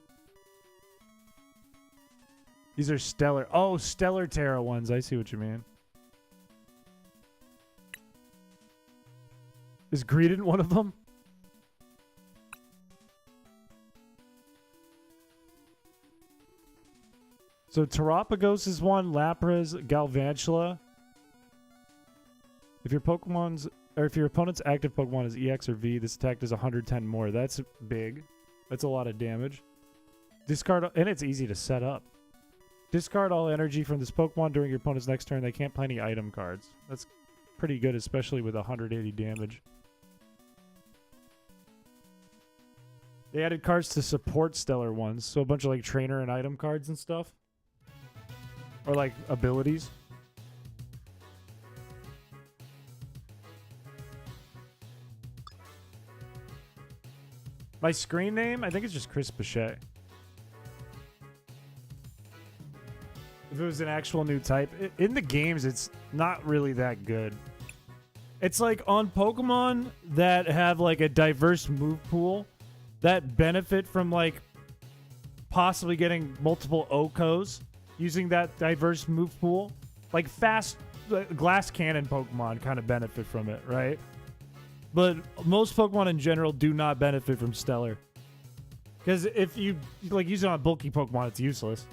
These are stellar. Oh, stellar Terra ones. I see what you mean. Is Greedent one of them? So Terapagos is one. Lapras, Galvantula. If your opponent's active Pokemon is EX or V, this attack does 110 more. That's big. That's a lot of damage. Discard, and it's easy to set up. Discard all energy from this Pokemon during your opponent's next turn. They can't play any item cards. That's pretty good, especially with 180 damage. They added cards to support stellar ones, so a bunch of like trainer and item cards and stuff. Or like abilities. My screen name, I think it's just Piché. If it was an actual new type. In the games, it's not really that good. It's like on Pokemon that have like a diverse move pool that benefit from like possibly getting multiple OHKOs using that diverse move pool. Like fast glass cannon Pokemon kind of benefit from it, right? But most Pokemon in general do not benefit from Stellar. Because if you like use it on bulky Pokemon, it's useless.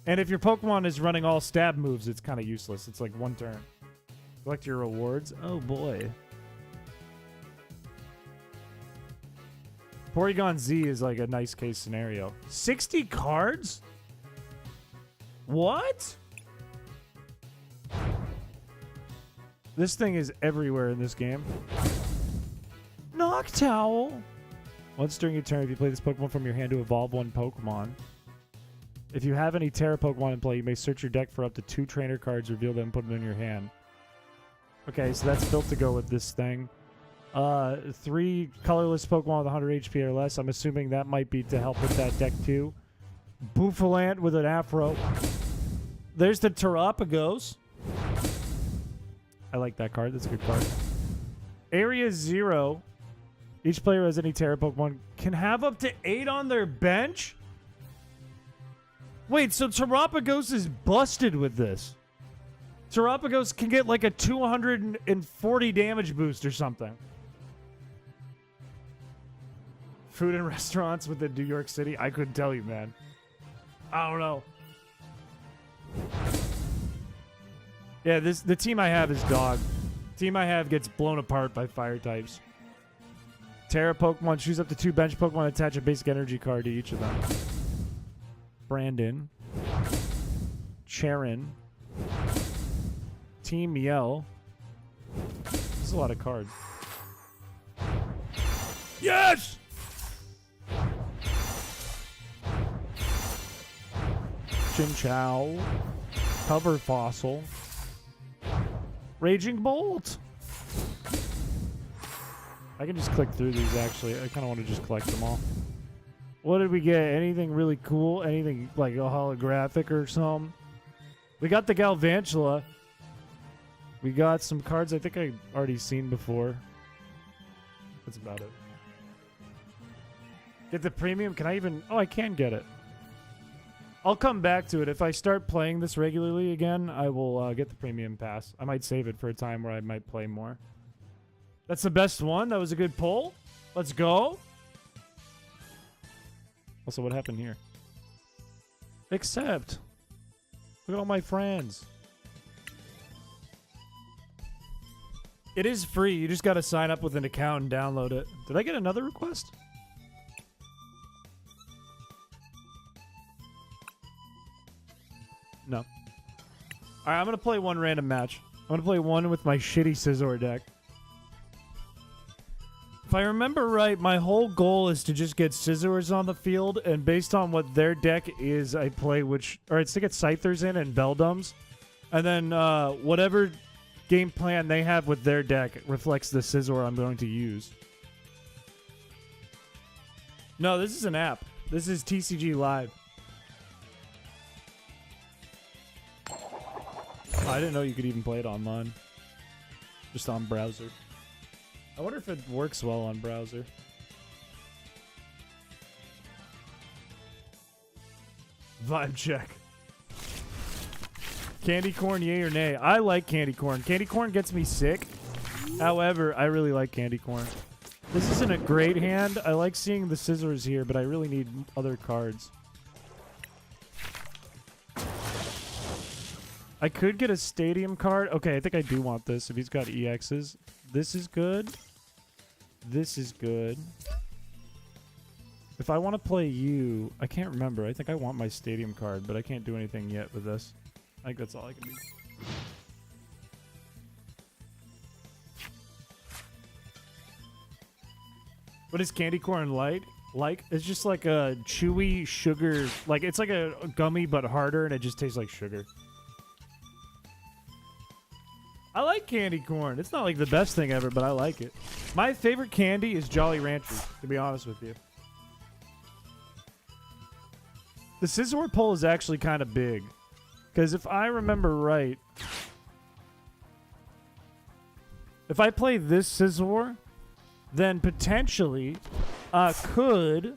And if your Pokemon is running all stab moves, it's kind of useless. It's like one turn. Collect your rewards. Oh boy. Porygon Z is like a nice case scenario. 60 cards? What? This thing is everywhere in this game. Noctowl. Once during your turn, if you play this Pokemon from your hand to evolve one Pokemon. If you have any Terra Pokemon in play, you may search your deck for up to 2 trainer cards, reveal them, and put them in your hand. Okay, so that's built to go with this thing. 3 colorless Pokemon with 100 HP or less. I'm assuming that might be to help with that deck too. Bouffalant with an afro. There's the Terrapagos. I like that card. That's a good card. Area 0. Each player who has any Terra Pokemon can have up to 8 on their bench? Wait, so Terrapagos is busted with this. Terrapagos can get like a 240 damage boost or something. Food and restaurants within New York City? I couldn't tell you, man. I don't know. Yeah, the team I have is dog. Team I have gets blown apart by fire types. Terra Pokemon, choose up to 2 bench Pokemon, attach a basic energy card to each of them. Brandon. Charon. Team Yell. There's a lot of cards. Yes! Chinchou. Cover Fossil. Raging Bolt. I can just click through these, actually. I kind of want to just collect them all. What did we get? Anything really cool? Anything like a holographic or something? We got the Galvantula. We got some cards I think I've already seen before. That's about it. Get the premium? Can I even... Oh, I can get it. I'll come back to it. If I start playing this regularly again, I will get the premium pass. I might save it for a time where I might play more. That's the best one. That was a good pull. Let's go. Also, what happened here? Accept. Look at all my friends. It is free. You just got to sign up with an account and download it. Did I get another request? No. All right, I'm going to play one random match. I'm going to play one with my shitty Scizor deck. If I remember right, my whole goal is to just get Scizors on the field, and based on what their deck is, I play which... Or it's to get Scythers in and Beldums, and then whatever game plan they have with their deck reflects the Scizor I'm going to use. No, this is an app. This is TCG Live. Oh, I didn't know you could even play it online. Just on browser. I wonder if it works well on browser. Vibe check. Candy corn, yay or nay? I like candy corn. Candy corn gets me sick. However, I really like candy corn. This isn't a great hand. I like seeing the Scizors here, but I really need other cards. I could get a stadium card. Okay, I think I do want this if he's got EXs. This is good. This is good. If I want to play you, I can't remember. I think I want my stadium card, but I can't do anything yet with this. I think that's all I can do. What is candy corn light? Like, it's just like a chewy sugar. Like, it's like a gummy, but harder, and it just tastes like sugar. I like like candy corn. It's not like the best thing ever, but I like it. My favorite candy is Jolly Ranchers, to be honest with you. The scissor pull is actually kind of big. Because if I remember right, if I play this scissor, then potentially I could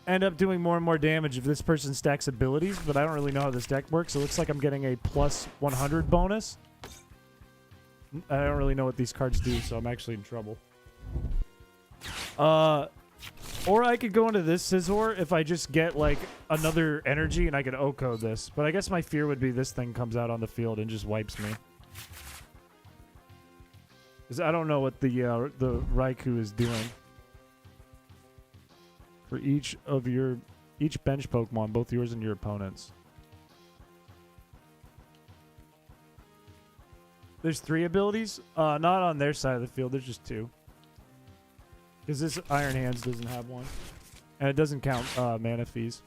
end up doing more and more damage if this person stacks abilities, but I don't really know how this deck works. It looks like I'm getting a plus 100 bonus. I don't really know what these cards do, so I'm actually in trouble. Or I could go into this scissor if I just get, like, another energy and I could Oko this. But I guess my fear would be this thing comes out on the field and just wipes me. Because I don't know what the Raikou is doing. For each bench Pokemon, both yours and your opponent's. There's 3 abilities? Not on their side of the field, there's just 2. Because this Iron Hands doesn't have one. And it doesn't count mana fees.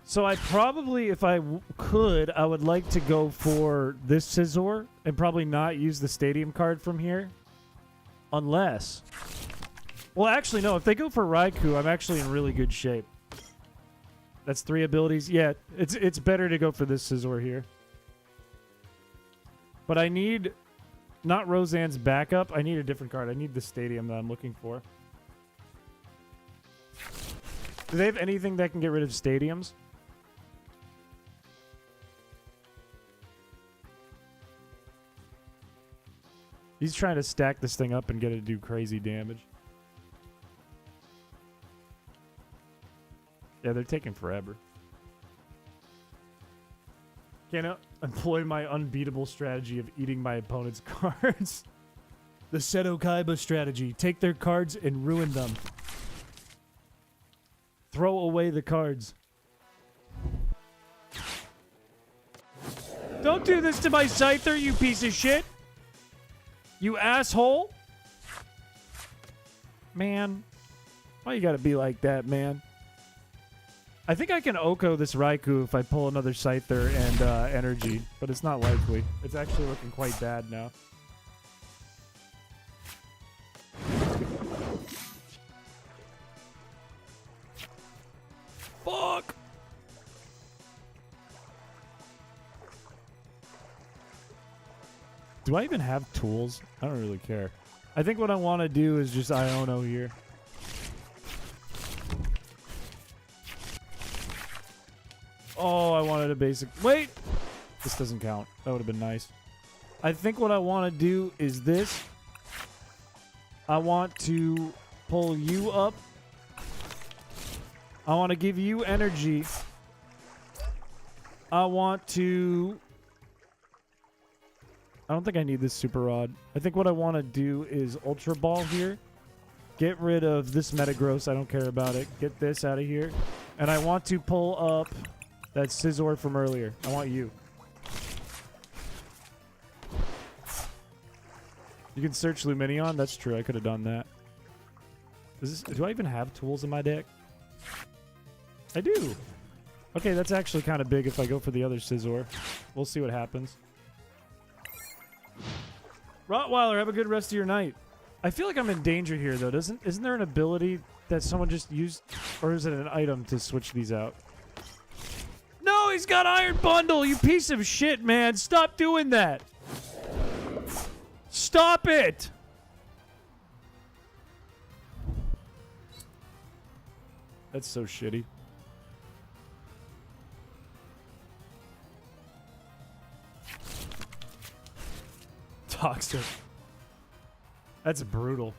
So I probably, if I could, I would like to go for this scissor and probably not use the stadium card from here. Unless... Well, actually, no. If they go for Raikou, I'm actually in really good shape. That's 3 abilities. Yeah, it's better to go for this scissor here. But I need... Not Roseanne's backup. I need a different card. I need the stadium that I'm looking for. Do they have anything that can get rid of stadiums? He's trying to stack this thing up and get it to do crazy damage. Yeah, they're taking forever. Can employ my unbeatable strategy of eating my opponent's cards. The Seto Kaiba strategy. Take their cards and ruin them. Throw away the cards. Don't do this to my Scyther, you piece of shit. You asshole. Man. Why you gotta be like that, man? I think I can Oko this Raikou if I pull another Scyther and energy, but it's not likely. It's actually looking quite bad now. Fuck! Do I even have tools? I don't really care. I think what I want to do is just Iono here. Oh, I wanted a basic... Wait! This doesn't count. That would have been nice. I think what I want to do is this. I want to pull you up. I want to give you energy. I want to... I don't think I need this Super Rod. I think what I want to do is Ultra Ball here. Get rid of this Metagross. I don't care about it. Get this out of here. And I want to pull up that Scizor from earlier. I want you. You can search Luminion. That's true. I could have done that. Do I even have tools in my deck? I do. Okay, that's actually kind of big if I go for the other Scizor. We'll see what happens. Rottweiler, have a good rest of your night. I feel like I'm in danger here, though. Isn't there an ability that someone just used? Or is it an item to switch these out? No, he's got Iron Bundle, you piece of shit, man. Stop doing that. Stop it. That's so shitty. Toxic. That's brutal.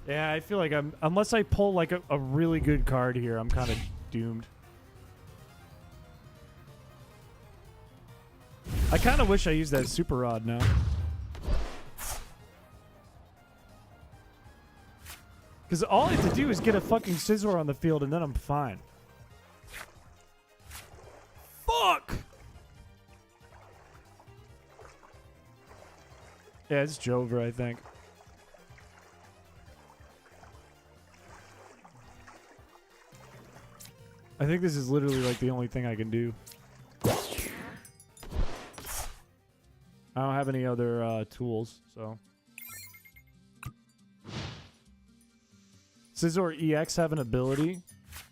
Yeah, I feel like unless I pull like a really good card here, I'm kind of doomed. I kind of wish I used that Super Rod now. Because all I have to do is get a fucking Scizor on the field and then I'm fine. Fuck! Yeah, it's Jover, I think. I think this is literally like the only thing I can do. I don't have any other tools, so. Scizor EX have an ability?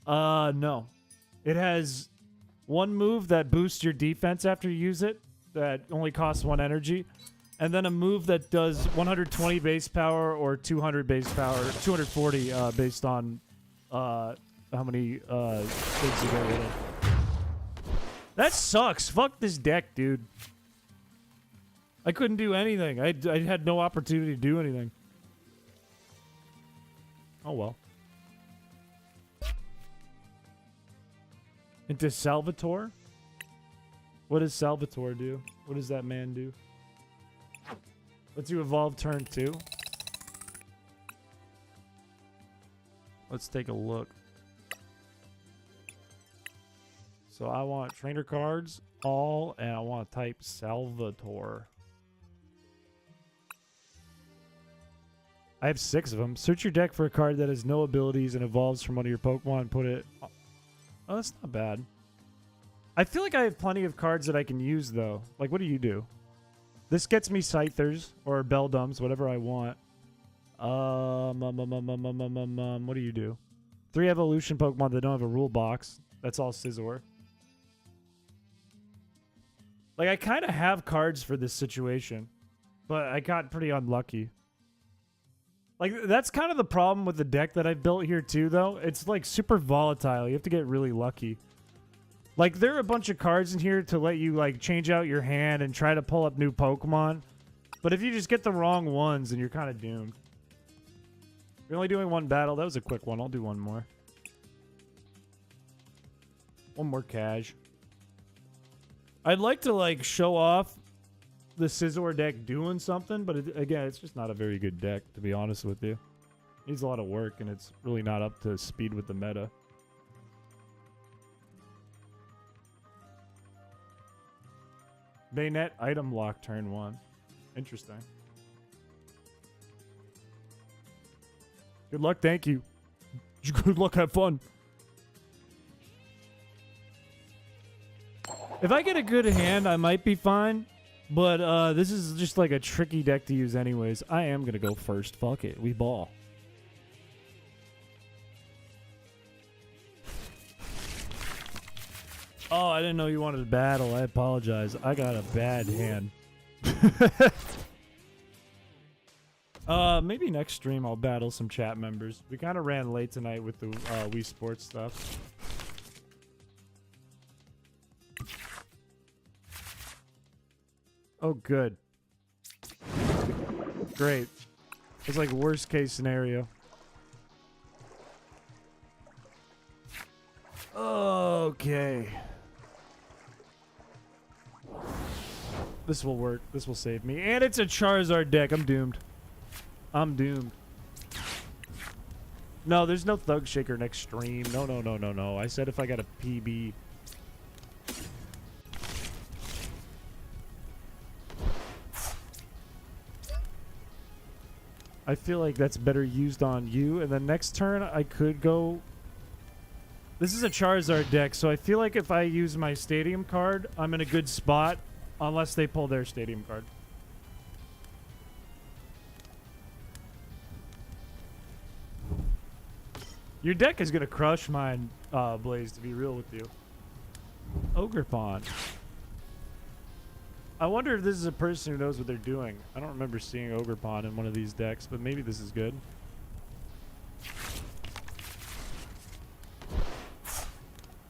No. It has one move that boosts your defense after you use it, that only costs 1 energy, and then a move that does 120 base power or 200 base power, 240 based on how many things you get rid of. That sucks. Fuck this deck, dude. I couldn't do anything. I had no opportunity to do anything. Oh well. Into Salvatore? What does Salvatore do? What does that man do? Let's do evolve turn 2. Let's take a look. So I want trainer cards, all, and I want to type Salvatore. I have 6 of them. Search your deck for a card that has no abilities and evolves from one of your Pokemon and put it... Oh, that's not bad. I feel like I have plenty of cards that I can use, though. Like, what do you do? This gets me Scythers or Beldums, whatever I want. What do you do? 3 evolution Pokemon that don't have a rule box. That's all Scizor. Like, I kind of have cards for this situation, but I got pretty unlucky. Like, that's kind of the problem with the deck that I've built here, too, though. It's, like, super volatile. You have to get really lucky. Like, there are a bunch of cards in here to let you, like, change out your hand and try to pull up new Pokemon. But if you just get the wrong ones, then you're kind of doomed. We're only doing 1 battle. That was a quick one. I'll do 1 more. 1 more cash. I'd like to, like, show off the Scizor deck doing something, but again, it's just not a very good deck, to be honest with you. It needs a lot of work, and it's really not up to speed with the meta. Bayonet item lock turn 1. Interesting. Good luck, thank you. Good luck, have fun. If I get a good hand, I might be fine. But this is just like a tricky deck to use anyways. I am going to go first. Fuck it. We ball. Oh, I didn't know you wanted to battle. I apologize. I got a bad hand. Maybe next stream I'll battle some chat members. We kind of ran late tonight with the Wii Sports stuff. Oh, good. Great. It's like worst case scenario. Okay. This will work. This will save me. And it's a Charizard deck. I'm doomed. I'm doomed. No, there's no Thug Shaker next stream. No, no, no, no, no. I said if I got a PB. I feel like that's better used on you. And then next turn, I could go... This is a Charizard deck, so I feel like if I use my Stadium card, I'm in a good spot. Unless they pull their Stadium card. Your deck is going to crush mine, Blaze, to be real with you. Ogre Pawn. I wonder if this is a person who knows what they're doing. I don't remember seeing Ogre Pawn in one of these decks, but maybe this is good.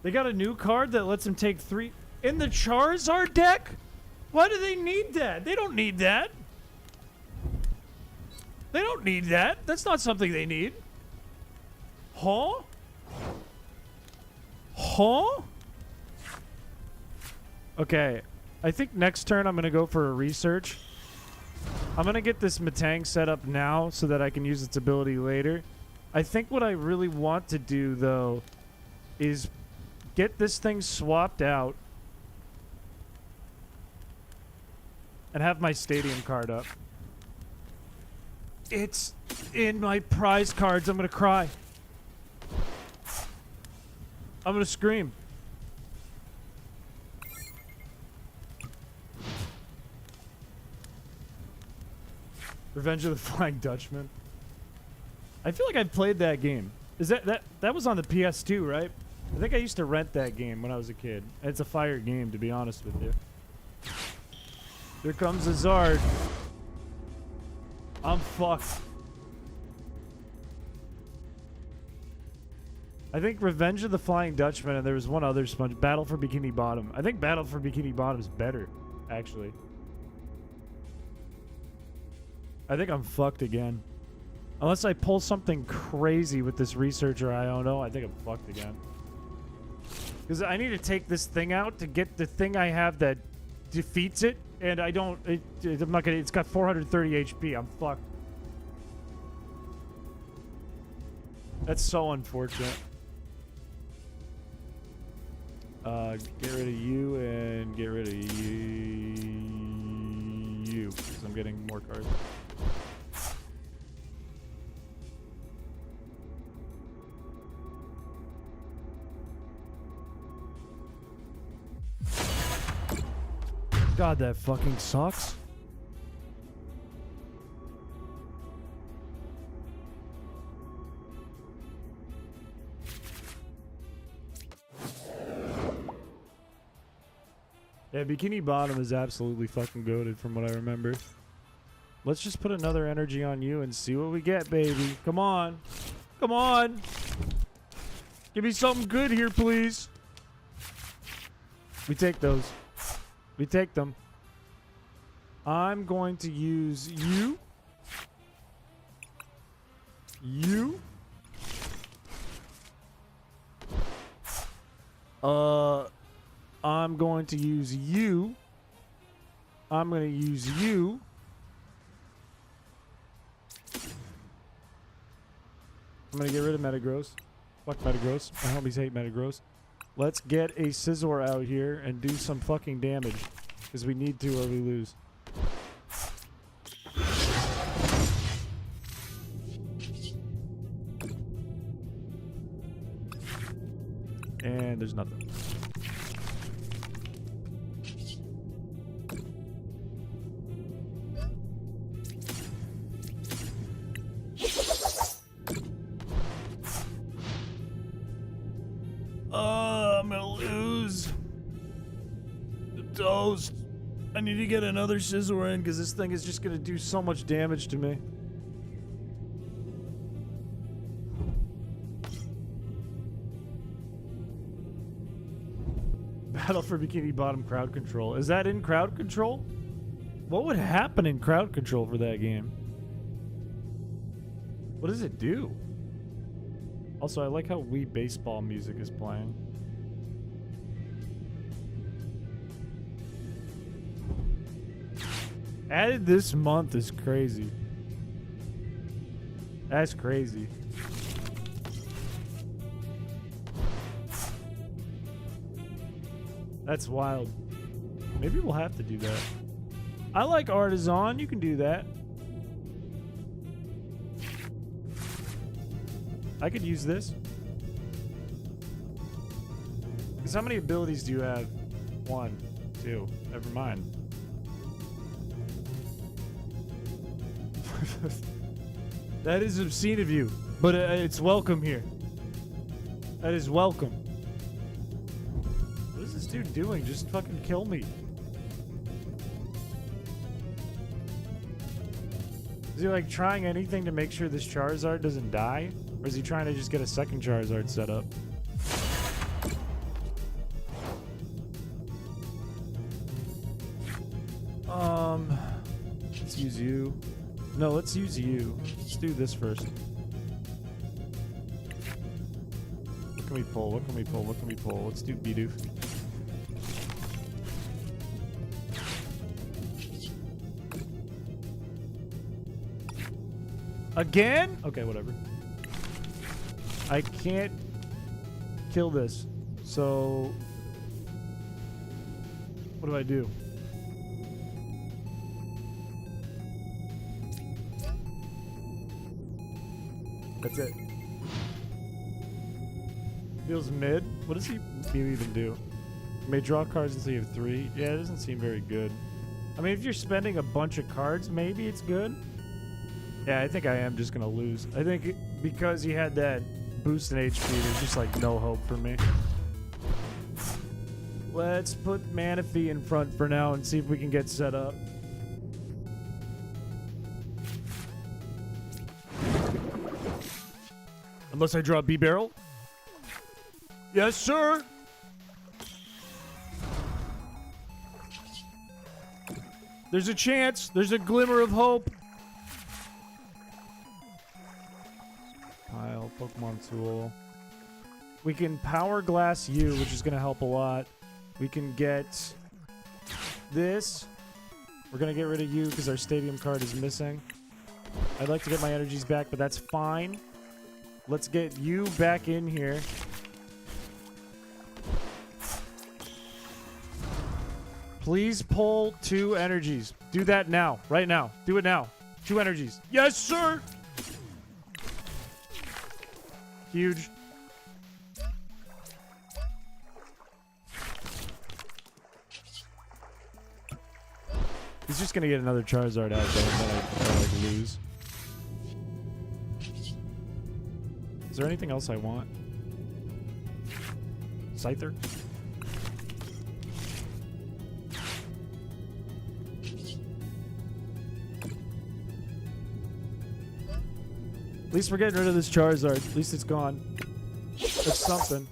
They got a new card that lets them take 3... In the Charizard deck? Why do they need that? They don't need that. They don't need that. That's not something they need. Huh? Huh? Okay. I think next turn I'm going to go for a research. I'm going to get this Metang set up now so that I can use its ability later. I think what I really want to do, though, is get this thing swapped out and have my Stadium card up. It's in my prize cards. I'm going to cry. I'm going to scream. Revenge of the Flying Dutchman. I feel like I've played that game. Is that was on the PS2, right? I think I used to rent that game when I was a kid. It's a fire game, to be honest with you. Here comes a Zard. I'm fucked. I think Revenge of the Flying Dutchman, and there was one other sponge. Battle for Bikini Bottom. I think Battle for Bikini Bottom is better, actually. I think I'm fucked again. Unless I pull something crazy with this researcher I don't know, I think I'm fucked again. Because I need to take this thing out to get the thing I have that defeats it, and I don't... I'm not gonna... It's got 430 HP. I'm fucked. That's so unfortunate. Get rid of you and get rid of you. Because I'm getting more cards. God, that fucking sucks. Yeah, Bikini Bottom is absolutely fucking goated from what I remember. Let's just put another energy on you and see what we get, baby. Come on. Come on. Give me something good here, please. We take those. We take them. I'm going to use you. You. I'm going to use you. I'm going to use you. I'm going to get rid of Metagross. Fuck Metagross. My homies hate Metagross. Let's get a Scizor out here and do some fucking damage. Because we need to or we lose. And there's nothing. I'm gonna lose. The toast. I need to get another Scizor in because this thing is just gonna do so much damage to me. Battle for Bikini Bottom crowd control. Is that in crowd control? What would happen in crowd control for that game? What does it do? Also, I like how Wii baseball music is playing. Added this month is crazy. That's crazy. That's wild. Maybe we'll have to do that. I like Artisan. You can do that. I could use this. Because how many abilities do you have? 1, 2. Never mind. That is obscene of you, but it's welcome here. That is welcome. What is this dude doing? Just fucking kill me. Is he like trying anything to make sure this Charizard doesn't die? Or is he trying to just get a second Charizard set up? Let's use you. No, let's use you. Let's do this first. What can we pull? What can we pull? What can we pull? Let's do Bidoof. Again? Okay, whatever. I can't kill this. So what do I do? That's it. Feels mid. What does he even do? You may draw cards until you have 3. Yeah, it doesn't seem very good. I mean, if you're spending a bunch of cards, maybe it's good. Yeah, I think I am just gonna lose. I think because he had that boost in HP, there's just like no hope for me. Let's put Manaphy in front for now and see if we can get set up. Unless I draw B-Barrel. Yes, sir! There's a chance. There's a glimmer of hope. Pile, Pokemon Tool. We can Power Glass you, which is going to help a lot. We can get this. We're going to get rid of you because our stadium card is missing. I'd like to get my energies back, but that's fine. Let's get you back in here. Please pull 2 energies. Do that now. Right now. Do it now. 2 energies. Yes, sir! Huge. He's just gonna get another Charizard out there and then I lose. Is there anything else I want? Scyther? At least we're getting rid of this Charizard. At least it's gone. That's something.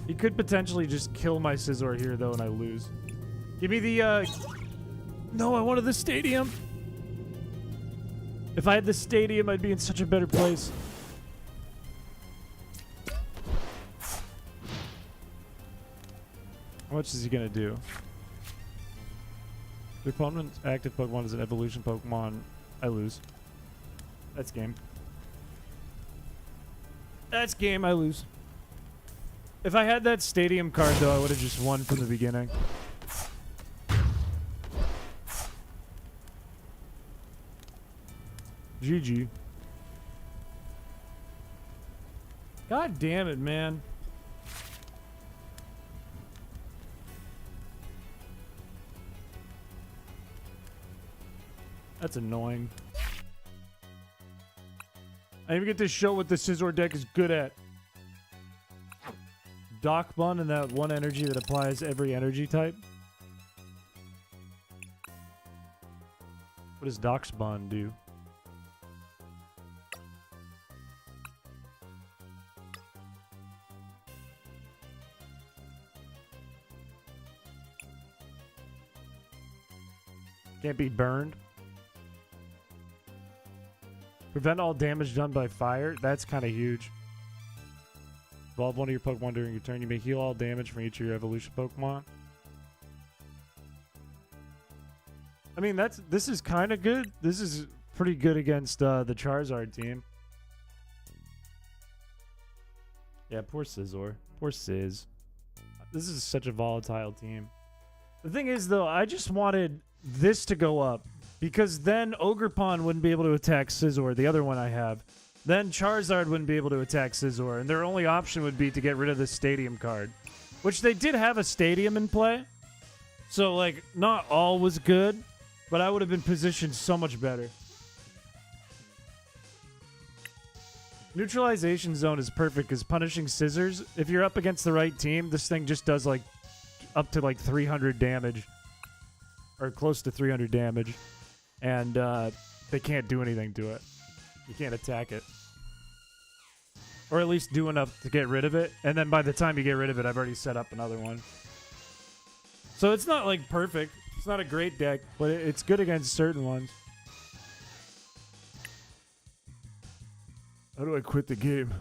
He could potentially just kill my Scizor here, though, and I lose. Give me the, No, I wanted the stadium. If I had the stadium, I'd be in such a better place. How much is he gonna do? The opponent's active Pokemon is an evolution Pokemon. I lose. That's game. That's game, I lose. If I had that stadium card, though, I would have just won from the beginning. GG. God damn it, man. That's annoying. I even get to show what the Scizor deck is good at. Dock Bun and that one energy that applies every energy type. What does Dox Bun do? Can't be burned. Prevent all damage done by fire. That's kind of huge. Evolve one of your Pokemon during your turn. You may heal all damage from each of your evolution Pokemon. I mean, this is kind of good. This is pretty good against the Charizard team. Yeah, poor Scizor. Poor Sizz. This is such a volatile team. The thing is, though, I just wanted this to go up. Because then Ogerpon wouldn't be able to attack Scizor, the other one I have. Then Charizard wouldn't be able to attack Scizor, and their only option would be to get rid of the Stadium card. Which they did have a Stadium in play. So, like, not all was good, but I would have been positioned so much better. Neutralization Zone is perfect because punishing Scissors, if you're up against the right team, this thing just does, like, up to, like, 300 damage. Or close to 300 damage. And they can't do anything to it. You can't attack it. Or at least do enough to get rid of it. And then by the time you get rid of it, I've already set up another one. So it's not like perfect. It's not a great deck, but it's good against certain ones. How do I quit the game?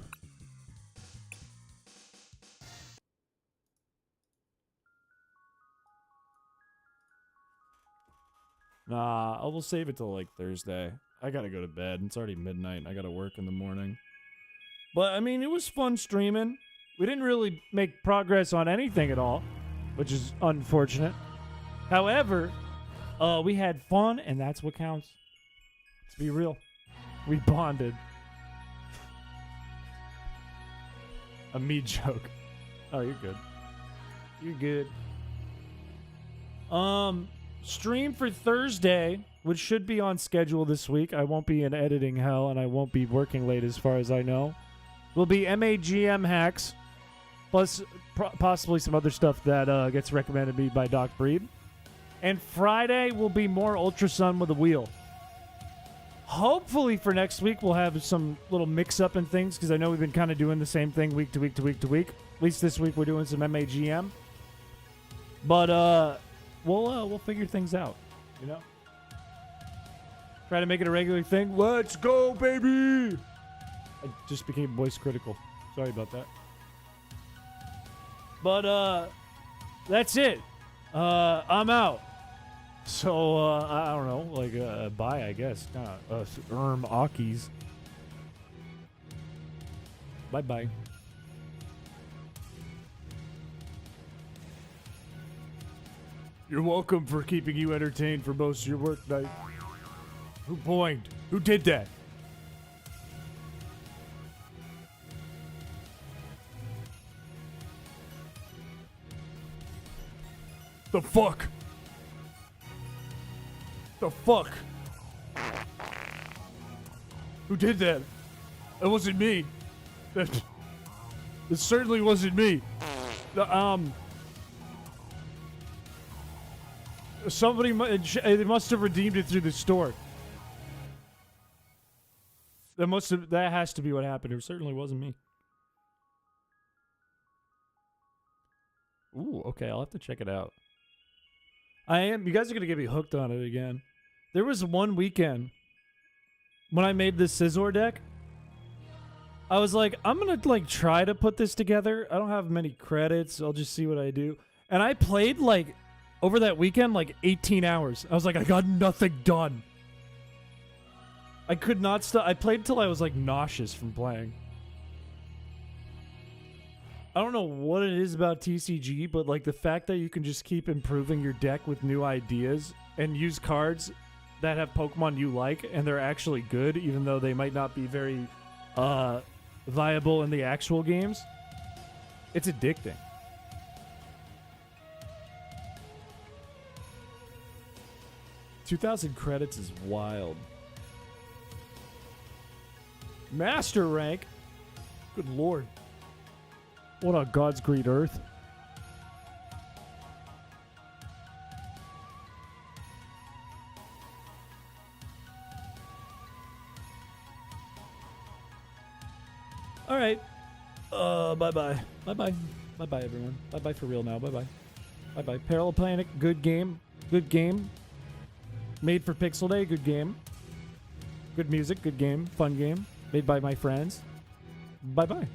Nah, I will save it till like Thursday. I gotta go to bed. It's already midnight and I gotta work in the morning. But I mean, it was fun streaming. We didn't really make progress on anything at all, which is unfortunate. However, we had fun and that's what counts. Let's be real. We bonded. A me joke. Oh, you're good. You're good. Stream for Thursday which should be on schedule this week. I won't be in editing hell, and I won't be working late as far as I know. Will be MAGM hacks, plus possibly some other stuff that gets recommended to me by Doc Breed. And Friday will be more Ultra Sun with a wheel. Hopefully for next week we'll have some little mix-up in things, because I know we've been kind of doing the same thing week to week to week to week. At least this week we're doing some MAGM. But we'll figure things out, you know? Try to make it a regular thing. Let's go, baby! I just became voice critical. Sorry about that. But that's it. I'm out. So, I don't know, like, bye, I guess. Akis. Bye-bye. You're welcome for keeping you entertained for most of your work night. Who boinged? Who did that? The fuck? The fuck? Who did that? That wasn't me. That certainly wasn't me. Somebody they must have redeemed it through the store. That has to be what happened. It certainly wasn't me. Ooh, okay, I'll have to check it out. You guys are gonna get me hooked on it again. There was one weekend when I made this Scizor deck. I was like, I'm gonna like try to put this together. I don't have many credits. I'll just see what I do. And I played like over that weekend like 18 hours. I was like, I got nothing done. I could not stop. I played till I was like nauseous from playing. I don't know what it is about TCG, but like the fact that you can just keep improving your deck with new ideas and use cards that have Pokemon you like and they're actually good, even though they might not be very viable in the actual games. It's addicting. $2,000 credits is wild. Master rank? Good lord. What on God's green earth? All right. Bye-bye. Bye-bye. Bye-bye, everyone. Bye-bye for real now. Bye-bye. Bye-bye. Parallel Planet, good game. Good game. Made for Pixel Day, good game. Good music, good game. Fun game. Made by my friends. Bye-bye.